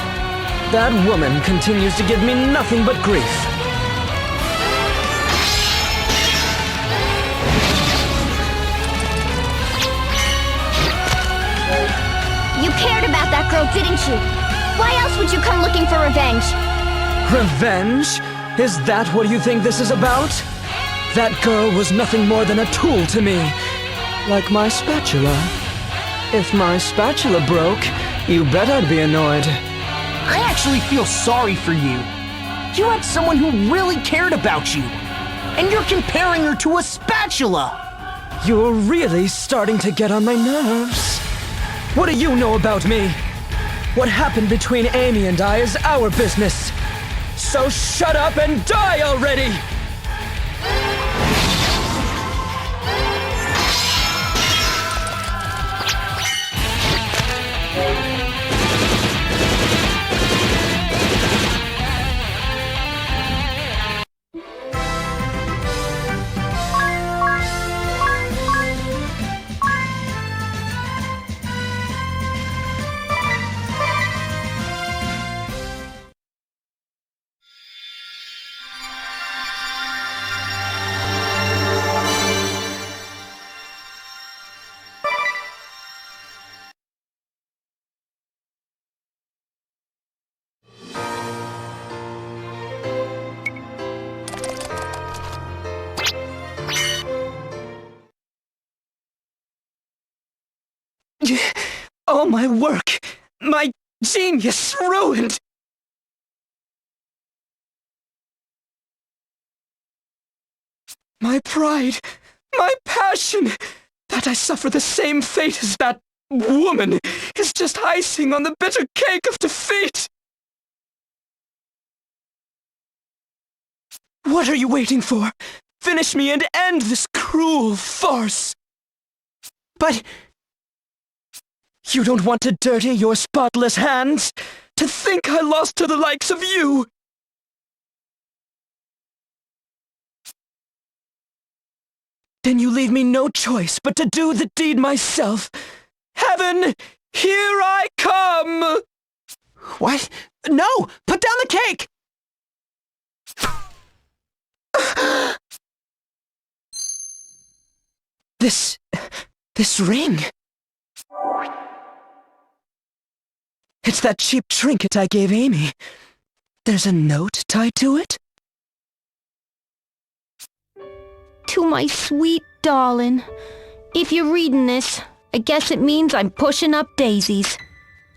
That woman continues to give me nothing but grief. You cared about that girl, didn't you? Why else would you come looking for revenge? Revenge? Is that what you think this is about? That girl was nothing more than a tool to me. Like my spatula. If my spatula broke, you bet I'd be annoyed. I actually feel sorry for you. You had someone who really cared about you. And you're comparing her to a spatula. You're really starting to get on my nerves. What do you know about me? What happened between Amy and I is our business. So shut up and die already! All my work, my genius ruined! My pride, my passion, that I suffer the same fate as that woman is just icing on the bitter cake of defeat! What are you waiting for? Finish me and end this cruel farce! But you don't want to dirty your spotless hands? To think I lost to the likes of you? Then you leave me no choice but to do the deed myself. Heaven, here I come! What? No! Put down the cake! This ring. It's that cheap trinket I gave Amy. There's a note tied to it? To my sweet darling. If you're reading this, I guess it means I'm pushing up daisies.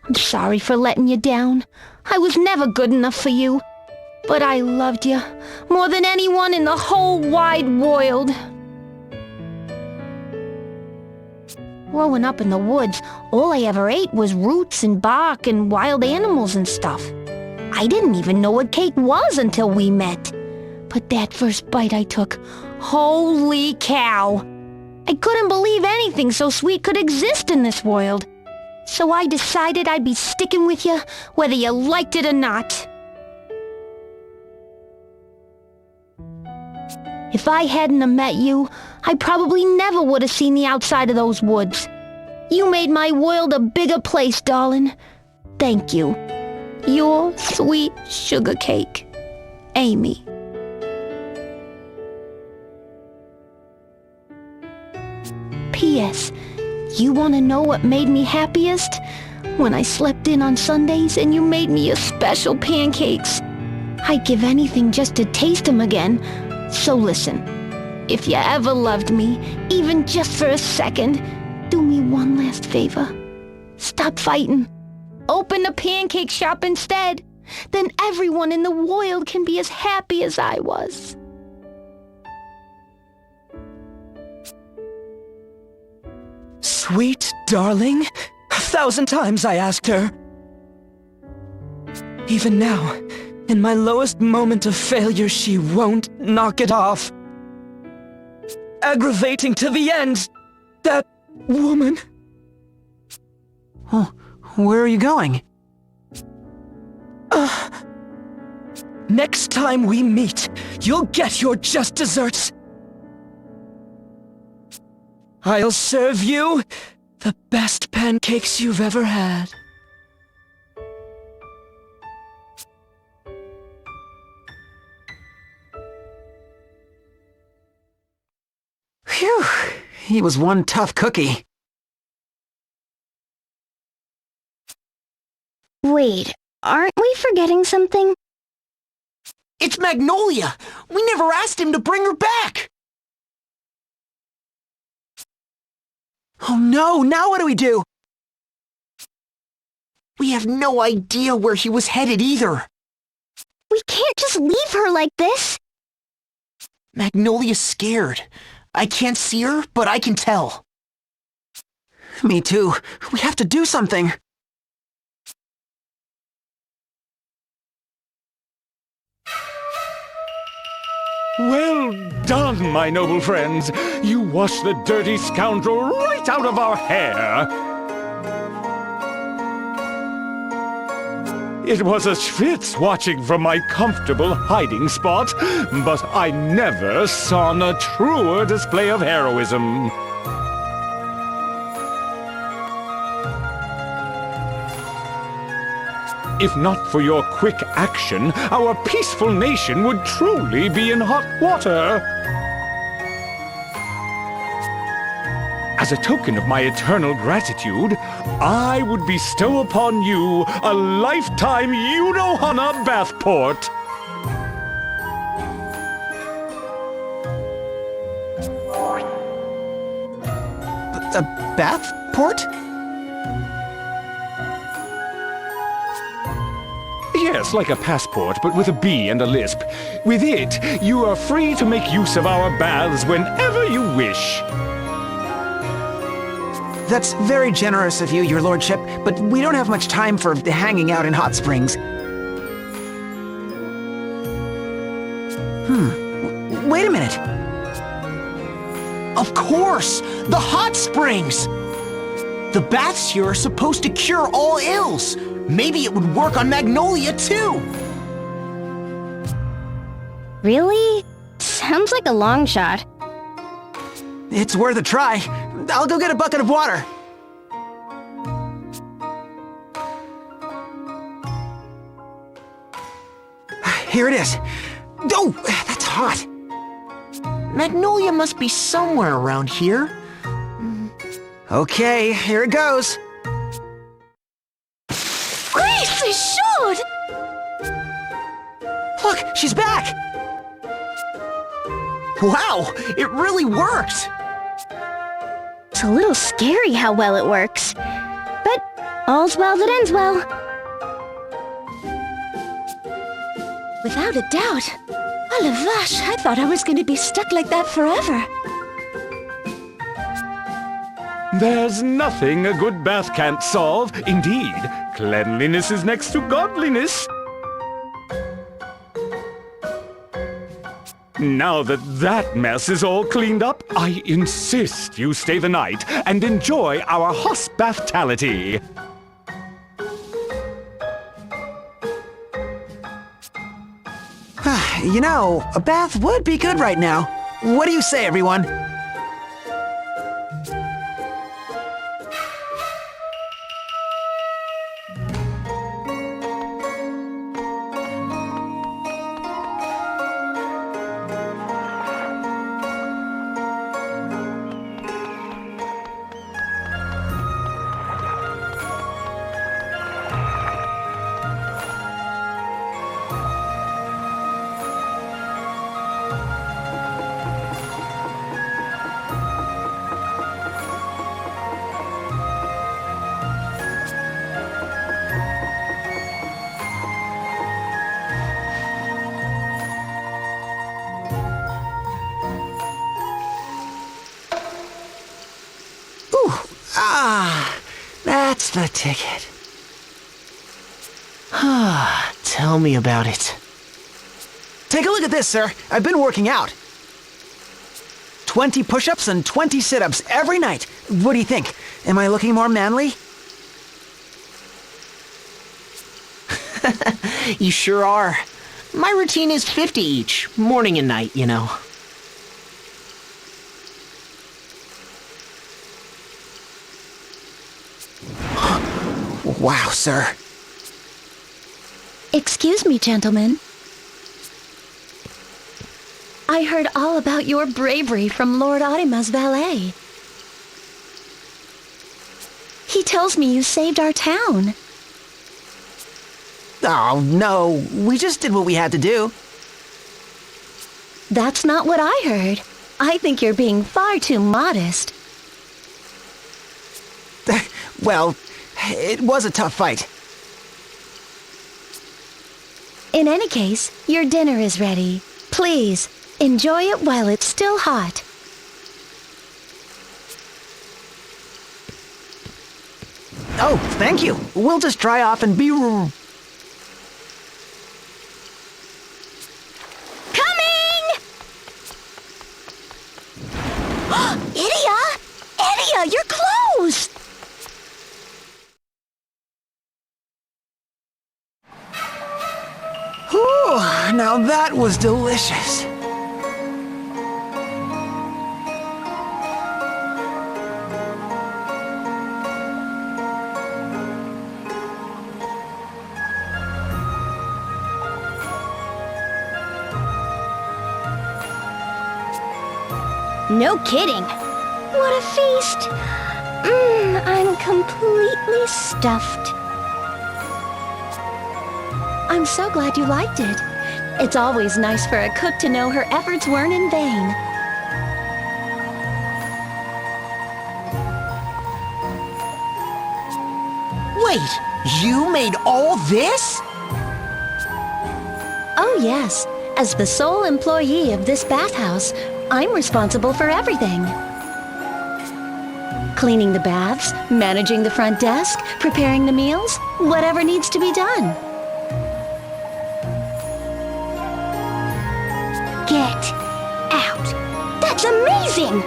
I'm sorry for letting you down. I was never good enough for you. But I loved you more than anyone in the whole wide world. Growing up in the woods, all I ever ate was roots and bark and wild animals and stuff. I didn't even know what cake was until we met. But that first bite I took, holy cow! I couldn't believe anything so sweet could exist in this world. So I decided I'd be sticking with you, whether you liked it or not. If I hadn't have met you, I probably never would have seen the outside of those woods. You made my world a bigger place, darling. Thank you. Your sweet sugar cake, Amy. P.S. You want to know what made me happiest? When I slept in on Sundays and you made me your special pancakes. I'd give anything just to taste them again. So listen, if you ever loved me, even just for a second, do me one last favor. Stop fighting. Open the pancake shop instead. Then everyone in the world can be as happy as I was. Sweet darling? 1,000 times I asked her. Even now, in my lowest moment of failure, she won't knock it off. Aggravating to the end. That woman. Oh, where are you going? Next time we meet, you'll get your just desserts. I'll serve you the best pancakes you've ever had. Phew, he was one tough cookie. Wait, aren't we forgetting something? It's Magnolia! We never asked him to bring her back! Oh no, now what do we do? We have no idea where he was headed either. We can't just leave her like this. Magnolia's scared. I can't see her, but I can tell. Me too. We have to do something. Well done, my noble friends. You washed the dirty scoundrel right out of our hair. It was a schwitz watching from my comfortable hiding spot, but I never saw a truer display of heroism. If not for your quick action, our peaceful nation would truly be in hot water. As a token of my eternal gratitude, I would bestow upon you a lifetime Yunohana bathport. A bathport? Yes, like a passport, but with a B and a lisp. With it, you are free to make use of our baths whenever you wish. That's very generous of you, your lordship, but we don't have much time for hanging out in hot springs. Wait a minute. Of course! The hot springs! The baths here are supposed to cure all ills. Maybe it would work on Magnolia, too! Really? Sounds like a long shot. It's worth a try. I'll go get a bucket of water. Here it is. Oh, that's hot. Magnolia must be somewhere around here. Okay, here it goes. Gracie should! Look, she's back! Wow, it really worked! It's a little scary how well it works. But all's well that ends well. Without a doubt. Oh, la vache, I thought I was going to be stuck like that forever. There's nothing a good bath can't solve. Indeed, cleanliness is next to godliness. Now that that mess is all cleaned up, I insist you stay the night and enjoy our hospitality. You know, a bath would be good right now. What do you say, everyone? Here's the ticket. Tell me about it. Take a look at this, sir. I've been working out. 20 push-ups and 20 sit-ups every night. What do you think? Am I looking more manly? You sure are. My routine is 50 each, morning and night, you know. Wow, sir. Excuse me, gentlemen. I heard all about your bravery from Lord Arima's valet. He tells me you saved our town. Oh, no. We just did what we had to do. That's not what I heard. I think you're being far too modest. Well, it was a tough fight. In any case, your dinner is ready. Please, enjoy it while it's still hot. Oh, thank you. We'll just dry off and be... Coming! Idia, you're closed! Whew, now that was delicious. No kidding. What a feast. I'm completely stuffed. I'm so glad you liked it. It's always nice for a cook to know her efforts weren't in vain. Wait, you made all this? Oh yes, as the sole employee of this bathhouse, I'm responsible for everything. Cleaning the baths, managing the front desk, preparing the meals, whatever needs to be done. Get out. That's amazing!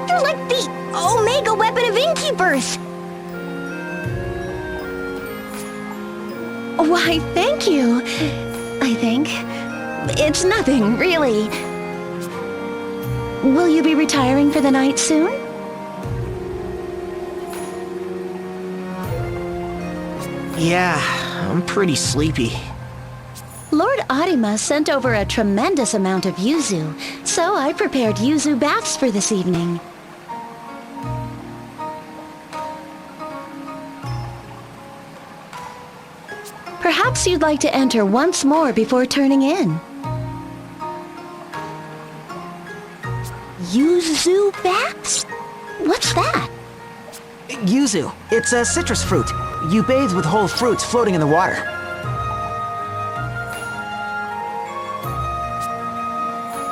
You're like the Omega weapon of innkeepers! Why, thank you. I think. It's nothing, really. Will you be retiring for the night soon? Yeah, I'm pretty sleepy. Lord Arima sent over a tremendous amount of yuzu, so I prepared yuzu baths for this evening. Perhaps you'd like to enter once more before turning in. Yuzu baths? What's that? Yuzu. It's a citrus fruit. You bathe with whole fruits floating in the water.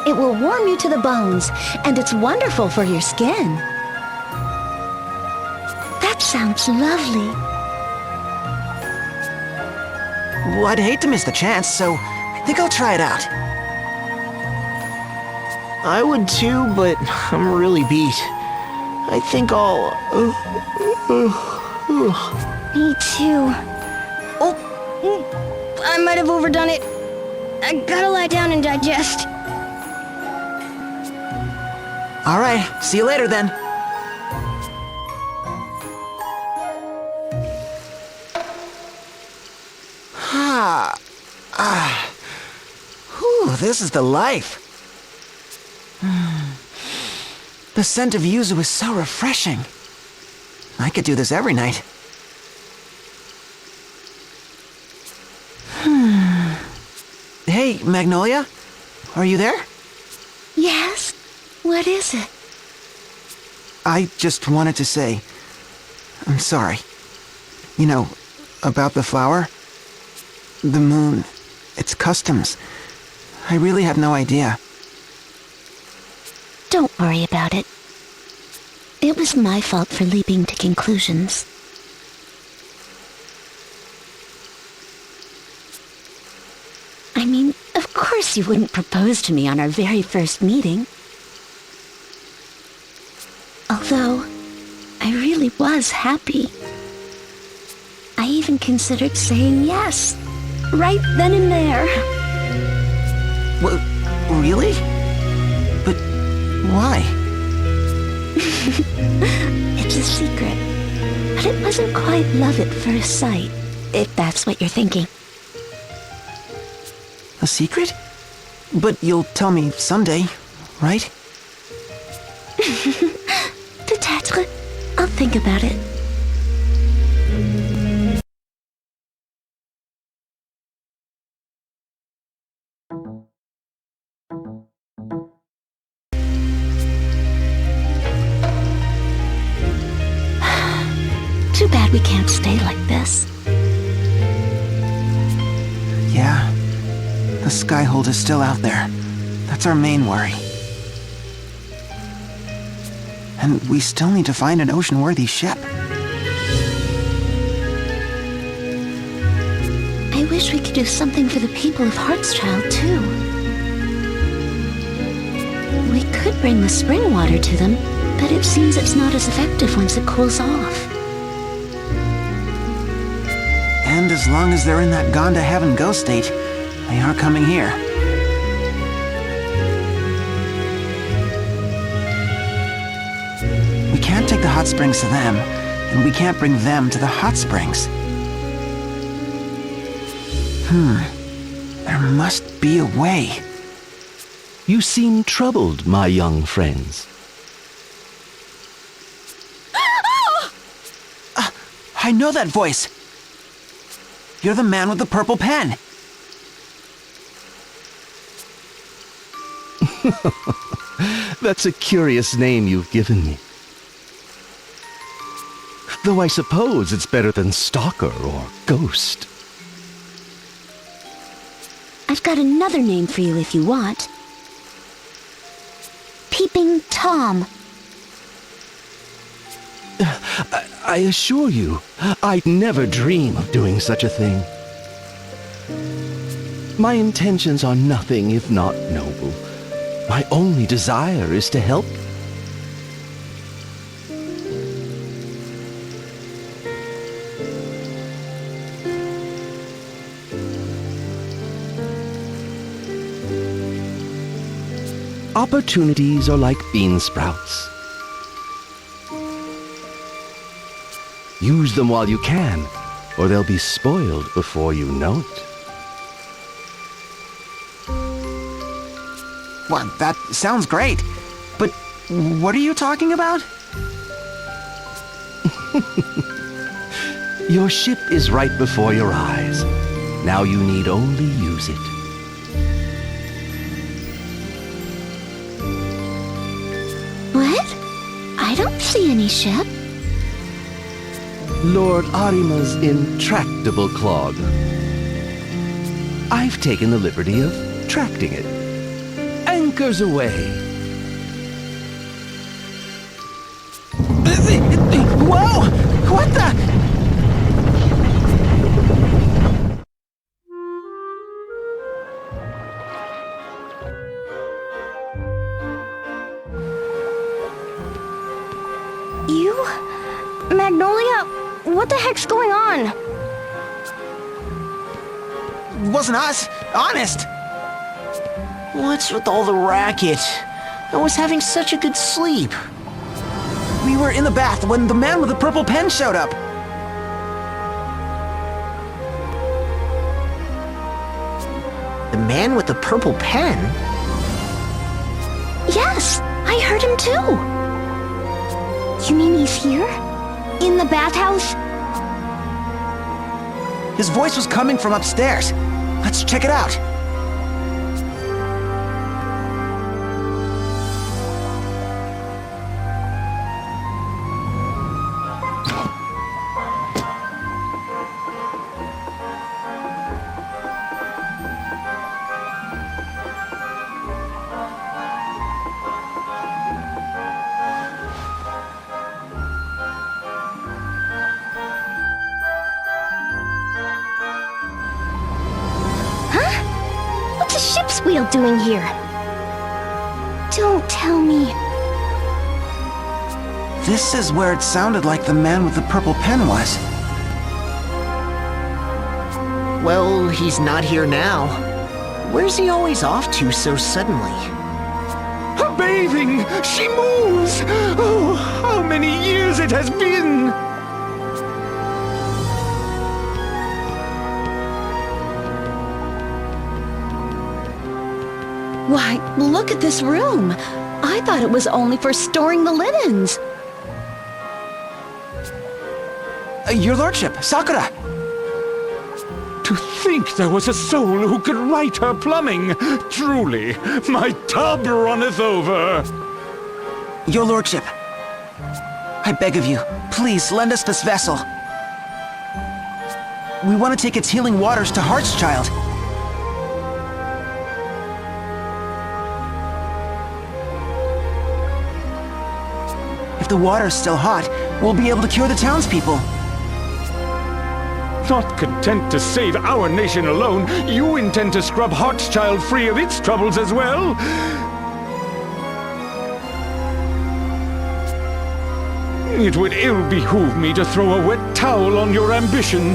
It will warm you to the bones, and it's wonderful for your skin. That sounds lovely. Well, I'd hate to miss the chance, so I think I'll try it out. I would too, but I'm really beat. I think I'll... Me too. Oh, I might have overdone it. I gotta lie down and digest. All right, see you later then. Whew, this is the life. The scent of yuzu is so refreshing. I could do this every night. Hey, Magnolia? Are you there? Yes? What is it? I just wanted to say, I'm sorry. You know, about the flower, the moon, its customs. I really had no idea. Don't worry about it. It was my fault for leaping to conclusions. course you wouldn't propose to me on our very first meeting. Although, I really was happy. I even considered saying yes, right then and there. Well, really? But why? It's a secret, but it wasn't quite love at first sight, if that's what you're thinking. A secret? But you'll tell me someday, right? Peut-être. I'll think about it. Too bad we can't stay like this. Yeah. The Skyhold is still out there. That's our main worry. And we still need to find an ocean-worthy ship. I wish we could do something for the people of Heartschild, too. We could bring the spring water to them, but it seems it's not as effective once it cools off. And as long as they're in that gone-to-heaven ghost state, they are coming here. We can't take the hot springs to them, and we can't bring them to the hot springs. There must be a way. You seem troubled, my young friends. I know that voice! You're the man with the purple pen! That's a curious name you've given me. Though I suppose it's better than stalker or ghost. I've got another name for you if you want. Peeping Tom. I assure you, I'd never dream of doing such a thing. My intentions are nothing if not noble. My only desire is to help. Opportunities are like bean sprouts. Use them while you can, or they'll be spoiled before you know it. Well, that sounds great. But what are you talking about? Your ship is right before your eyes. Now you need only use it. What? I don't see any ship. Lord Arima's intractable clog. I've taken the liberty of tracting it. Anchors away. Whoa! What the? You? Magnolia? What the heck's going on? Wasn't us. Honest. What's with all the racket? I was having such a good sleep. We were in the bath when the man with the purple pen showed up. The man with the purple pen? Yes, I heard him too. You mean he's here? In the bathhouse? His voice was coming from upstairs. Let's check it out. wheel doing here? Don't tell me. This is where it sounded like the man with the purple pen was. Well, he's not here now. Where's he always off to so suddenly? Bathing! She moves! Oh, how many years it has been! Why, look at this room. I thought it was only for storing the linens. Your lordship, Sakura! To think there was a soul who could right her plumbing! Truly, my tub runneth over! Your lordship, I beg of you, please lend us this vessel. We want to take its healing waters to Heartschild. If the water's still hot, we'll be able to cure the townspeople. Not content to save our nation alone, you intend to scrub Heartschild free of its troubles as well? It would ill behoove me to throw a wet towel on your ambition.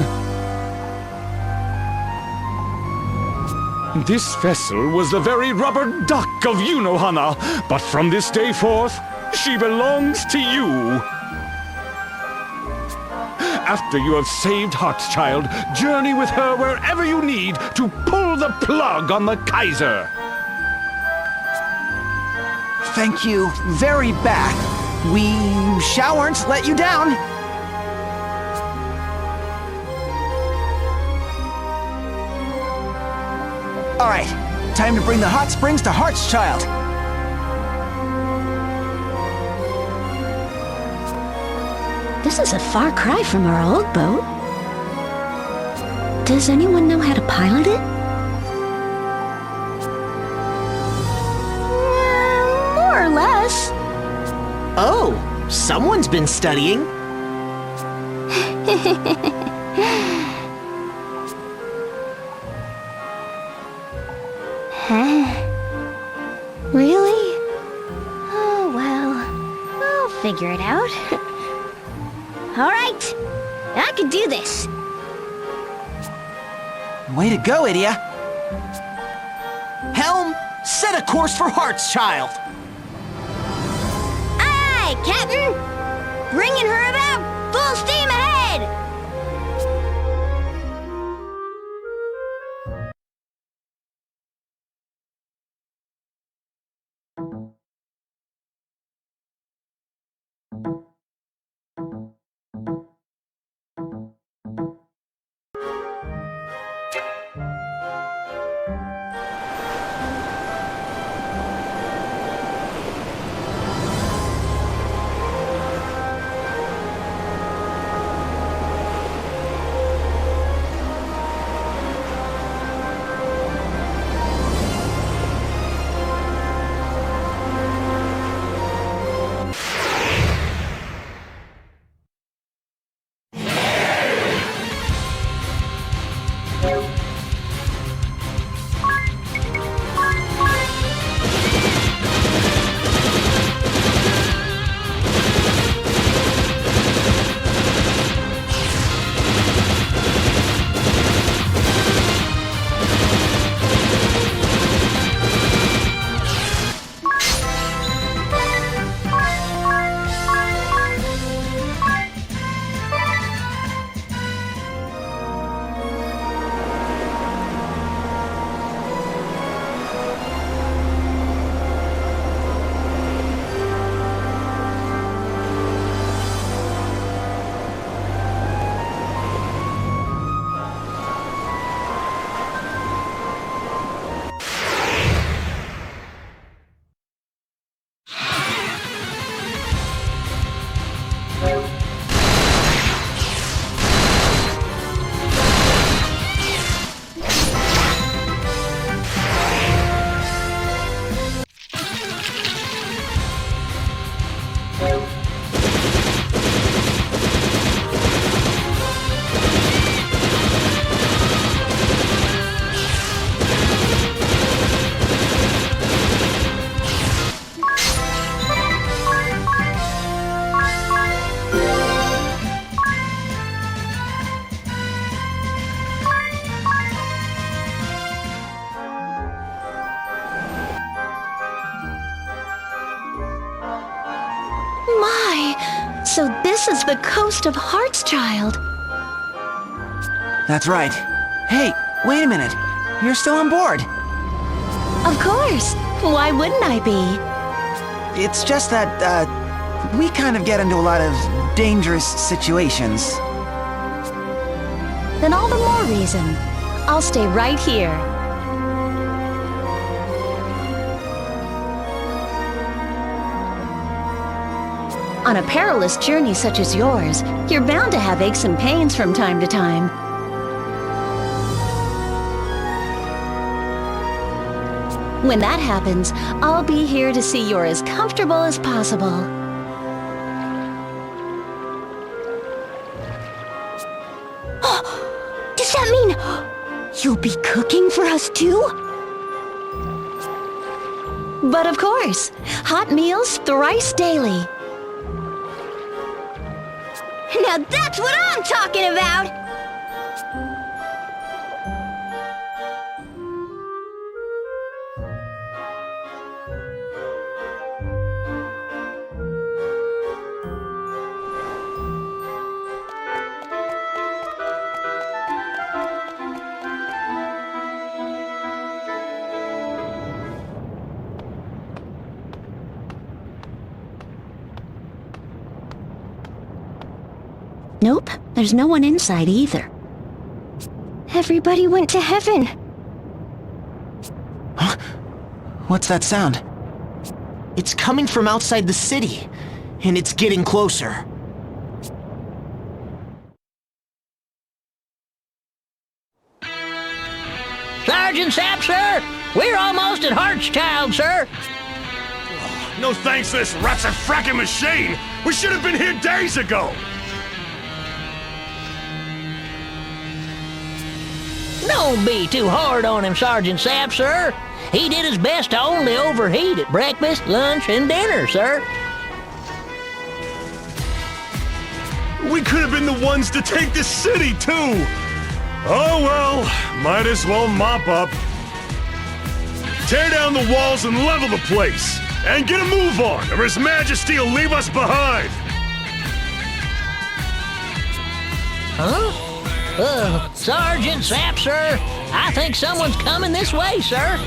This vessel was the very rubber duck of Yunohana, but from this day forth, she belongs to you. After you have saved Heartschild, journey with her wherever you need to pull the plug on the Kaiser. Thank you very back. We shalln't let you down. All right, time to bring the hot springs to Heartschild. This is a far cry from our old boat. Does anyone know how to pilot it? More or less. Oh, someone's been studying. Huh? Really? Oh, well, I'll figure it out. All right, I can do this. Way to go, Idia. Helm, set a course for Heartschild. Aye, Captain! Bringing her about, full steam ahead! So this is the coast of Heartschild. That's right. Hey, wait a minute. You're still on board. Of course. Why wouldn't I be? It's just that, we kind of get into a lot of dangerous situations. Then all the more reason. I'll stay right here. On a perilous journey such as yours, you're bound to have aches and pains from time to time. When that happens, I'll be here to see you're as comfortable as possible. Does that mean you'll be cooking for us too? But of course, hot meals thrice daily. Now that's what I'm talking about! Nope, there's no one inside either. Everybody went to heaven. Huh? What's that sound? It's coming from outside the city, and it's getting closer. Sergeant Sapp, sir! We're almost at Heartschild, sir! No thanks to this rat's a fracking machine! We should have been here days ago! Don't be too hard on him, Sergeant Sapp, sir. He did his best to only overheat at breakfast, lunch, and dinner, sir. We could have been the ones to take the city, too! Oh well, might as well mop up. Tear down the walls and level the place! And get a move on, or His Majesty will leave us behind! Huh? Sergeant Sapp, sir. I think someone's coming this way, sir.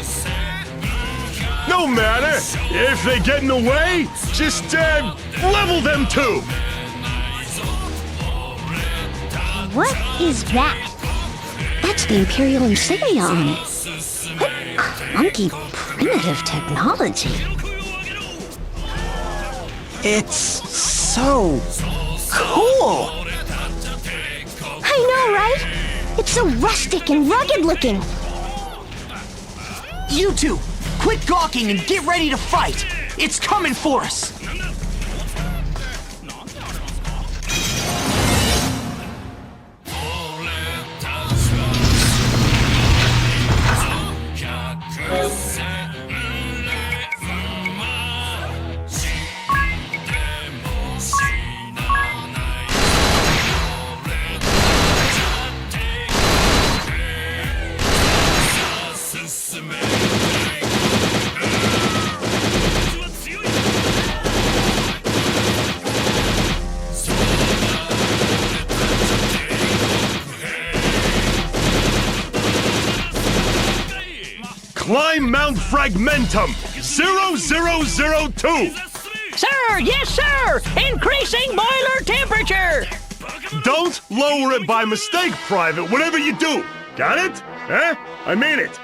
No matter. If they get in the way, just, level them too. What is that? That's the Imperial insignia on it. What clunky, primitive technology. It's so cool. I know, right? It's so rustic and rugged looking. You two, quit gawking and get ready to fight. It's coming for us. Climb Mount Fragmentum 0002. Sir, yes, sir! Increasing boiler temperature! Don't lower it by mistake, Private, whatever you do. Got it? Huh? I mean it.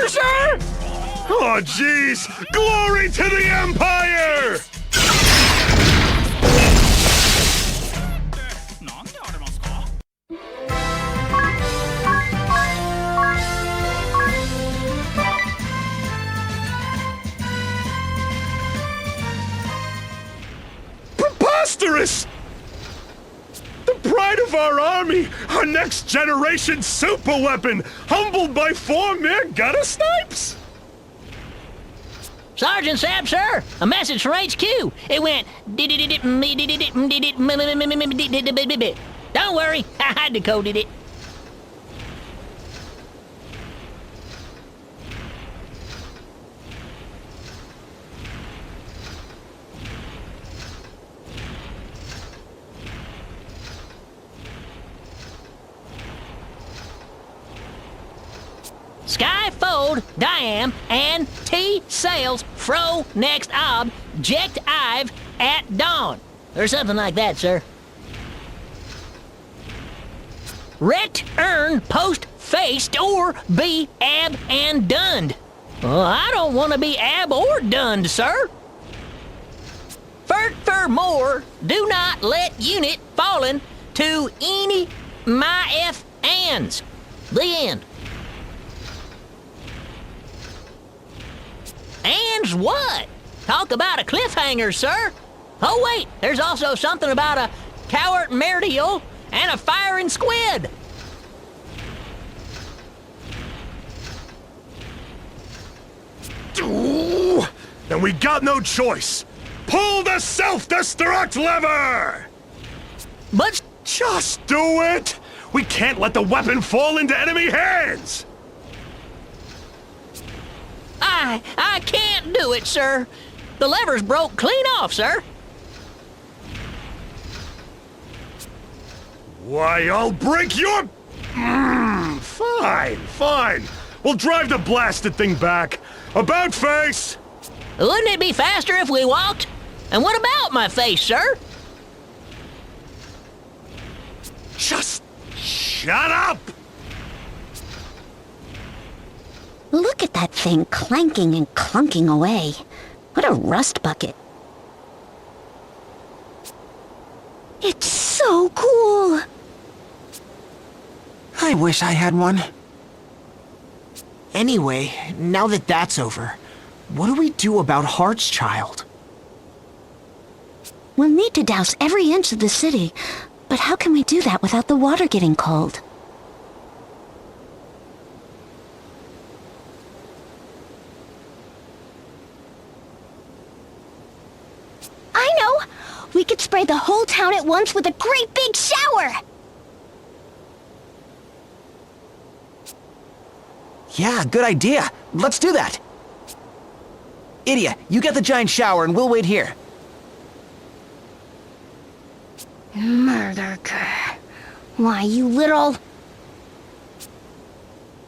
sir! Oh, jeez! Glory to the Empire! Preposterous! The pride of our army, our next generation super weapon, humbled by 4 mere gutter snipes! Sergeant Sapp, sir, a message from HQ. It went. Don't worry, I decoded it. Sky fold, diam, and T sails, fro next object I've at dawn. Or something like that, sir. Return post faced or be ab and dunned. Well, I don't want to be ab or dunned, sir. Furthermore, do not let unit fallen to any my F ands. The end. And's what? Talk about a cliffhanger, sir. Oh, wait, there's also something about a coward Meridial and a firing squid. Ooh, then we got no choice. Pull the self-destruct lever! But just do it! We can't let the weapon fall into enemy hands! I can't do it, sir. The lever's broke clean off, sir. Why, I'll break your... Fine. We'll drive the blasted thing back. About face! Wouldn't it be faster if we walked? And what about my face, sir? Just shut up! Look at that thing clanking and clunking away. What a rust bucket. It's so cool! I wish I had one. Anyway, now that that's over, what do we do about Heart's Child? We'll need to douse every inch of the city, but how can we do that without the water getting cold? I know! We could spray the whole town at once with a great big shower! Yeah, good idea. Let's do that. Idia, you get the giant shower and we'll wait here. Murderker. Why, you little...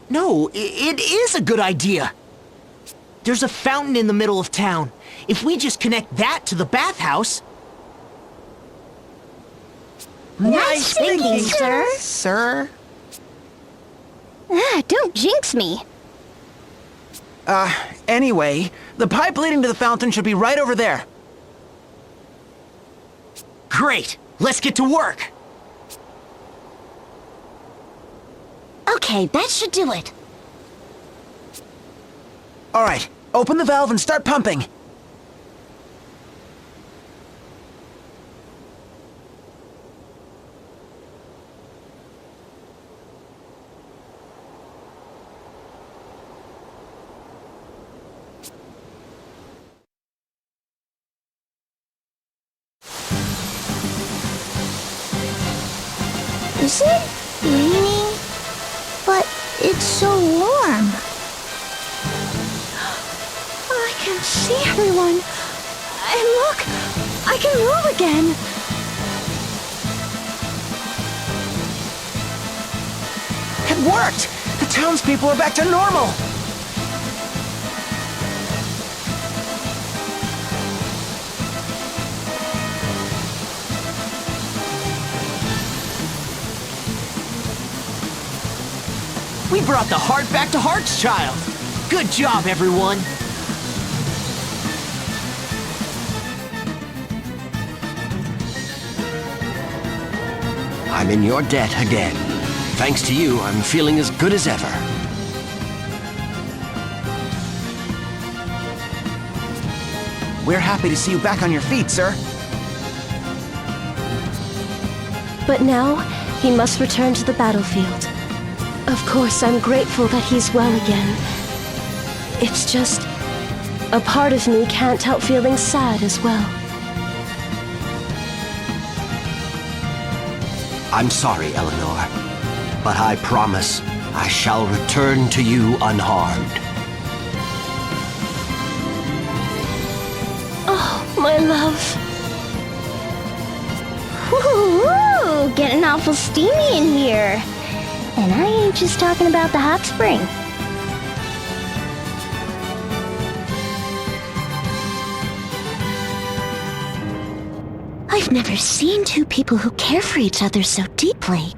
No, it is a good idea. There's a fountain in the middle of town. If we just connect that to the bathhouse... Nice thinking, sir. Sir? Don't jinx me. Anyway, the pipe leading to the fountain should be right over there. Great! Let's get to work! Okay, that should do it. Alright, open the valve and start pumping. Is it raining? But it's so warm. I can see everyone. And look, I can move again. It worked! The townspeople are back to normal! We brought the heart back to Heart's Child! Good job, everyone! I'm in your debt again. Thanks to you, I'm feeling as good as ever. We're happy to see you back on your feet, sir. But now, he must return to the battlefield. Of course, I'm grateful that he's well again. It's just, a part of me can't help feeling sad as well. I'm sorry, Eleanor, but I promise I shall return to you unharmed. Oh, my love. Woo-hoo-hoo! Getting awful steamy in here. And I ain't just talking about the hot spring. I've never seen two people who care for each other so deeply.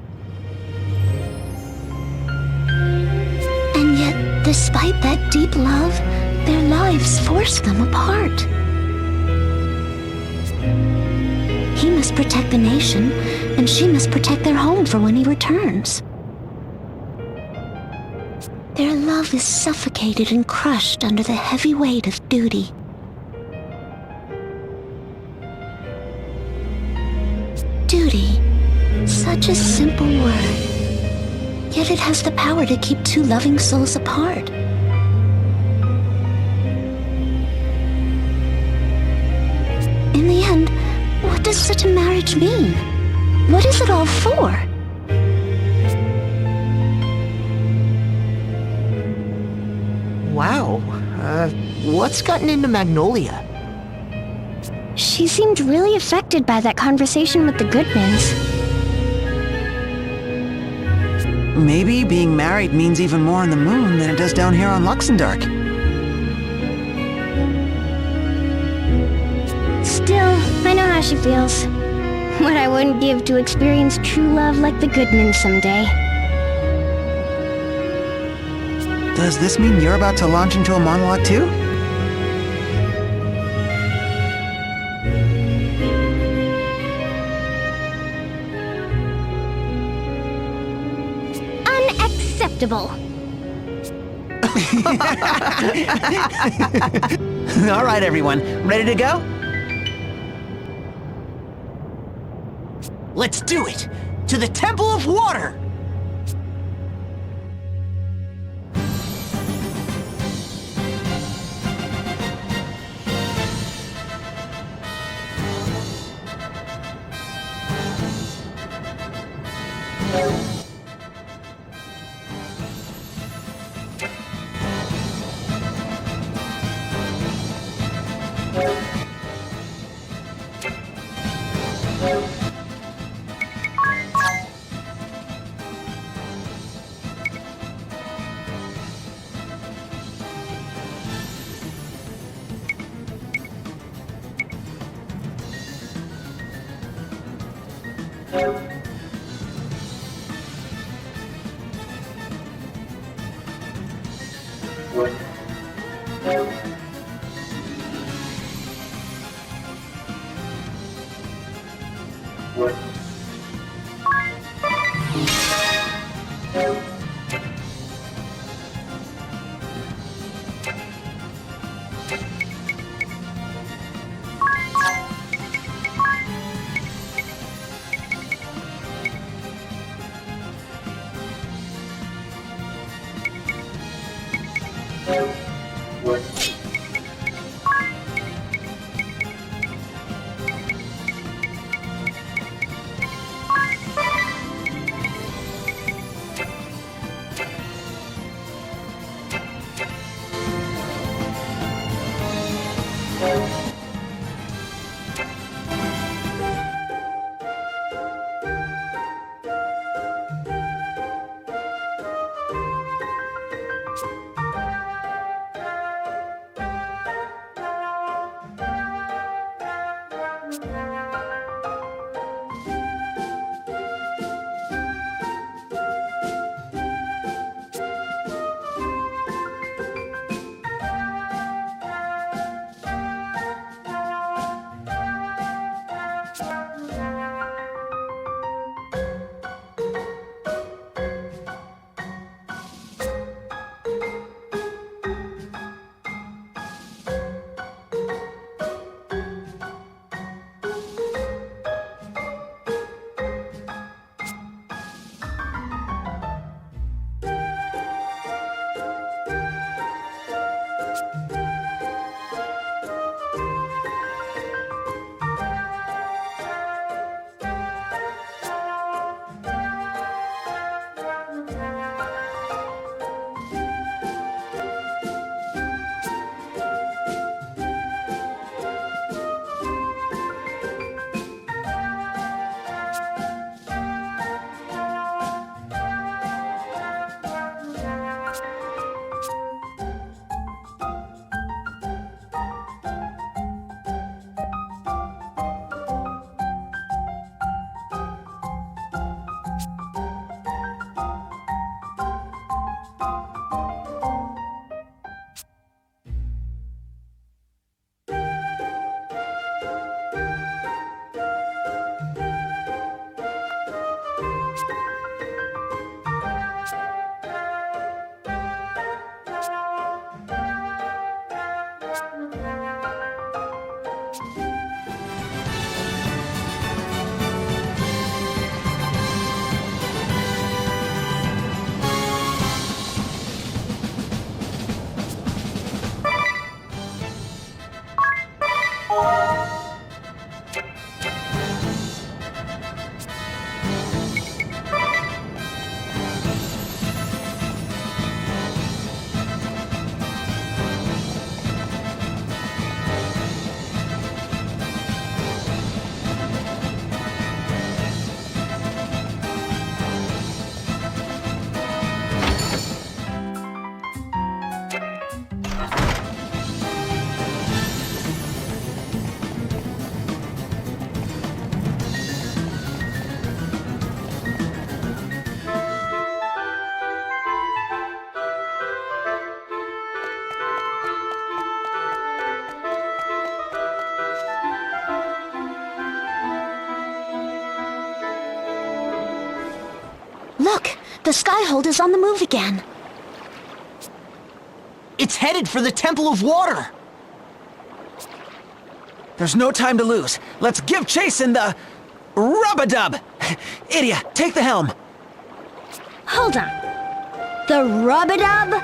And yet, despite that deep love, their lives force them apart. He must protect the nation, and she must protect their home for when he returns. Their love is suffocated and crushed under the heavy weight of duty. Duty. Such a simple word. Yet it has the power to keep two loving souls apart. In the end, what does such a marriage mean? What is it all for? Wow, what's gotten into Magnolia? She seemed really affected by that conversation with the Goodmans. Maybe being married means even more on the moon than it does down here on Luxembourg. Still, I know how she feels. What I wouldn't give to experience true love like the Goodmans someday. Does this mean you're about to launch into a monologue too? Unacceptable. All right, everyone. Ready to go? Let's do it! To the Temple of Water! the Skyhold is on the move again. It's headed for the Temple of Water. There's no time to lose. Let's give chase in the... rub-a-dub! Idia, take the helm. Hold on. The rub-a-dub?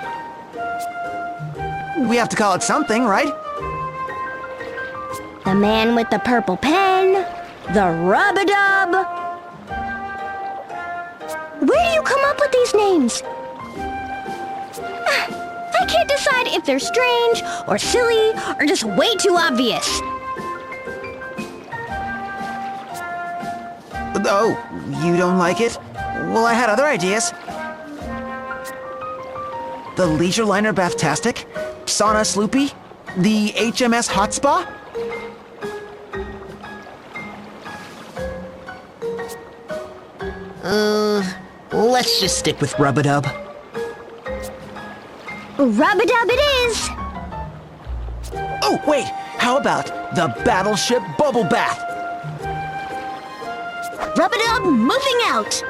We have to call it something, right? The man with the purple pen? The rub-a-dub? Where do you come up with these names? I can't decide if they're strange, or silly, or just way too obvious. Oh, you don't like it? Well, I had other ideas. The Leisure Liner Bathtastic? Sauna Sloopy? The HMS Hot Spa? Let's just stick with Rub-a-Dub. Rub-a-dub it is! Oh, wait! How about the Battleship Bubble Bath? Rub-a-dub moving out!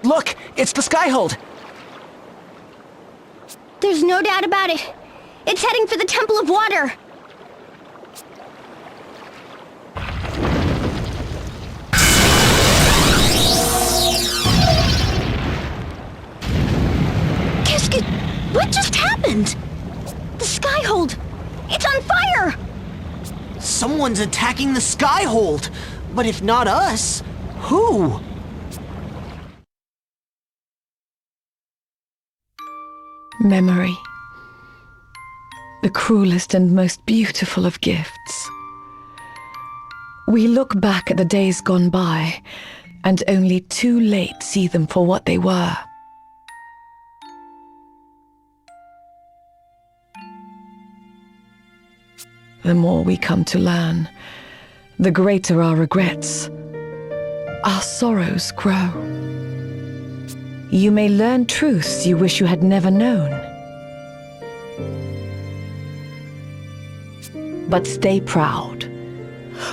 Look, it's the Skyhold! There's no doubt about it. It's heading for the Temple of Water. Casket, what just happened? The Skyhold! It's on fire! Someone's attacking the Skyhold! But if not us, who? Memory. The cruelest and most beautiful of gifts. We look back at the days gone by, and only too late see them for what they were. The more we come to learn, the greater our regrets. Our sorrows grow. You may learn truths you wish you had never known. But stay proud.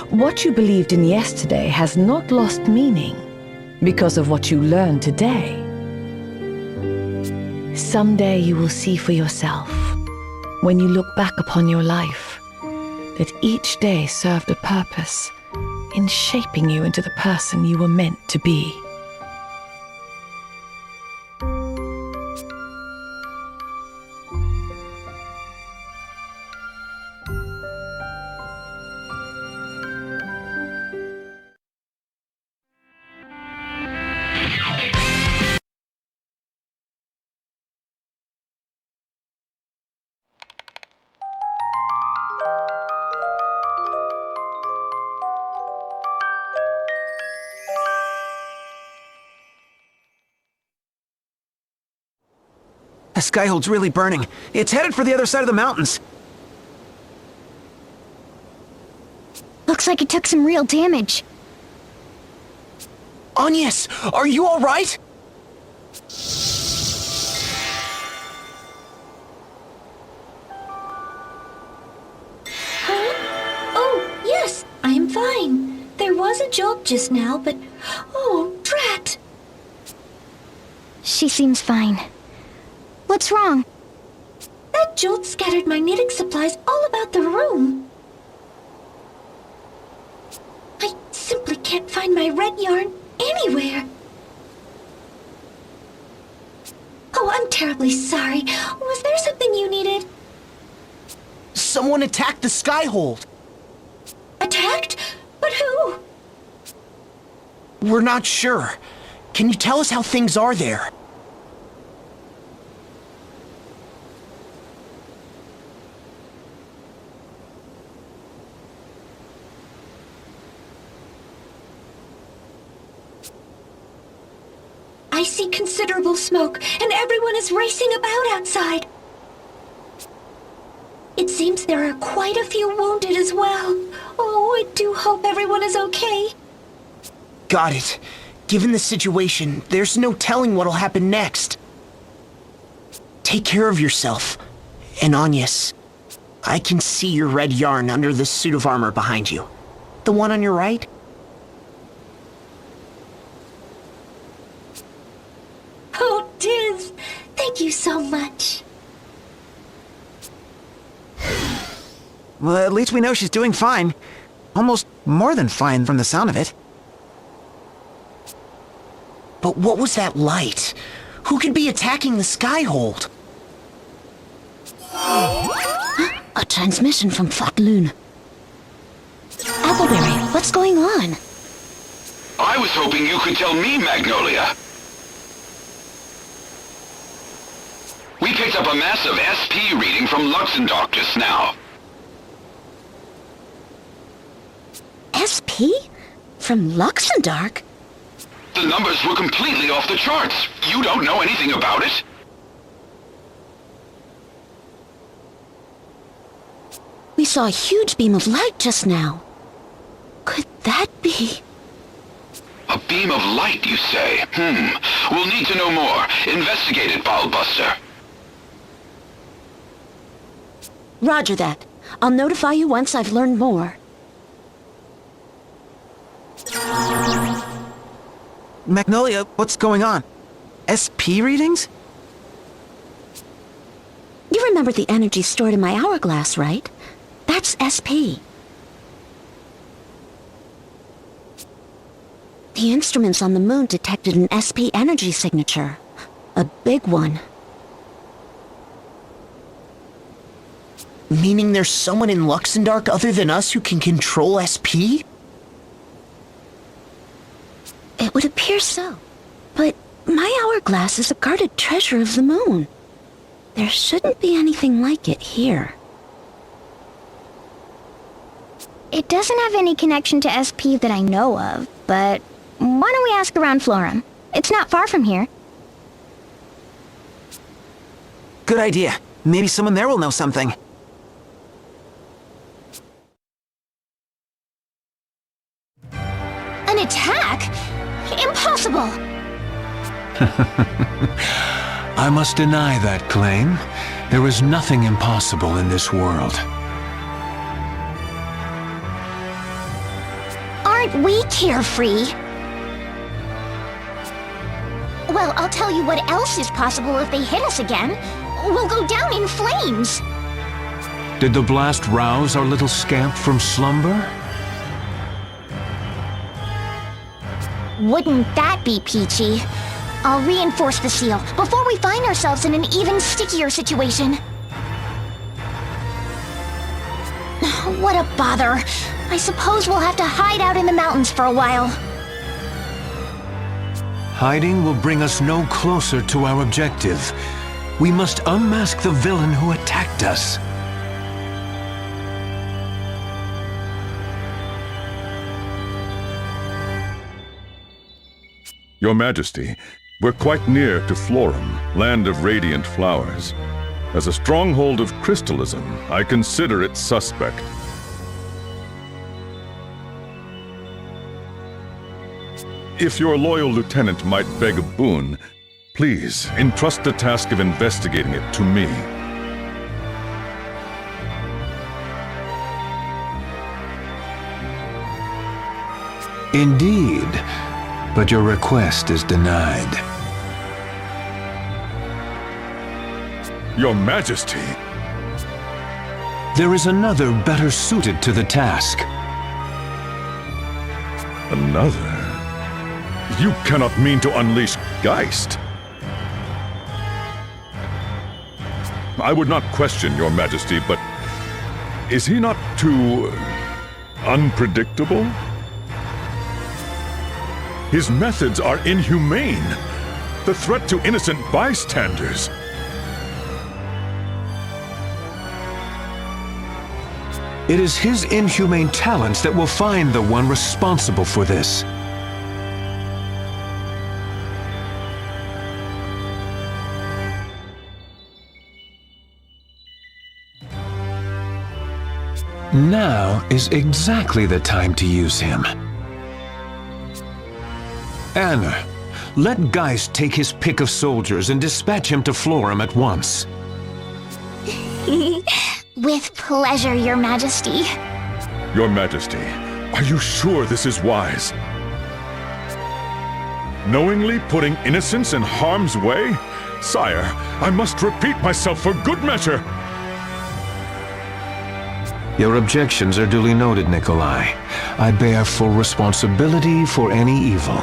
What you believed in yesterday has not lost meaning because of what you learned today. Someday you will see for yourself, when you look back upon your life, that each day served a purpose in shaping you into the person you were meant to be. The Skyhold's really burning. It's headed for the other side of the mountains. Looks like it took some real damage. Agnes, are you all right? Oh, yes, I am fine. There was a jolt just now, but... Oh, drat! She seems fine. What's wrong? That jolt scattered my knitting supplies all about the room. I simply can't find my red yarn anywhere. Oh, I'm terribly sorry. Was there something you needed? Someone attacked the Skyhold. Attacked? But who? We're not sure. Can you tell us how things are there? I see considerable smoke, and everyone is racing about outside. It seems there are quite a few wounded as well. Oh, I do hope everyone is okay. Got it. Given the situation, there's no telling what'll happen next. Take care of yourself. And Agnes, I can see your red yarn under this suit of armor behind you. The one on your right? Oh, Diz, thank you so much. Well, at least we know she's doing fine. Almost more than fine from the sound of it. But what was that light? Who could be attacking the Skyhold? A transmission from Fatloon. Appleberry, what's going on? I was hoping you could tell me, Magnolia. We picked up a massive SP reading from Luxembourg just now. SP? From Luxembourg? The numbers were completely off the charts. You don't know anything about it? We saw a huge beam of light just now. Could that be? A beam of light, you say? We'll need to know more. Investigate it, Ballbuster. Roger that. I'll notify you once I've learned more. Magnolia, what's going on? SP readings? You remember the energy stored in my hourglass, right? That's SP. The instruments on the moon detected an SP energy signature. A big one. Meaning there's someone in Luxembourg other than us who can control SP? It would appear so. But my hourglass is a guarded treasure of the moon. There shouldn't be anything like it here. It doesn't have any connection to SP that I know of, but why don't we ask around Florum? It's not far from here. Good idea. Maybe someone there will know something. An attack? Impossible! I must deny that claim. There is nothing impossible in this world. Aren't we carefree? Well, I'll tell you what else is possible if they hit us again. We'll go down in flames. Did the blast rouse our little scamp from slumber? Wouldn't that be peachy? I'll reinforce the seal before we find ourselves in an even stickier situation. What a bother. I suppose we'll have to hide out in the mountains for a while. Hiding will bring us no closer to our objective. We must unmask the villain who attacked us. Your Majesty, we're quite near to Florum, land of radiant flowers. As a stronghold of crystalism, I consider it suspect. If your loyal lieutenant might beg a boon, please entrust the task of investigating it to me. Indeed, but your request is denied. Your Majesty! There is another better suited to the task. Another? You cannot mean to unleash Geist. I would not question your Majesty, but is he not too unpredictable? His methods are inhumane. The threat to innocent bystanders. It is his inhumane talents that will find the one responsible for this. Now is exactly the time to use him. Anna, let Geist take his pick of soldiers and dispatch him to Florum at once. With pleasure, Your Majesty. Your Majesty, are you sure this is wise? Knowingly putting innocents in harm's way? Sire, I must repeat myself for good measure. Your objections are duly noted, Nikolai. I bear full responsibility for any evil.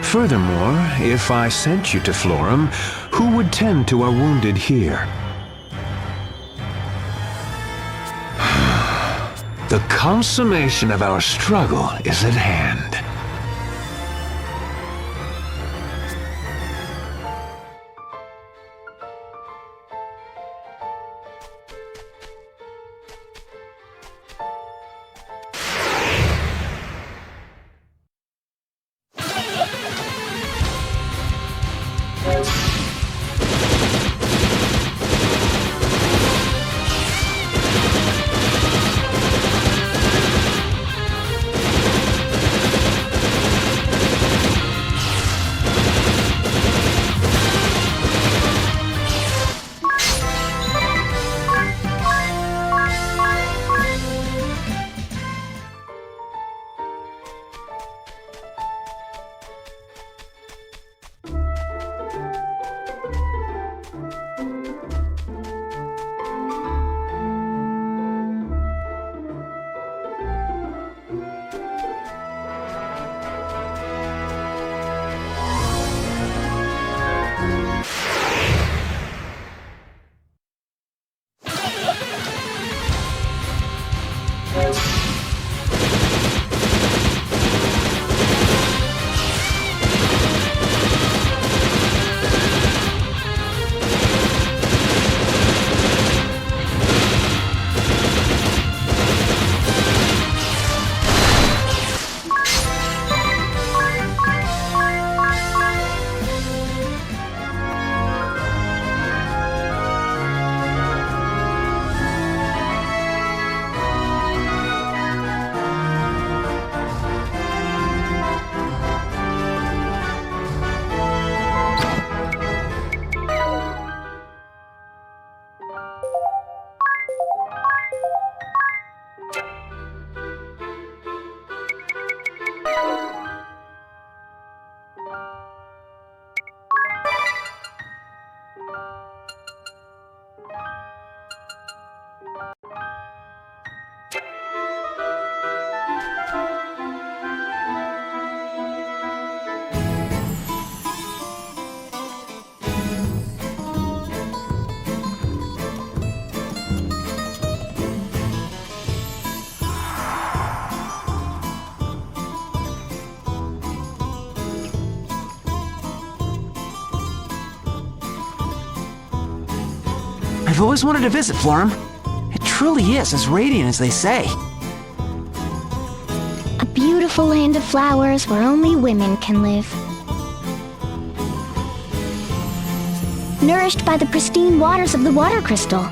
Furthermore, if I sent you to Florum, who would tend to our wounded here? The consummation of our struggle is at hand. I've always wanted to visit Florum. It truly is as radiant as they say. A beautiful land of flowers where only women can live. Nourished by the pristine waters of the water crystal.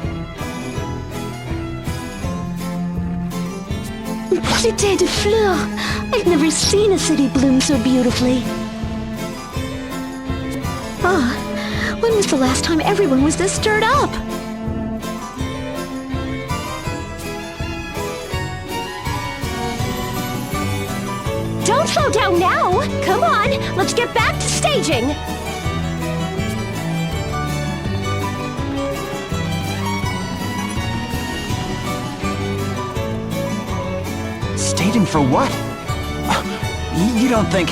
Cité de fleurs! I've never seen a city bloom so beautifully. Ah, when was the last time everyone was this stirred up? Don't slow down now! Come on, let's get back to staging! Staging for what? You don't think...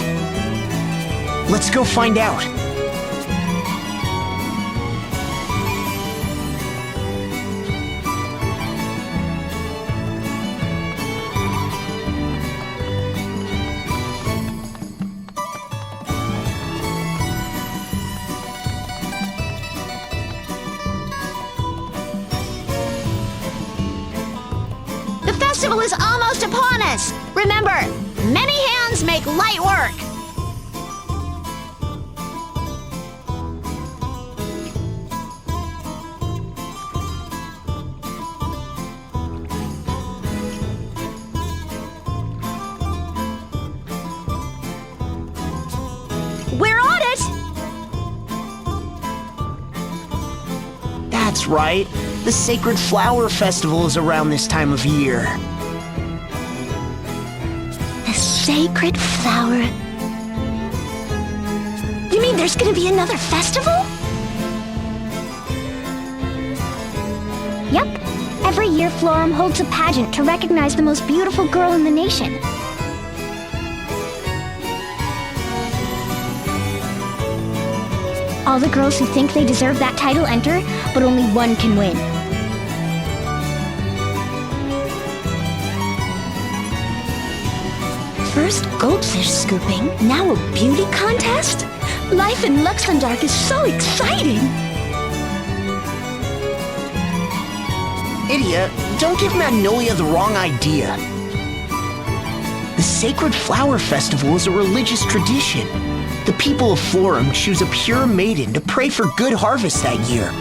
Let's go find out. The festival is almost upon us! Remember, many hands make light work! We're on it! That's right. The Sacred Flower Festival is around this time of year. The sacred flower. You mean there's gonna be another festival? Yep. Every year Florum holds a pageant to recognize the most beautiful girl in the nation. All the girls who think they deserve that title enter, but only one can win. First goldfish scooping, now a beauty contest? Life in Luxembourg is so exciting! Idiot, don't give Magnolia the wrong idea. The Sacred Flower Festival is a religious tradition. The people of Florum choose a pure maiden to pray for good harvest that year.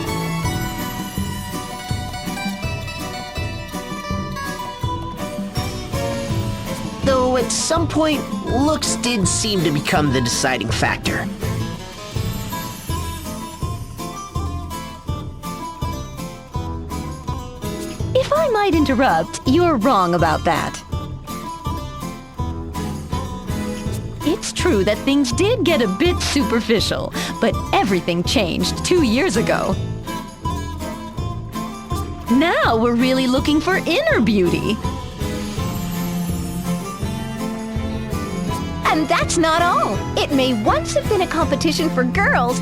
Though at some point, looks did seem to become the deciding factor. If I might interrupt, you're wrong about that. It's true that things did get a bit superficial, but everything changed 2 years ago. Now we're really looking for inner beauty. And that's not all. It may once have been a competition for girls,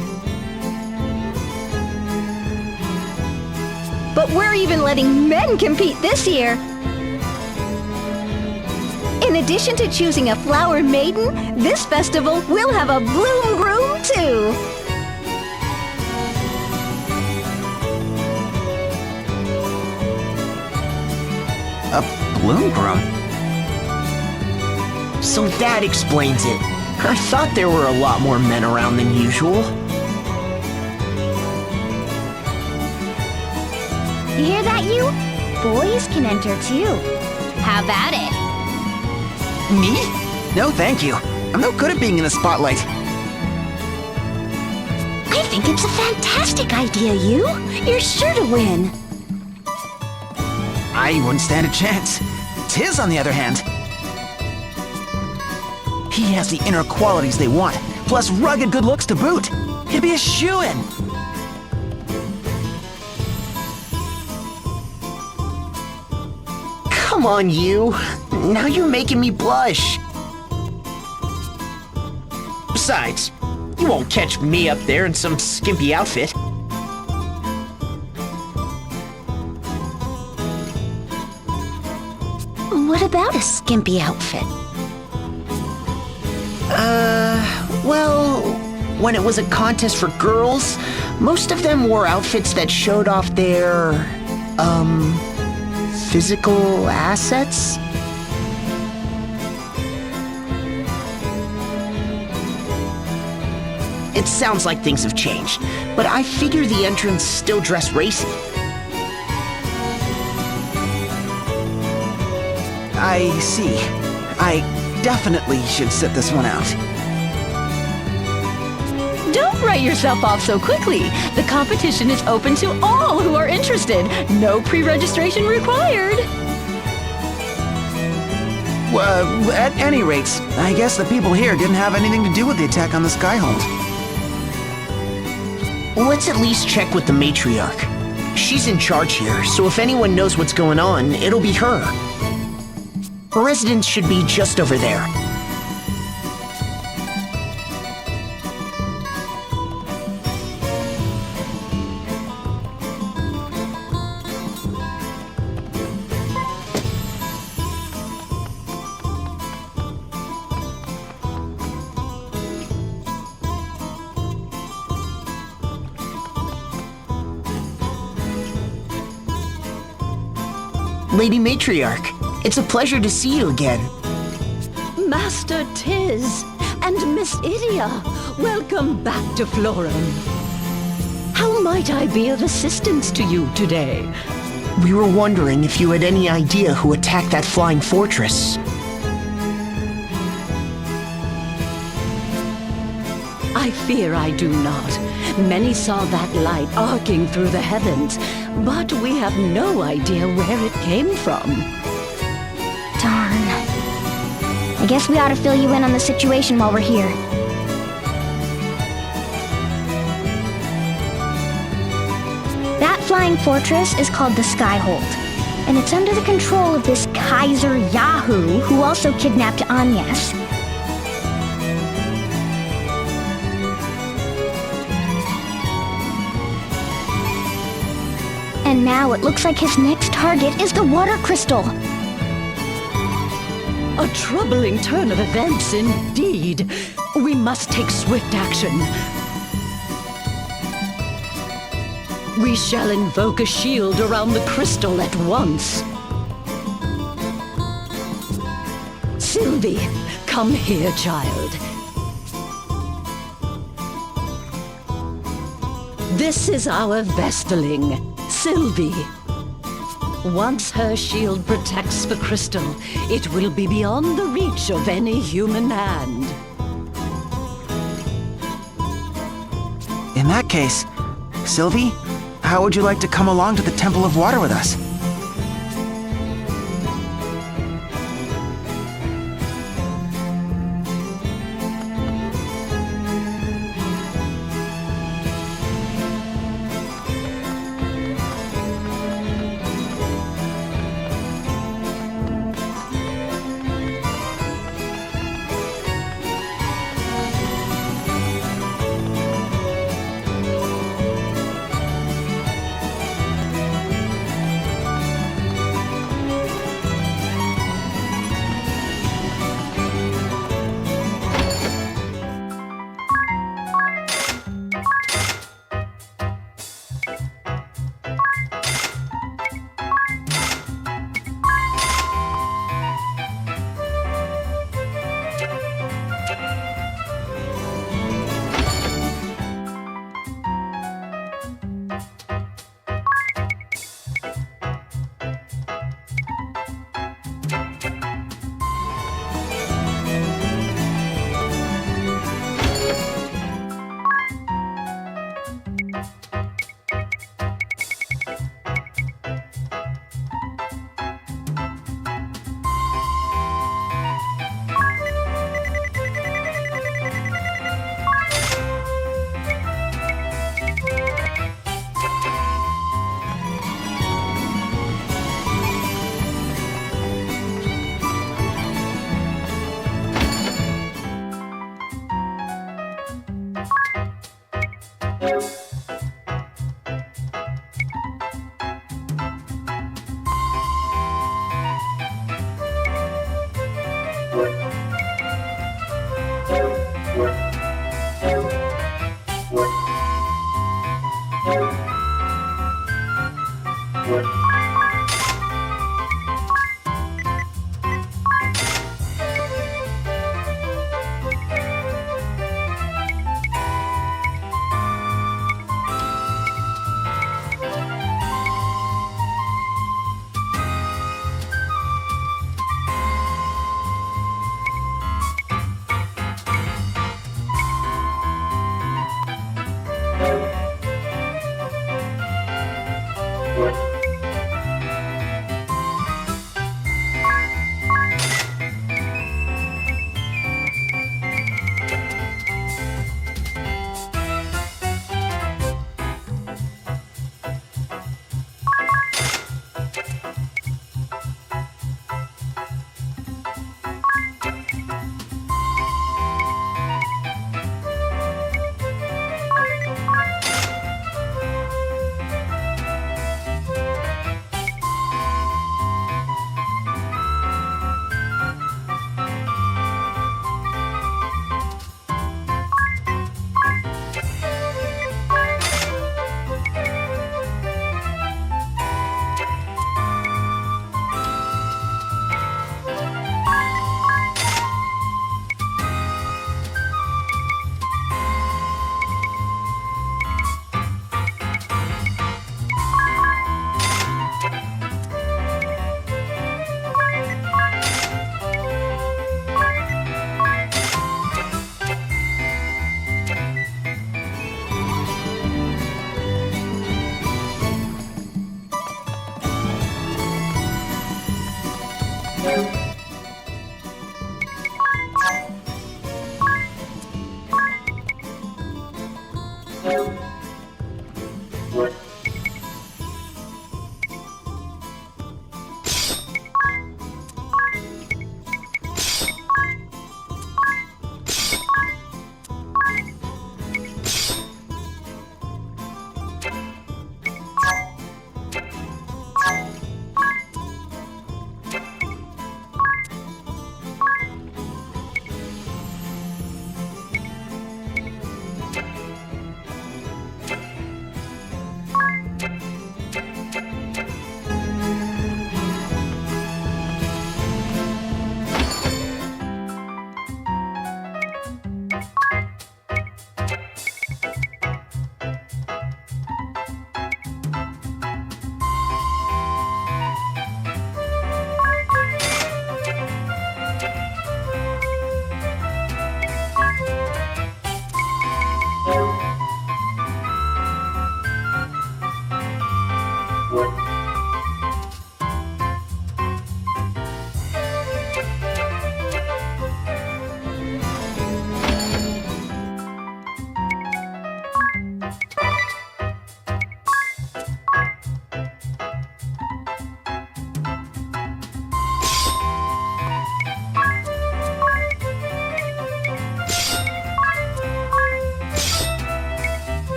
but we're even letting men compete this year. In addition to choosing a flower maiden, this festival will have a bloom groom too. A bloom groom? So that explains it. I thought there were a lot more men around than usual. You hear that, you? Boys can enter too. How about it? Me? No, thank you. I'm no good at being in the spotlight. I think it's a fantastic idea, you. You're sure to win. I wouldn't stand a chance. Tiz, on the other hand, he has the inner qualities they want, plus rugged good looks to boot. He'd be a shoo-in. Come on, you. Now you're making me blush. Besides, you won't catch me up there in some skimpy outfit. What about a skimpy outfit? Well, when it was a contest for girls, most of them wore outfits that showed off their, physical assets? It sounds like things have changed, but I figure the entrants still dress racy. I see. I definitely should sit this one out. Don't write yourself off so quickly. The competition is open to all who are interested. No pre-registration required. At any rate, I guess the people here didn't have anything to do with the attack on the Skyhold. Let's at least check with the matriarch. She's in charge here, so if anyone knows what's going on, it'll be her. Her residence should be just over there. Lady Matriarch, it's a pleasure to see you again. Master Tiz and Miss Idia, welcome back to Florum. How might I be of assistance to you today? We were wondering if you had any idea who attacked that flying fortress. I fear I do not. Many saw that light arcing through the heavens, but we have no idea where it came from. Darn. I guess we ought to fill you in on the situation while we're here. That flying fortress is called the Skyhold, and it's under the control of this Kaiser Yahoo who also kidnapped Agnes. And now it looks like his next target is the water crystal. A troubling turn of events indeed. We must take swift action. We shall invoke a shield around the crystal at once. Sylvie, come here, child. This is our Vestaling, Sylvie. Once her shield protects the crystal, it will be beyond the reach of any human hand. In that case, Sylvie, how would you like to come along to the Temple of Water with us?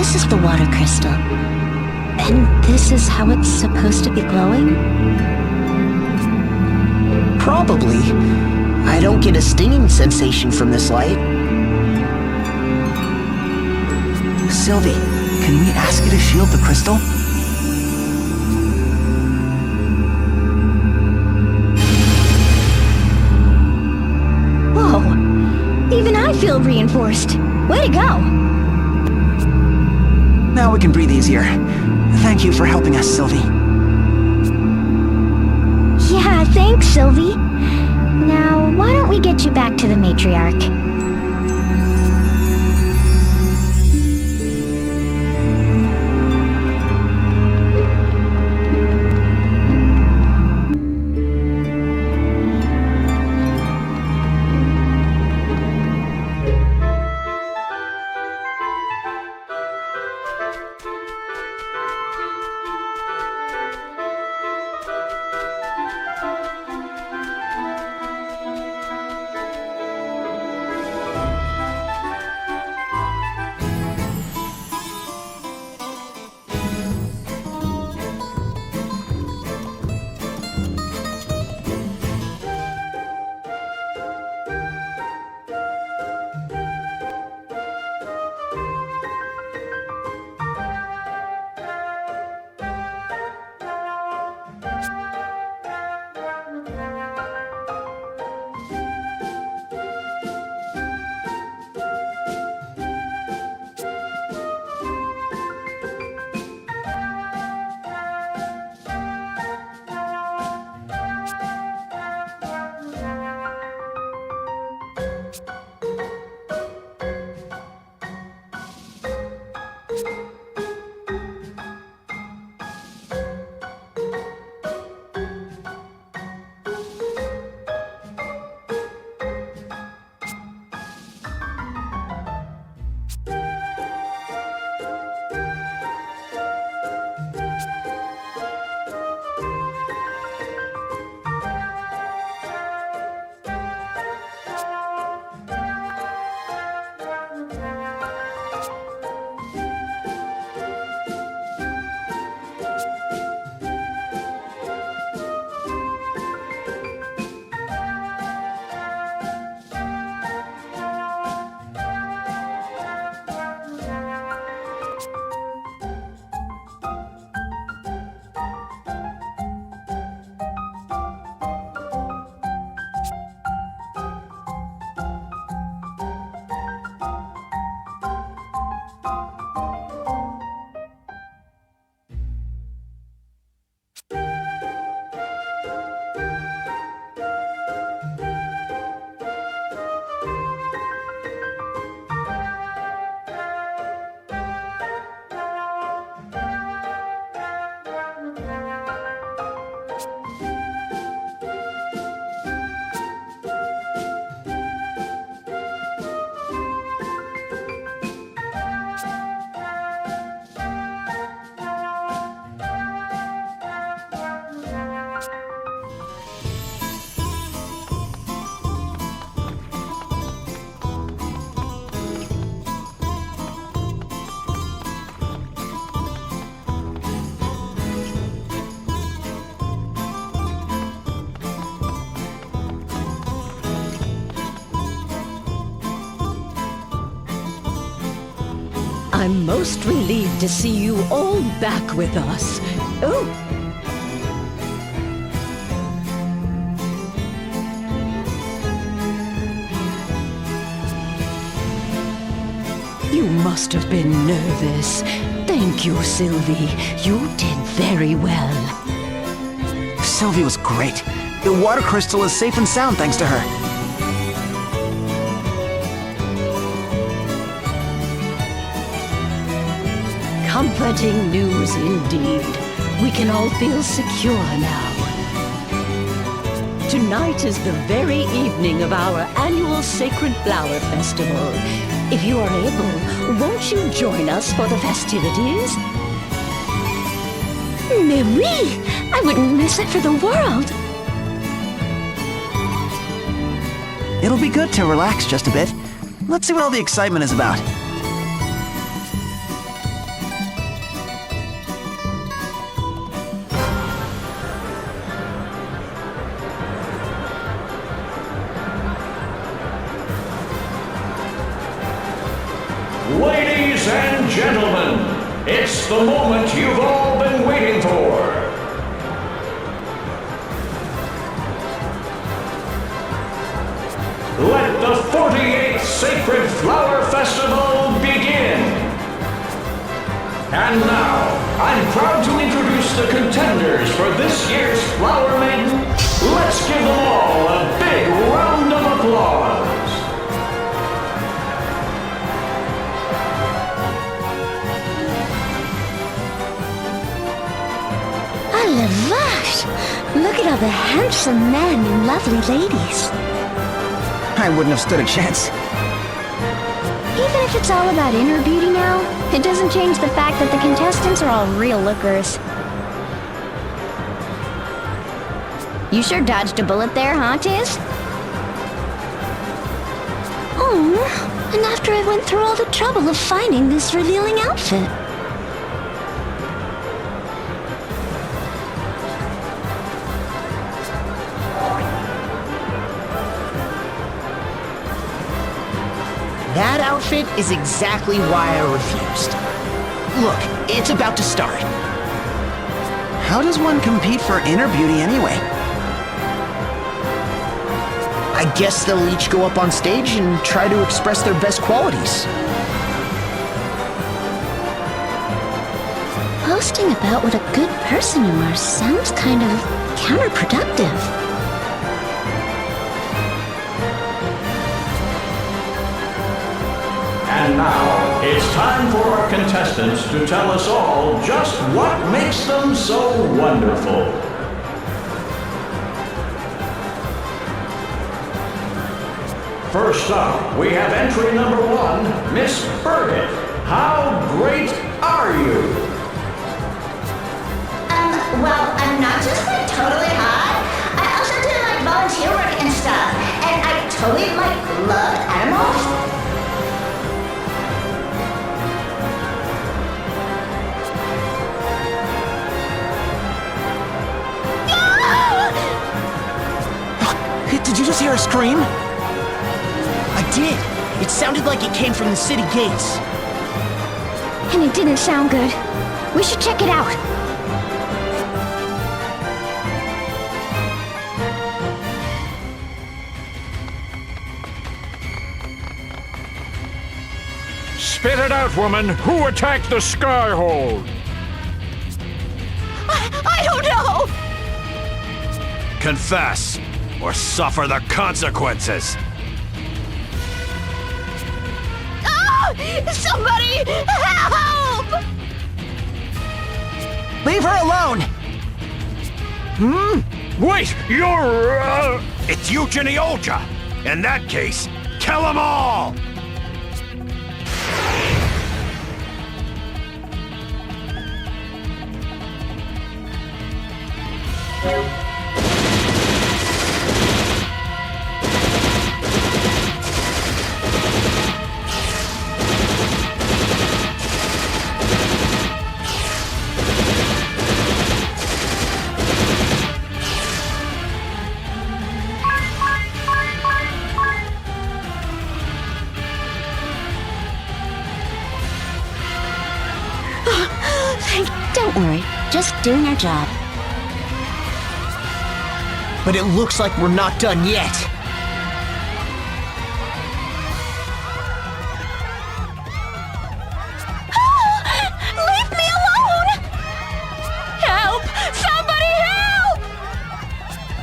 this is the water crystal. And this is how it's supposed to be glowing? Probably. I don't get a stinging sensation from this light. Sylvie, can we ask you to shield the crystal? Whoa! Even I feel reinforced. Way to go! Now we can breathe easier. Thank you for helping us, Sylvie. Yeah, thanks, Sylvie. Now, why don't we get you back to the matriarch? I'm most relieved to see you all back with us. Oh! You must have been nervous. Thank you, Sylvie. You did very well. Sylvie was great. The water crystal is safe and sound thanks to her. Comforting news indeed. We can all feel secure now. Tonight is the very evening of our annual Sacred Flower Festival. If you are able, won't you join us for the festivities? Mais oui! I wouldn't miss it for the world! It'll be good to relax just a bit. Let's see what all the excitement is about. gentlemen, it's the moment you've all been waiting for. Let the 48th Sacred Flower Festival begin! And now, I'm proud to introduce the contenders for this year's Flower Maiden. Let's give them all a big round of applause! Ah, la vache! Look at all the handsome men and lovely ladies. I wouldn't have stood a chance. Even if it's all about inner beauty now, it doesn't change the fact that the contestants are all real lookers. You sure dodged a bullet there, huh, Tiz? Oh, and after I went through all the trouble of finding this revealing outfit. That outfit is exactly why I refused. Look, it's about to start. How does one compete for inner beauty anyway? I guess they'll each go up on stage and try to express their best qualities. Boasting about what a good person you are sounds kind of counterproductive. And now, it's time for our contestants to tell us all just what makes them so wonderful. First up, we have entry number 1, Miss Birgit. How great are you? Well, I'm not just like totally hot. I also do like volunteer work and stuff. And I totally like love animals. Did you just hear a scream? I did. It sounded like it came from the city gates. And it didn't sound good. We should check it out. Spit it out, woman! Who attacked the Skyhold? I don't know! Confess, or suffer the consequences! Oh! Somebody help! Leave her alone! Wait, you're, It's Eugenie Olja! In that case, kill them all! Don't worry, just doing our job. But it looks like we're not done yet. Leave me alone! Help! Somebody help!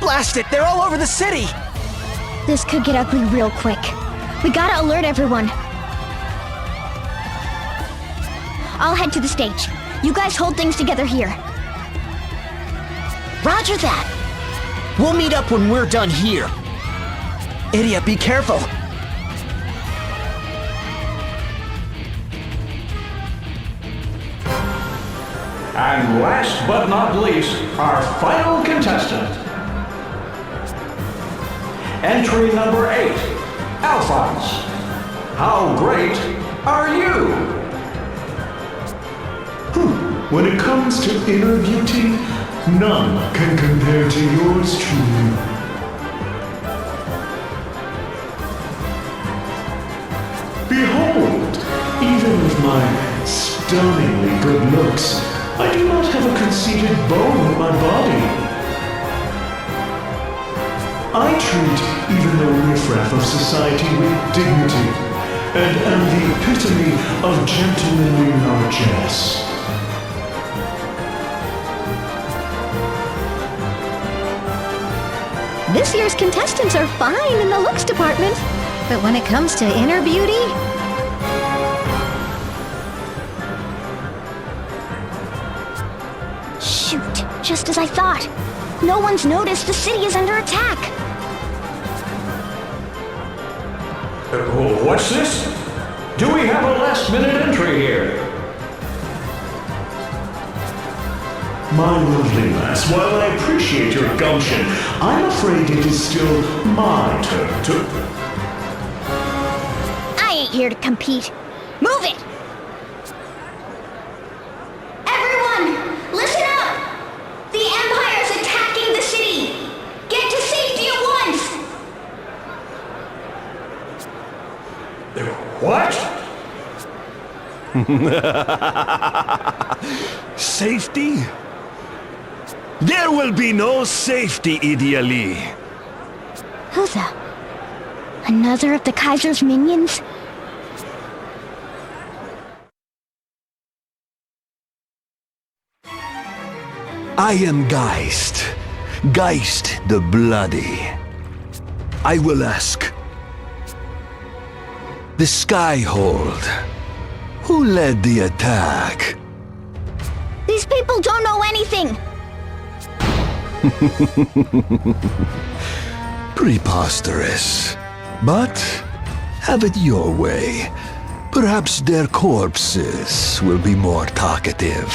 Blast it! They're all over the city! This could get ugly real quick. We gotta alert everyone. I'll head to the stage. You guys hold things together here. Roger that. We'll meet up when we're done here. Idiot, be careful! And last but not least, our final contestant. Entry number 8, Alphonse. How great are you? When it comes to inner beauty, none can compare to yours truly. Behold, even with my stunningly good looks, I do not have a conceited bone in my body. I treat even the riffraff of society with dignity, and am the epitome of gentlemanly largesse. This year's contestants are fine in the looks department, but when it comes to inner beauty... Shoot, just as I thought. No one's noticed the city is under attack. What's this? Do we have a last-minute entry here? My lovely lass, while I appreciate your gumption, I'm afraid it is still my turn to... I ain't here to compete. Move it! Everyone, listen up! The Empire's attacking the city! Get to safety at once! What? Safety? There will be no safety, Ideally. Who the? Another of the Kaiser's minions? I am Geist. Geist the Bloody. I will ask. The Skyhold. Who led the attack? These people don't know anything! Preposterous. But have it your way. Perhaps their corpses will be more talkative.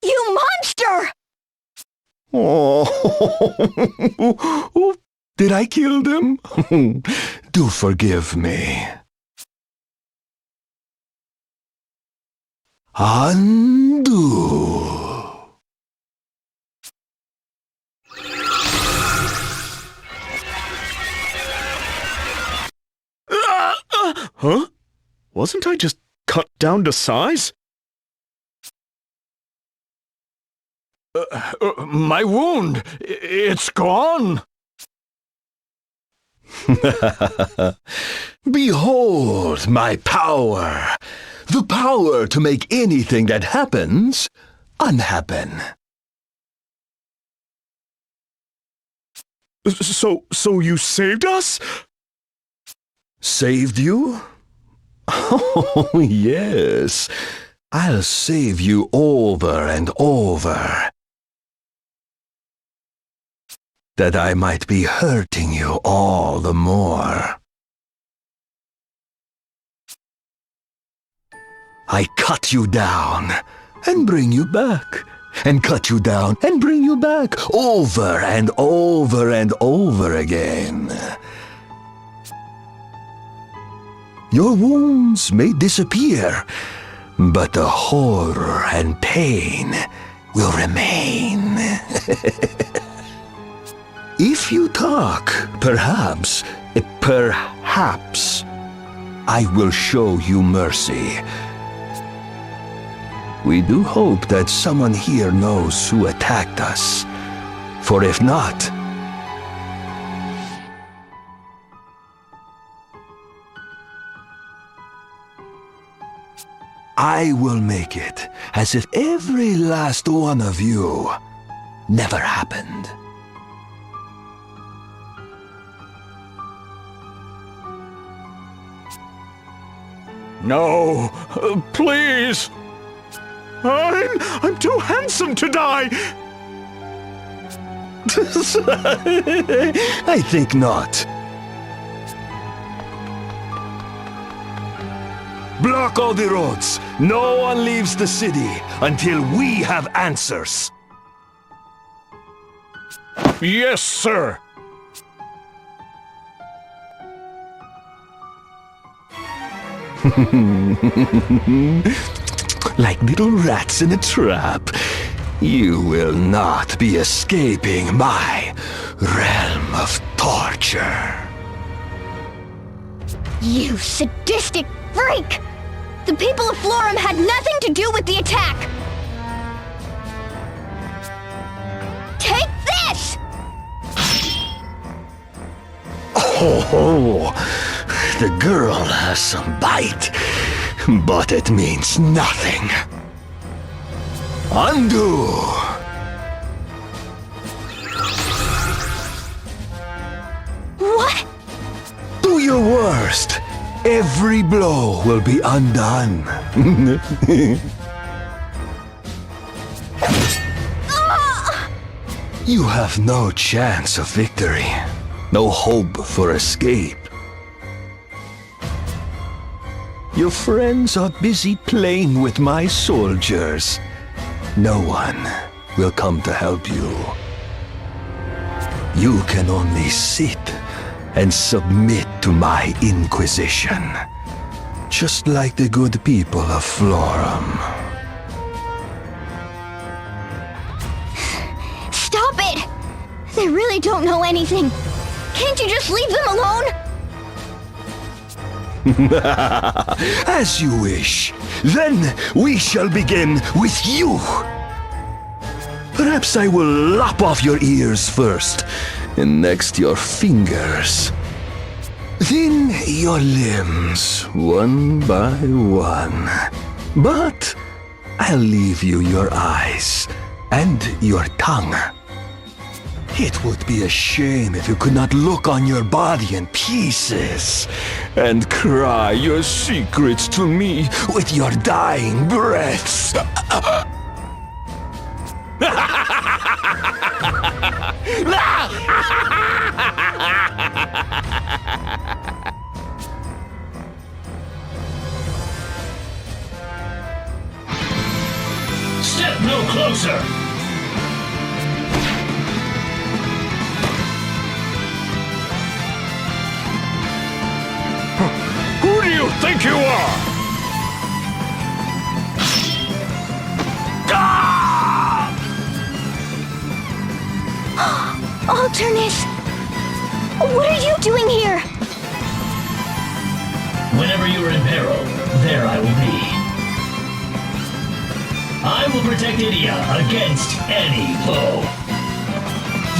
You monster! Oh, did I kill them? Do forgive me. Undo. Huh? Wasn't I just cut down to size? My wound! It's gone! Behold my power! The power to make anything that happens unhappen. So you saved us? Saved you? Oh, yes. I'll save you over and over. That I might be hurting you all the more. I cut you down and bring you back, and cut you down and bring you back, over and over and over again. Your wounds may disappear, but the horror and pain will remain. If you talk, perhaps, I will show you mercy. We do hope that someone here knows who attacked us, for if not, I will make it as if every last one of you never happened. No, please! I'm too handsome to die! I think not. Block all the roads. No one leaves the city until we have answers. Yes, sir. Like little rats in a trap, you will not be escaping my realm of torture. You sadistic freak! The people of Florum had nothing to do with the attack! Take this! Oh, the girl has some bite, but it means nothing. Undo! What? Do your worst. Every blow will be undone. You have no chance of victory. No hope for escape. Your friends are busy playing with my soldiers. No one will come to help you. You can only sit and submit to my inquisition, just like the good people of Florum. Stop it! They really don't know anything. Can't you just leave them alone? As you wish. Then we shall begin with you. Perhaps I will lop off your ears first, and next your fingers. Then your limbs, one by one. But I'll leave you your eyes and your tongue. It would be a shame if you could not look on your body in pieces and cry your secrets to me with your dying breaths. Step no closer! Who do you think you are? Alternus! What are you doing here? Whenever you are in peril, there I will be. I will protect Idia against any foe.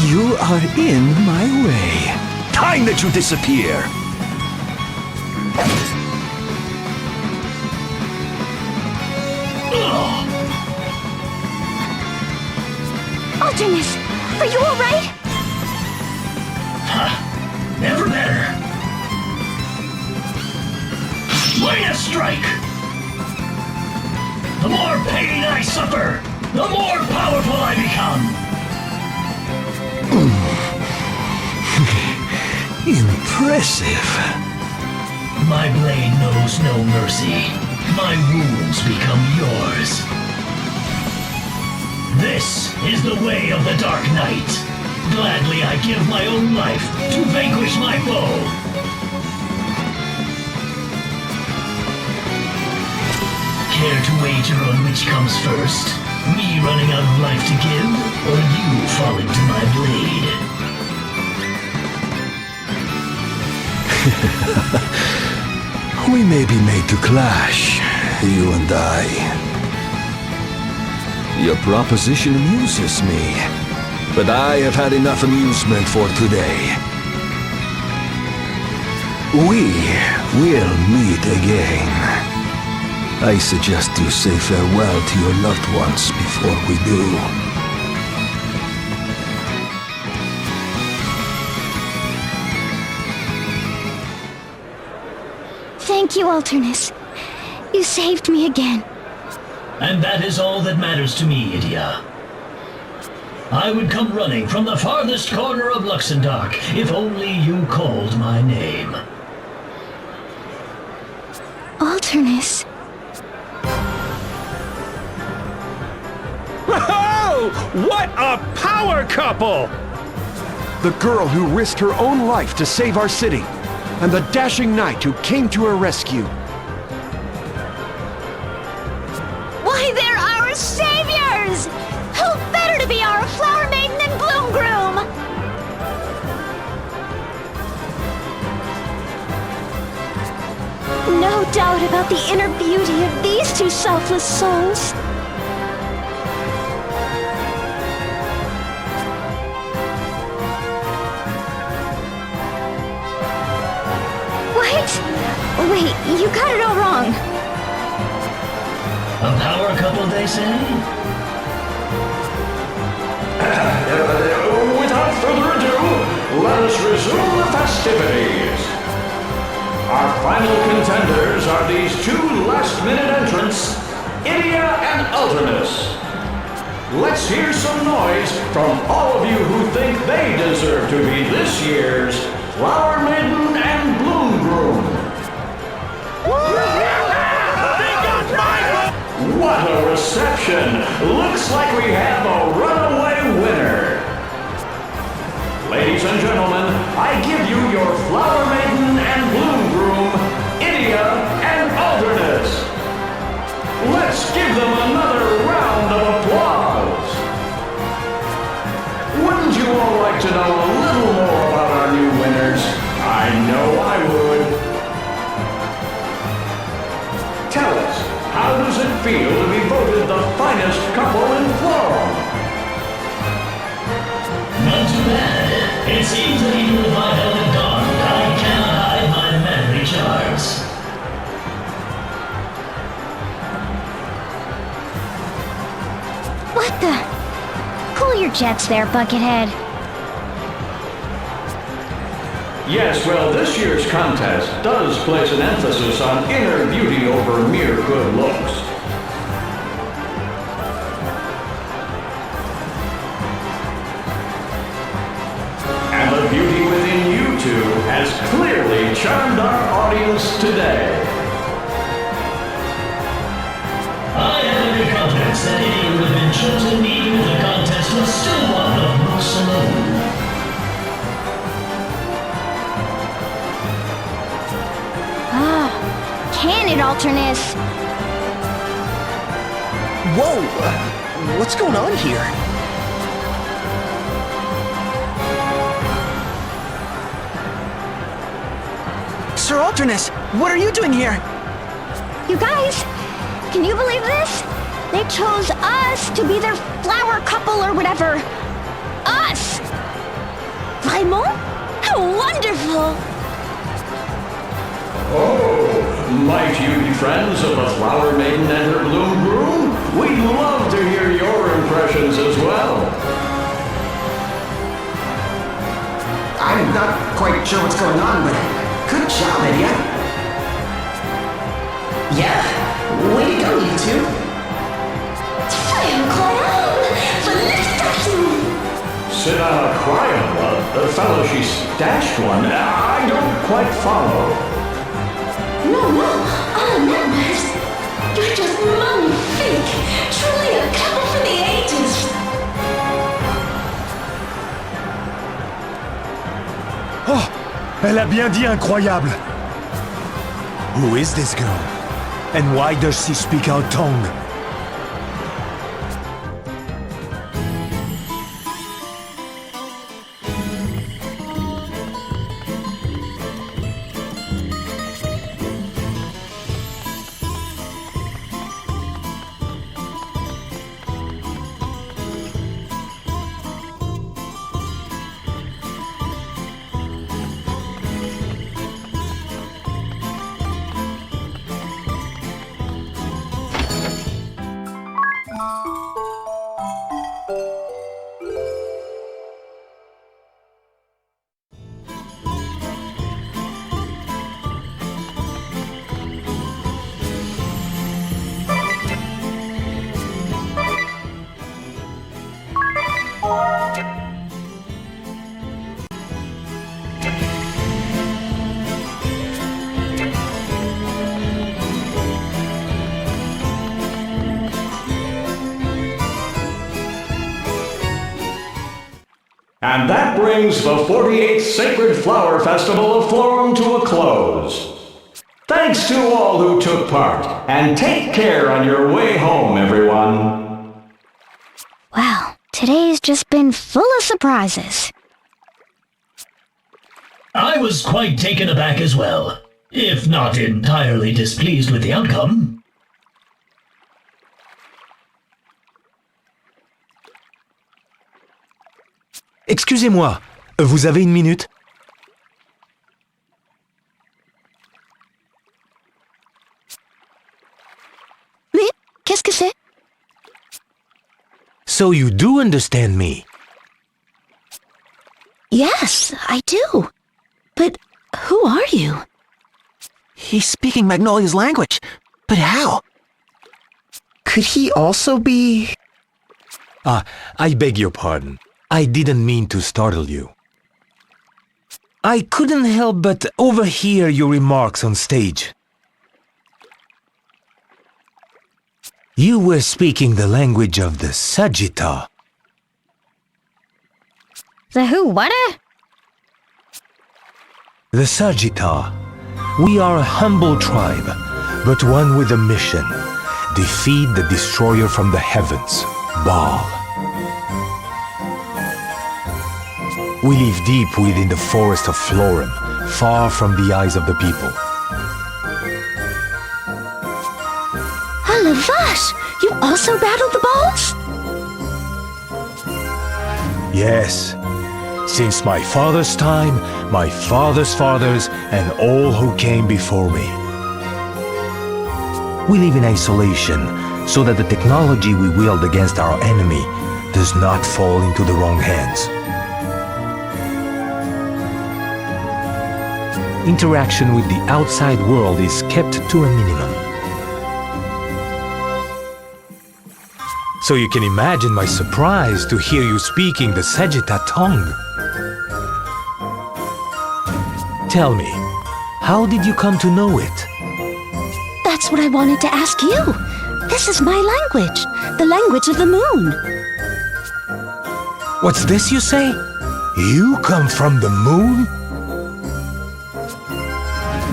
You are in my way. Time that you disappear. Alternus, are you alright? Never better. Way to strike! The more pain I suffer, the more powerful I become. Impressive. My blade knows no mercy. My wounds become yours. This is the way of the Dark Knight. Gladly I give my own life to vanquish my foe. Care to wager on which comes first? Me running out of life to give, or you falling to my blade? We may be made to clash, you and I. Your proposition amuses me, but I have had enough amusement for today. We will meet again. I suggest you say farewell to your loved ones before we do. Thank you, Alternus. You saved me again. And that is all that matters to me, Idia. I would come running from the farthest corner of Luxembourg if only you called my name. Alternus. Oh, what a power couple! The girl who risked her own life to save our city, and the dashing knight who came to her rescue. Why, they're our saviors! Who better to be our flower maiden and bloom groom? No doubt about the inner beauty of these two selfless souls. Wait, you got it all wrong. A power couple, they say? Without further ado, let us resume the festivities. Our final contenders are these two last-minute entrants, Idia and Alternus. Let's hear some noise from all of you who think they deserve to be this year's Flower Maiden and Bloom Groom. What a reception! Looks like we have a runaway winner. Ladies and gentlemen, I give you your Flower Maiden and Bloom Groom, Idia and Alternus. Let's give them another round of applause. Wouldn't you all like to know a little more about our new winners? I know I would. Tell us, how does it feel to be voted the finest couple in Florum? Not too bad. It seems that even if I held a gun, I cannot hide my memory charts. What the? Cool your jets there, Buckethead. Yes, well, this year's contest does place an emphasis on inner beauty over mere good looks. And the beauty within you two has clearly charmed our audience today. I have every confidence that Idia would have been chosen even if the contest was still one of looks alone. Can it, Alternus? Whoa! What's going on here? Sir Alternus, what are you doing here? You guys, can you believe this? They chose us to be their flower couple or whatever. Us! Vraiment? How wonderful! Oh, might you be friends of the Flower Maiden and her Bloom Groom? We'd love to hear your impressions as well. I'm not quite sure what's going on, but good job, Idia. Yeah, way to go, you two. Sit on a cryon, the fellow she stashed one. I don't quite follow. No, Anonymous. You're just magnifique. Truly a couple for the ages. Oh, elle a bien dit incroyable. Who is this girl? And why does she speak our tongue? And that brings the 48th Sacred Flower Festival of Florum to a close. Thanks to all who took part, and take care on your way home, everyone. Wow, today's just been full of surprises. I was quite taken aback as well, if not entirely displeased with the outcome. Excusez-moi, vous avez une minute? Oui, qu'est-ce que c'est? So you do understand me? Yes, I do. But who are you? He's speaking Magnolia's language. But how? Could he also be... I beg your pardon. I didn't mean to startle you. I couldn't help but overhear your remarks on stage. You were speaking the language of the Sagitta. The who, what? The Sagitta. We are a humble tribe, but one with a mission. Defeat the destroyer from the heavens, Baal. We live deep within the forest of Florum, far from the eyes of the people. Ah, la vache! You also battled the balls? Yes. Since my father's time, my father's fathers, and all who came before me. We live in isolation, so that the technology we wield against our enemy does not fall into the wrong hands. Interaction with the outside world is kept to a minimum. So you can imagine my surprise to hear you speaking the Sagitta tongue. Tell me, how did you come to know it? That's what I wanted to ask you. This is my language, the language of the moon. What's this you say? You come from the moon?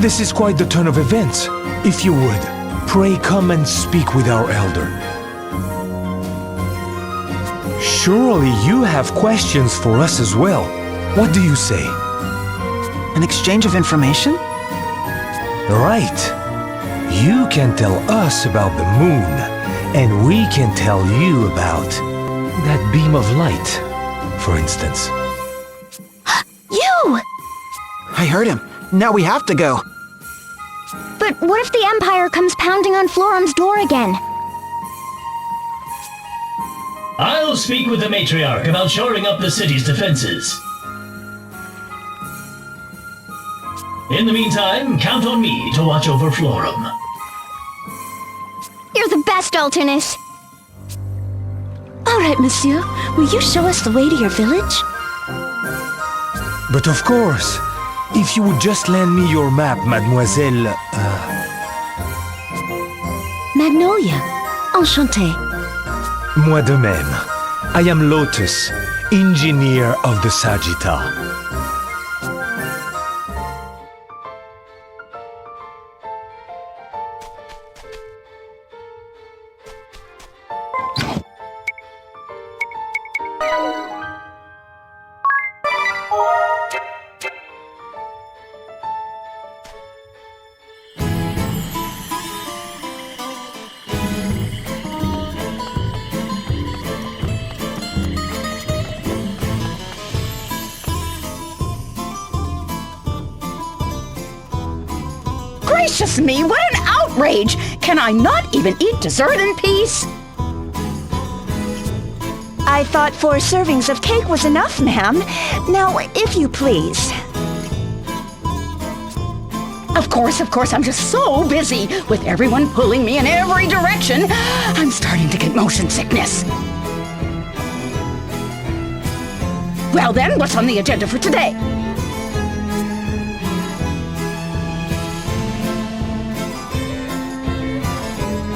This is quite the turn of events. If you would, pray come and speak with our elder. Surely you have questions for us as well. What do you say? An exchange of information? Right. You can tell us about the moon, and we can tell you about that beam of light, for instance. You! I heard him. Now we have to go. But what if the Empire comes pounding on Florum's door again? I'll speak with the matriarch about shoring up the city's defenses. In the meantime, count on me to watch over Florum. You're the best, Alternus. All right, monsieur. Will you show us the way to your village? But of course, if you would just lend me your map, mademoiselle... Magnolia. Enchantée. Moi de même. I am Lotus, engineer of the Sagitta. Gracious me, what an outrage! Can I not even eat dessert in peace? I thought 4 servings of cake was enough, ma'am. Now, if you please. Of course, I'm just so busy with everyone pulling me in every direction. I'm starting to get motion sickness. Well then, what's on the agenda for today?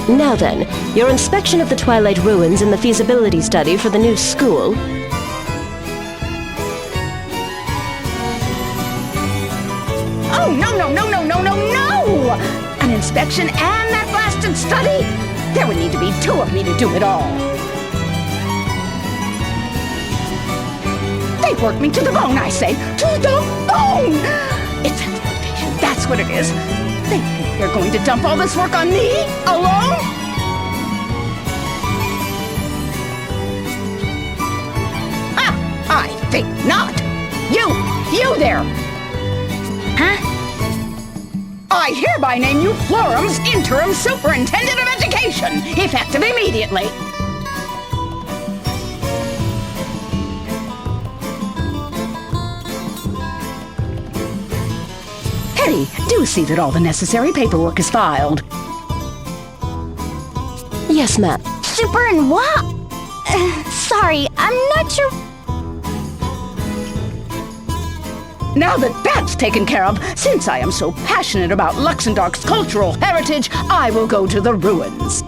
Now then, your inspection of the Twilight Ruins and the feasibility study for the new school. An inspection and that blasted study? There would need to be two of me to do it all. They worked me to the bone, I say. To the bone! It's exploitation, that's what it is. They think they're going to dump all this work on me? Alone? I think not. You there. Huh? I hereby name you Florum's interim superintendent of education, effective immediately. Hetty, do see that all the necessary paperwork is filed. Yes, ma'am. Super and what? Sorry, I'm not sure. Now that that's taken care of, since I am so passionate about Luxembourg's cultural heritage, I will go to the ruins.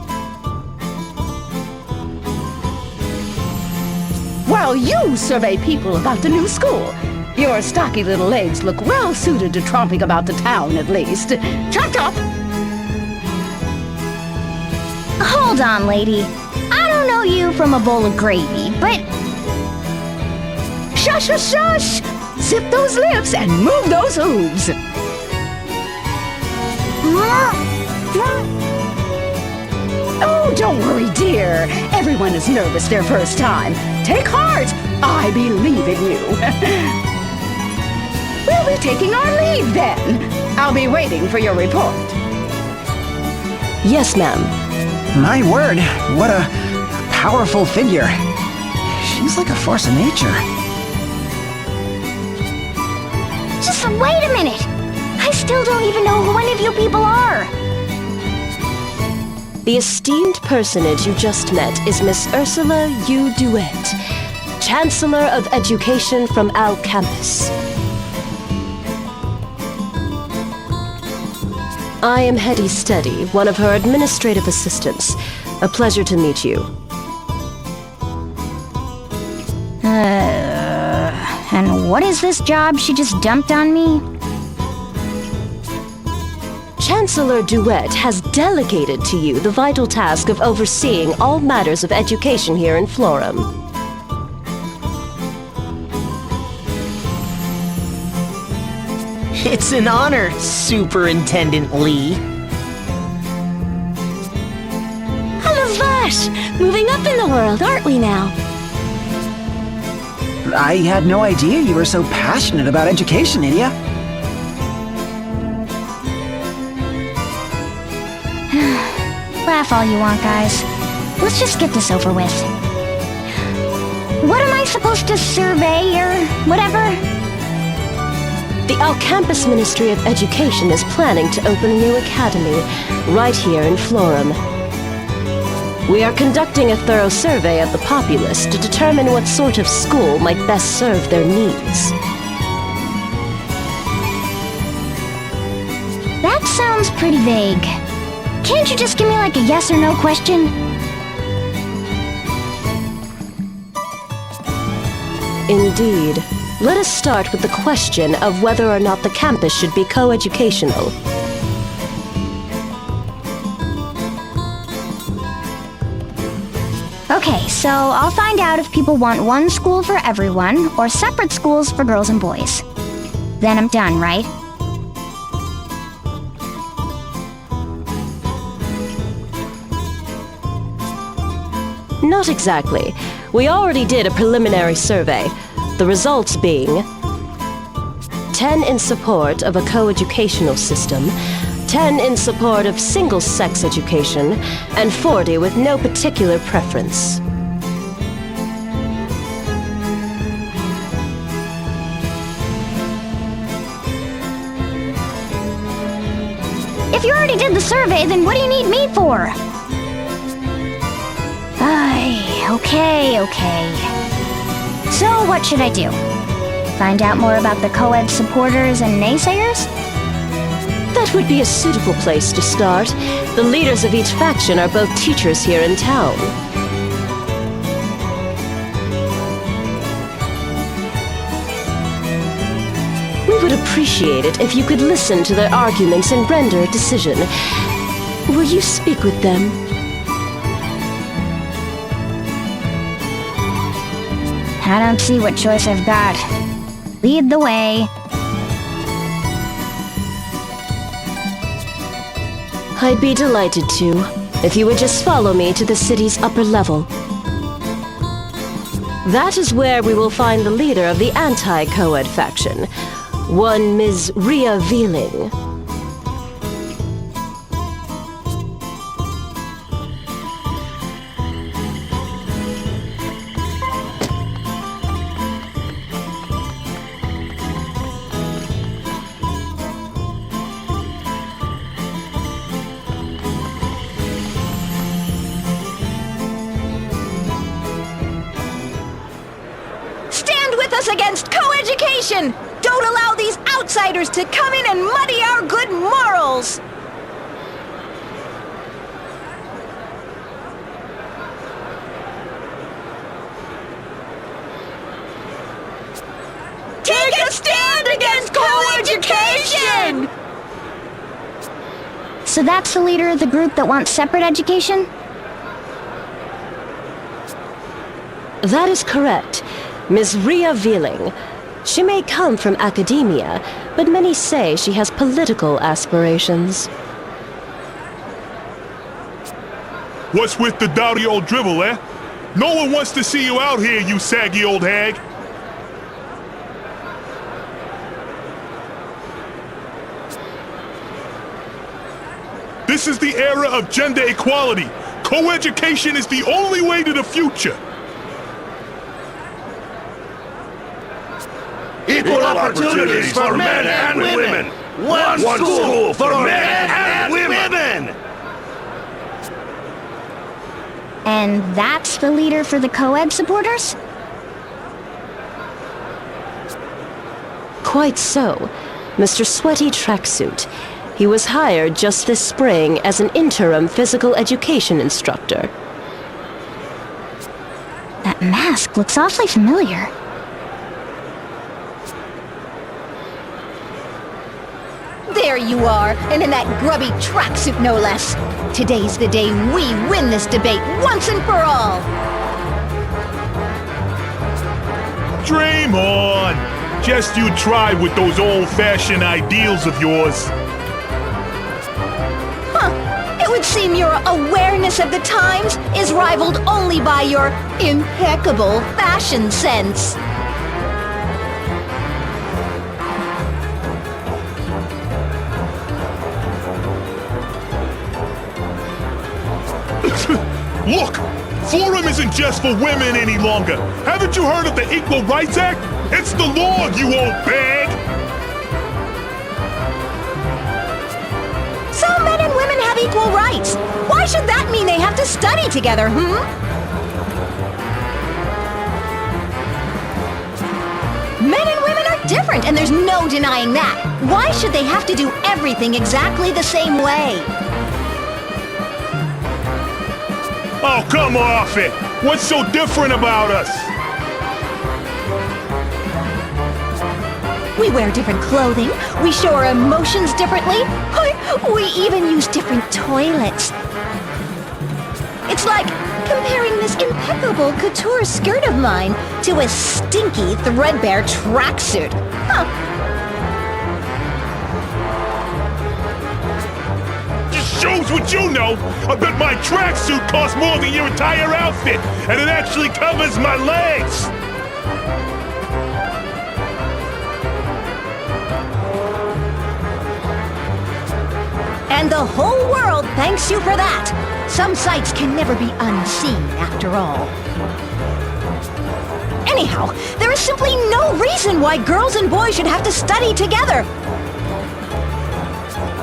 While you survey people about the new school, your stocky little legs look well suited to tromping about the town, at least. Chop chop! Hold on, lady. I don't know you from a bowl of gravy, but... Shush, shush, shush! Zip those lips and move those hooves. Oh, don't worry, dear. Everyone is nervous their first time. Take heart. I believe in you. We'll be taking our leave then. I'll be waiting for your report. Yes, ma'am. My word, what a powerful figure. She's like a force of nature. Just wait a minute! I still don't even know who any of you people are! The esteemed personage you just met is Miss Ursula U. Duet, Chancellor of Education from Al Campus. I am Hetty Steady, one of her administrative assistants. A pleasure to meet you. And what is this job she just dumped on me? Chancellor Duet has delegated to you the vital task of overseeing all matters of education here in Florum. It's an honor, Superintendent Lee. Halavash! Moving up in the world, aren't we now? I had no idea you were so passionate about education, Idia. Laugh all you want, guys. Let's just get this over with. What am I supposed to survey or whatever? The Al Campus Ministry of Education is planning to open a new academy right here in Florum. We are conducting a thorough survey of the populace to determine what sort of school might best serve their needs. That sounds pretty vague. Can't you just give me like a yes or no question? Indeed. Let us start with the question of whether or not the campus should be co-educational. Okay, so I'll find out if people want one school for everyone or separate schools for girls and boys. Then I'm done, right? Not exactly. We already did a preliminary survey, the results being 10 in support of a co-educational system, 10 in support of single-sex education, and 40 with no particular preference. If you already did the survey, then what do you need me for? Okay. So what should I do? Find out more about the co-ed supporters and naysayers? That would be a suitable place to start. The leaders of each faction are both teachers here in town. We would appreciate it if you could listen to their arguments and render a decision. Will you speak with them? I don't see what choice I've got. Lead the way. I'd be delighted to, if you would just follow me to the city's upper level. That is where we will find the leader of the anti-Coed faction, one Ms. Rhea Veeling. Against co-education! Don't allow these outsiders to come in and muddy our good morals! Take a stand against co-education! So that's the leader of the group that wants separate education? That is correct. Ms. Rhea Veeling. She may come from academia, but many say she has political aspirations. What's with the dowdy old dribble, eh? No one wants to see you out here, you saggy old hag. This is the era of gender equality. Co-education is the only way to the future. Equal opportunities for men and women. One school for men and women. And that's the leader for the co-ed supporters? Quite so. Mr. Sweaty Tracksuit. He was hired just this spring as an interim physical education instructor. That mask looks awfully familiar. There you are, and in that grubby tracksuit no less. Today's the day we win this debate once and for all. Dream on! Just you try with those old-fashioned ideals of yours. Huh. It would seem your awareness of the times is rivaled only by your impeccable fashion sense. Look! Forum isn't just for women any longer. Haven't you heard of the Equal Rights Act? It's the law, you old bag! Some men and women have equal rights. Why should that mean they have to study together, Men and women are different, and there's no denying that. Why should they have to do everything exactly the same way? Oh, come off it! What's so different about us? We wear different clothing, we show our emotions differently, we even use different toilets. It's like comparing this impeccable couture skirt of mine to a stinky, threadbare tracksuit. Shows what you know! I bet my tracksuit costs more than your entire outfit, and it actually covers my legs! And the whole world thanks you for that! Some sights can never be unseen, after all. Anyhow, there is simply no reason why girls and boys should have to study together.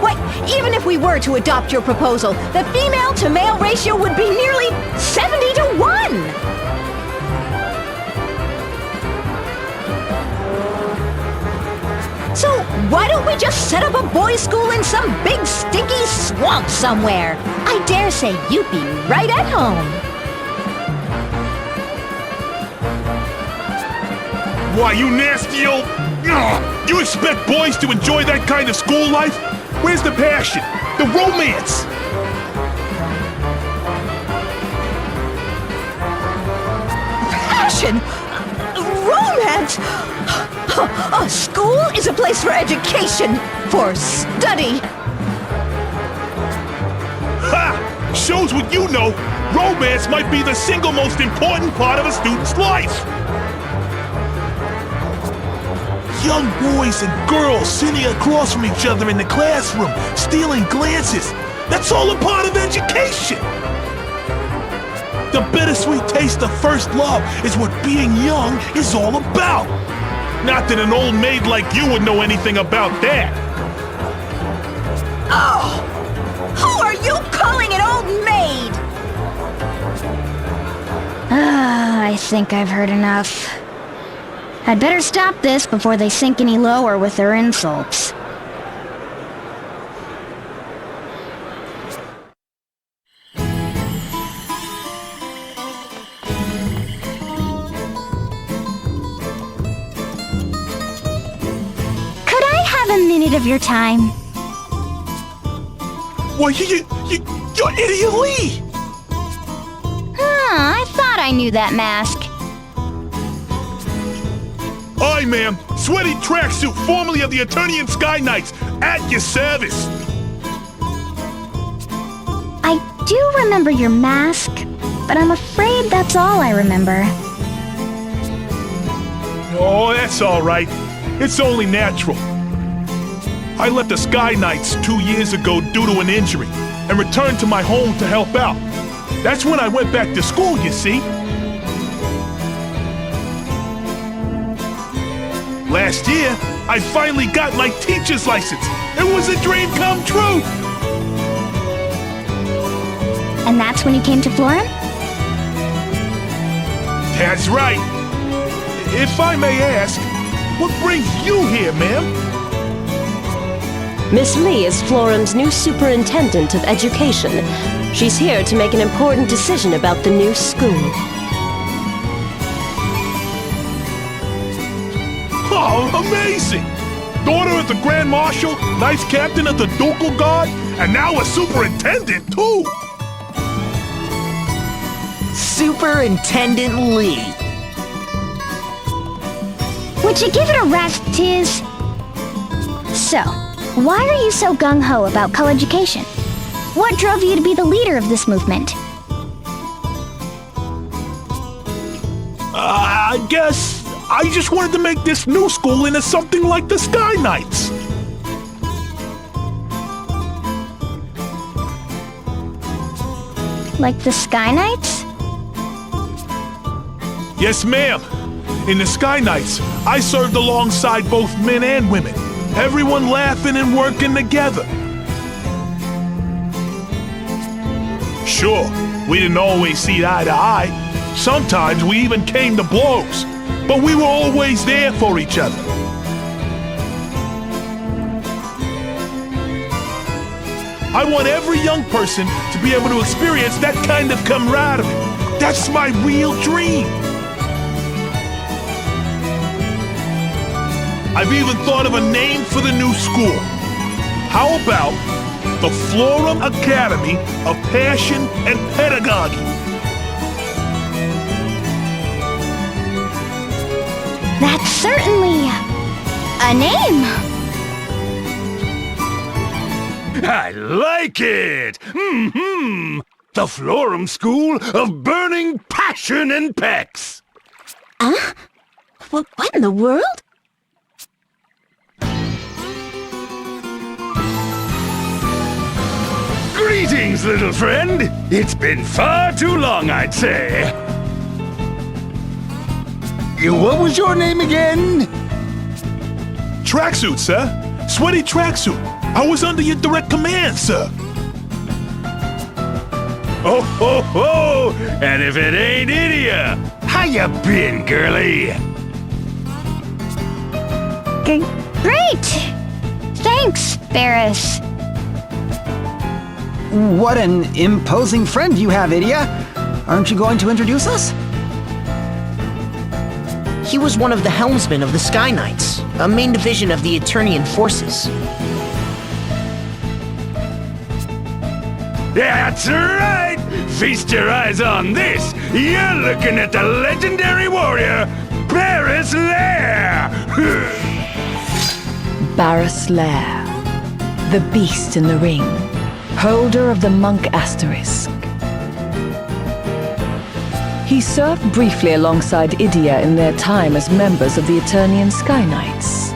Why, even if we were to adopt your proposal, the female-to-male ratio would be nearly 70-1! So why don't we just set up a boys' school in some big stinky swamp somewhere? I dare say you'd be right at home. Why, you nasty old... You expect boys to enjoy that kind of school life? Where's the passion? The romance? Passion? Romance? A school is a place for education, for study. Ha! Shows what you know. Romance might be the single most important part of a student's life. Young boys and girls sitting across from each other in the classroom, stealing glances. That's all a part of education. The bittersweet taste of first love is what being young is all about. Not that an old maid like you would know anything about that. Oh! Who are you calling an old maid? I think I've heard enough. I'd better stop this before they sink any lower with their insults. Could I have a minute of your time? Well, you're Idiot Lee! I thought I knew that mask. Aye, ma'am. Sweaty tracksuit, formerly of the Eternian Sky Knights, at your service. I do remember your mask, but I'm afraid that's all I remember. Oh, that's all right. It's only natural. I left the Sky Knights 2 years ago due to an injury and returned to my home to help out. That's when I went back to school, you see. Last year, I finally got my teacher's license. It was a dream come true. And that's when you came to Florum? That's right. If I may ask, what brings you here, ma'am? Miss Lee is Florum's new superintendent of education. She's here to make an important decision about the new school. Oh, amazing! Daughter of the Grand Marshal, Knights Captain of the Ducal Guard, and now a superintendent, too! Superintendent Lee. Would you give it a rest, Tiz? So, why are you so gung-ho about co-education? What drove you to be the leader of this movement? I guess I just wanted to make this new school into something like the Sky Knights. Like the Sky Knights? Yes, ma'am. In the Sky Knights, I served alongside both men and women. Everyone laughing and working together. Sure, we didn't always see eye to eye. Sometimes we even came to blows. But we were always there for each other. I want every young person to be able to experience that kind of camaraderie. That's my real dream. I've even thought of a name for the new school. How about the Florum Academy of Passion and Pedagogy? That's certainly a name. I like it! The Florum School of Burning Passion and Pecs! Huh? What in the world? Greetings, little friend! It's been far too long, I'd say. What was your name again? Tracksuit, sir. Sweaty tracksuit. I was under your direct command, sir. Oh, ho, ho! And if it ain't Idia, how you been, girlie? Great! Thanks, Ferris. What an imposing friend you have, Idia. Aren't you going to introduce us? He was one of the helmsmen of the Sky Knights. a main division of the Eternian forces. That's right! Feast your eyes on this! You're looking at the legendary warrior, Barris Lair! Barris Lair, the beast in the ring, holder of the monk asterisk. He served briefly alongside Idia in their time as members of the Eternian Sky Knights.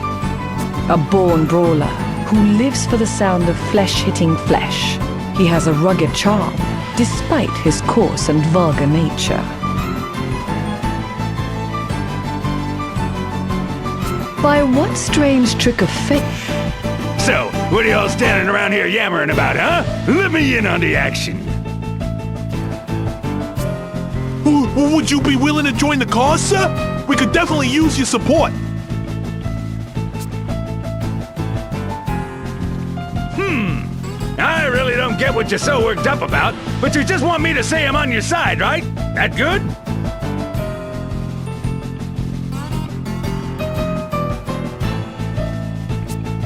A born brawler who lives for the sound of flesh hitting flesh. He has a rugged charm, despite his coarse and vulgar nature. By what strange trick of fate? So, what are y'all standing around here yammering about, huh? Let me in on the action. Would you be willing to join the cause, sir? We could definitely use your support. I really don't get what you're so worked up about, but you just want me to say I'm on your side, right? That good?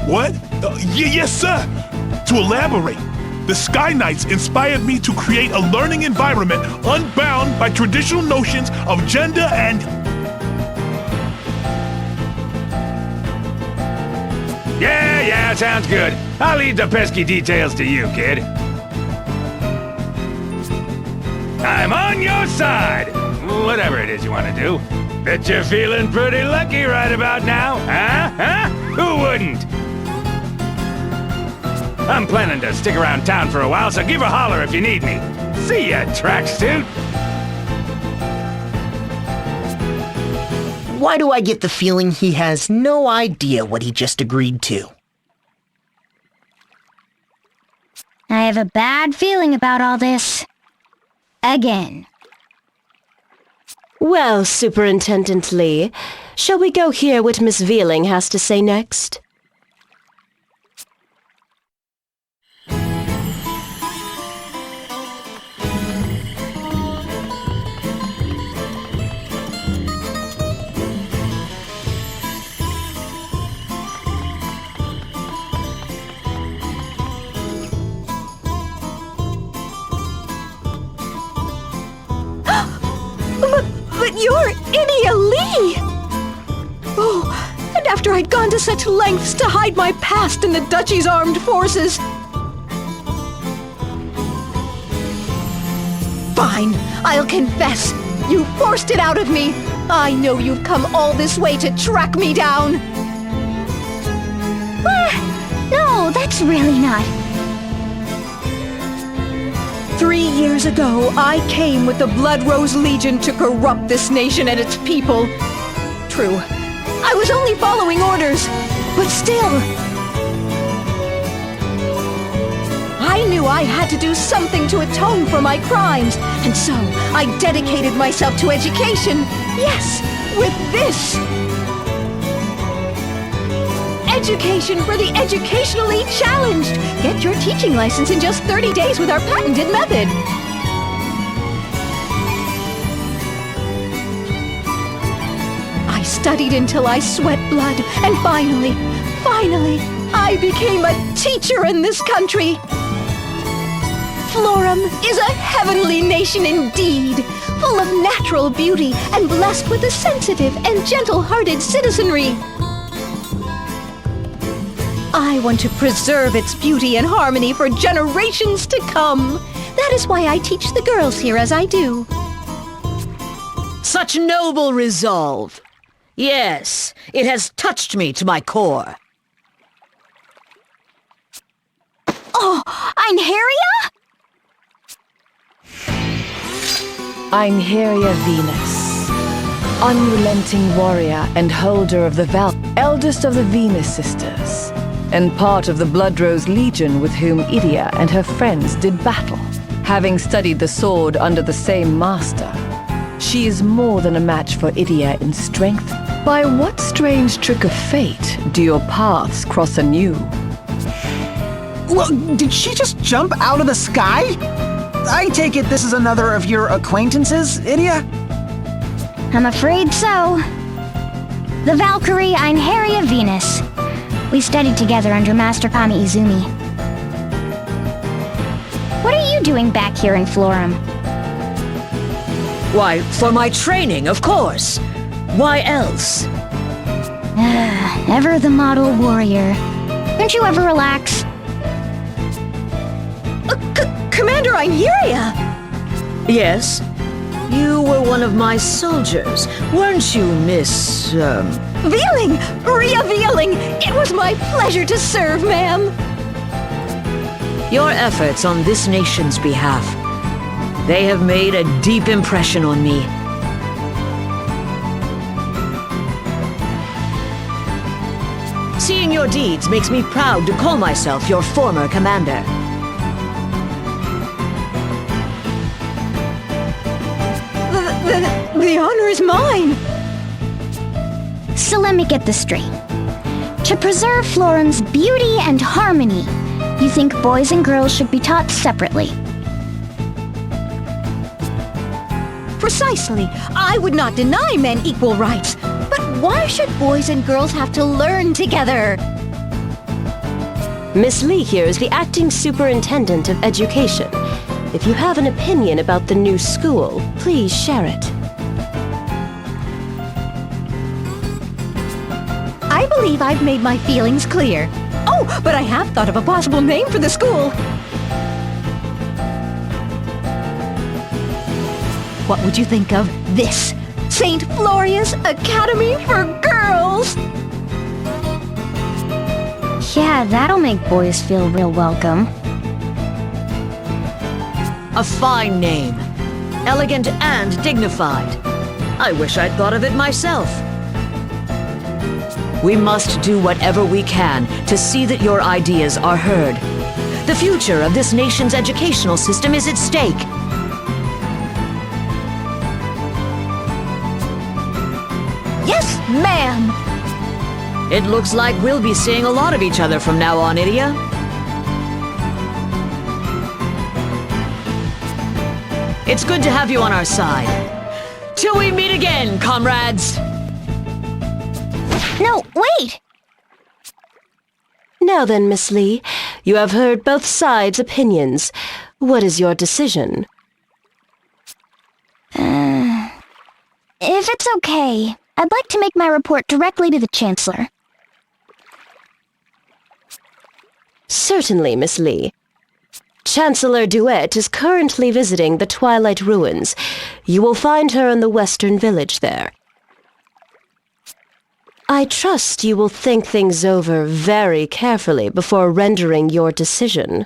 What? Yes, sir. To elaborate, the Sky Knights inspired me to create a learning environment unbound by traditional notions of gender and... Yeah, sounds good. I'll leave the pesky details to you, kid. I'm on your side! Whatever it is you want to do. Bet you're feeling pretty lucky right about now, huh? Who wouldn't? I'm planning to stick around town for a while, so give a holler if you need me. See ya, tracksuit! Why do I get the feeling he has no idea what he just agreed to? I have a bad feeling about all this. Again. Well, Superintendent Lee, shall we go hear what Miss Veeling has to say next? But you're Idia Lee! Oh, and after I'd gone to such lengths to hide my past in the Duchy's armed forces. Fine, I'll confess. You forced it out of me. I know you've come all this way to track me down. No, that's really not... 3 years ago, I came with the Blood Rose Legion to corrupt this nation and its people. True, I was only following orders, but still. I knew I had to do something to atone for my crimes, and so I dedicated myself to education. Yes, with this. Education for the educationally challenged. Get your teaching license in just 30 days with our patented method. I studied until I sweat blood, and finally, I became a teacher in this country. Florum is a heavenly nation indeed, full of natural beauty and blessed with a sensitive and gentle-hearted citizenry. I want to preserve its beauty and harmony for generations to come. That is why I teach the girls here as I do. Such noble resolve. Yes, it has touched me to my core. Oh, Einherja? Einherja Venus, unrelenting warrior and holder of the eldest of the Venus sisters, and part of the Blood Rose Legion with whom Idia and her friends did battle. Having studied the sword under the same master, she is more than a match for Idia in strength. By what strange trick of fate do your paths cross anew? Well, did she just jump out of the sky? I take it this is another of your acquaintances, Idia? I'm afraid so. The Valkyrie Einherja Venus. We studied together under Master Kami Izumi. What are you doing back here in Florum? Why, for my training, of course. Why else? Ever the model warrior. Don't you ever relax? Commander Einherja! Yes? You were one of my soldiers, weren't you, Miss, Vealing! Rhea Vealing! It was my pleasure to serve, ma'am! Your efforts on this nation's behalf, they have made a deep impression on me. Seeing your deeds makes me proud to call myself your former commander. The honor is mine! So let me get this straight. To preserve Florum's beauty and harmony, you think boys and girls should be taught separately? Precisely. I would not deny men equal rights. But why should boys and girls have to learn together? Miss Lee here is the acting superintendent of education. If you have an opinion about the new school, please share it. I believe I've made my feelings clear. Oh, but I have thought of a possible name for the school. What would you think of this? St. Floria's Academy for Girls! Yeah, that'll make boys feel real welcome. A fine name. Elegant and dignified. I wish I'd thought of it myself. We must do whatever we can to see that your ideas are heard. The future of this nation's educational system is at stake. Yes, ma'am! It looks like we'll be seeing a lot of each other from now on, Idia. It's good to have you on our side. Till we meet again, comrades! No, wait! Now then, Miss Lee, you have heard both sides' opinions. What is your decision? If it's okay, I'd like to make my report directly to the Chancellor. Certainly, Miss Lee. Chancellor Duet is currently visiting the Twilight Ruins. You will find her in the Western Village there. I trust you will think things over very carefully before rendering your decision.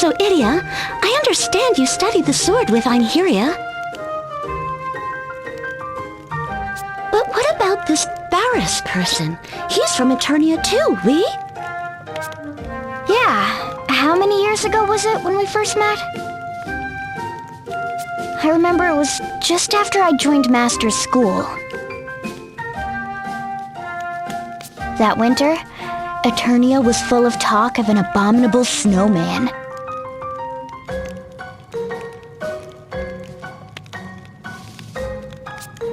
So, Idia, I understand you studied the sword with Einherja. But what about this Barris person? He's from Eternia too, we? Yeah, how many years ago was it when we first met? I remember it was just after I joined Master's school. That winter, Eternia was full of talk of an abominable snowman.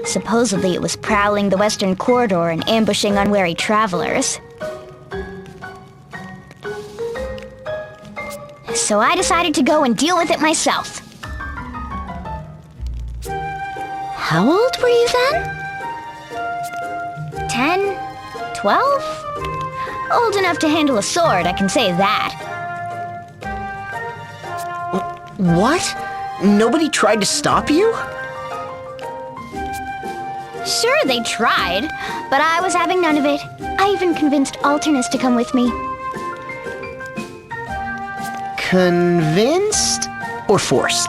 Supposedly it was prowling the western corridor and ambushing unwary travelers. So I decided to go and deal with it myself. How old were you then? 10? 12? Old enough to handle a sword, I can say that. What? Nobody tried to stop you? Sure, they tried, but I was having none of it. I even convinced Alternus to come with me. Convinced? Or forced?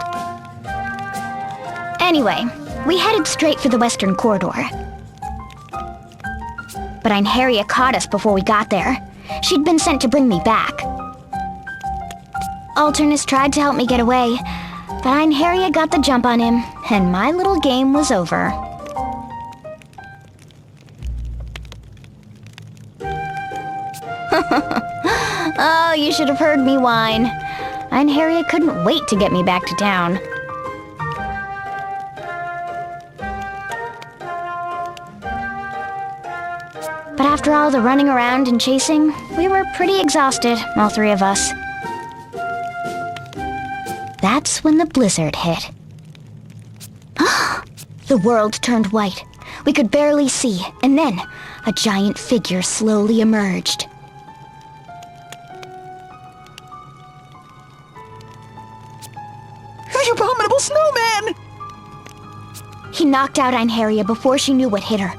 Anyway, we headed straight for the western corridor. But Einherja caught us before we got there. She'd been sent to bring me back. Alternus tried to help me get away, but Einherja got the jump on him, and my little game was over. Oh, you should have heard me whine. Einherja couldn't wait to get me back to town. But after all the running around and chasing, we were pretty exhausted, all three of us. That's when the blizzard hit. The world turned white. We could barely see, and then a giant figure slowly emerged. The abominable snowman! He knocked out Einherja before she knew what hit her.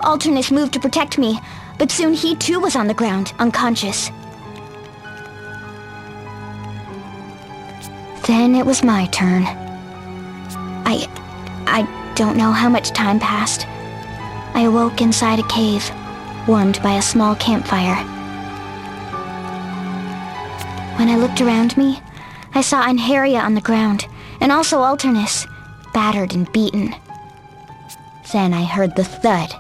Alternus moved to protect me, but soon he too was on the ground, unconscious. Then it was my turn. I don't know how much time passed. I awoke inside a cave, warmed by a small campfire. When I looked around me, I saw Einherja on the ground, and also Alternus, battered and beaten. Then I heard the thud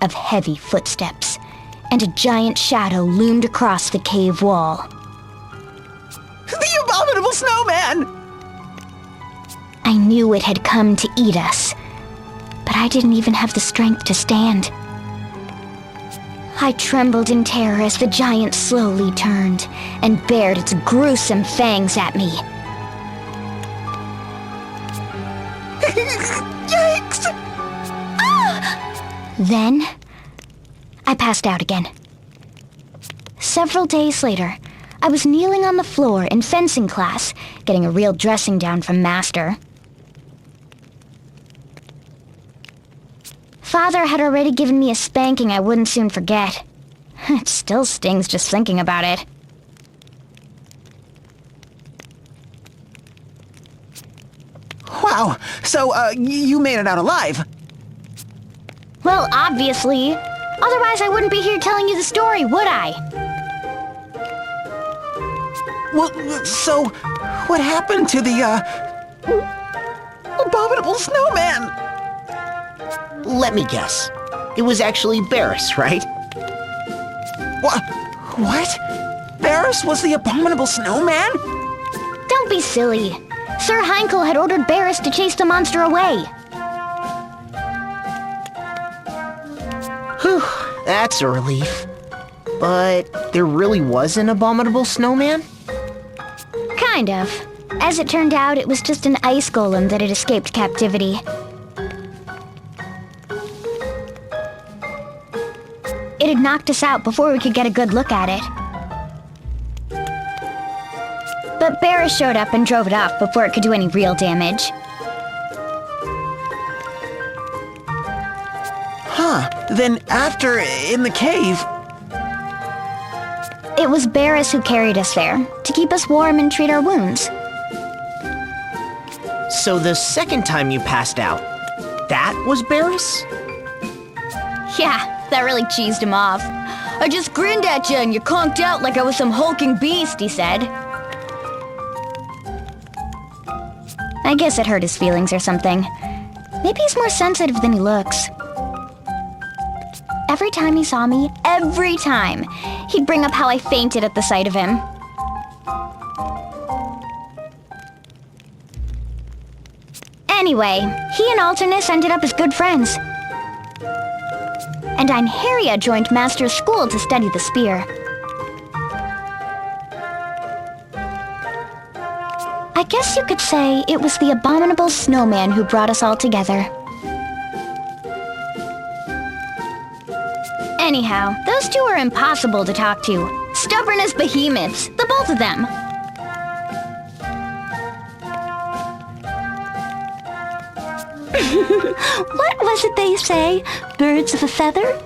of heavy footsteps, and a giant shadow loomed across the cave wall. The abominable snowman! I knew it had come to eat us, but I didn't even have the strength to stand. I trembled in terror as the giant slowly turned and bared its gruesome fangs at me. Yikes! Then, I passed out again. Several days later, I was kneeling on the floor in fencing class, getting a real dressing down from Master. Father had already given me a spanking I wouldn't soon forget. It still stings just thinking about it. Wow, so, you made it out alive? Well, obviously. Otherwise, I wouldn't be here telling you the story, would I? Well, so, what happened to the, abominable snowman? Let me guess. It was actually Barris, right? What? Barris was the abominable snowman? Don't be silly. Sir Heinkel had ordered Barris to chase the monster away. Whew, that's a relief. But there really was an abominable snowman? Kind of. As it turned out, it was just an ice golem that had escaped captivity. It had knocked us out before we could get a good look at it. But Barris showed up and drove it off before it could do any real damage. Huh, then after, in the cave... It was Barris who carried us there, to keep us warm and treat our wounds. So the second time you passed out, that was Barris? Yeah, that really cheesed him off. I just grinned at you and you conked out like I was some hulking beast, he said. I guess it hurt his feelings or something. Maybe he's more sensitive than he looks. Every time he saw me, every time, he'd bring up how I fainted at the sight of him. Anyway, he and Alternus ended up as good friends. And Einherja joined Master's school to study the spear. I guess you could say it was the abominable snowman who brought us all together. Anyhow, those two are impossible to talk to. Stubborn as behemoths, the both of them. What was it they say? Birds of a feather?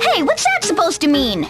Hey, what's that supposed to mean?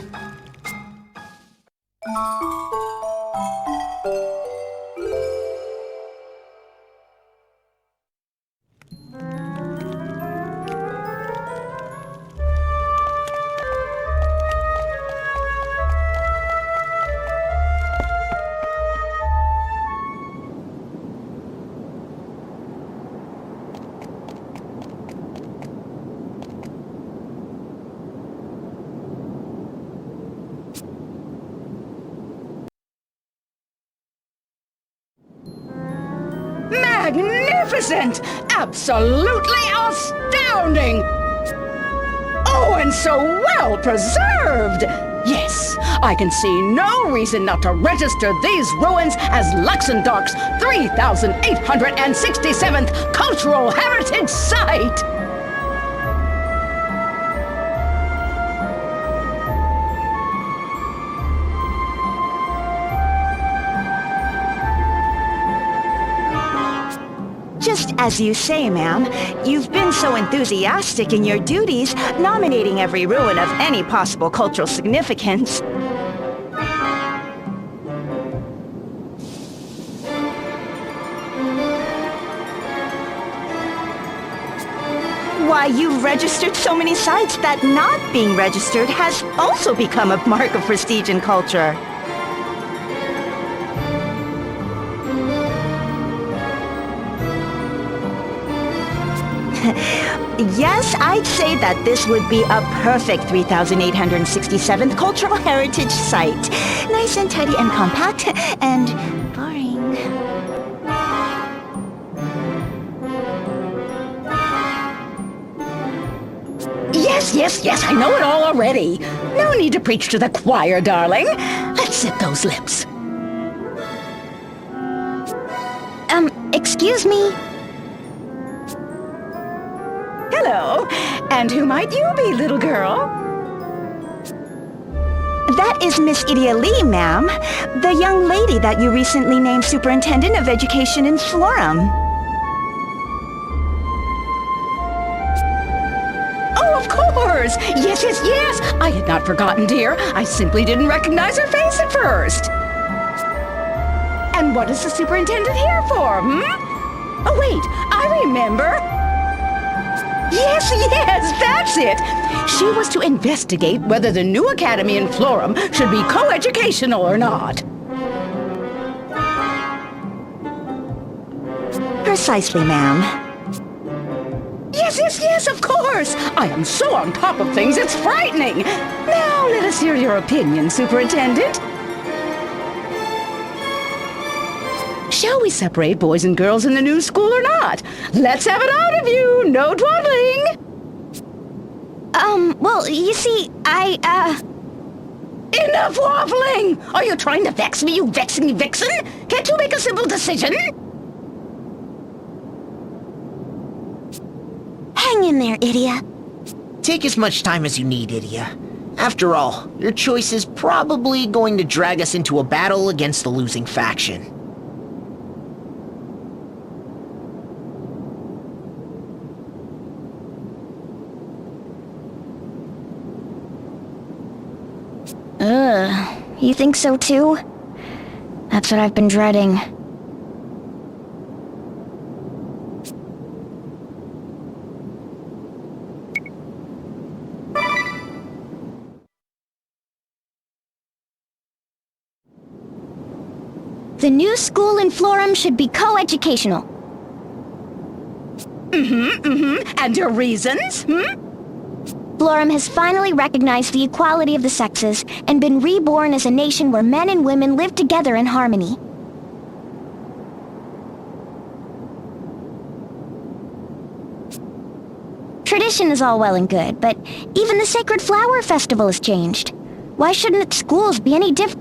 Magnificent! Absolutely astounding! Oh, and so well preserved! Yes, I can see no reason not to register these ruins as Luxembourg's 3,867th Cultural Heritage Site! Just as you say, ma'am, you've been so enthusiastic in your duties, nominating every ruin of any possible cultural significance. Why, you've registered so many sites that not being registered has also become a mark of prestige in culture. Yes, I'd say that this would be a perfect 3,867th Cultural Heritage Site. Nice and tidy and compact and boring. Yes, I know it all already. No need to preach to the choir, darling. Let's zip those lips. Excuse me? Hello, and who might you be, little girl? That is Miss Idia Lee, ma'am. The young lady that you recently named Superintendent of Education in Florum. Oh, of course! Yes! I had not forgotten, dear. I simply didn't recognize her face at first. And what is the superintendent here for, Oh, wait, I remember. Yes, that's it. She was to investigate whether the new academy in Florum should be co-educational or not. Precisely, ma'am. Yes, of course. I am so on top of things, it's frightening. Now, let us hear your opinion, Superintendent. Shall we separate boys and girls in the new school or not? Let's have it out of you. No dawdling. Well, you see, Enough waffling! Are you trying to vex me, you vexing vixen? Can't you make a simple decision? hang in there, Idia. Take as much time as you need, Idia. After all, your choice is probably going to drag us into a battle against the losing faction. Ugh, you think so too? That's what I've been dreading. The new school in Florum should be co-educational. And your reasons, Florum has finally recognized the equality of the sexes and been reborn as a nation where men and women live together in harmony. Tradition is all well and good, but even the Sacred Flower Festival has changed. Why shouldn't schools be any different?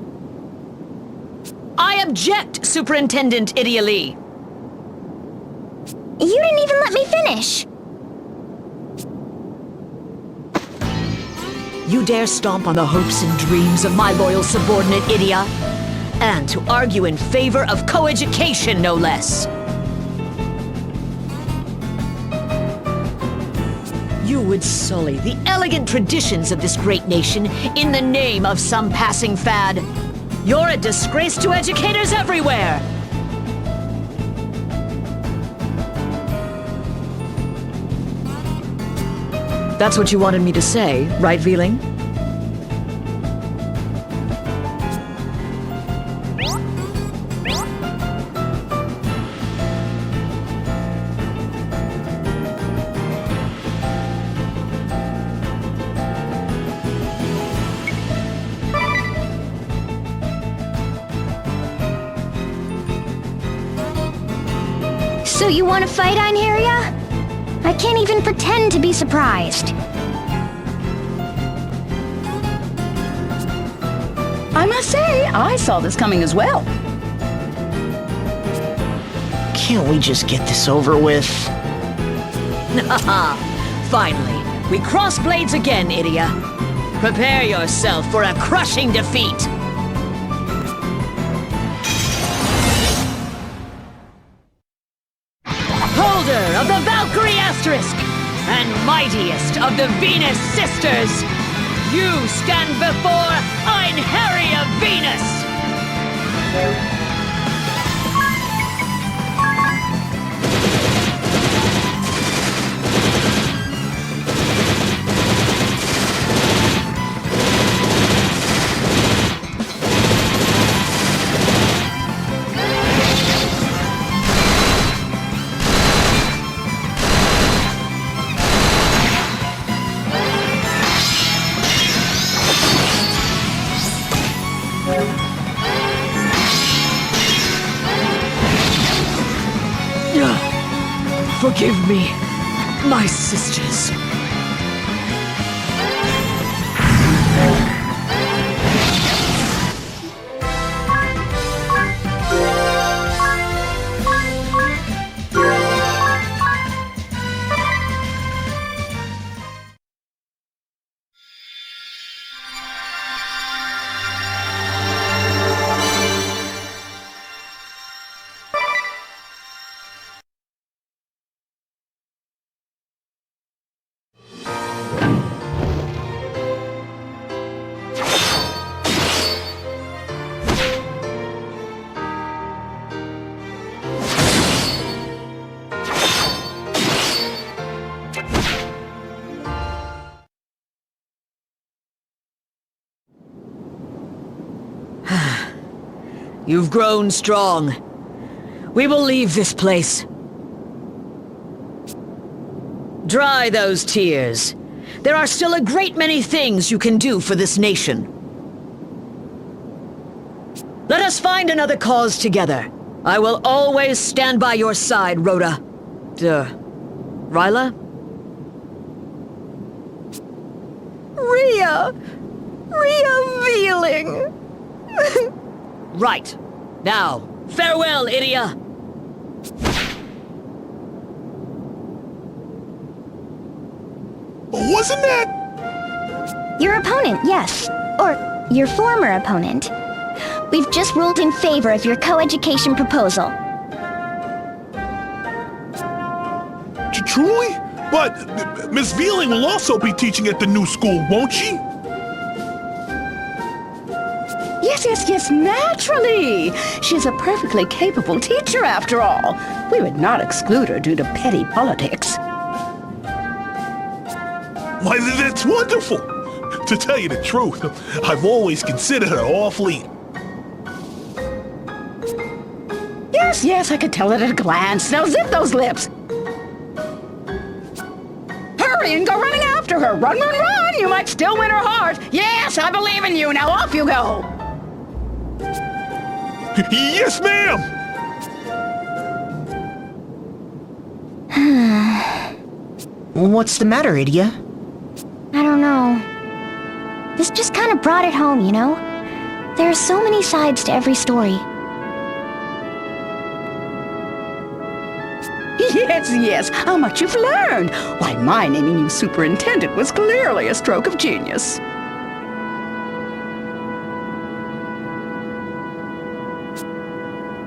I object, Superintendent Idia Lee. You didn't even let me finish! You dare stomp on the hopes and dreams of my loyal subordinate Idia? And to argue in favor of co-education, no less. You would sully the elegant traditions of this great nation in the name of some passing fad. You're a disgrace to educators everywhere! That's what you wanted me to say, right, Veeling? So you want to fight, Einherja? I can't even pretend to be surprised. I must say, I saw this coming as well. Can't we just get this over with? Finally, we cross blades again, Idia. Prepare yourself for a crushing defeat. Holder of the Valkyrie Asterisk and mightiest of the Venus Sisters, you stand before Einherja Venus! Forgive me, my sisters. You've grown strong. We will leave this place. Dry those tears. There are still a great many things you can do for this nation. Let us find another cause together. I will always stand by your side, Rhoda. Ryla? Rhea Veeling. Right. Now, farewell, Idia. Wasn't that... Your opponent, yes. Or your former opponent. We've just ruled in favor of your co-education proposal. Truly? But Miss Veeling will also be teaching at the new school, won't she? Yes, naturally. She's a perfectly capable teacher, after all. We would not exclude her due to petty politics. Why, that's wonderful! To tell you the truth, I've always considered her awfully... Yes, I could tell it at a glance. Now zip those lips! Hurry and go running after her! Run! You might still win her heart! Yes, I believe in you! Now off you go! Yes, ma'am! What's the matter, Idia? I don't know. This just kind of brought it home, you know? There are so many sides to every story. Yes, how much you've learned! Why, my naming you superintendent was clearly a stroke of genius.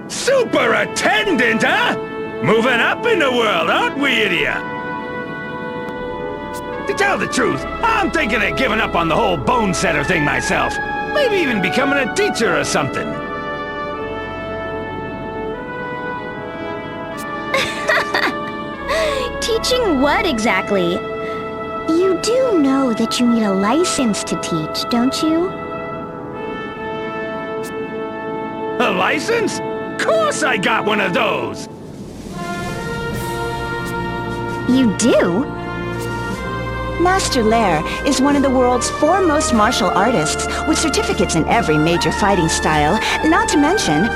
Superintendent, huh? Moving up in the world, aren't we, idiot? To tell the truth, I'm thinking of giving up on the whole bone setter thing myself. Maybe even becoming a teacher or something. Teaching what exactly? You do know that you need a license to teach, don't you? A license? Course I got one of those! You do? Master Lair is one of the world's foremost martial artists, with certificates in every major fighting style, not to mention...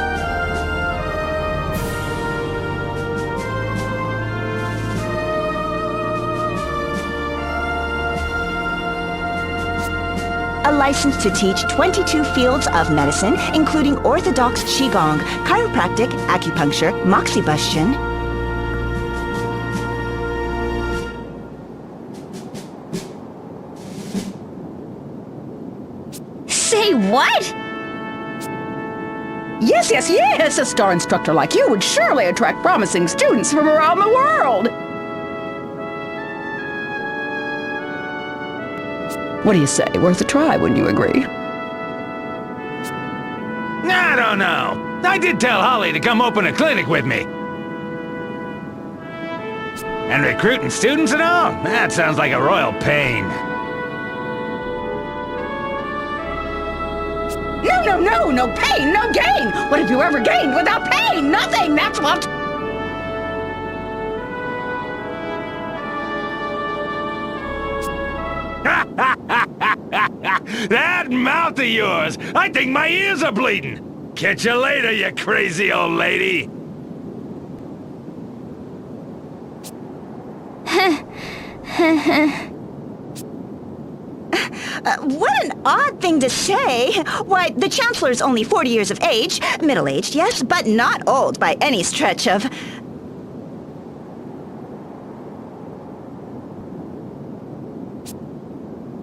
a license to teach 22 fields of medicine, including orthodox Qigong, chiropractic, acupuncture, moxibustion. Say what? Yes, a star instructor like you would surely attract promising students from around the world. What do you say? Worth a try, wouldn't you agree? I don't know. I did tell Holly to come open a clinic with me. And recruiting students and all? That sounds like a royal pain. No pain, no gain! What have you ever gained without pain? Nothing, that's what... That mouth of yours! I think my ears are bleeding! Catch you later, you crazy old lady! What an odd thing to say! Why, the Chancellor's only 40 years of age, middle-aged, yes, but not old by any stretch of...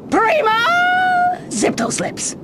Prima! Zip those lips.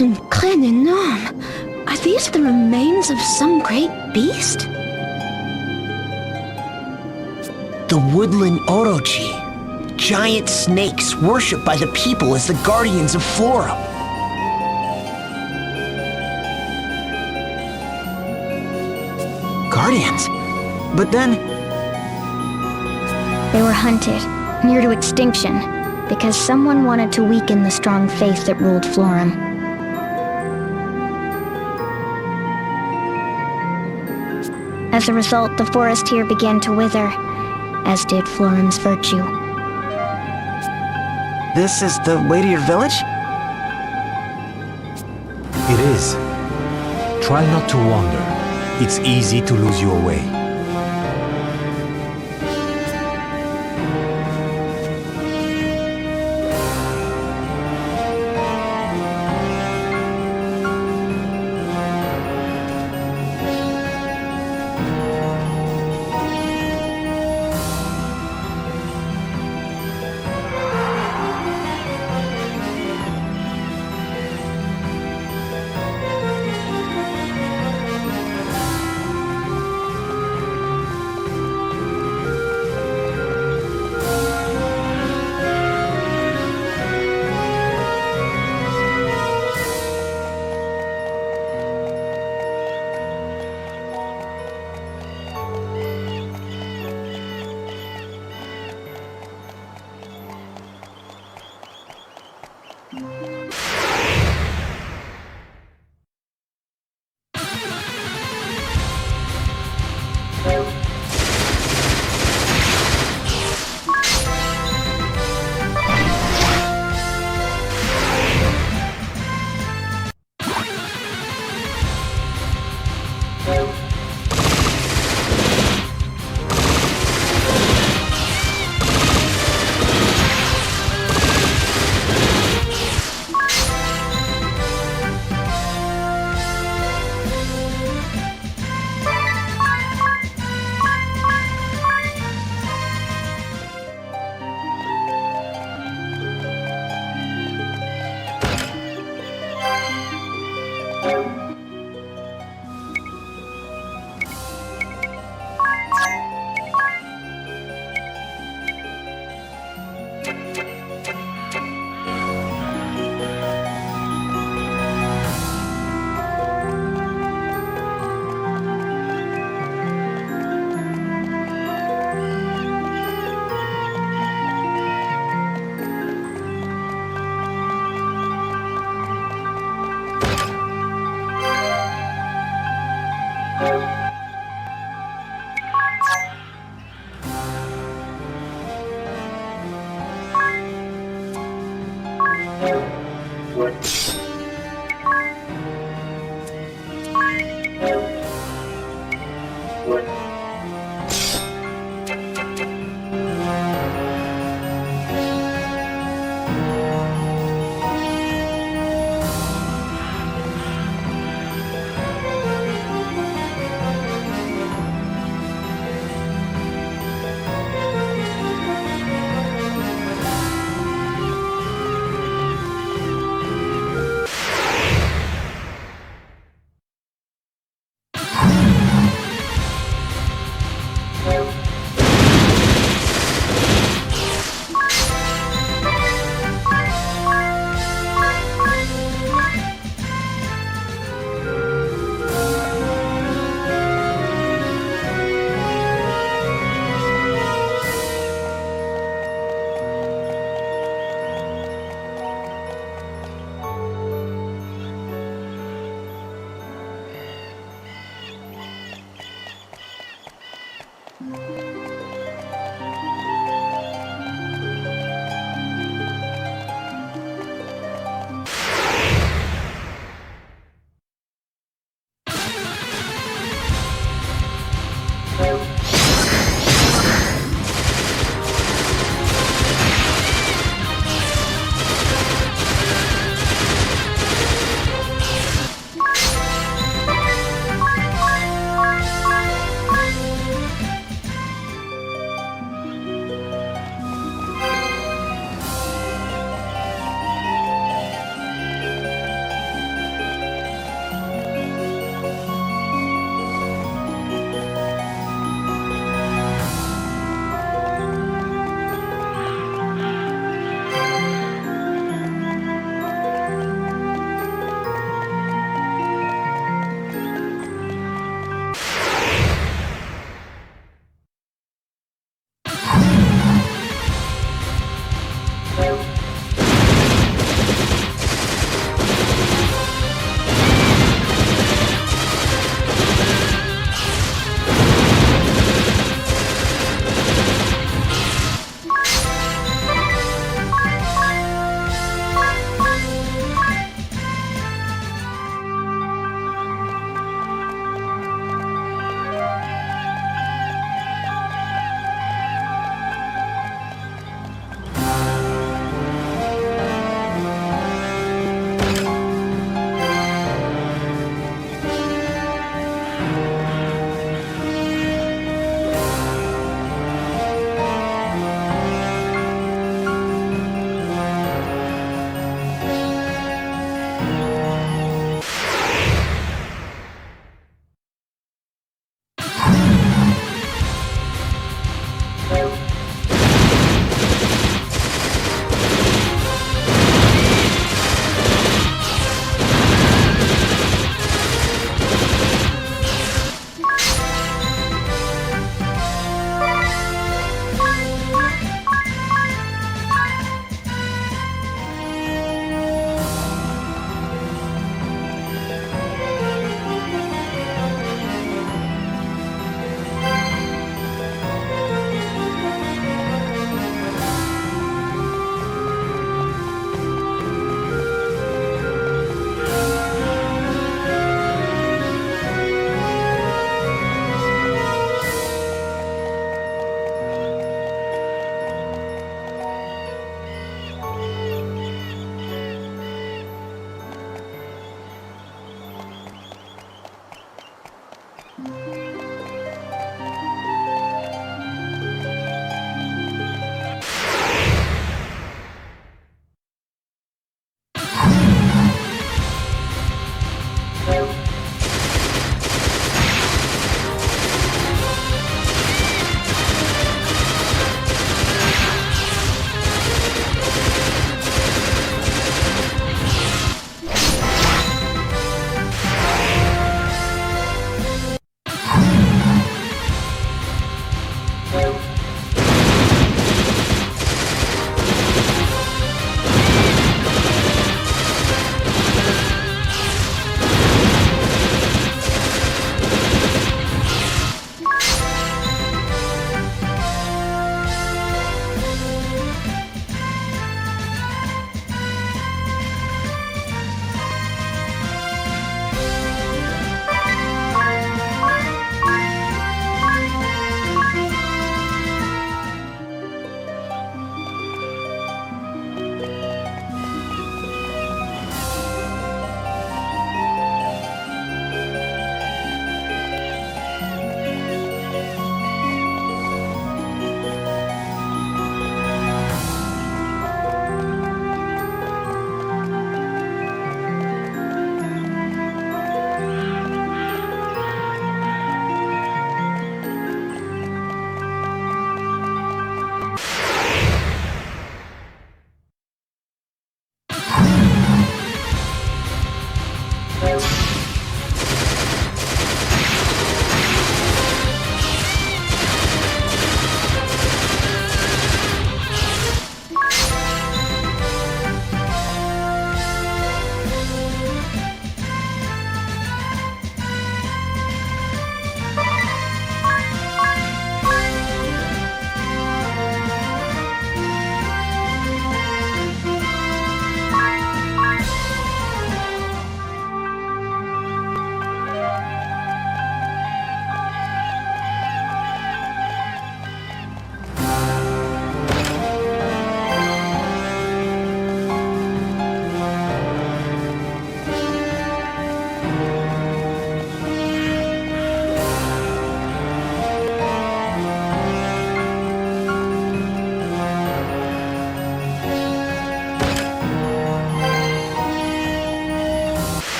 Une crâne énorme. Are these the remains of some great beast? The woodland orochi. Giant snakes worshipped by the people as the guardians of Flora. Guardians? But then... They were hunted, near to extinction, because someone wanted to weaken the strong faith that ruled Florum. As a result, the forest here began to wither, as did Florum's virtue. This is the way to your village? It is. Try not to wander. It's easy to lose your way.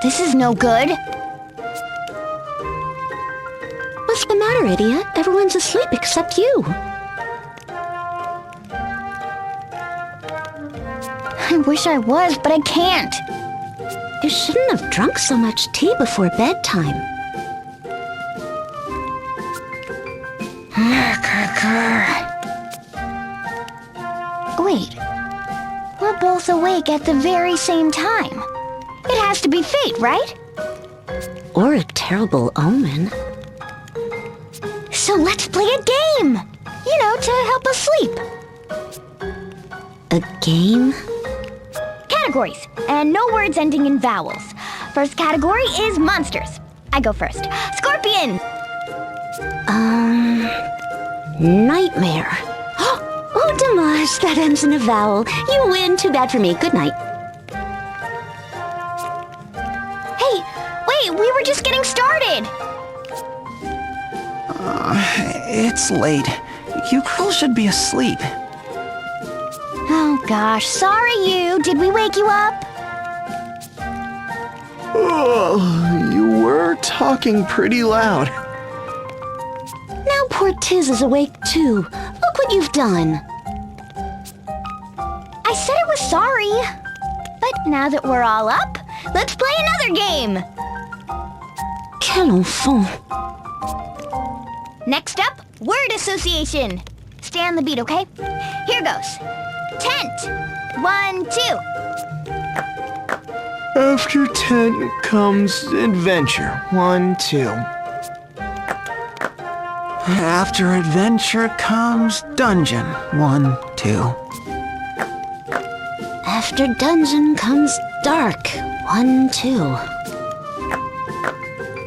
This is no good. What's the matter, idiot? Everyone's asleep except you. I wish I was, but I can't. You shouldn't have drunk so much tea before bedtime. Wait. We're both awake at the very same time. It has to be fate, right? Or a terrible omen. So let's play a game! You know, to help us sleep. A game? Categories, and no words ending in vowels. First category is monsters. I go first. Scorpion! Nightmare. Oh, Damage, that ends in a vowel. You win. Too bad for me. Good night. Hey, wait, we were just getting started! It's late. You girls should be asleep. Oh gosh, sorry you. Did we wake you up? Oh, you were talking pretty loud. Now poor Tiz is awake too. Look what you've done. I said I was sorry. But now that we're all up, let's play another game. Quel enfant. Next up, word association. Stay on the beat, okay? Here goes. Tent. 1, 2. After tent comes adventure. 1, 2. After adventure comes dungeon. 1, 2. After dungeon comes dark. 1, 2.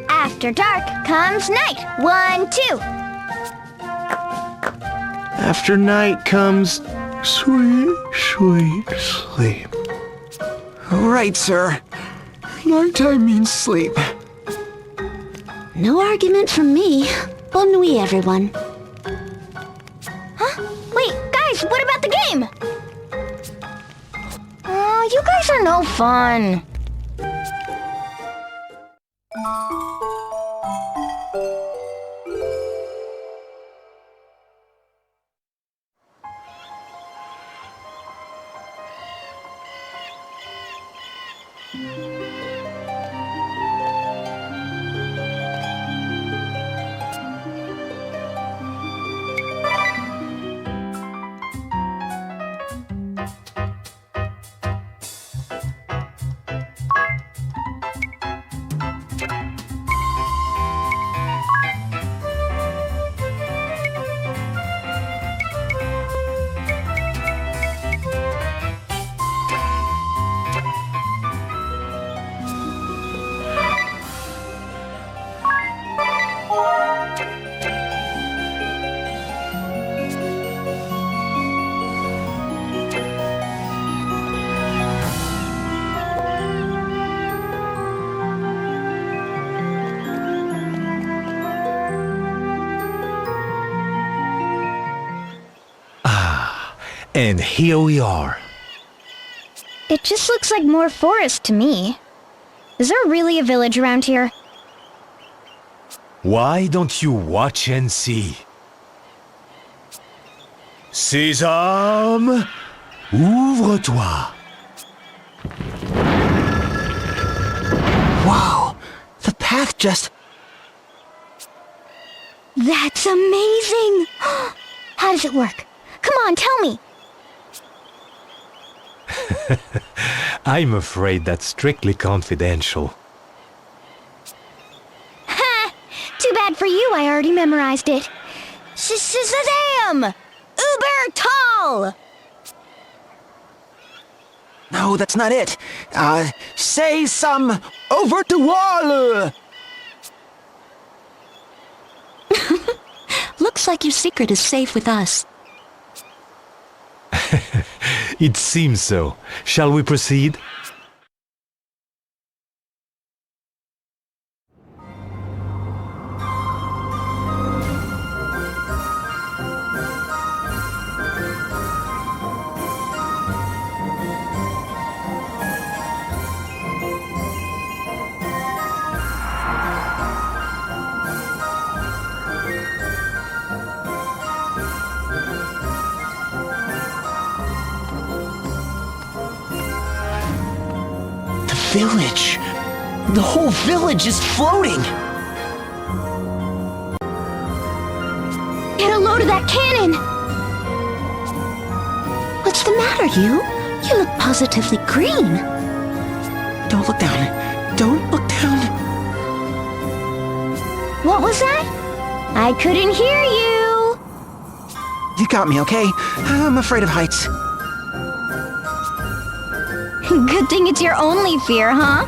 After dark comes night. 1, 2. After night comes sweet, sweet sleep. Right, sir. Nighttime means sleep. No argument from me. Bonne nuit, everyone. Huh? Wait, guys, what about the game? Oh, you guys are no fun. And here we are. It just looks like more forest to me. Is there really a village around here? Why don't you watch and see? Sésame, ouvre-toi. Wow, the path just... That's amazing! How does it work? Come on, tell me! I'm afraid that's strictly confidential. Ha! Too bad for you, I already memorized it. Shazam! Uber tall! No, that's not it. Say some over to wall. Looks like your secret is safe with us. It seems so. Shall we proceed? Village. The whole village is floating. Get a load of that cannon! What's the matter, you? You look positively green. Don't look down. Don't look down. What was that? I couldn't hear you. You got me, okay? I'm afraid of heights. Good thing it's your only fear, huh?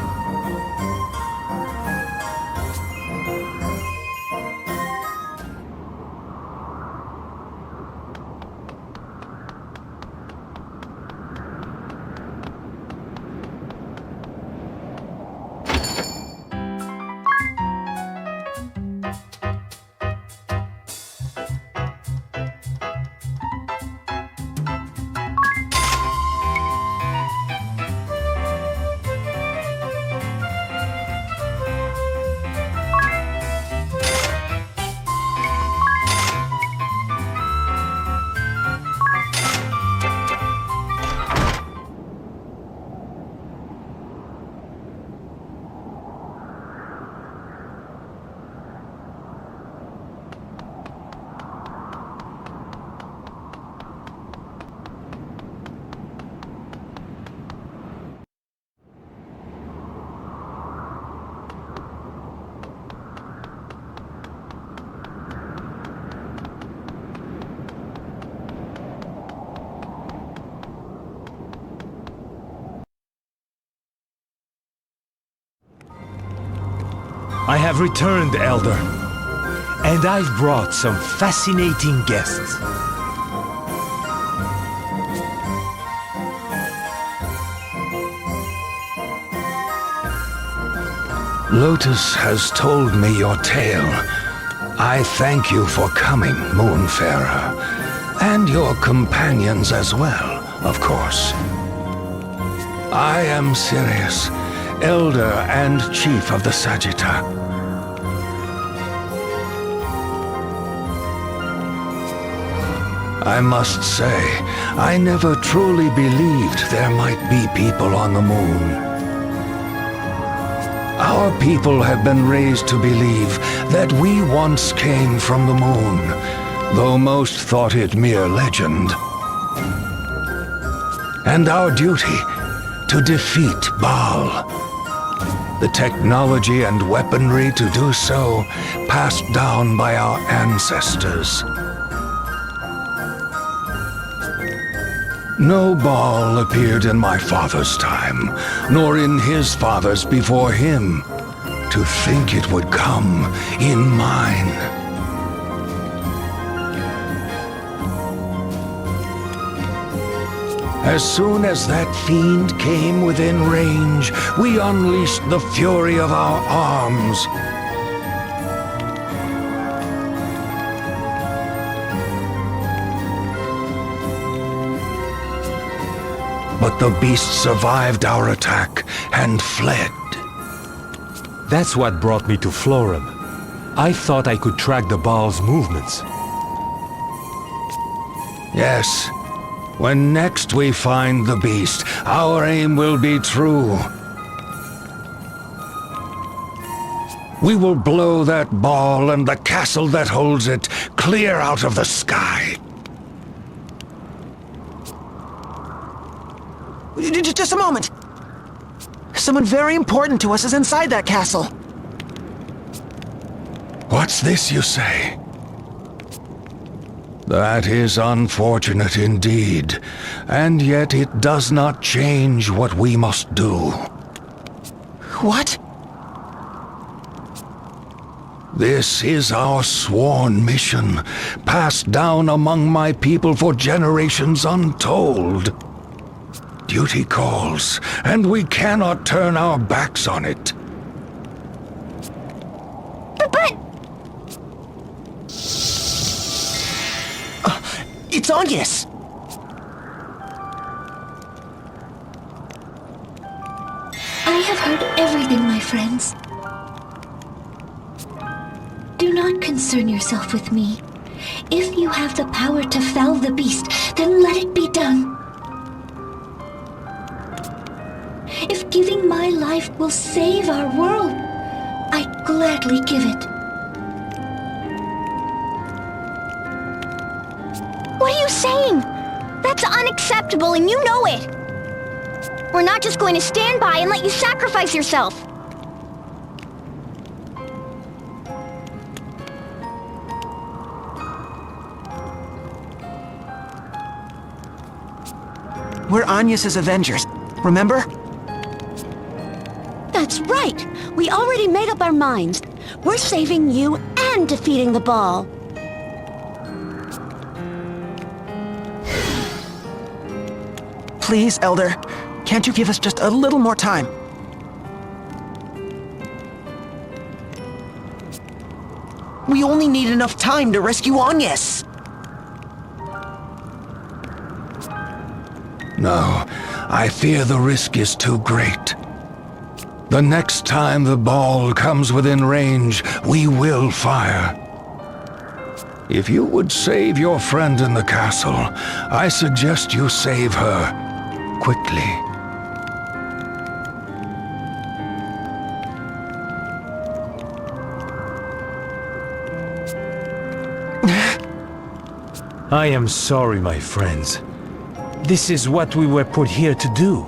I have returned, Elder. And I've brought some fascinating guests. Lotus has told me your tale. I thank you for coming, Moonfarer. And your companions as well, of course. I am Sirius, Elder and Chief of the Sagitta. I must say, I never truly believed there might be people on the moon. Our people have been raised to believe that we once came from the moon, though most thought it mere legend. And our duty to defeat Baal. The technology and weaponry to do so passed down by our ancestors. No Baal appeared in my father's time, nor in his father's before him. To think it would come in mine. As soon as that fiend came within range, we unleashed the fury of our arms. But the beast survived our attack and fled. That's what brought me to Florum. I thought I could track the Baal's movements. Yes. When next we find the beast, our aim will be true. We will blow that ball and the castle that holds it clear out of the sky. Just a moment. Someone very important to us is inside that castle. What's this you say? That is unfortunate indeed, and yet it does not change what we must do. What? This is our sworn mission, passed down among my people for generations untold. Duty calls, and we cannot turn our backs on it. But... it's Agnes! I have heard everything, my friends. Do not concern yourself with me. If you have the power to fell the beast, then let it be done. If giving my life will save our world, I gladly give it. What are you saying? That's unacceptable and you know it. We're not just going to stand by and let you sacrifice yourself. We're Agnes's Avengers, remember? That's right. We already made up our minds. We're saving you and defeating the Baal. Please, Elder, can't you give us just a little more time? We only need enough time to rescue Agnes. No, I fear the risk is too great. The next time the ball comes within range, we will fire. If you would save your friend in the castle, I suggest you save her quickly. I am sorry, my friends. This is what we were put here to do.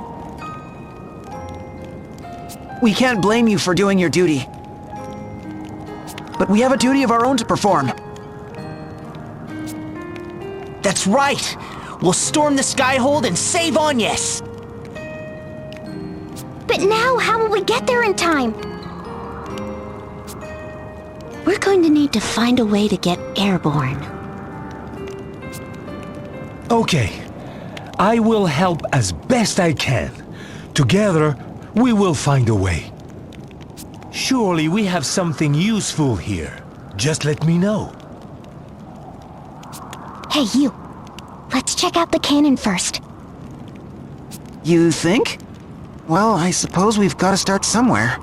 We can't blame you for doing your duty. But we have a duty of our own to perform. That's right! We'll storm the Skyhold and save Agnes! But now, how will we get there in time? We're going to need to find a way to get airborne. Okay. I will help as best I can. Together, we will find a way. Surely we have something useful here. Just let me know. Hey, you. Let's check out the cannon first. You think? Well, I suppose we've got to start somewhere.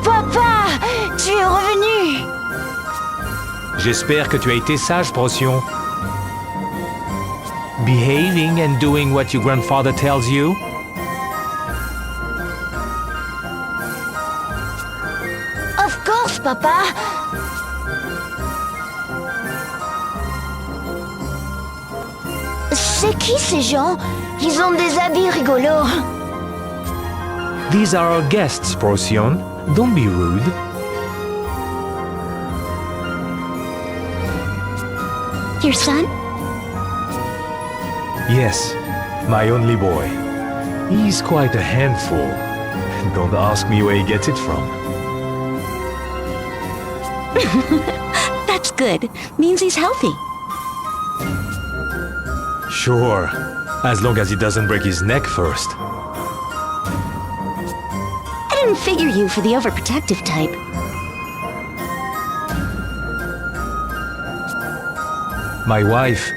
Papa, tu es revenu. J'espère que tu as été sage, Procyon. Behaving and doing what your grandfather tells you? Of course, Papa. C'est qui ces gens? Ils ont des habits rigolos. These are our guests, Procyon. Don't be rude. Your son? Yes, my only boy. He's quite a handful. Don't ask me where he gets it from. That's good. Means he's healthy. Sure, as long as he doesn't break his neck first. I didn't figure you for the overprotective type. My wife,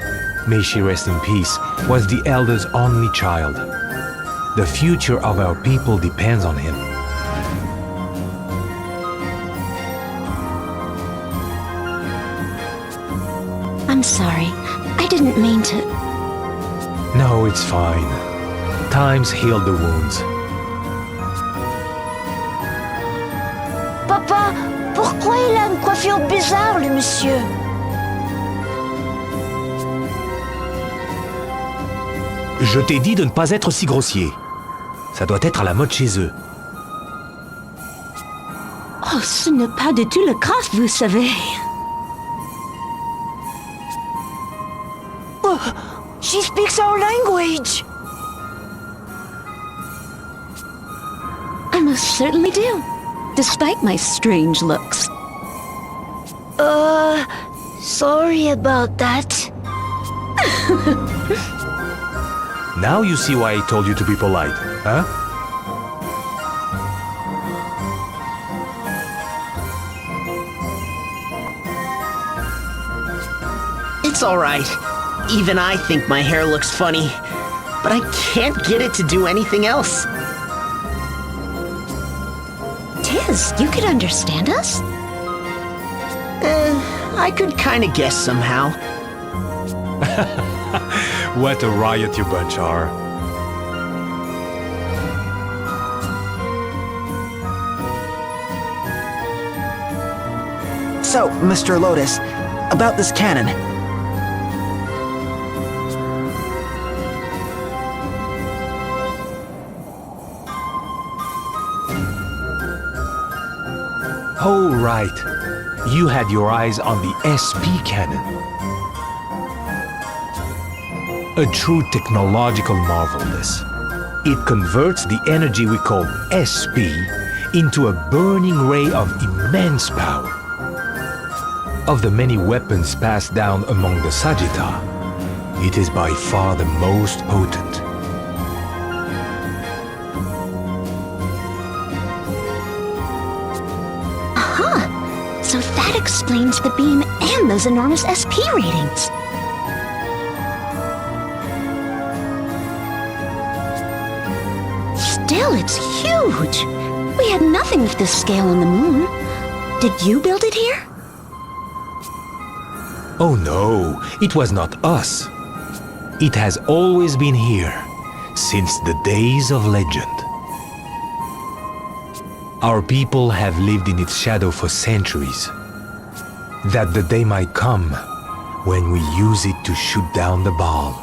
may she rest in peace, was the elder's only child. The future of our people depends on him. I'm sorry. I didn't mean to... No, it's fine. Time's healed the wounds. Papa, pourquoi il a une coiffure bizarre, le monsieur? Je t'ai dit de ne pas être si grossier. Ça doit être à la mode chez eux. Oh, ce n'est pas du tout le cas, vous savez. Oh, she speaks our language. most certainly do, despite my strange looks. Sorry about that. Now you see why I told you to be polite, huh? It's alright. Even I think my hair looks funny. But I can't get it to do anything else. Tiz, you could understand us? I could kinda guess somehow. What a riot you bunch are. So, Mr. Lotus, about this cannon. Oh, right. You had your eyes on the SP cannon. A true technological marvel, this. It converts the energy we call SP into a burning ray of immense power. Of the many weapons passed down among the Sagitta, it is by far the most potent. So that explains the beam and those enormous SP ratings. Still, it's huge. We had nothing of this scale on the moon. Did you build it here? Oh no, it was not us. It has always been here, since the days of legend. Our people have lived in its shadow for centuries, that the day might come when we use it to shoot down the ball.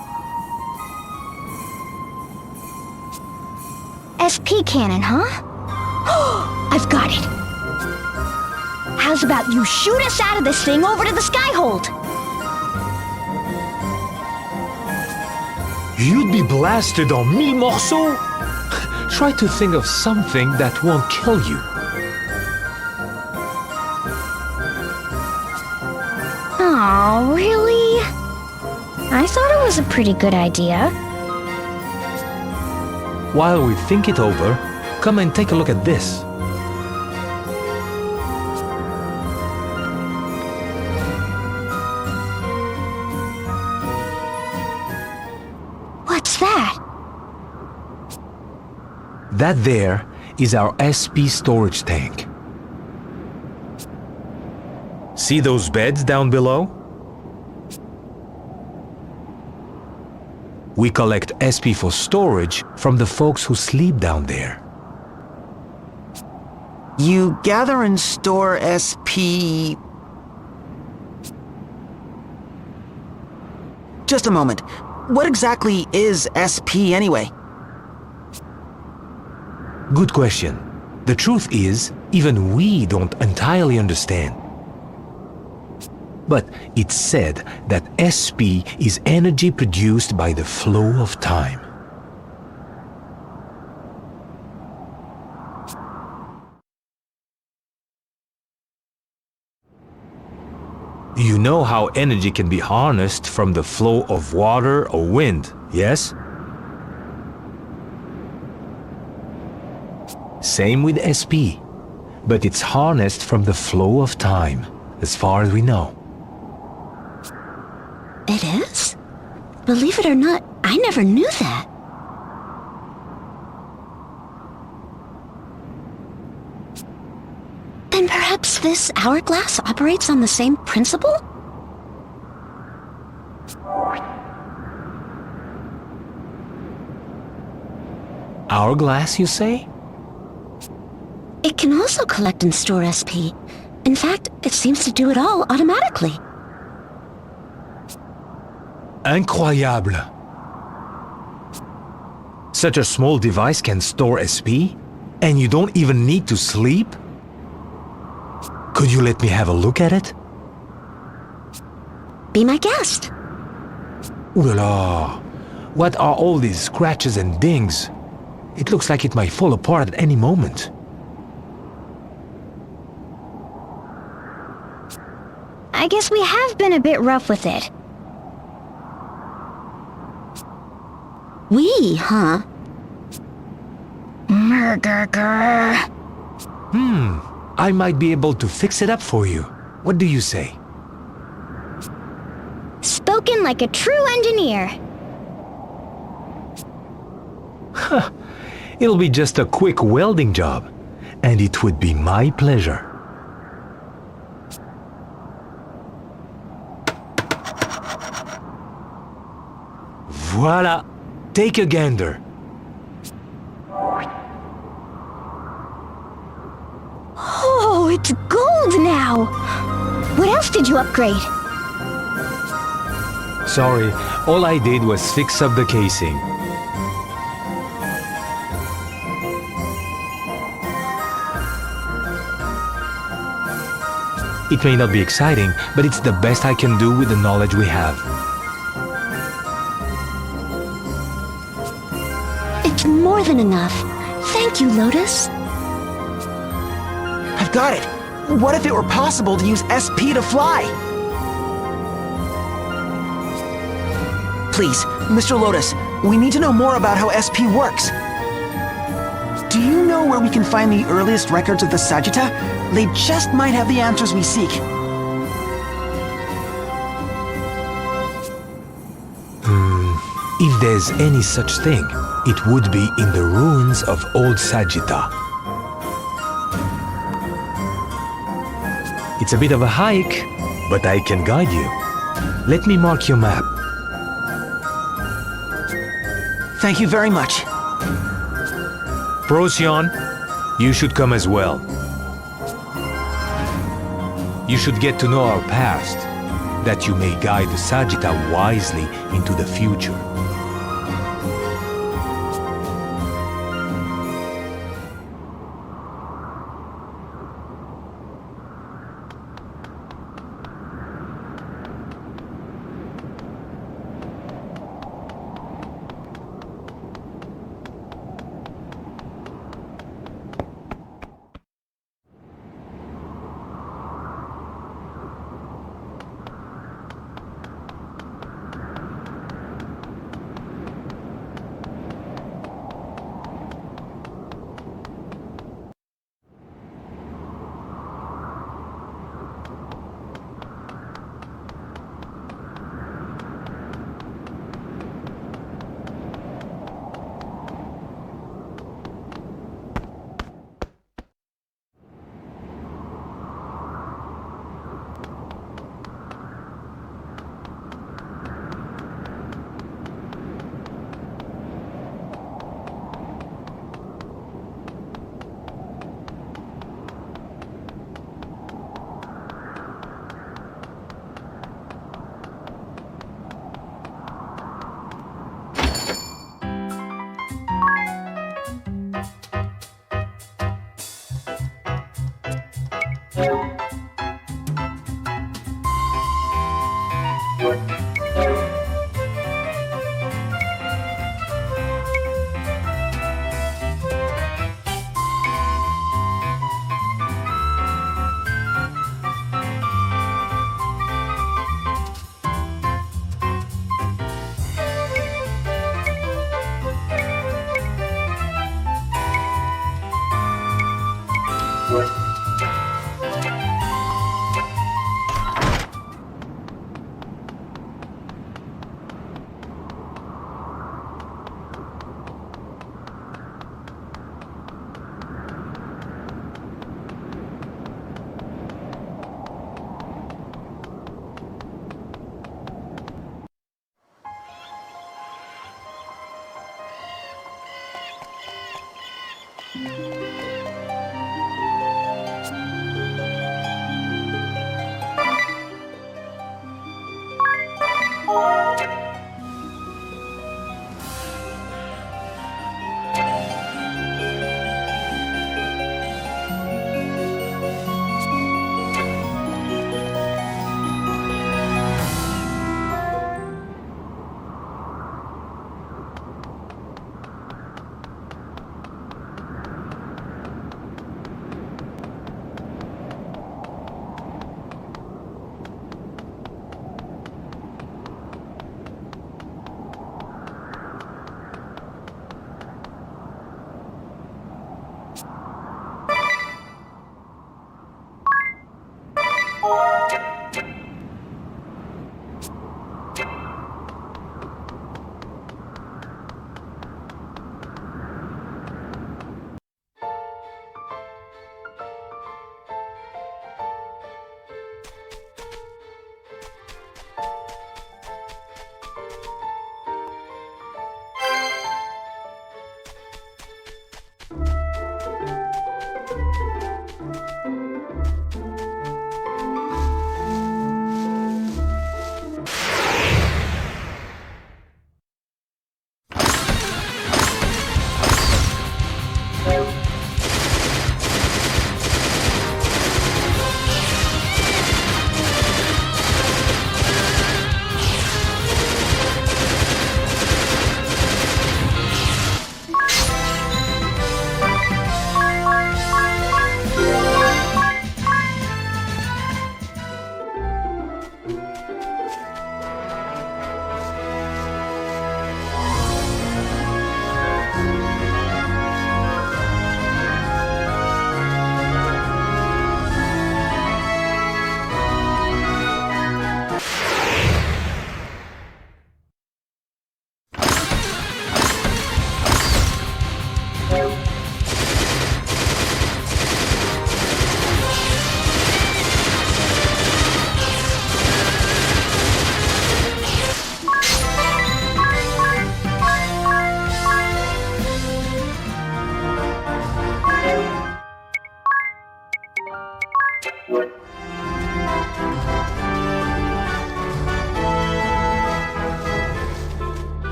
SP cannon, huh? I've got it. How's about you shoot us out of this thing over to the skyhold? You'd be blasted en mille morceaux? Try to think of something that won't kill you. Oh, really? I thought it was a pretty good idea. While we think it over, come and take a look at this. What's that? That there is our SP storage tank. See those beds down below? We collect SP for storage from the folks who sleep down there. You gather and store SP... Just a moment. What exactly is SP anyway? Good question. The truth is, even we don't entirely understand. But it's said that SP is energy produced by the flow of time. You know how energy can be harnessed from the flow of water or wind, yes? Same with SP, but it's harnessed from the flow of time, as far as we know. It is? Believe it or not, I never knew that. Then perhaps this hourglass operates on the same principle? Hourglass, you say? It can also collect and store SP. In fact, it seems to do it all automatically. Incroyable! Such a small device can store SP, and you don't even need to sleep? Could you let me have a look at it? Be my guest. Ooh la la! What are all these scratches and dings? It looks like it might fall apart at any moment. I guess we have been a bit rough with it. We, huh? I might be able to fix it up for you. What do you say? Spoken like a true engineer. It'll be just a quick welding job, and it would be my pleasure. Voila! Take a gander. Oh, it's gold now! What else did you upgrade? Sorry, all I did was fix up the casing. It may not be exciting, but it's the best I can do with the knowledge we have. It's more than enough. Thank you, Lotus. I've got it. What if it were possible to use SP to fly? Please, Mr. Lotus, we need to know more about how SP works. Do you know where we can find the earliest records of the Sagitta? They just might have the answers we seek. If there's any such thing, it would be in the ruins of Old Sagitta. It's a bit of a hike, but I can guide you. Let me mark your map. Thank you very much. Procyon, you should come as well. You should get to know our past, that you may guide the Sagitta wisely into the future.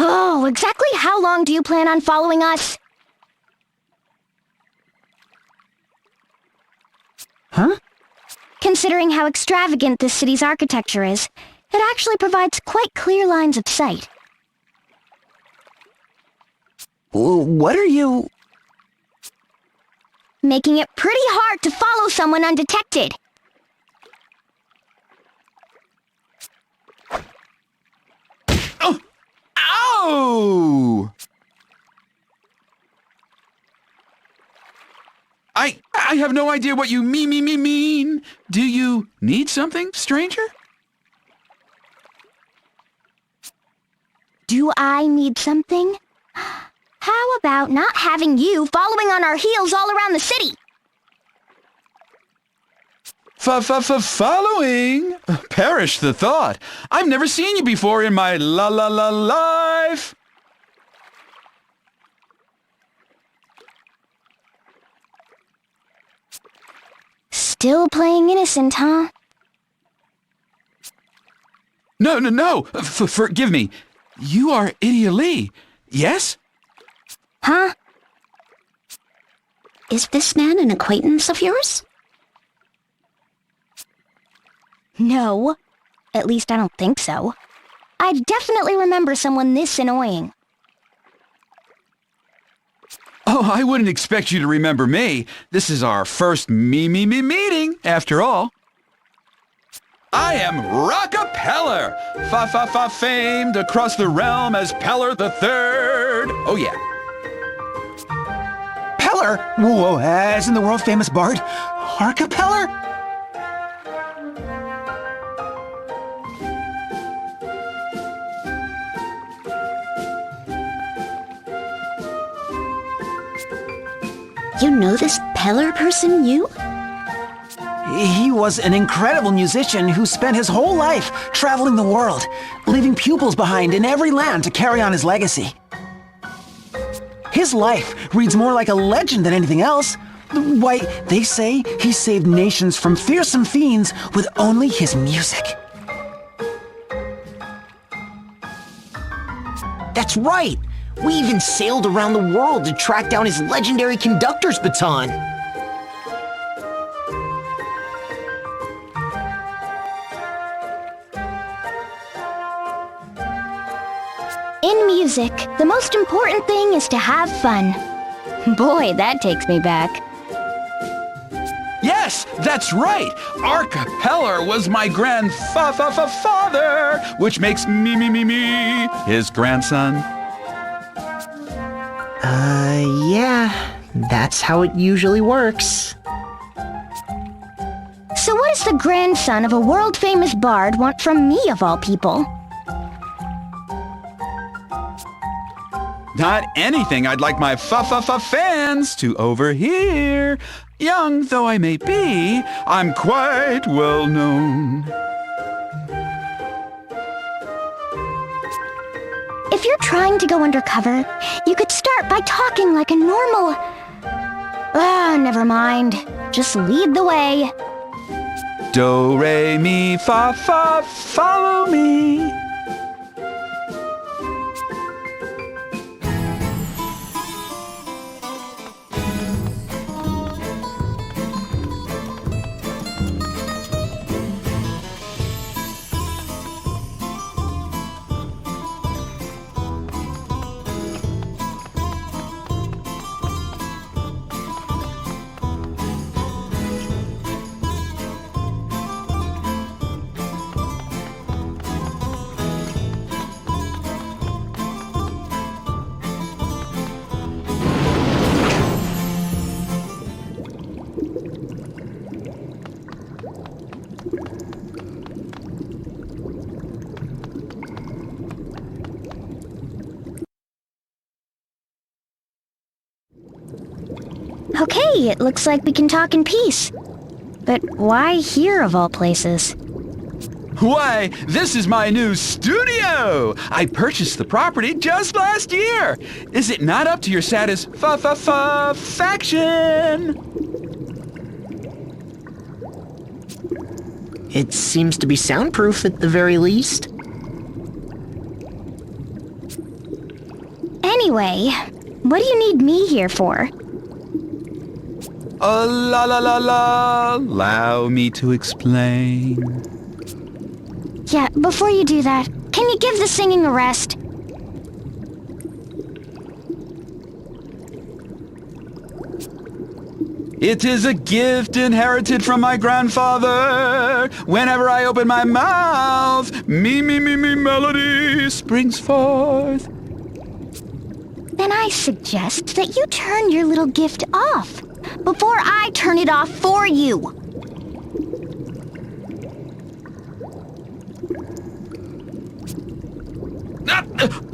Oh, exactly how long do you plan on following us? Huh? Considering how extravagant this city's architecture is, it actually provides quite clear lines of sight. What are you... Making it pretty hard to follow someone undetected. Ow! I have no idea what you mean. Do you need something, stranger? Do I need something? How about not having you following on our heels all around the city? Following? Perish the thought. I've never seen you before in my life. Still playing innocent, huh? No. Forgive me. You are Idia Lee, yes? Huh? Is this man an acquaintance of yours? No. At least I don't think so. I definitely remember someone this annoying. Oh, I wouldn't expect you to remember me. This is our first meeting, after all. I am Rockapeller, famed across the realm as Peller the Third. Oh yeah. Peller? Whoa, as in the world-famous bard? Harcapeller? You know this Peller person, you? He was an incredible musician who spent his whole life traveling the world, leaving pupils behind in every land to carry on his legacy. His life reads more like a legend than anything else. Why, they say he saved nations from fearsome fiends with only his music. That's right! We even sailed around the world to track down his legendary conductor's baton. In music, the most important thing is to have fun. Boy, that takes me back. Yes, that's right. Arcapeller was my grandfather, which makes me his grandson. Yeah, that's how it usually works. So what does the grandson of a world-famous bard want from me, of all people? Not anything I'd like my fans to overhear. Young though I may be, I'm quite well known. If you're trying to go undercover, you could start by talking like a normal... never mind. Just lead the way. Do, re, mi, fa, follow me. Okay, it looks like we can talk in peace. But why here, of all places? Why, this is my new studio! I purchased the property just last year! Is it not up to your satisfaction? It seems to be soundproof at the very least. Anyway, what do you need me here for? Allow me to explain. Yeah, before you do that, can you give the singing a rest? It is a gift inherited from my grandfather. Whenever I open my mouth, me melody springs forth. Then I suggest that you turn your little gift off before I turn it off for you.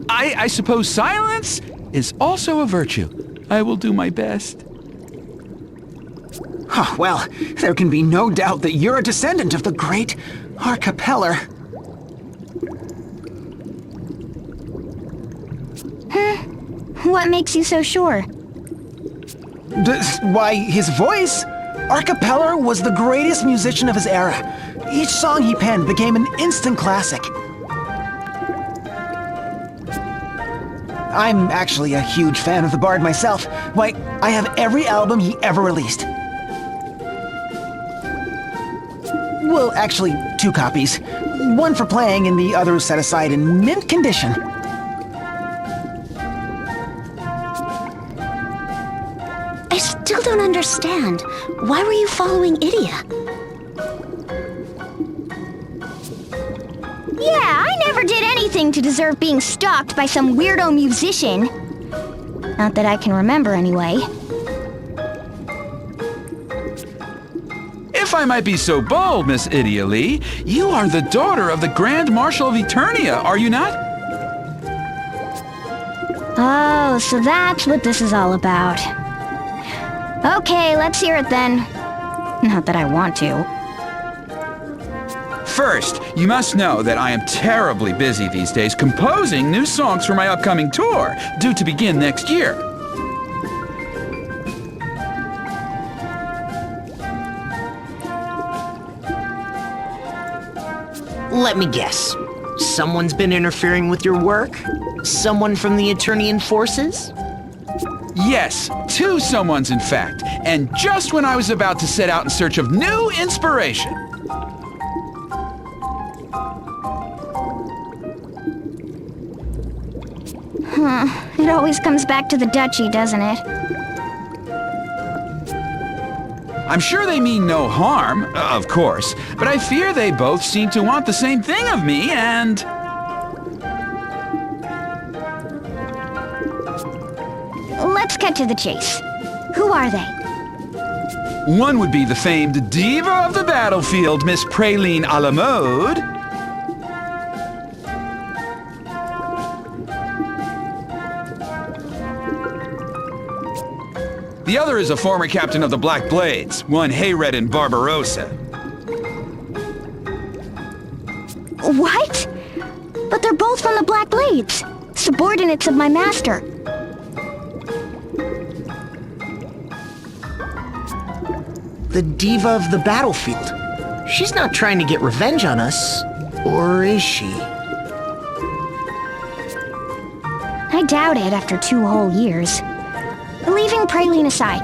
I suppose silence is also a virtue. I will do my best. Oh, well, there can be no doubt that you're a descendant of the great Arcapeller. What makes you so sure? Why, his voice? Arcapeller was the greatest musician of his era. Each song he penned became an instant classic. I'm actually a huge fan of the Bard myself. Why, I have every album he ever released. Well, actually, 2 copies. One for playing and the other set aside in mint condition. I still don't understand. Why were you following Idia? Yeah, I never did anything to deserve being stalked by some weirdo musician. Not that I can remember, anyway. If I might be so bold, Miss Idia Lee, you are the daughter of the Grand Marshal of Eternia, are you not? Oh, so that's what this is all about. Okay, let's hear it then. Not that I want to. First, you must know that I am terribly busy these days composing new songs for my upcoming tour, due to begin next year. Let me guess. Someone's been interfering with your work? Someone from the Eternian forces? Yes, 2 someones in fact, and just when I was about to set out in search of new inspiration. It always comes back to the duchy, doesn't it? I'm sure they mean no harm, of course, but I fear they both seem to want the same thing of me, and... Let's cut to the chase. Who are they? One would be the famed diva of the battlefield, Miss Praline a la mode. The other is a former captain of the Black Blades, one Hayred Barbarossa. What? But they're both from the Black Blades, subordinates of my master. The diva of the battlefield. She's not trying to get revenge on us, or is she? I doubt it after 2 whole years. Leaving Praline aside,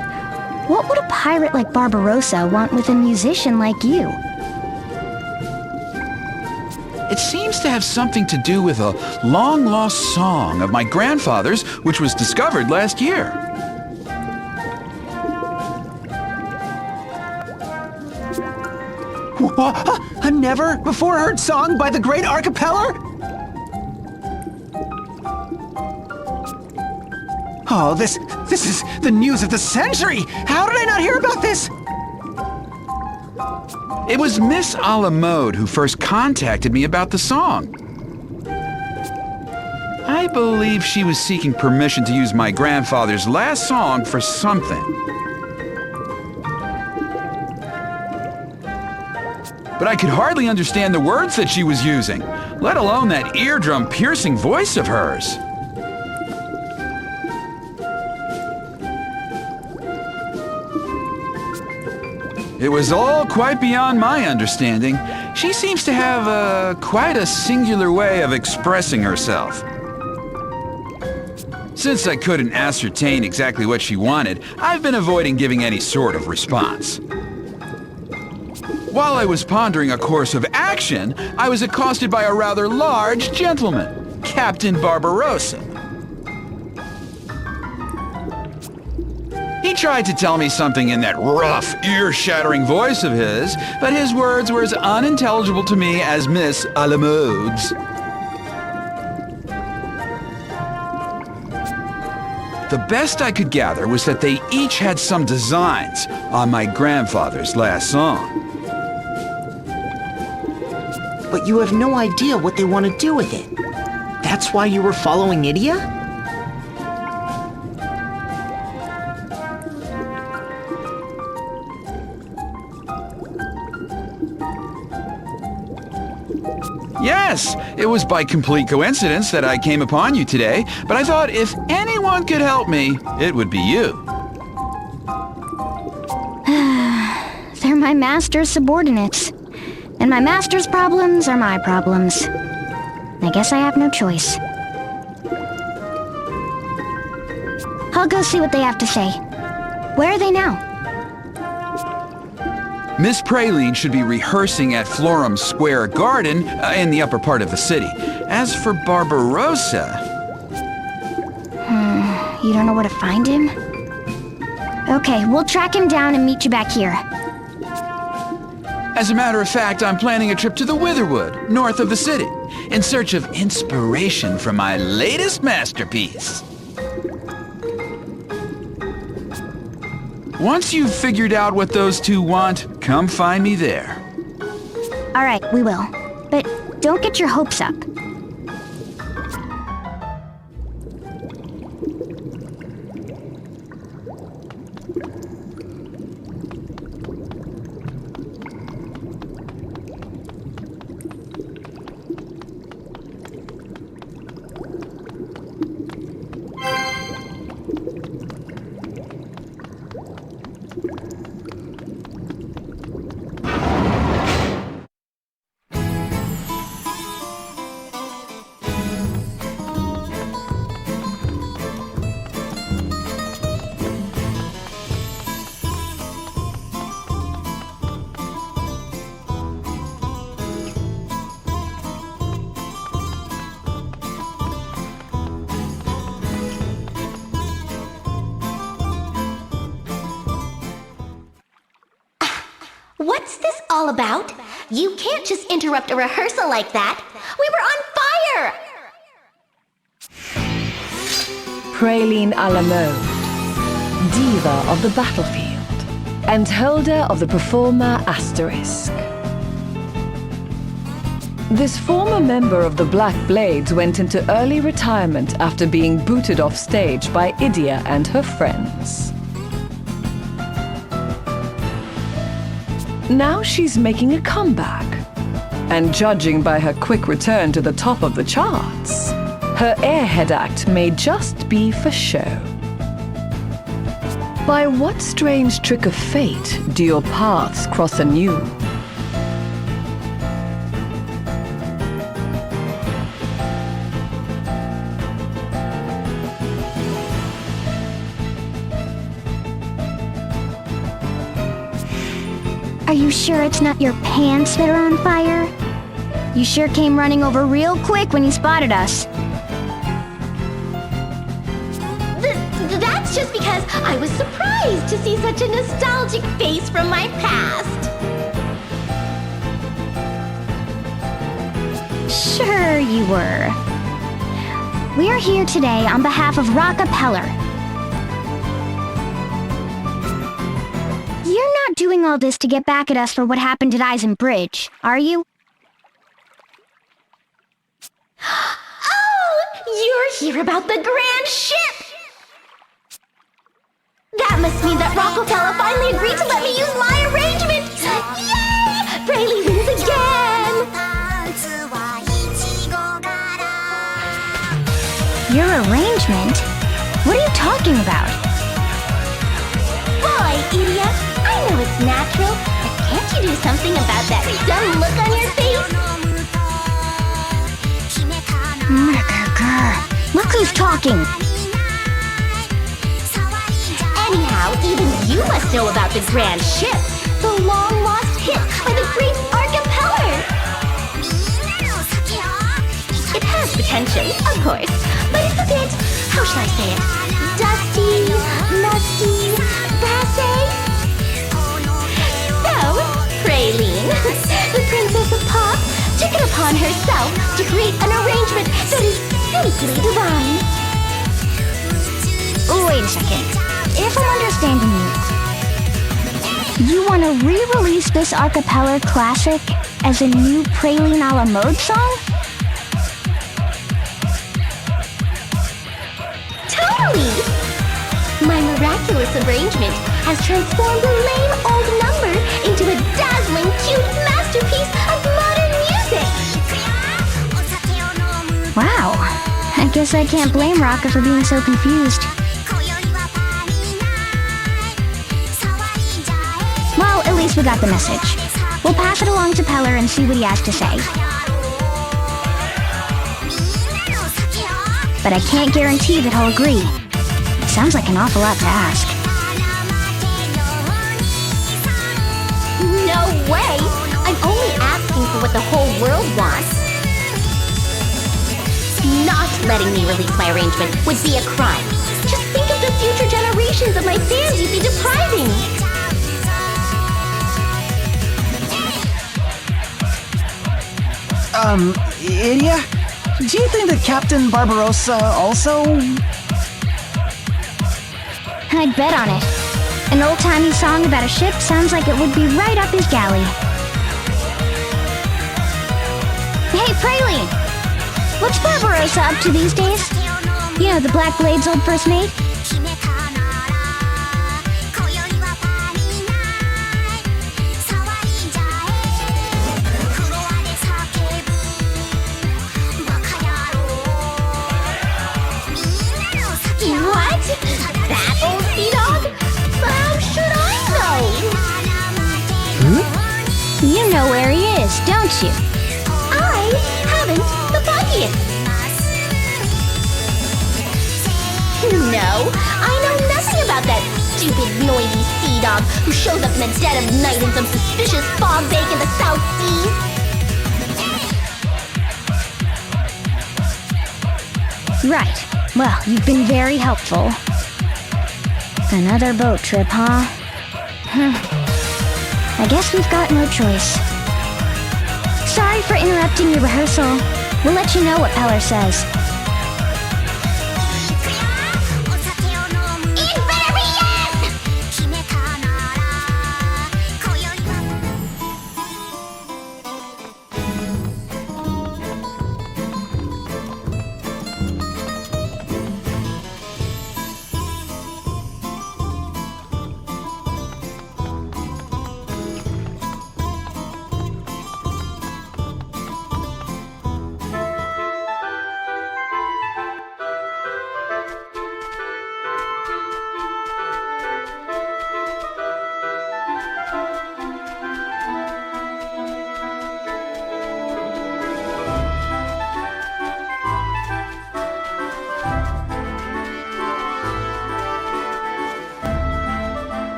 what would a pirate like Barbarossa want with a musician like you? It seems to have something to do with a long-lost song of my grandfather's, which was discovered last year. A never-before-heard song by the great Archipeller? Oh, this is the news of the century! How did I not hear about this? It was Miss a la mode who first contacted me about the song. I believe she was seeking permission to use my grandfather's last song for something. But I could hardly understand the words that she was using, let alone that eardrum-piercing voice of hers. It was all quite beyond my understanding. She seems to have quite a singular way of expressing herself. Since I couldn't ascertain exactly what she wanted, I've been avoiding giving any sort of response. While I was pondering a course of action, I was accosted by a rather large gentleman, Captain Barbarossa. He tried to tell me something in that rough, ear-shattering voice of his, but his words were as unintelligible to me as Miss a la mode's. The best I could gather was that they each had some designs on my grandfather's last song. But you have no idea what they want to do with it. That's why you were following Idia? Yes, it was by complete coincidence that I came upon you today, but I thought if anyone could help me, it would be you. They're my master's subordinates. And my master's problems are my problems. I guess I have no choice. I'll go see what they have to say. Where are they now? Miss Praline should be rehearsing at Florum Square Garden in the upper part of the city. As for Barbarossa... You don't know where to find him? Okay, we'll track him down and meet you back here. As a matter of fact, I'm planning a trip to the Witherwood, north of the city, in search of inspiration for my latest masterpiece. Once you've figured out what those 2 want, come find me there. All right, we will. But don't get your hopes up. this all about? You can't just interrupt a rehearsal like that. We were on fire! Praline a la mode, diva of the battlefield, and holder of the performer asterisk. This former member of the Black Blades went into early retirement after being booted off stage by Idia and her friends. Now she's making a comeback, and judging by her quick return to the top of the charts, her airhead act may just be for show. By what strange trick of fate do your paths cross anew? Are you sure it's not your pants that are on fire? You sure came running over real quick when you spotted us. That's just because I was surprised to see such a nostalgic face from my past. Sure you were. We're here today on behalf of Rockefeller. You're not doing all this to get back at us for what happened at Eisen Bridge, are you? Oh! You're here about the grand ship! That must mean that Rockefeller finally agreed to let me use my arrangement! Yay! Praline wins again! Your arrangement? What are you talking about? Boy, idiot! I know it's natural, but can't you do something about that dumb look on your face? Look who's talking! Anyhow, even you must know about the grand ship, the long-lost hit by the great Archipelago. It has potential, of course, but it's a bit, how should I say it, dusty, musty, passé. So, Praline, the Princess of Pop, took it upon herself to create an arrangement that is simply divine. Wait a second. If I'm understanding you want to re-release this Archipelago classic as a new Praline a la mode song? Totally! My miraculous arrangement has transformed a lame old number into a dazzling, cute masterpiece of modern music! Wow. I guess I can't blame Rocka for being so confused. Well, at least we got the message. We'll pass it along to Peller and see what he has to say. But I can't guarantee that he'll agree. Sounds like an awful lot to ask. No way! I'm only asking for what the whole world wants. Not letting me release my arrangement would be a crime. Just think of the future generations of my fans you'd be depriving. Idia? Do you think that Captain Barbarossa also... I'd bet on it. An old-timey song about a ship sounds like it would be right up his galley. Hey, Praline! What's Barbarossa up to these days? You know, the Black Blade's old first mate? What? That old sea dog? How should I know? You know where he is, don't you? I haven't the foggiest. No, I know nothing about that stupid, noisy sea dog who shows up in the dead of night in some suspicious fog bank in the South Seas. Right. Well, you've been very helpful. Another boat trip, huh? I guess we've got no choice. Sorry for interrupting your rehearsal. We'll let you know what Peller says.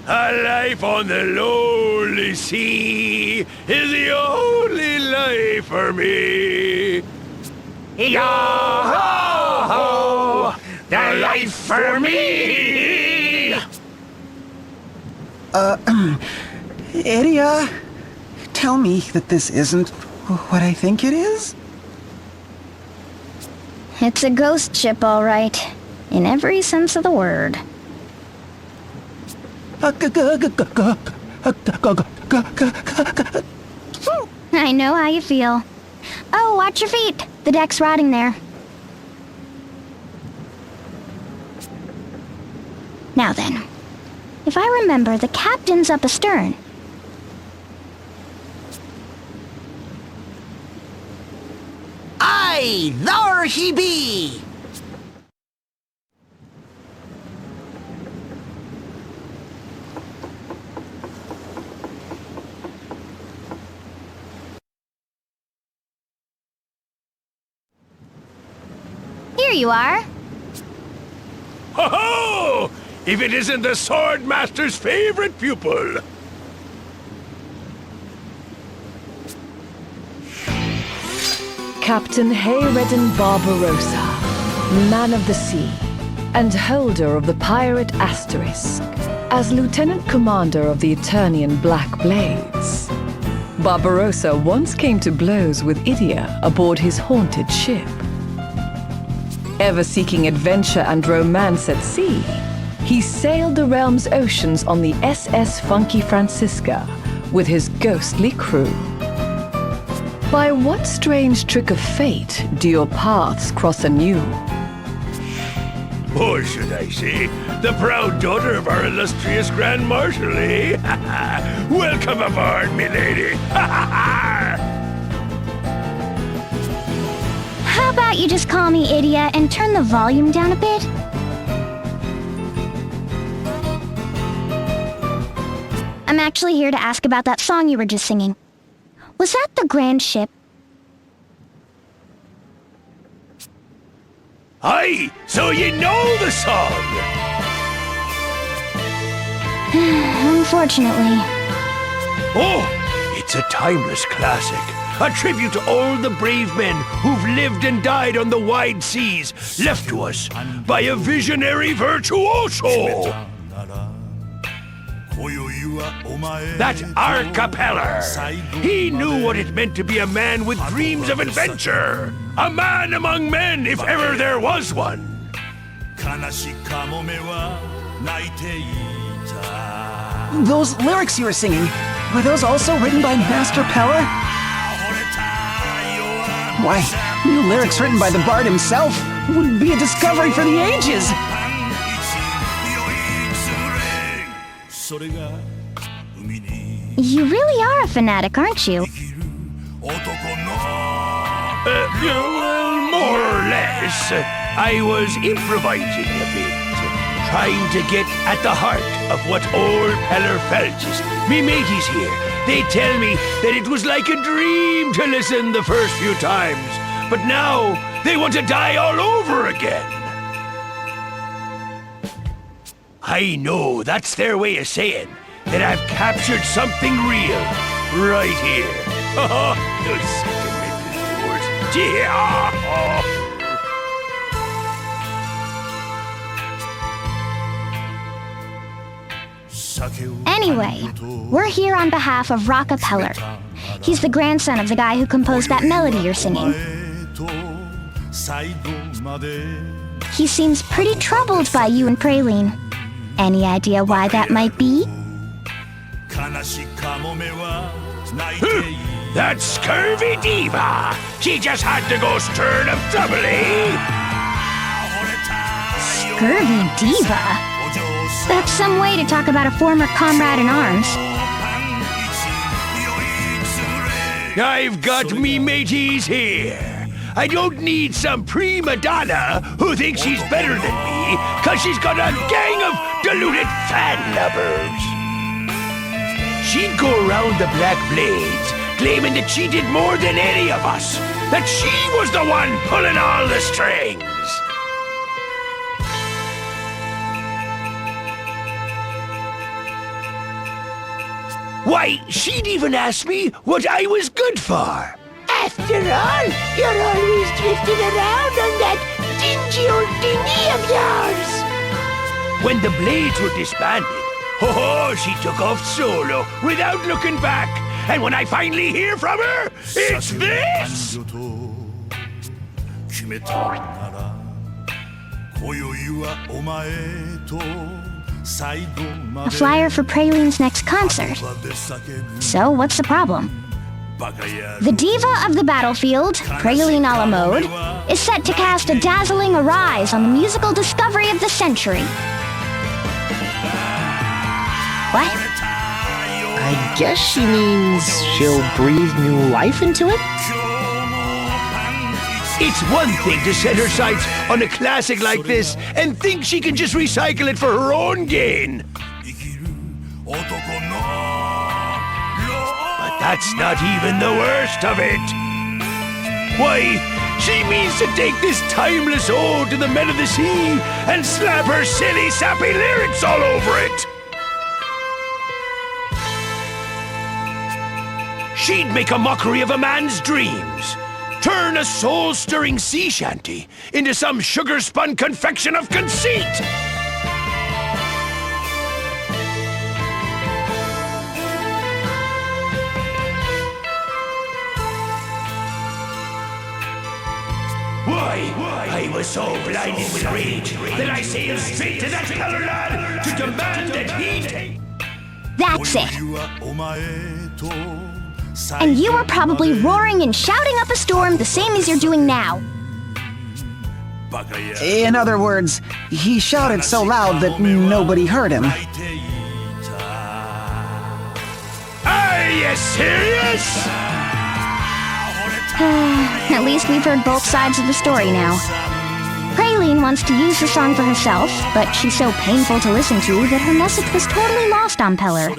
A life on the lonely sea is the only life for me. Yo-ho-ho! The life for me! Idia, tell me that this isn't what I think it is? It's a ghost ship, all right. In every sense of the word. I know how you feel. Oh, watch your feet. The deck's rotting there. Now then, if I remember, the captain's up astern. Aye, there he be! Here you are. Ho-ho! If it isn't the Swordmaster's favorite pupil! Captain Hayredden Barbarossa, man of the sea, and holder of the pirate Asterisk, as Lieutenant Commander of the Eternian Black Blades. Barbarossa once came to blows with Idia aboard his haunted ship. Ever seeking adventure and romance at sea, he sailed the realm's oceans on the SS Funky Francisca with his ghostly crew. By what strange trick of fate do your paths cross anew? Or should I say, the proud daughter of our illustrious Grand Marshal, eh? Welcome aboard, milady! How about you just call me Idia and turn the volume down a bit? I'm actually here to ask about that song you were just singing. Was that the Grand Ship? Aye, so you know the song! Unfortunately. Oh, it's a timeless classic. A tribute to all the brave men who've lived and died on the wide seas, left to us by a visionary virtuoso. That Arcapeller. He knew what it meant to be a man with dreams of adventure. A man among men, if ever there was one. Those lyrics you were singing, were those also written by Master Peller? Why, new lyrics written by the Bard himself would be a discovery for the ages! You really are a fanatic, aren't you? Well, more or less. I was improvising a bit, trying to get at the heart of what old Peller felt. Me mateys here, they tell me that it was like a dream to listen the first few times, but now they want to die all over again. I know that's their way of saying that I've captured something real right here. Those sentimental doors. Yeah. Anyway, we're here on behalf of Rockefeller. He's the grandson of the guy who composed that melody you're singing. He seems pretty troubled by you and Praline. Any idea why that might be? That scurvy diva! She just had to go stirring up trouble, eh? Scurvy diva? That's some way to talk about a former comrade in arms. I've got me mateys here. I don't need some prima donna who thinks she's better than me, 'cause she's got a gang of deluded fan lovers. She'd go around the Black Blades, claiming that she did more than any of us, that she was the one pulling all the strings. Why, she'd even ask me what I was good for. After all, you're always drifting around on that dingy old dinghy of yours. When the Blades were disbanded, she took off solo without looking back. And when I finally hear from her, it's this! A flyer for Praline's next concert. So, what's the problem? The diva of the battlefield, Praline a la mode, is set to cast a dazzling arise on the musical discovery of the century. What? I guess she means she'll breathe new life into it? It's one thing to set her sights on a classic like this and think she can just recycle it for her own gain. But that's not even the worst of it. Why, she means to take this timeless ode to the men of the sea and slap her silly, sappy lyrics all over it. She'd make a mockery of a man's dreams. Turn a soul-stirring sea shanty into some sugar-spun confection of conceit. Why, I was so blinded with rage that I sailed straight to that Peller lad to demand that he take... That's it. And you were probably roaring and shouting up a storm the same as you're doing now. In other words, he shouted so loud that nobody heard him. Are you serious? At least we've heard both sides of the story now. Praline wants to use the song for herself, but she's so painful to listen to that her message was totally lost on Peller.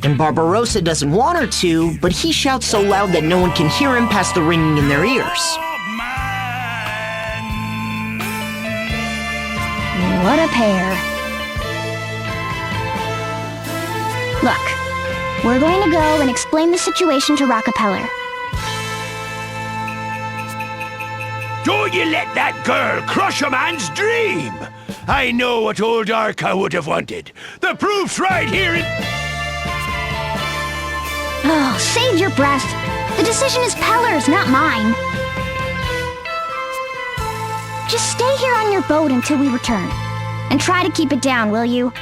And Barbarossa doesn't want her to, but he shouts so loud that no one can hear him past the ringing in their ears. What a pair. Look, we're going to go and explain the situation to Rockefeller. Don't you let that girl crush a man's dream! I know what old Arca would have wanted. The proof's right here in... Oh, save your breath. The decision is Peller's, not mine. Just stay here on your boat until we return. And try to keep it down, will you?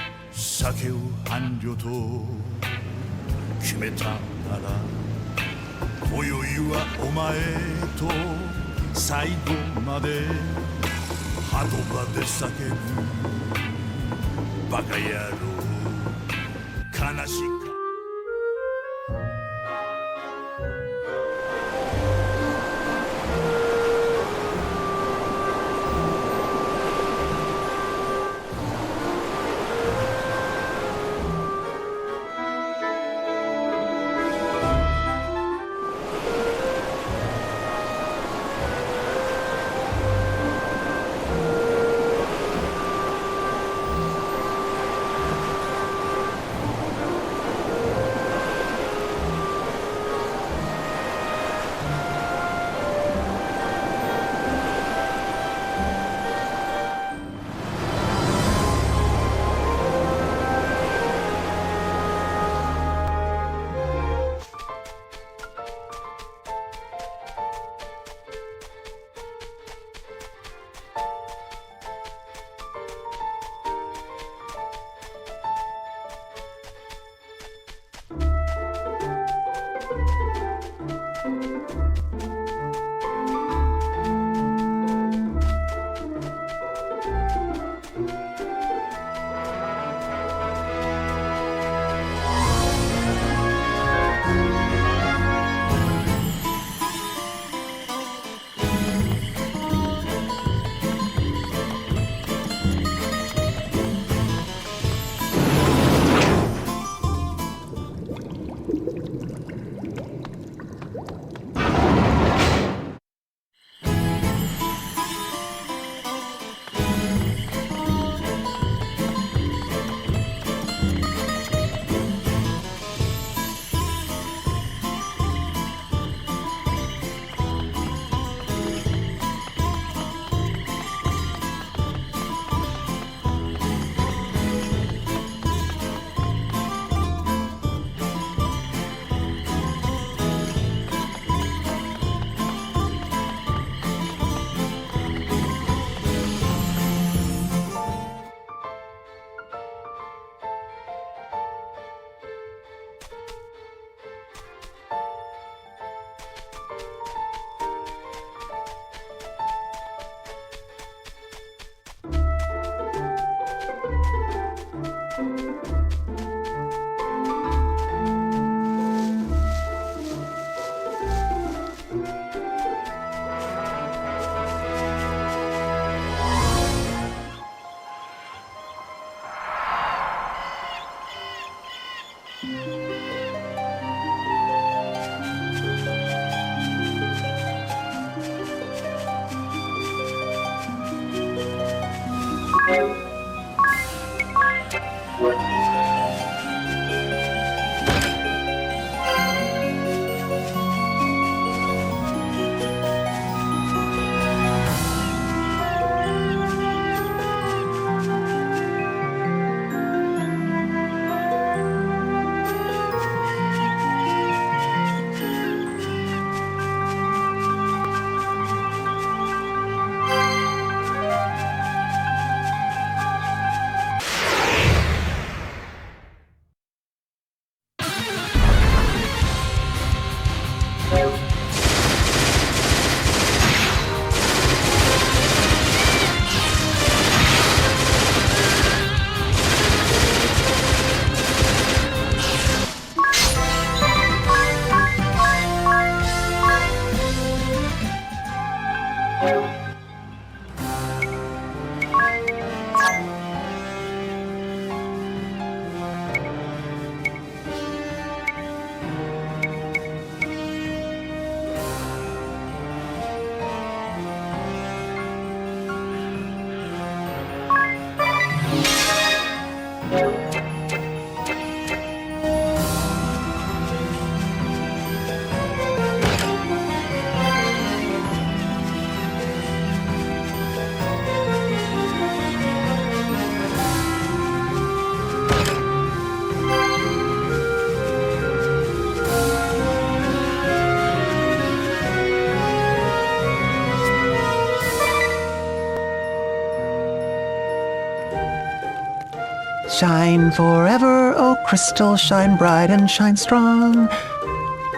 Shine forever, oh crystal, shine bright and shine strong.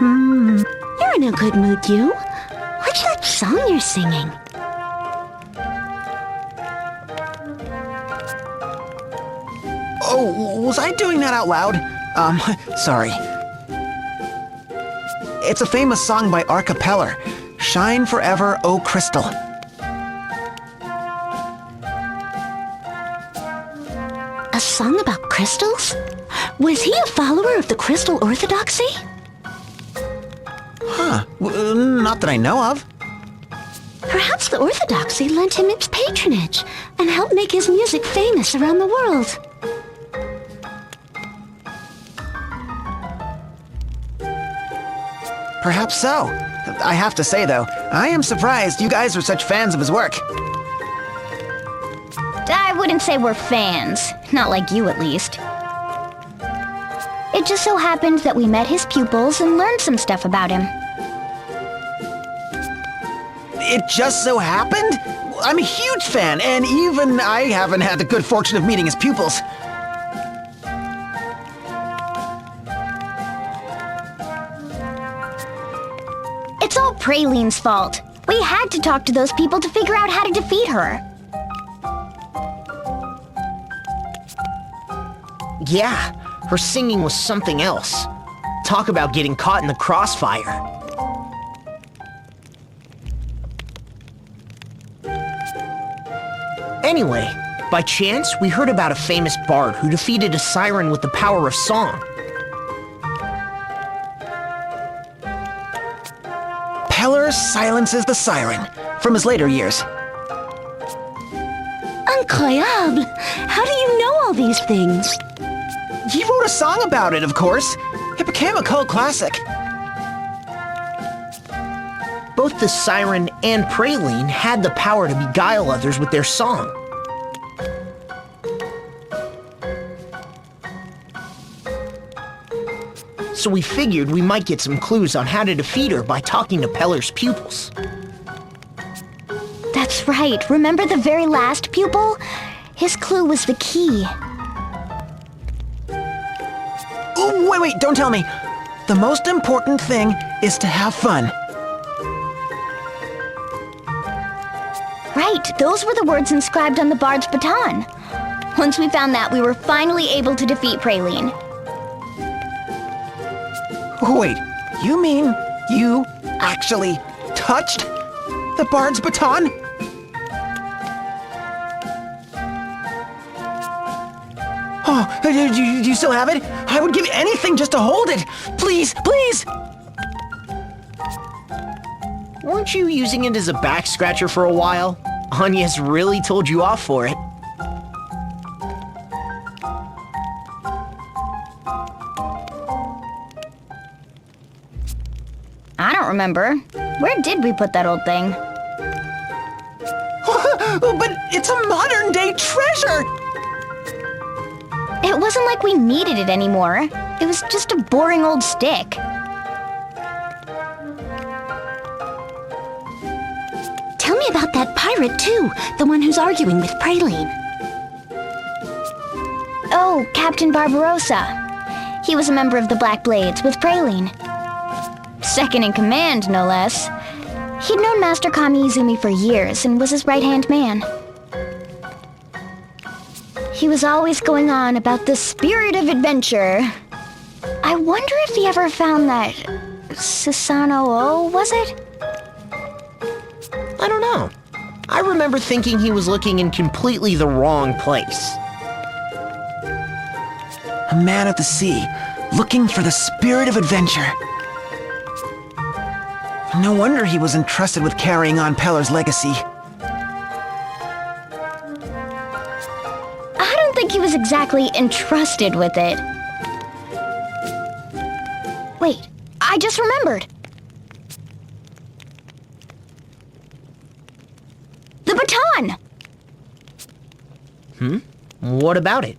You're in a good mood, you. What's that song you're singing? Oh, was I doing that out loud? Sorry. It's a famous song by Arcapeller. Shine forever, oh crystal. A song about crystals? Was he a follower of the crystal orthodoxy? Huh. Not that I know of. Perhaps the orthodoxy lent him its patronage and helped make his music famous around the world. Perhaps so. I have to say, though, I am surprised you guys are such fans of his work. I wouldn't say we're fans. Not like you, at least. It just so happened that we met his pupils and learned some stuff about him. It just so happened? I'm a huge fan, and even I haven't had the good fortune of meeting his pupils. It's all Praline's fault. We had to talk to those people to figure out how to defeat her. Yeah, her singing was something else. Talk about getting caught in the crossfire. Anyway, by chance, we heard about a famous bard who defeated a siren with the power of song. Peller silences the siren from his later years. Incroyable! How do you know all these things? He wrote a song about it, of course. It became a cult classic. Both the siren and Praline had the power to beguile others with their song. So we figured we might get some clues on how to defeat her by talking to Peller's pupils. That's right. Remember the very last pupil? His clue was the key. Oh, wait, don't tell me. The most important thing is to have fun. Right, those were the words inscribed on the bard's baton. Once we found that, we were finally able to defeat Praline. Wait, you mean you actually touched the bard's baton? Oh, you still have it? I would give anything just to hold it. Please, please! Weren't you using it as a back scratcher for a while? Anya's really told you off for it. remember. Where did we put that old thing? But it's a modern-day treasure! It wasn't like we needed it anymore. It was just a boring old stick. Tell me about that pirate, too. The one who's arguing with Praline. Oh, Captain Barbarossa. He was a member of the Black Blades with Praline. Second in command, no less. He'd known Master Kami Izumi for years and was his right-hand man. He was always going on about the spirit of adventure. I wonder if he ever found that... Susanoo, was it? I don't know. I remember thinking he was looking in completely the wrong place. A man of the sea, looking for the spirit of adventure. No wonder he was entrusted with carrying on Peller's legacy. I don't think he was exactly entrusted with it. Wait, I just remembered. The baton! What about it?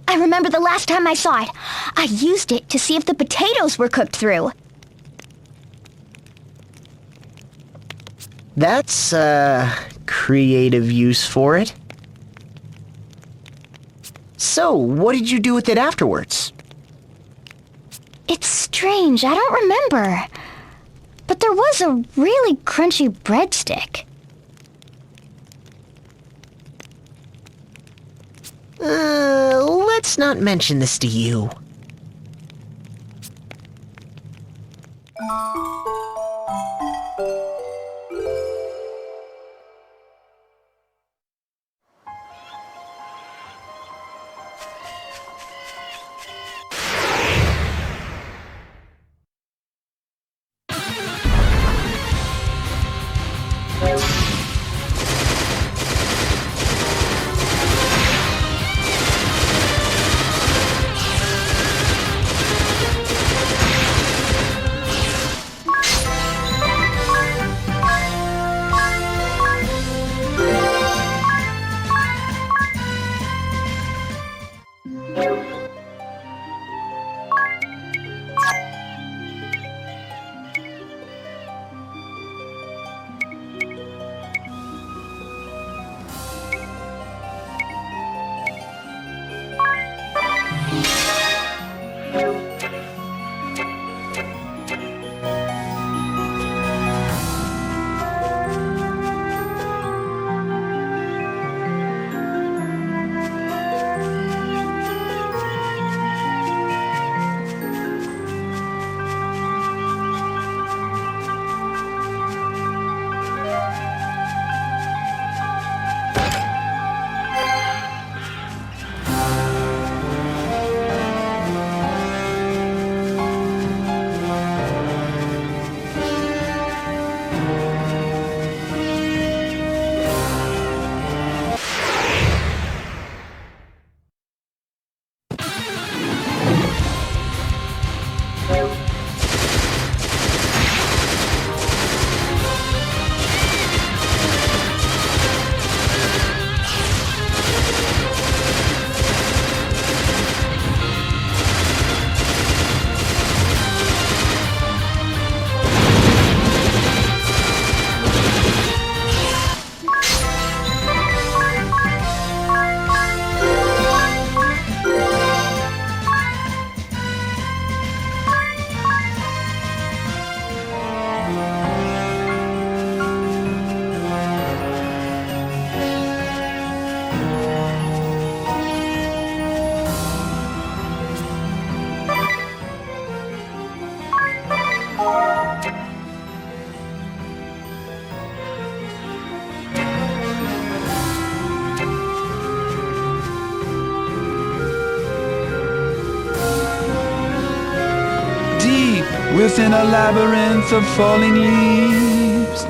I remember the last time I saw it. I used it to see if the potatoes were cooked through. That's a creative use for it. So, what did you do with it afterwards? It's strange, I don't remember. But there was a really crunchy breadstick. Let's not mention this to you. Within a labyrinth of falling leaves,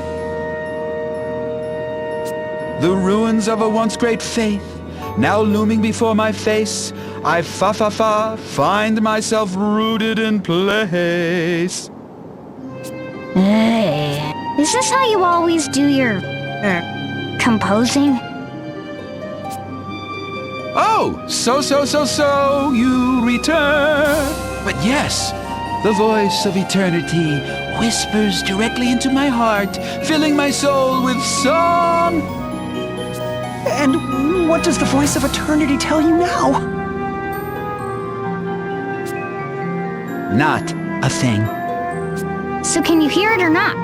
the ruins of a once great faith now looming before my face, I find myself rooted in place. Is this how you always do your, composing? Oh, so, you return. But yes, the voice of eternity whispers directly into my heart, filling my soul with song. And what does the voice of eternity tell you now? Not a thing. So can you hear it or not?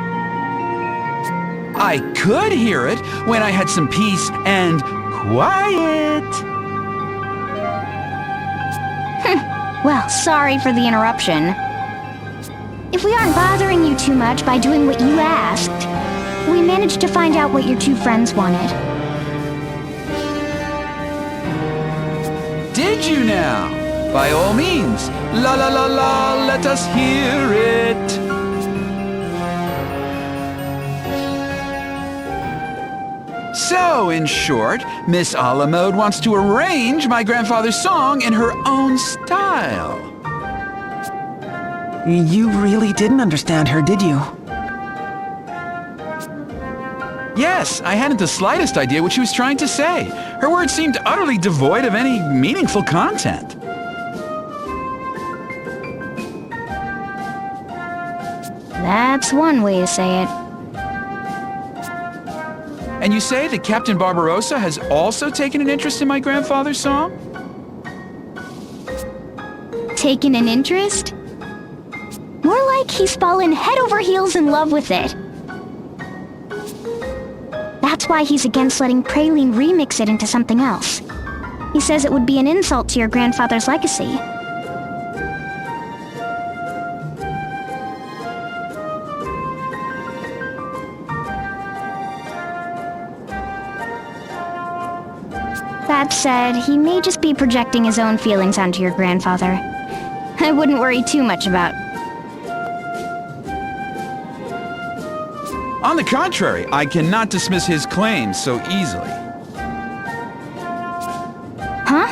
I could hear it when I had some peace and quiet. Well, sorry for the interruption. If we aren't bothering you too much by doing what you asked, we managed to find out what your two friends wanted. Did you now? By all means, la la la la, let us hear it. So, in short, Miss a la mode wants to arrange my grandfather's song in her own style. You really didn't understand her, did you? Yes, I hadn't the slightest idea what she was trying to say. Her words seemed utterly devoid of any meaningful content. That's one way to say it. And you say that Captain Barbarossa has also taken an interest in my grandfather's song? Taken an interest? More like he's fallen head over heels in love with it. That's why he's against letting Praline remix it into something else. He says it would be an insult to your grandfather's legacy. That said, he may just be projecting his own feelings onto your grandfather. I wouldn't worry too much about. On the contrary, I cannot dismiss his claims so easily. Huh?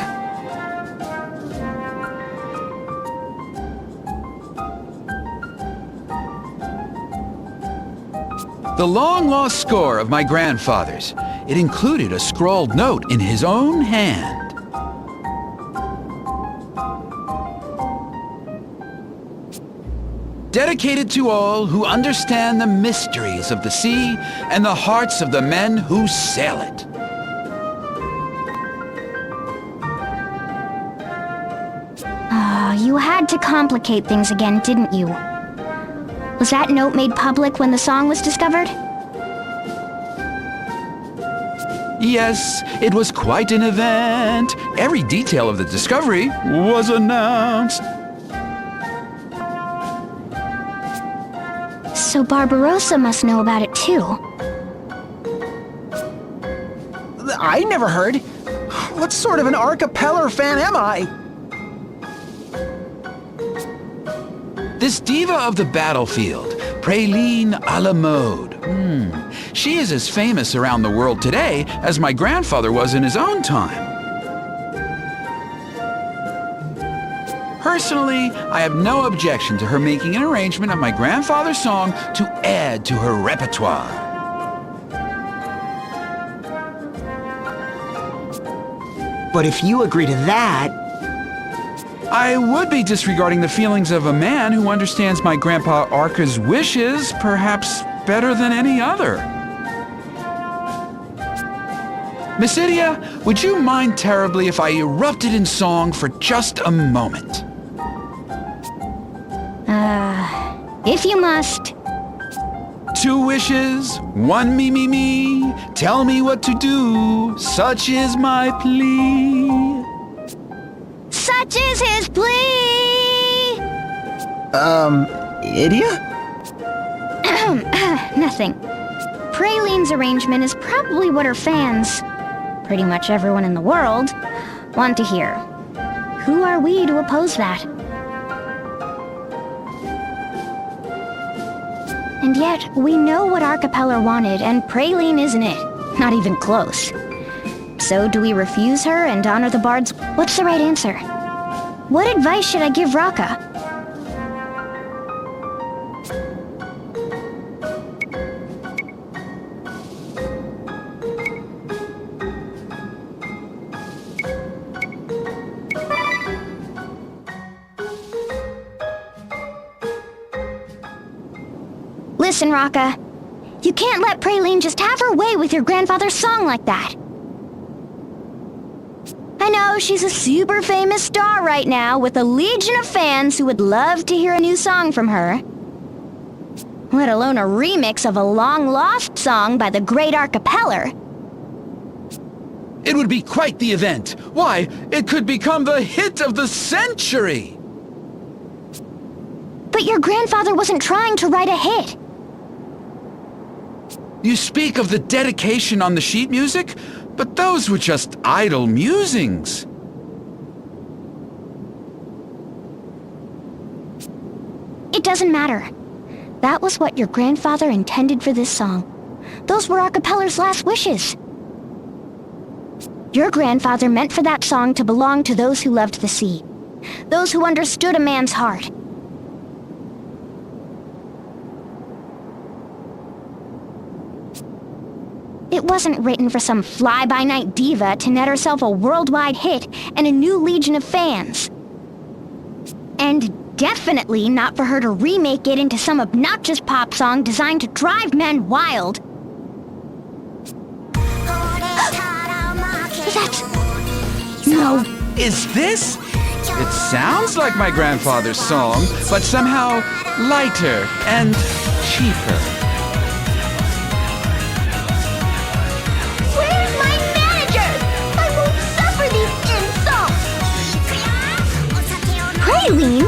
The long-lost score of my grandfather's. It included a scrawled note in his own hand. Dedicated to all who understand the mysteries of the sea and the hearts of the men who sail it. You had to complicate things again, didn't you? Was that note made public when the song was discovered? Yes, it was quite an event. Every detail of the discovery was announced. So Barbarossa must know about it too. I never heard. What sort of an Arcapeller fan am I? This diva of the battlefield, Praline a la mode. She is as famous around the world today as my grandfather was in his own time. Personally, I have no objection to her making an arrangement of my grandfather's song to add to her repertoire. But if you agree to that... I would be disregarding the feelings of a man who understands my Grandpa Arca's wishes perhaps better than any other. Miss Idia, would you mind terribly if I erupted in song for just a moment? If you must. 2 wishes, 1 me. Tell me what to do, such is my plea. Such is his plea! Idia? Nothing. Praline's arrangement is probably what her fans, pretty much everyone in the world, want to hear. Who are we to oppose that? And yet, we know what Arcapeller wanted, and Praline isn't it. Not even close. So do we refuse her and honor the bards? What's the right answer? What advice should I give Raka? Listen, Rocca. You can't let Praline just have her way with your grandfather's song like that. I know she's a super famous star right now with a legion of fans who would love to hear a new song from her. Let alone a remix of a long-lost song by the great Arcapeller. It would be quite the event. Why, it could become the hit of the century! But your grandfather wasn't trying to write a hit. You speak of the dedication on the sheet music, but those were just idle musings. It doesn't matter. That was what your grandfather intended for this song. Those were Arcapeller's last wishes. Your grandfather meant for that song to belong to those who loved the sea. Those who understood a man's heart. It wasn't written for some fly-by-night diva to net herself a worldwide hit and a new legion of fans. And definitely not for her to remake it into some obnoxious pop song designed to drive men wild. No. Is this? It sounds like my grandfather's song, but somehow lighter and cheaper. Where's my manager? I won't suffer these insults! Praline,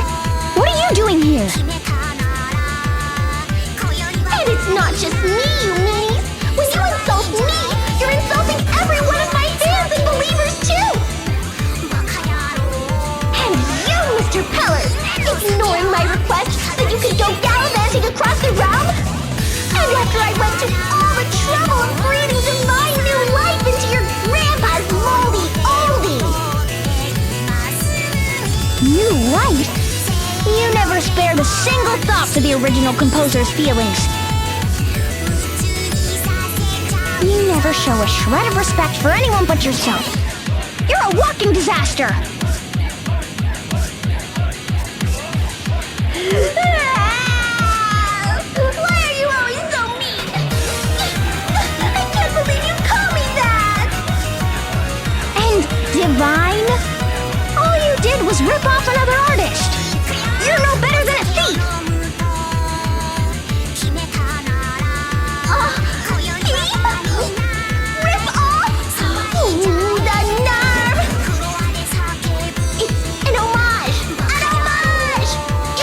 what are you doing here? And it's not just me, you meanies! When you insult me, you're insulting every one of my fans and believers too! And you, Mr. Peller, ignoring my request that you could go gallivanting across the realm? And after I went to all the trouble of breathing divine new life into your grandpa's moldy oldie! New life? You never spared a single thought for the original composer's feelings. You never show a shred of respect for anyone but yourself. You're a walking disaster! Why are you always so mean? I can't believe you call me that! And divine? All you did was rip off another artist. You're no better than a thief! Rip off? Ooh, the nerve! It's an homage! An homage!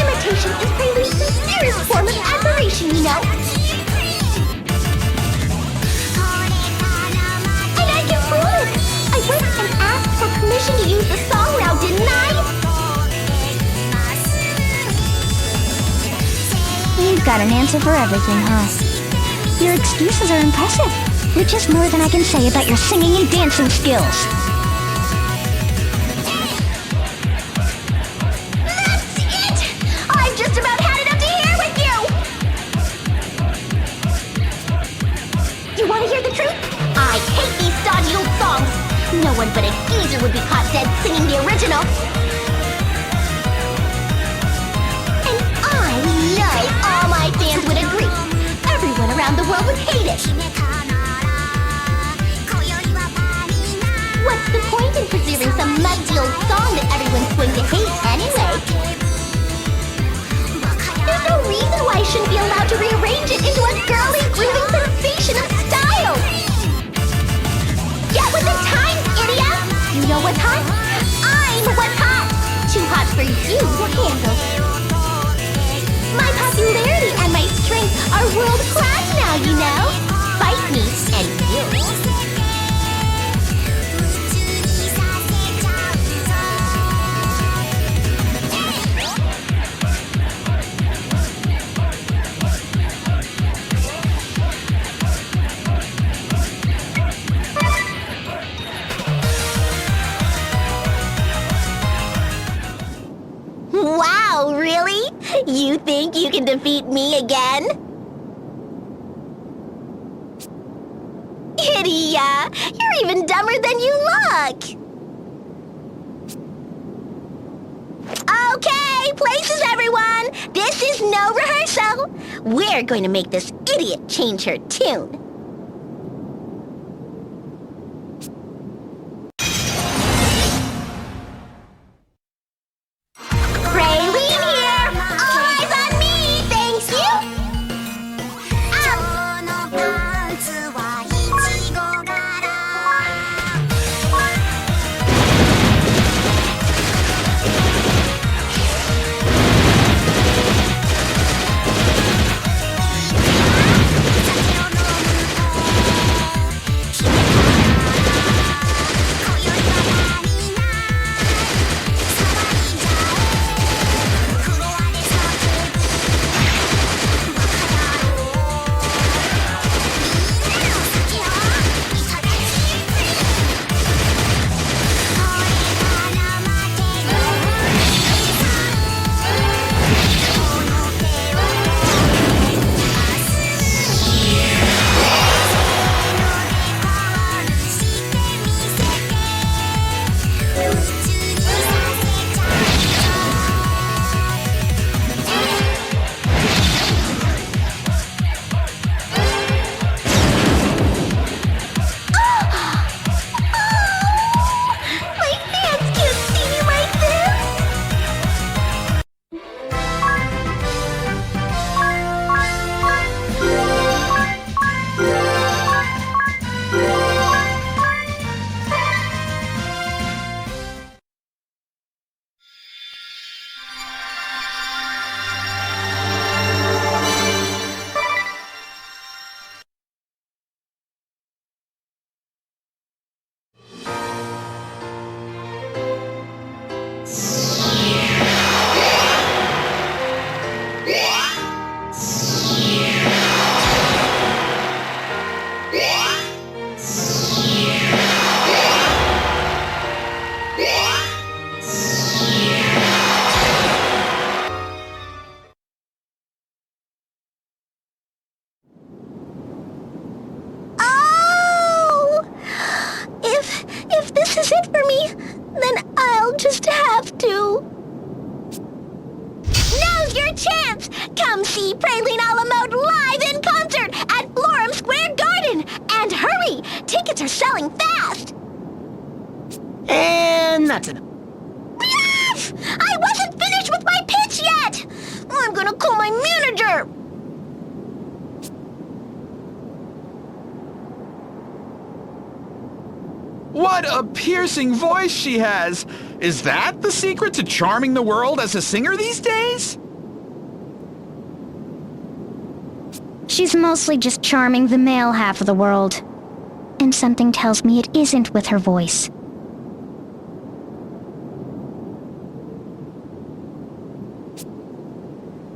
Imitation is Pralune's sincerest form of admiration, you know. And I can prove it! I went and asked for permission to use the song now, didn't I? You've got an answer for everything, huh? Your excuses are impressive, which is more than I can say about your singing and dancing skills. That's it! I've just about had it up to here with you! You want to hear the truth? I hate these stodgy old songs! No one but a geezer would be caught dead singing the original! And I know all my fans would agree! Everyone around the world would hate it! What's the point in preserving some musty old song that everyone's going to hate anyway? There's no reason why I shouldn't be allowed to rearrange it into a girly, grooving sensation of style! Get with the times, idiot! You know what's hot? I'm what's hot! Too hot for you to handle. My popularity and my strength are world-class now, you know? Fight me, and you. Wow, really? You think you can defeat me again? Idiot! You're even dumber than you look! Okay, places everyone! This is no rehearsal! We're going to make this idiot change her tune. Praline here! All eyes on me! Thanks you! If this is it for me, then I'll just have to. Now's your chance! Come see Praline a la mode live in concert at Florum Square Garden! And hurry! Tickets are selling fast! And that's enough. Yes! I wasn't finished with my pitch yet! I'm gonna call my manager! What a piercing voice she has! Is that the secret to charming the world as a singer these days? She's mostly just charming the male half of the world. And something tells me it isn't with her voice.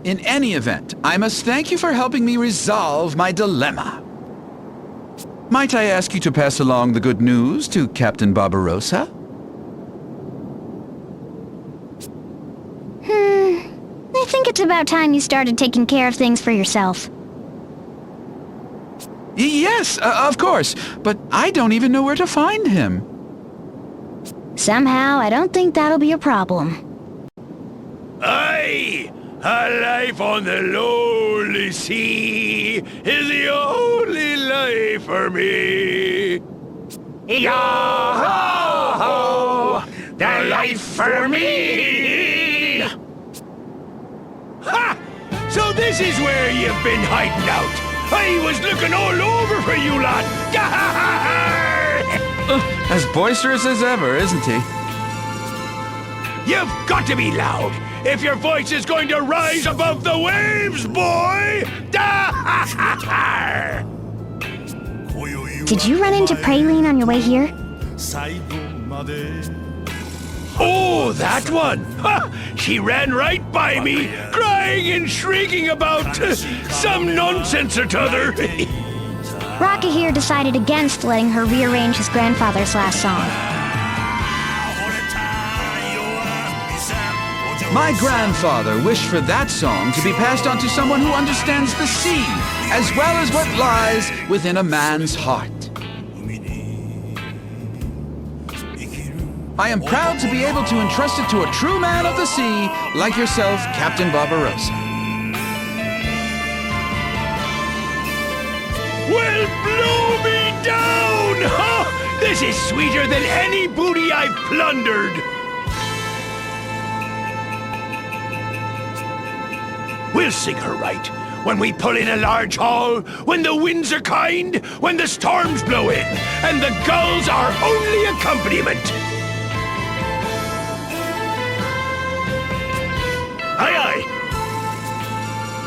In any event, I must thank you for helping me resolve my dilemma. Might I ask you to pass along the good news to Captain Barbarossa? I think it's about time you started taking care of things for yourself. Yes, of course, but I don't even know where to find him. Somehow, I don't think that'll be a problem. Aye! A life on the lonely sea is the only life for me. Yo-ho-ho! The life for me! Ha! So this is where you've been hiding out. I was looking all over for you lot. As boisterous as ever, isn't he? You've got to be loud if your voice is going to rise above the waves, boy! Did you run into Praline on your way here? Oh, that one! Ha! She ran right by me, crying and shrieking about some nonsense or t'other. Rocky here decided against letting her rearrange his grandfather's last song. My grandfather wished for that song to be passed on to someone who understands the sea, as well as what lies within a man's heart. I am proud to be able to entrust it to a true man of the sea, like yourself, Captain Barbarossa. Well, blow me down! Ha! This is sweeter than any booty I've plundered! We'll sing her right. When we pull in a large hall, when the winds are kind, when the storms blow in, and the gulls are only accompaniment. Aye, aye.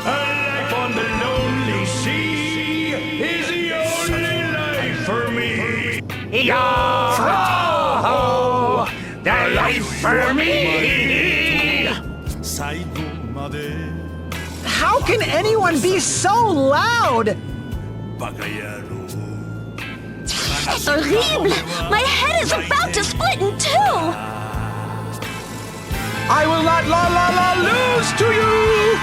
A life on the lonely sea is the only life for me. Yo-ho! The life for me! How can anyone be so loud? C'est horrible! My head is about to split in two! I will not lose to you!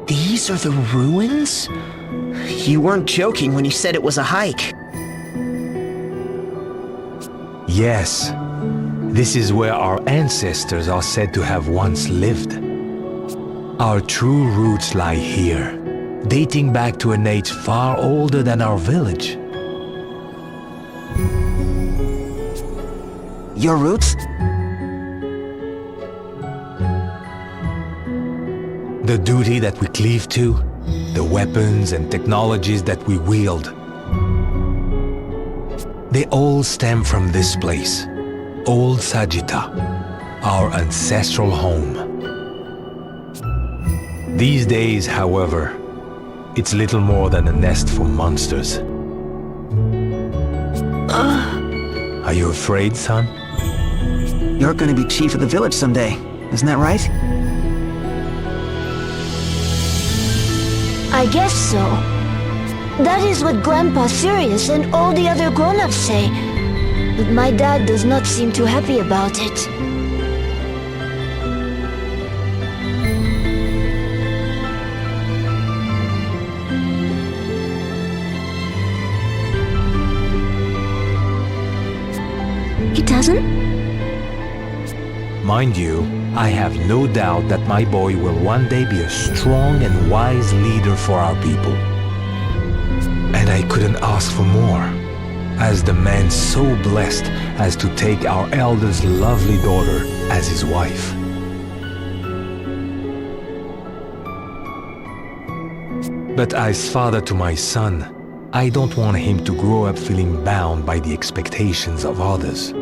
These are the ruins? You weren't joking when you said it was a hike. Yes, this is where our ancestors are said to have once lived. Our true roots lie here, dating back to an age far older than our village. Your The duty that we cleave to, the weapons and technologies that we wield, they all stem from this place, Old Sagitta, our ancestral home. These days, however, it's little more than a nest for monsters. Are you afraid, son? You're gonna be chief of the village someday, isn't that right? I guess so. That is what Grandpa Sirius and all the other grown-ups say. But my dad does not seem too happy about it. He doesn't? Mind you, I have no doubt that my boy will one day be a strong and wise leader for our people. And I couldn't ask for more, as the man so blessed as to take our elder's lovely daughter as his wife. But as father to my son, I don't want him to grow up feeling bound by the expectations of others.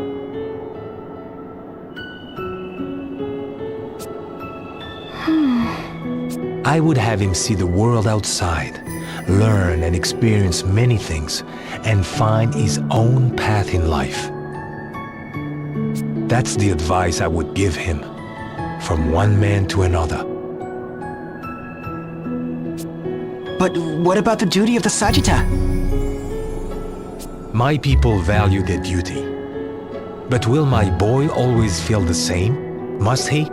I would have him see the world outside, learn and experience many things, and find his own path in life. That's the advice I would give him, from one man to another. But what about the duty of the Sagitta? My people value their duty. But will my boy always feel the same? Must he?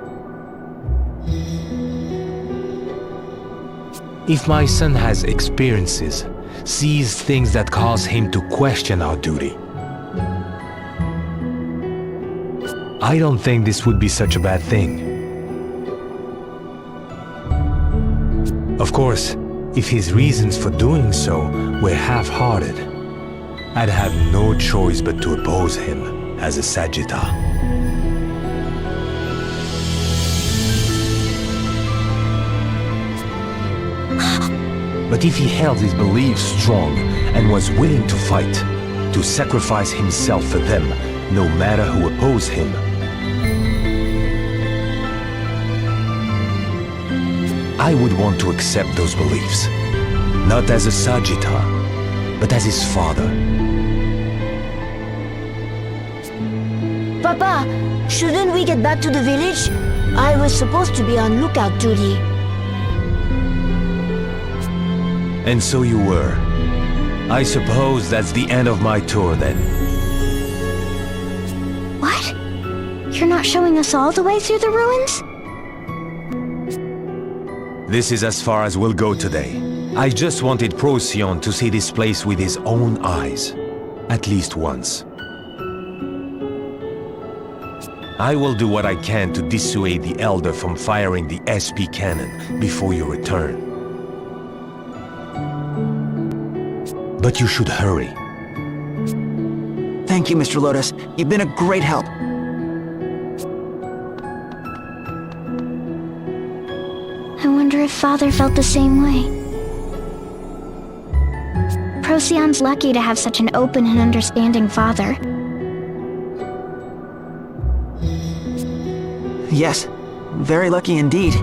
If my son has experiences, sees things that cause him to question our duty, I don't think this would be such a bad thing. Of course, if his reasons for doing so were half-hearted, I'd have no choice but to oppose him as a Sagitta. But if he held his beliefs strong and was willing to fight, to sacrifice himself for them, no matter who opposed him, I would want to accept those beliefs, not as a Sagitta, but as his father. Papa, shouldn't we get back to the village? I was supposed to be on lookout duty. And so you were. I suppose that's the end of my tour then. What? You're not showing us all the way through the ruins? This is as far as we'll go today. I just wanted Procyon to see this place with his own eyes. At least once. I will do what I can to dissuade the Elder from firing the SP cannon before you return. But you should hurry. Thank you, Mr. Lotus. You've been a great help. I wonder if Father felt the same way. Procyon's lucky to have such an open and understanding father. Yes, very lucky indeed.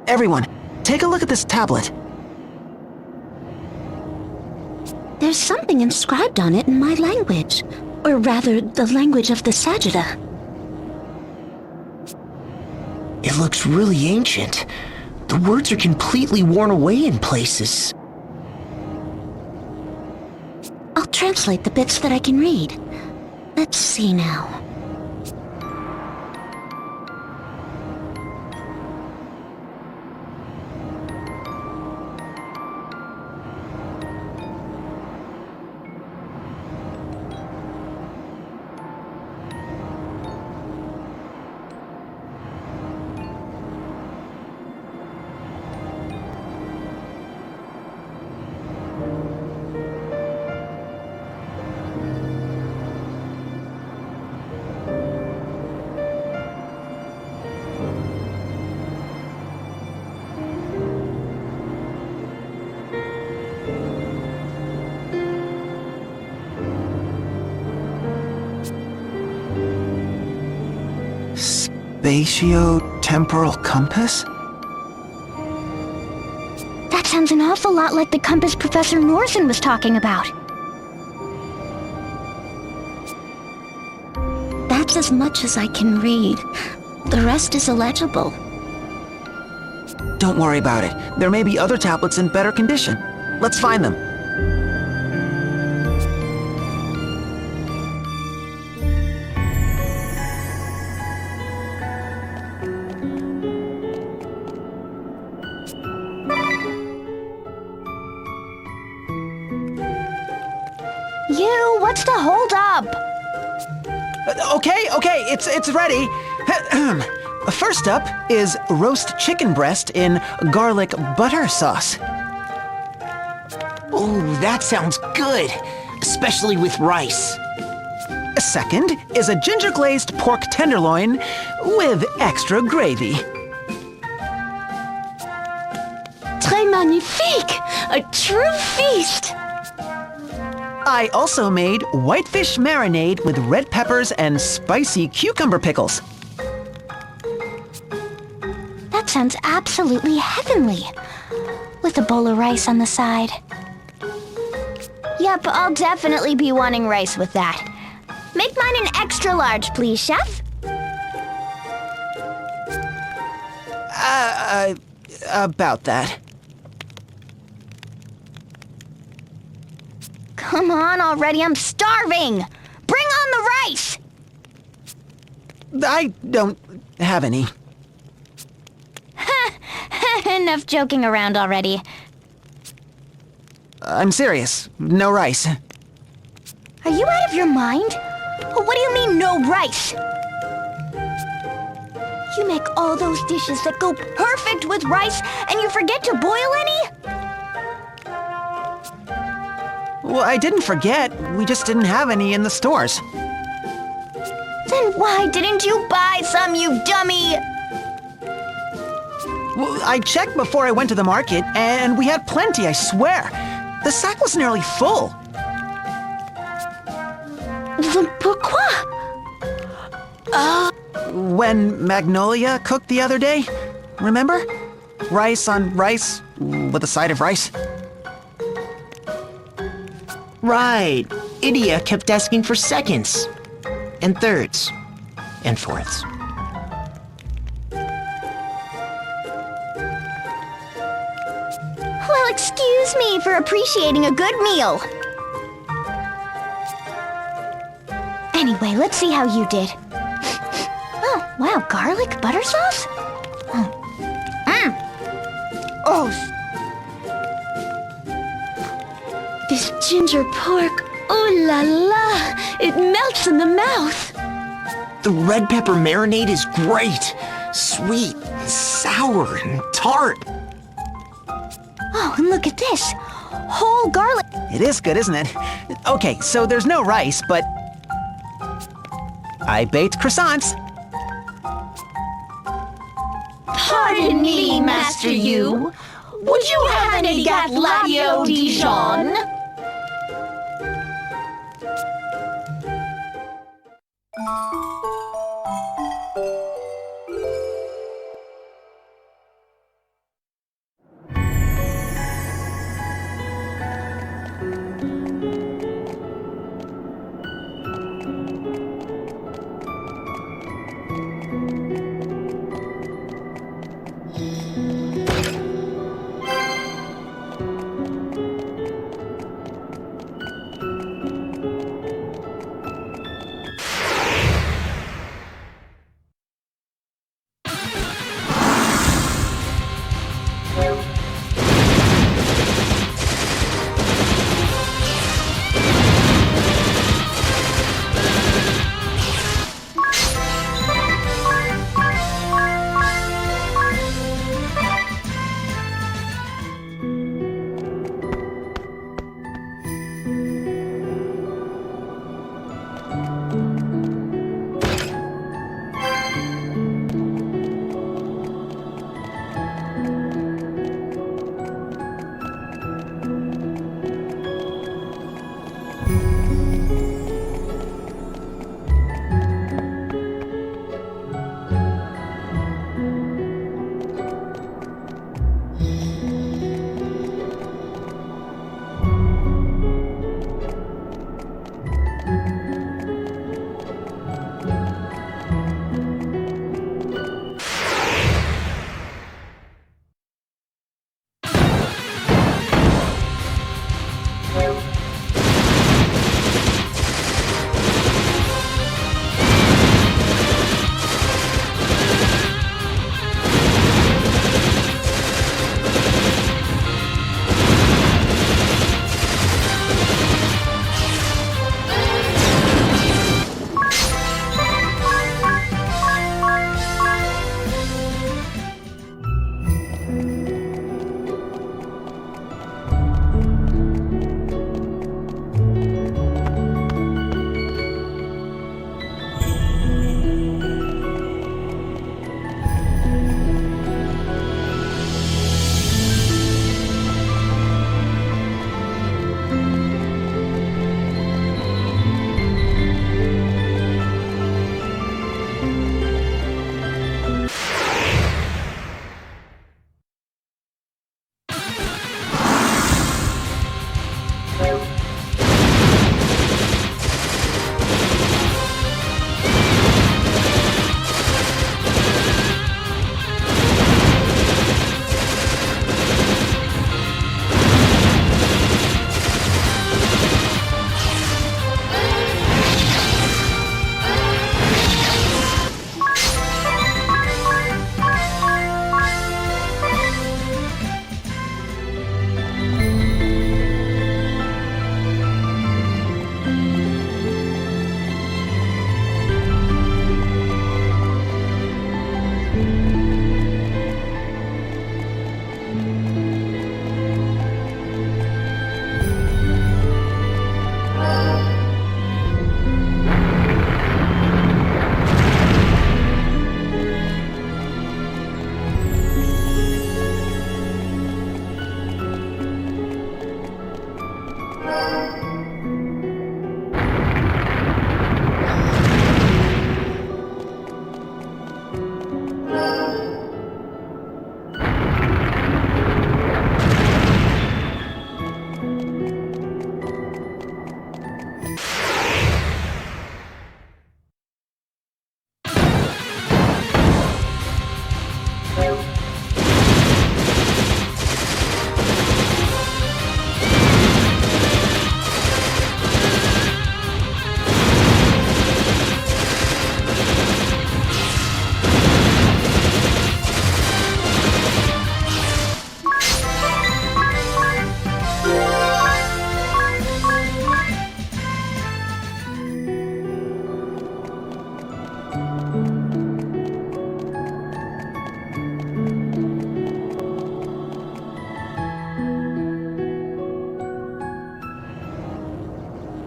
Everyone, take a look at this tablet. There's something inscribed on it in my language. Or rather, the language of the Sajida. It looks really ancient. The words are completely worn away in places. I'll translate the bits that I can read. Let's see now. Spatio-temporal compass? That sounds an awful lot like the compass Professor Norsen was talking about. That's as much as I can read. The rest is illegible. Don't worry about it. There may be other tablets in better condition. Let's find them. You, what's the holdup? Okay, it's ready. First up is roast chicken breast in garlic butter sauce. Ooh, that sounds good, especially with rice. Second is a ginger glazed pork tenderloin with extra gravy. Très magnifique! A true feast! I also made whitefish marinade with red peppers and spicy cucumber pickles. That sounds absolutely heavenly. With a bowl of rice on the side. Yep, I'll definitely be wanting rice with that. Make mine an extra large, please, Chef. About that. Come on already, I'm starving! Bring on the rice! I don't have any. Enough joking around already. I'm serious. No rice. Are you out of your mind? What do you mean, no rice? You make all those dishes that go perfect with rice, and you forget to boil any? Well, I didn't forget. We just didn't have any in the stores. Then why didn't you buy some, you dummy? Well, I checked before I went to the market, and we had plenty, I swear. The sack was nearly full. Pourquoi? When Magnolia cooked the other day, remember? Rice on rice with a side of rice. Right. Idia kept asking for seconds, and thirds, and fourths. Well, excuse me for appreciating a good meal. Anyway, let's see how you did. Oh, wow, garlic butter sauce? Oh, This ginger pork, oh la la! It melts in the mouth! The red pepper marinade is great. Sweet, and sour, and tart. oh, and look at this. Whole garlic. It is good, isn't it? Okay, so there's no rice, but I baked croissants. Pardon me, Master Yu. Would you have any Gatladio Dijon?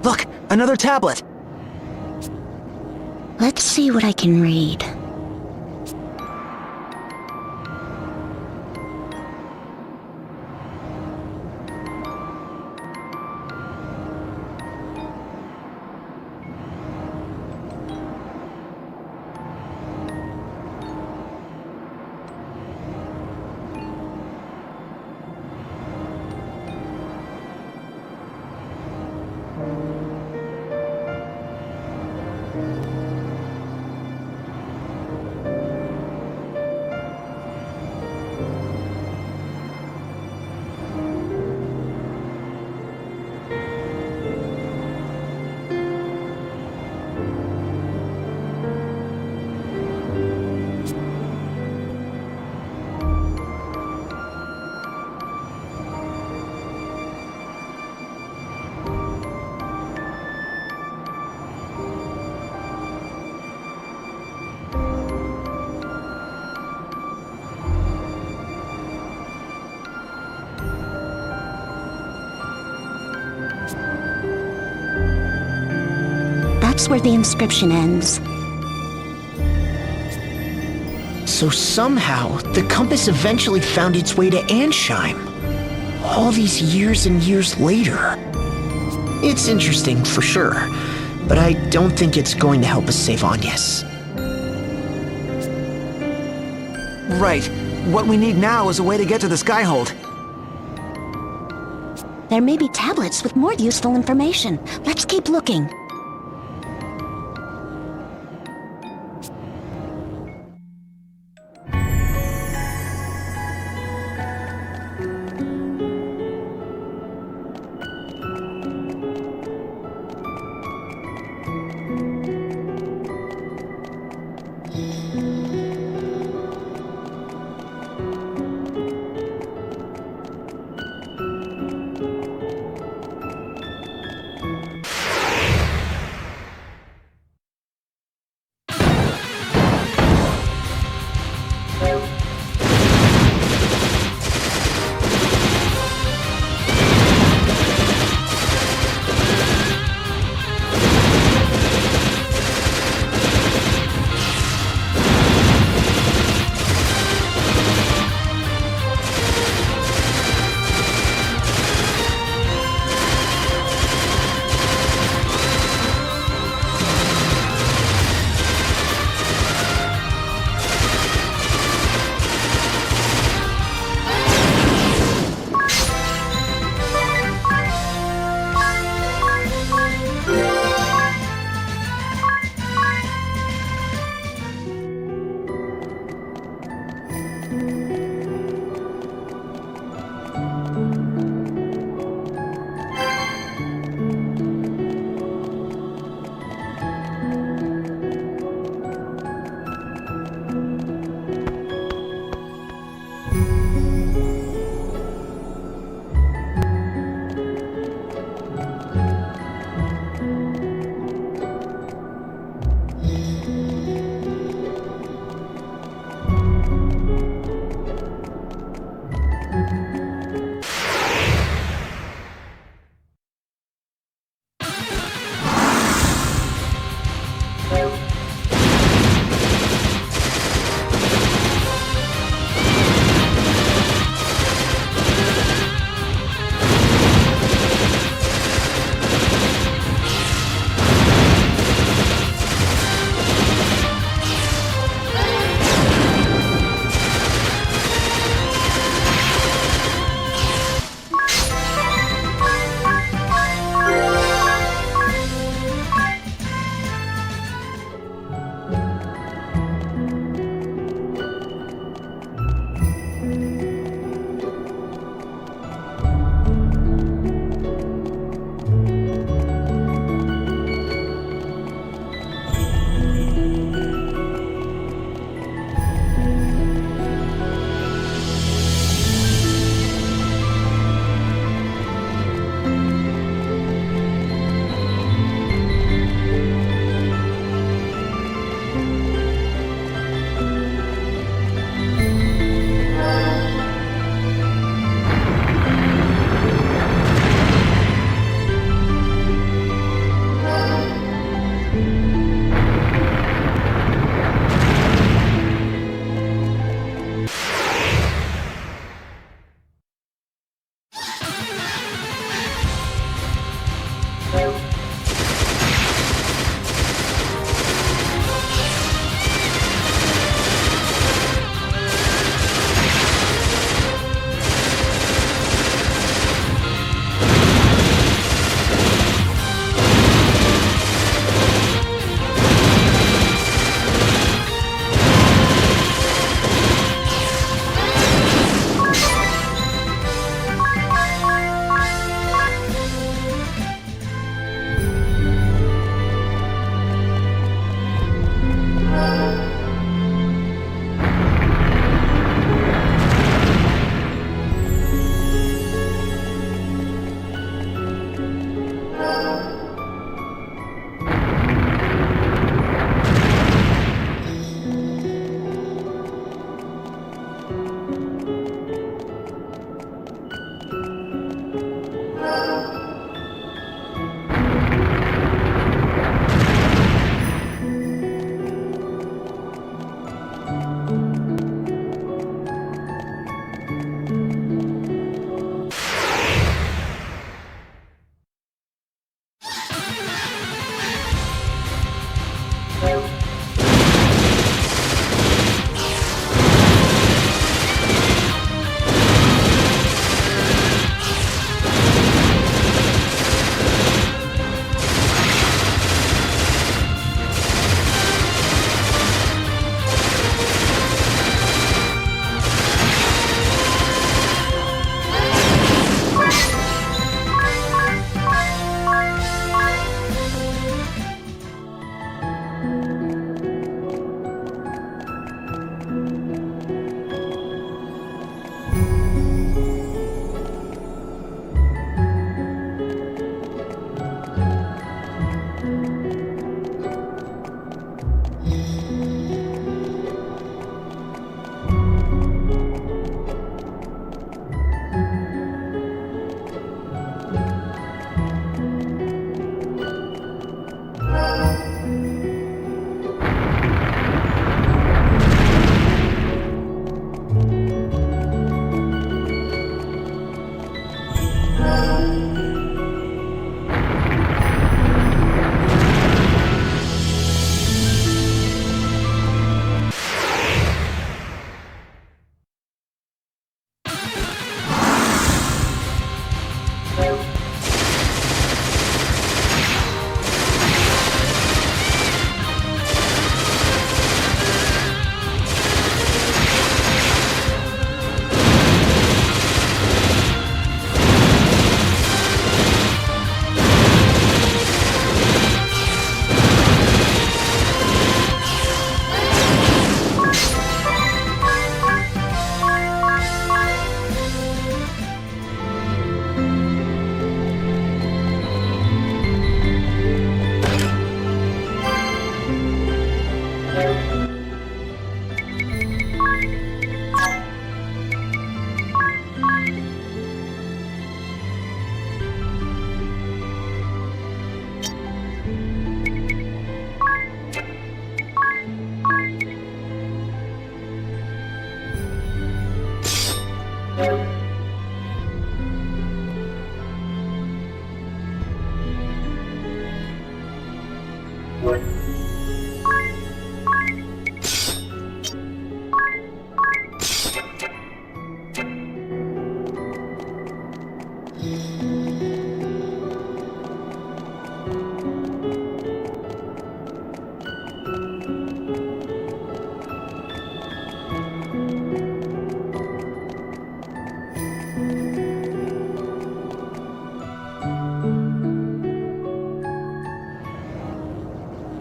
Look, another tablet. Let's see what I can read. that's where the inscription ends. So somehow, the compass eventually found its way to Ansheim. All these years and years later. It's interesting, for sure, but I don't think it's going to help us save Agnes. Right. What we need now is a way to get to the Skyhold. There may be tablets with more useful information. Let's keep looking.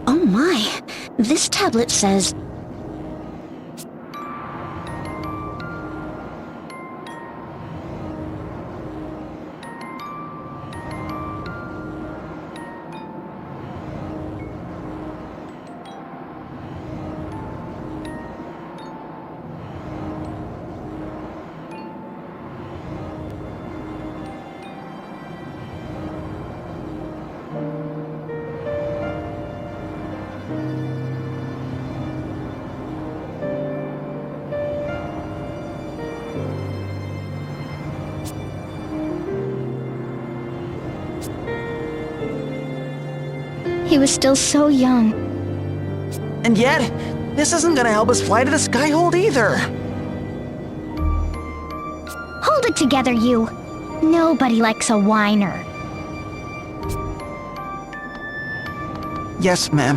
Oh my, this tablet says... He was still so young. And yet, this isn't gonna help us fly to the Skyhold either. Hold it together, you. Nobody likes a whiner. Yes, ma'am.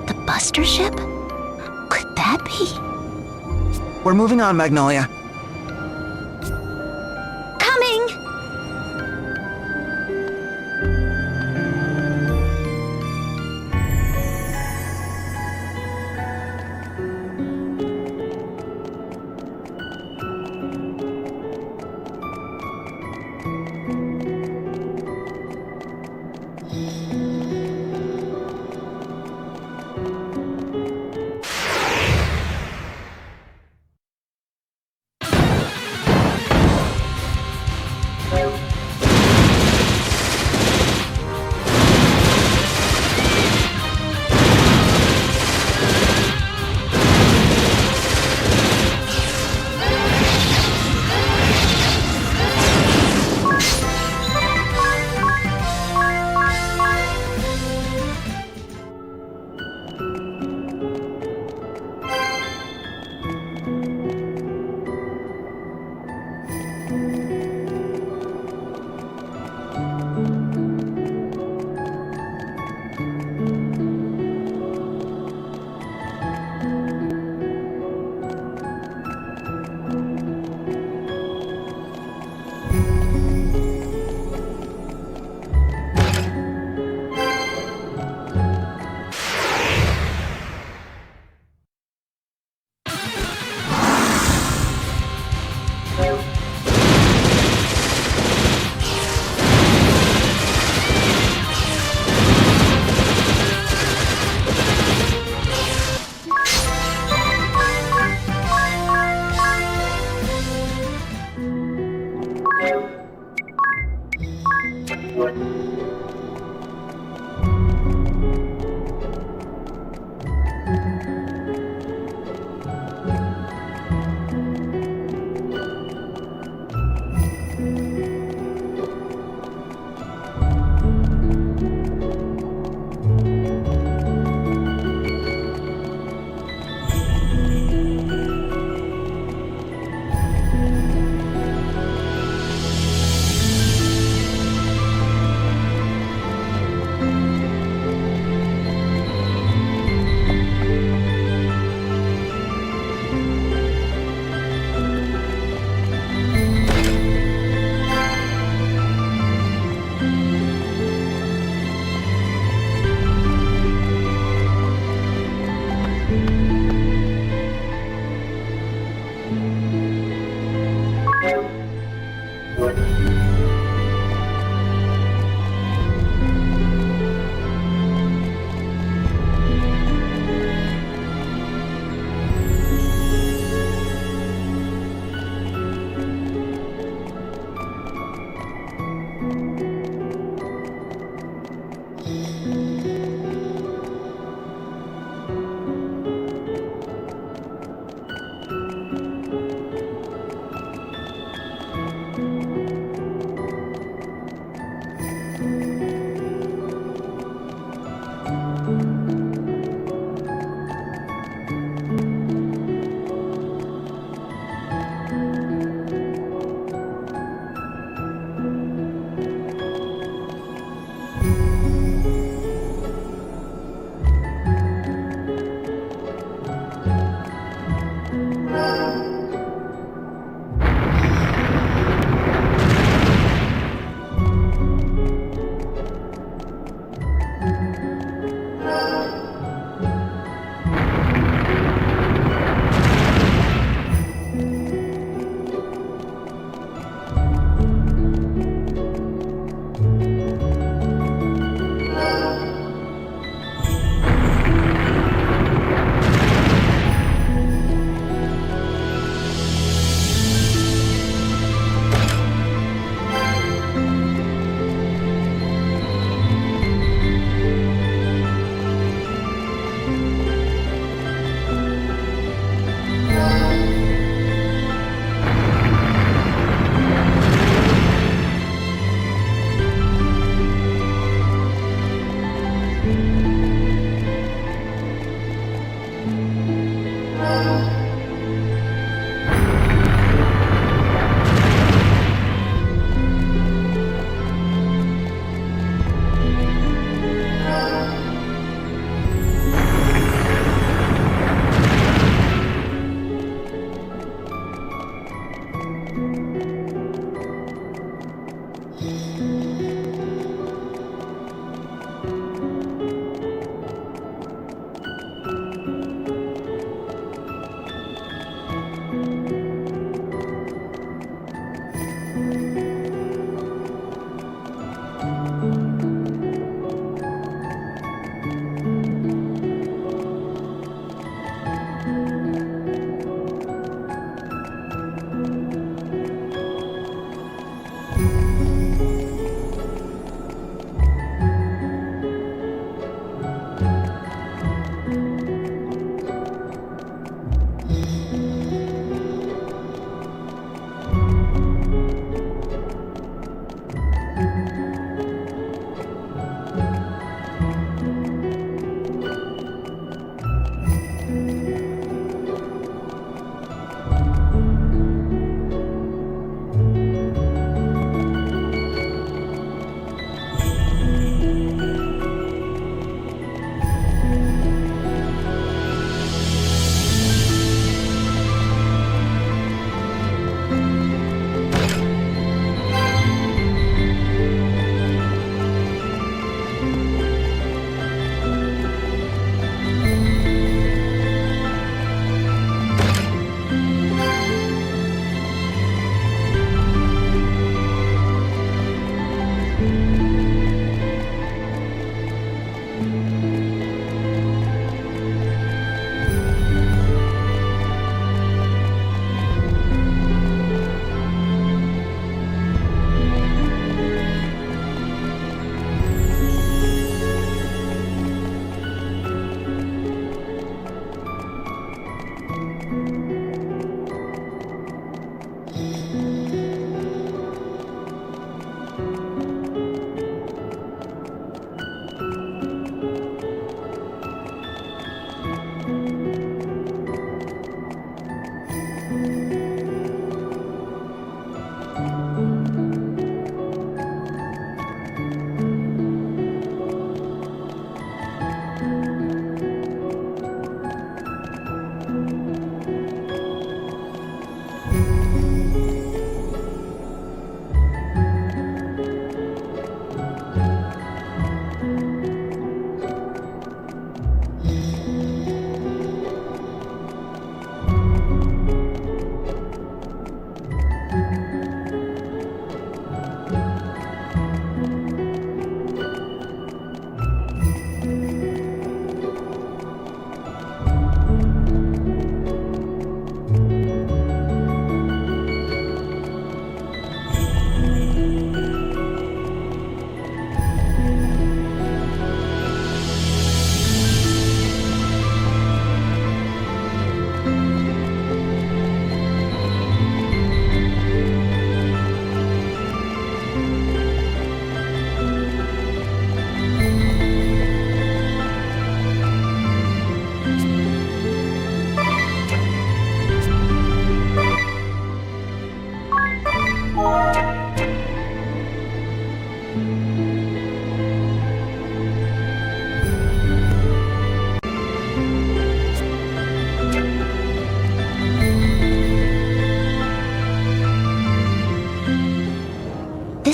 The Buster ship? Could that be? We're moving on, Magnolia. Coming!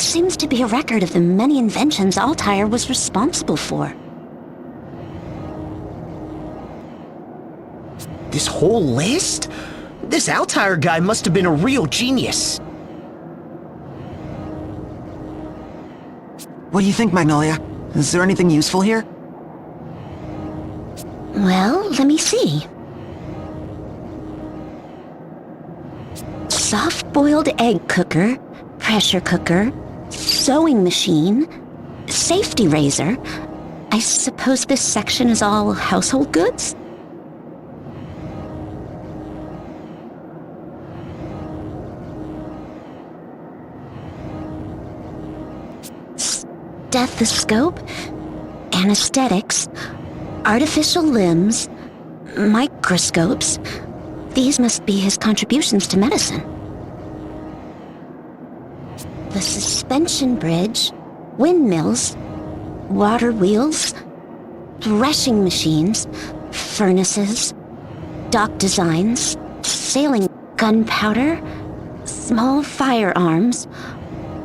This seems to be a record of the many inventions Altair was responsible for. This whole list? This Altair guy must have been a real genius. What do you think, Magnolia? Is there anything useful here? Well, let me see. Soft-boiled egg cooker, pressure cooker, sewing machine, safety razor. I suppose this section is all household goods? Stethoscope, anesthetics, artificial limbs, microscopes. These must be his contributions to medicine. The suspension bridge, windmills, water wheels, threshing machines, furnaces, dock designs, sailing gunpowder, small firearms,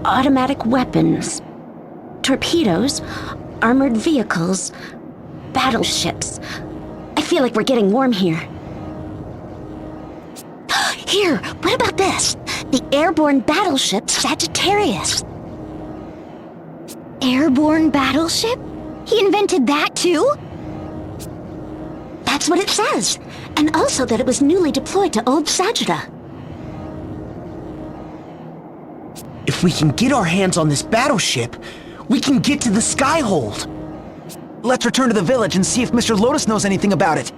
automatic weapons, torpedoes, armored vehicles, battleships. I feel like we're getting warm here. Here, what about this? The airborne battleship Sagittarius. Airborne battleship? He invented that too? That's what it says. And also that it was newly deployed to Old Sagitta. If we can get our hands on this battleship, we can get to the Skyhold. Let's return to the village and see if Mr. Lotus knows anything about it.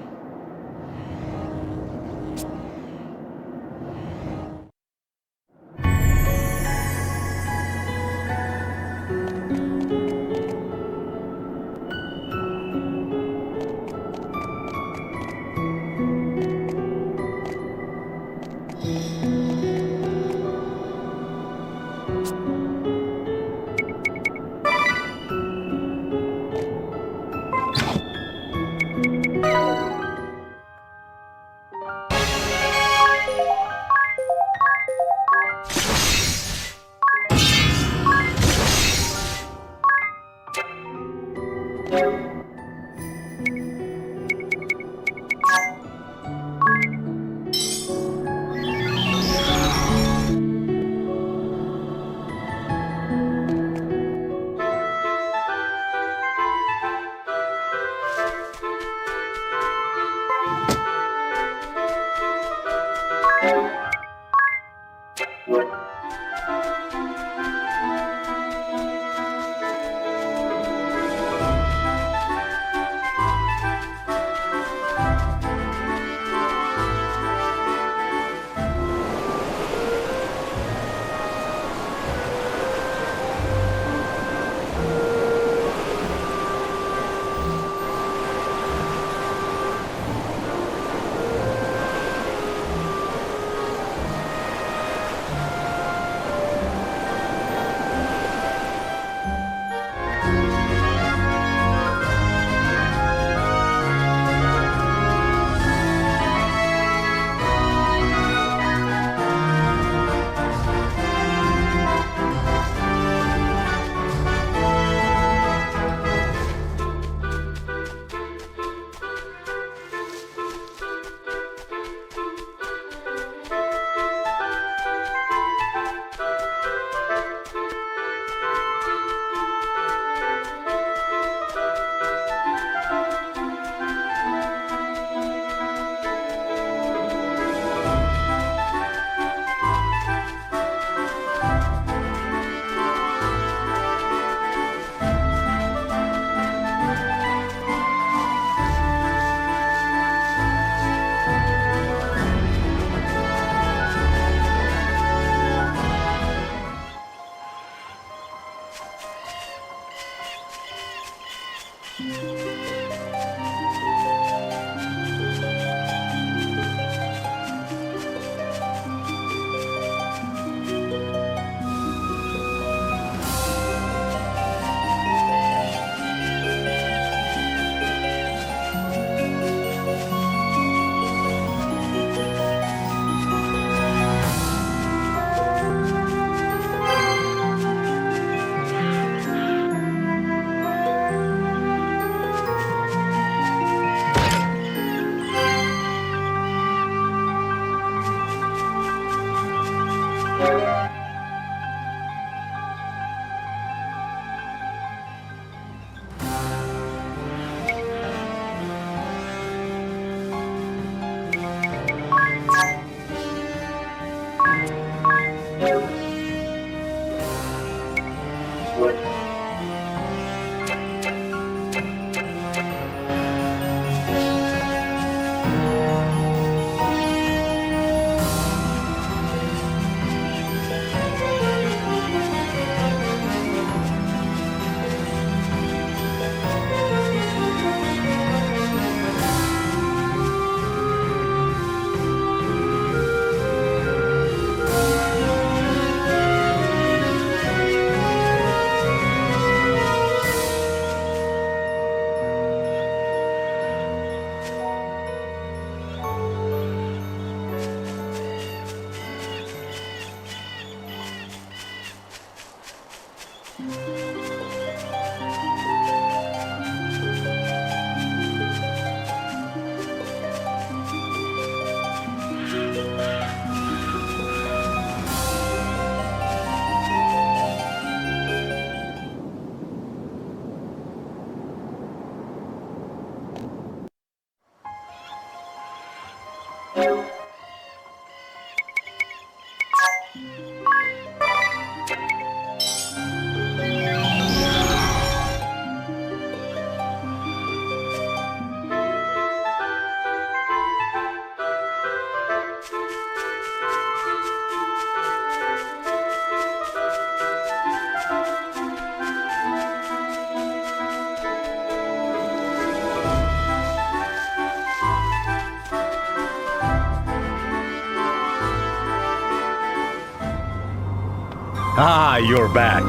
Ah, you're back.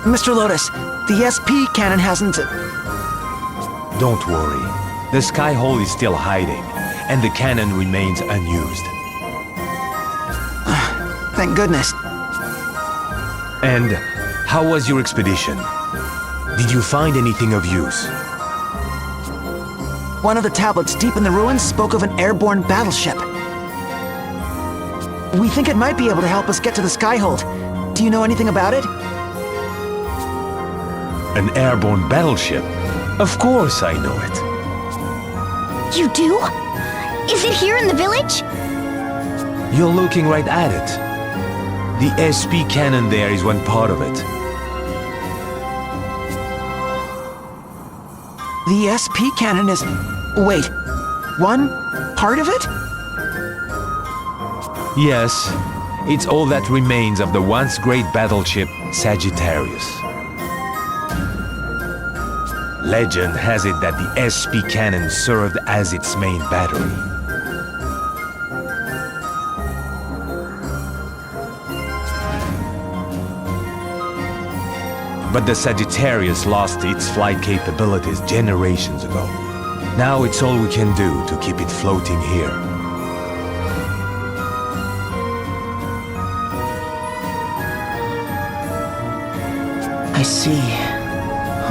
Mr. Lotus, the SP cannon hasn't... Don't worry. The sky hole is still hiding, and the cannon remains unused. Thank goodness. And how was your expedition? Did you find anything of use? One of the tablets deep in the ruins spoke of an airborne battleship. We think it might be able to help us get to the Skyhold. Do you know anything about it? An airborne battleship? Of course I know it. You do? Is it here in the village? You're looking right at it. The SP cannon there is one part of it. The SP cannon is... Wait, one part of it? Yes, it's all that remains of the once great battleship Sagittarius. Legend has it that the SP cannon served as its main battery. But the Sagittarius lost its flight capabilities generations ago. Now it's all we can do to keep it floating here. I see.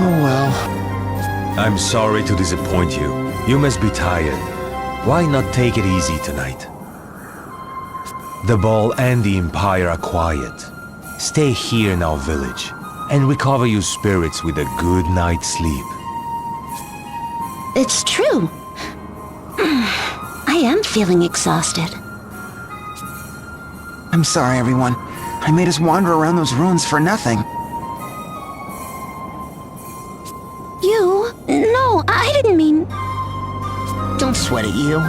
Oh well. I'm sorry to disappoint you. You must be tired. Why not take it easy tonight? The ball and the Empire are quiet. Stay here in our village and recover your spirits with a good night's sleep. It's true. I am feeling exhausted. I'm sorry, everyone. I made us wander around those ruins for nothing. You? No, I didn't mean... Don't sweat it, you.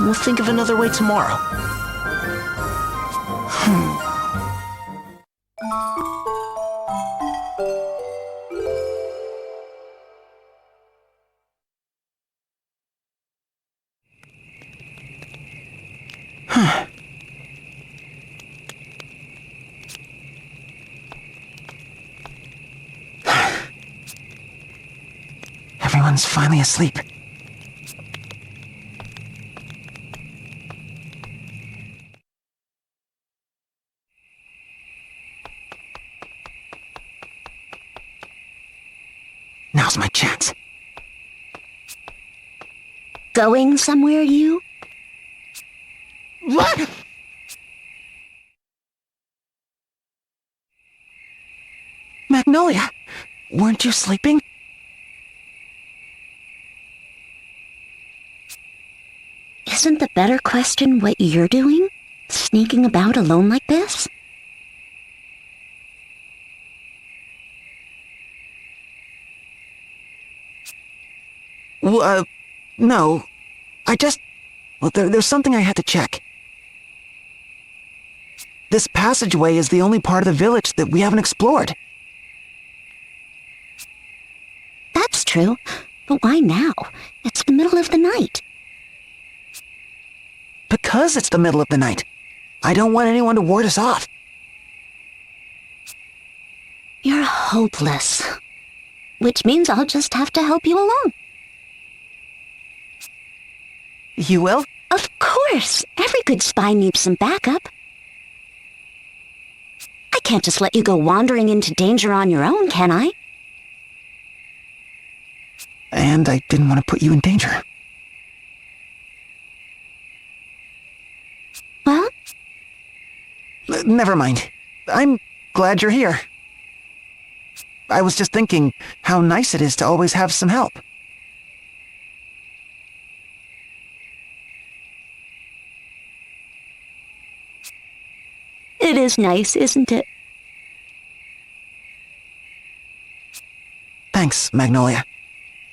We'll think of another way tomorrow. Everyone's finally asleep. Now's my chance. Going somewhere, you? What? Magnolia, weren't you sleeping? Isn't the better question what you're doing? Sneaking about alone like this? Well, no. I just... Well, there's something I had to check. This passageway is the only part of the village that we haven't explored. That's true. But why now? It's the middle of the night. Because it's the middle of the night. I don't want anyone to ward us off. You're hopeless. Which means I'll just have to help you along. You will? Of course! Every good spy needs some backup. I can't just let you go wandering into danger on your own, can I? And I didn't want to put you in danger. Well? Never mind. I'm glad you're here. I was just thinking how nice it is to always have some help. It is nice, isn't it? Thanks, Magnolia.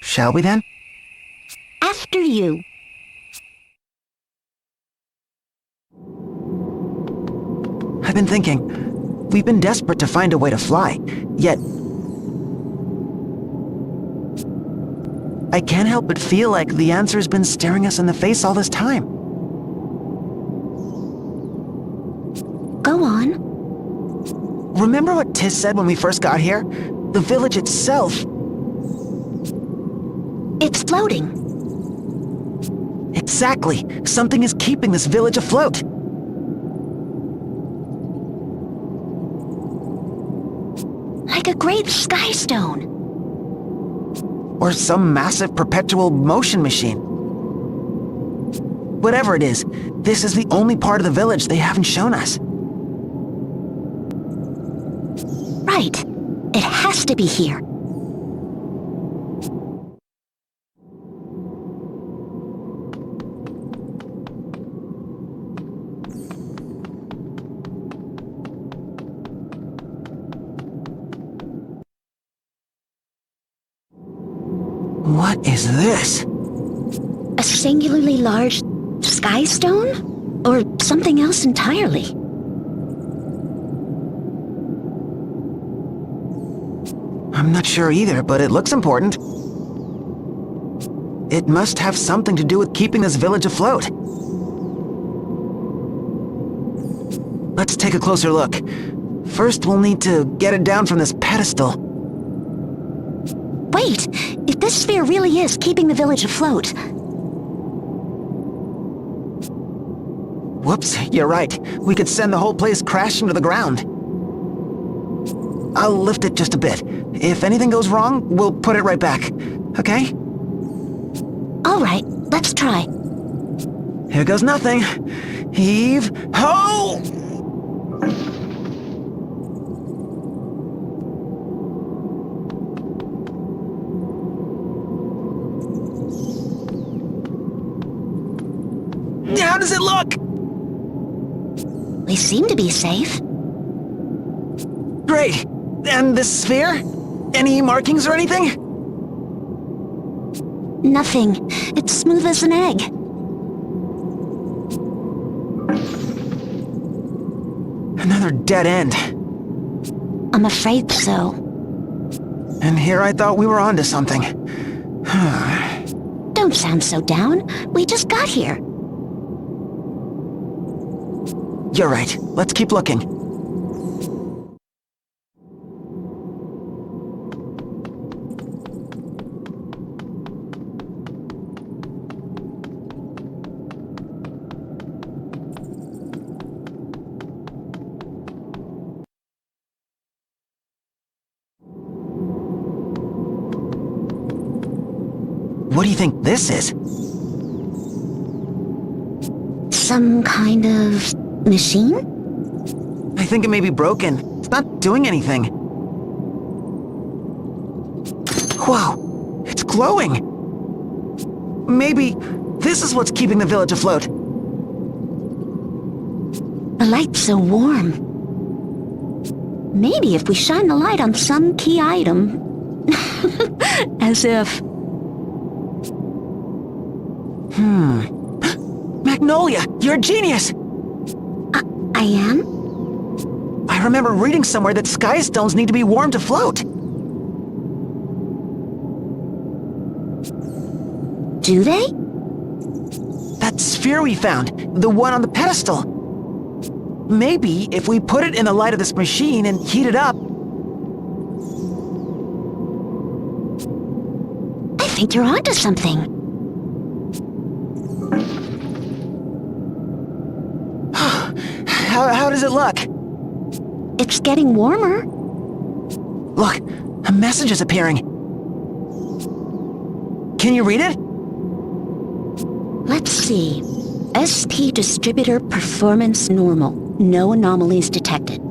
Shall we then? After you. I've been thinking, we've been desperate to find a way to fly, yet I can't help but feel like the answer's been staring us in the face all this time. Go on. Remember what Tiz said when we first got here? The village itself... It's floating. Exactly. Something is keeping this village afloat. Like a great sky stone. Or some massive perpetual motion machine. Whatever it is, this is the only part of the village they haven't shown us. Right. It has to be here. What is this? A singularly large sky stone? Or something else entirely? I'm not sure either, but it looks important. It must have something to do with keeping this village afloat. Let's take a closer look. First, we'll need to get it down from this pedestal. Wait! If this sphere really is keeping the village afloat... Whoops, you're right. We could send the whole place crashing to the ground. I'll lift it just a bit. If anything goes wrong, we'll put it right back. Okay? All right, let's try. Here goes nothing. Heave ho! How does it look? We seem to be safe. Great. And this sphere? Any markings or anything? Nothing. It's smooth as an egg. Another dead end. I'm afraid so. And here I thought we were onto something. Don't sound so down. We just got here. You're right. Let's keep looking. What do you think this is? Some kind of machine? I think it may be broken. It's not doing anything. Whoa! It's glowing! Maybe this is what's keeping the village afloat. The light's so warm. Maybe if we shine the light on some key item. As if... Magnolia, you're a genius! I am? I remember reading somewhere that sky stones need to be warm to float. Do they? That sphere we found, the one on the pedestal. Maybe if we put it in the light of this machine and heat it up... I think you're onto something. How does it look? It's getting warmer. Look, a message is appearing. Can you read it? Let's see. SP Distributor Performance Normal. No anomalies detected.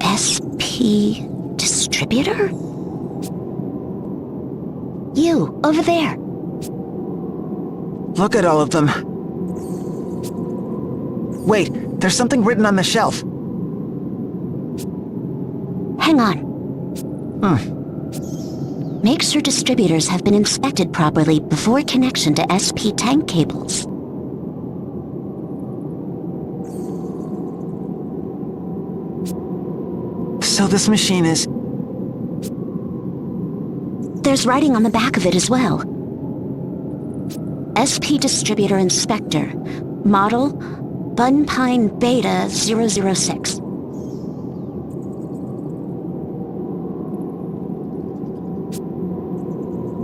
SP Distributor? You, over there. Look at all of them. Wait, there's something written on the shelf. Hang on. Make sure distributors have been inspected properly before connection to SP tank cables. So this machine is... There's writing on the back of it as well. SP Distributor Inspector. Model Bunpine Beta 006.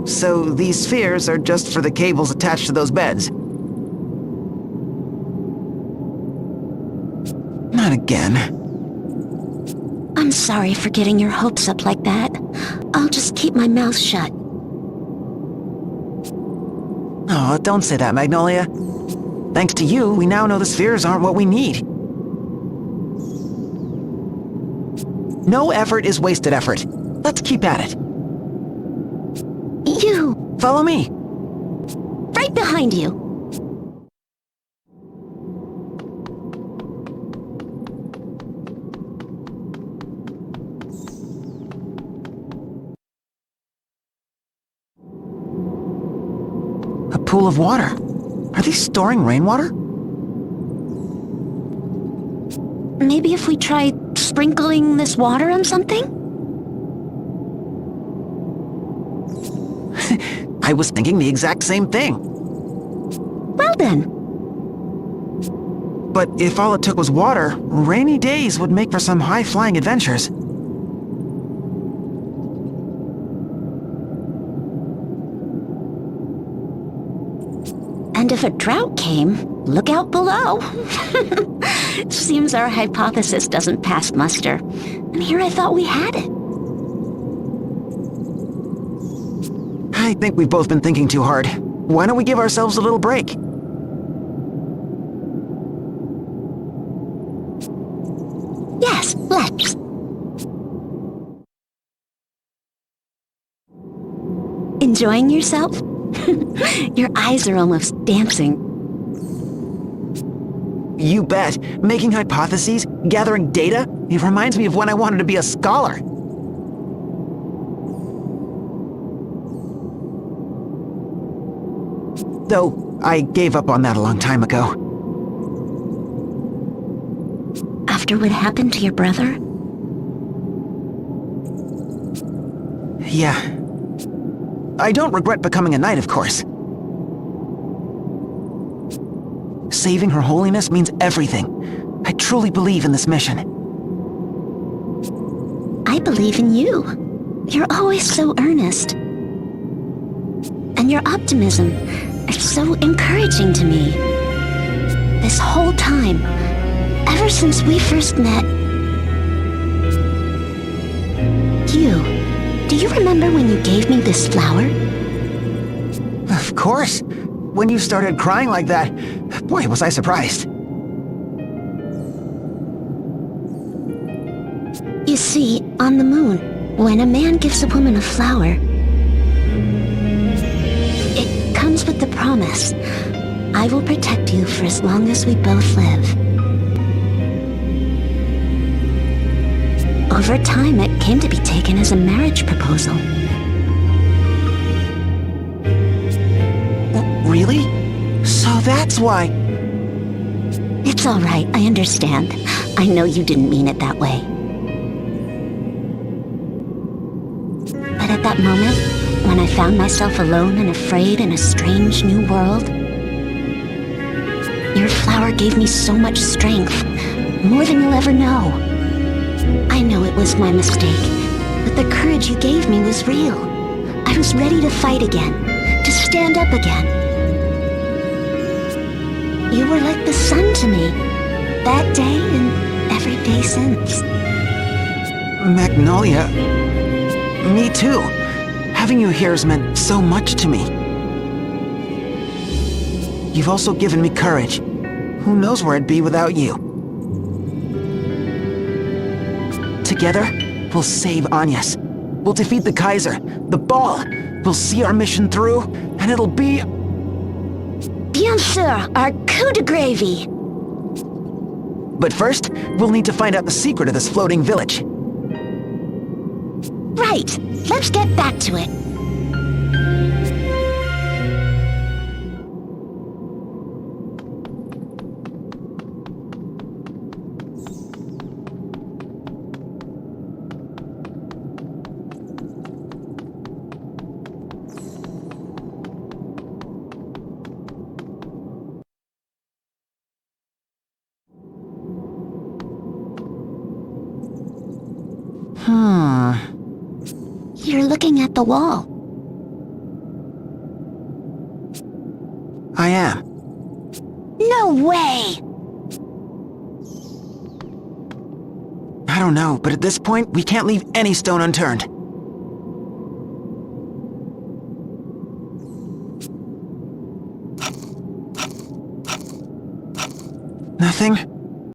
So these spheres are just for the cables attached to those beds? Not again. I'm sorry for getting your hopes up like that. I'll just keep my mouth shut. Oh, don't say that, Magnolia. Thanks to you, we now know the spheres aren't what we need. No effort is wasted effort. Let's keep at it. You! Follow me. Right behind you. A pool of water. Are they storing rainwater? Maybe if we tried sprinkling this water on something? I was thinking the exact same thing. Well then. But if all it took was water, rainy days would make for some high-flying adventures. And if a drought came, look out below. Seems our hypothesis doesn't pass muster. And here I thought we had it. I think we've both been thinking too hard. Why don't we give ourselves a little break? Yes, let's. Enjoying yourself? Your eyes are almost dancing. You bet. Making hypotheses, gathering data, it reminds me of when I wanted to be a scholar. Though, I gave up on that a long time ago. After what happened to your brother? Yeah. I don't regret becoming a knight, of course. Saving Her Holiness means everything. I truly believe in this mission. I believe in you. You're always so earnest. And your optimism is so encouraging to me. This whole time, ever since we first met. Do you remember when you gave me this flower? Of course. When you started crying like that, boy, was I surprised. You see, on the moon, when a man gives a woman a flower, it comes with the promise, I will protect you for as long as we both live. Over time, it came to be taken as a marriage proposal. Really? So that's why... It's all right, I understand. I know you didn't mean it that way. But at that moment, when I found myself alone and afraid in a strange new world, your flower gave me so much strength, more than you'll ever know. I know it was my mistake, but the courage you gave me was real. I was ready to fight again, to stand up again. You were like the sun to me, That day and every day since. Magnolia, me too. Having you here has meant so much to me. You've also given me courage. Who knows where I'd be without you? Together, we'll save Agnes. We'll defeat the Kaiser, the Ball. We'll see our mission through, and it'll be... Bien sûr, our coup de gravy. But first, we'll need to find out the secret of this floating village. Right, let's get back to it. You're looking at the wall. I am. No way! I don't know, but at this point, we can't leave any stone unturned. Nothing?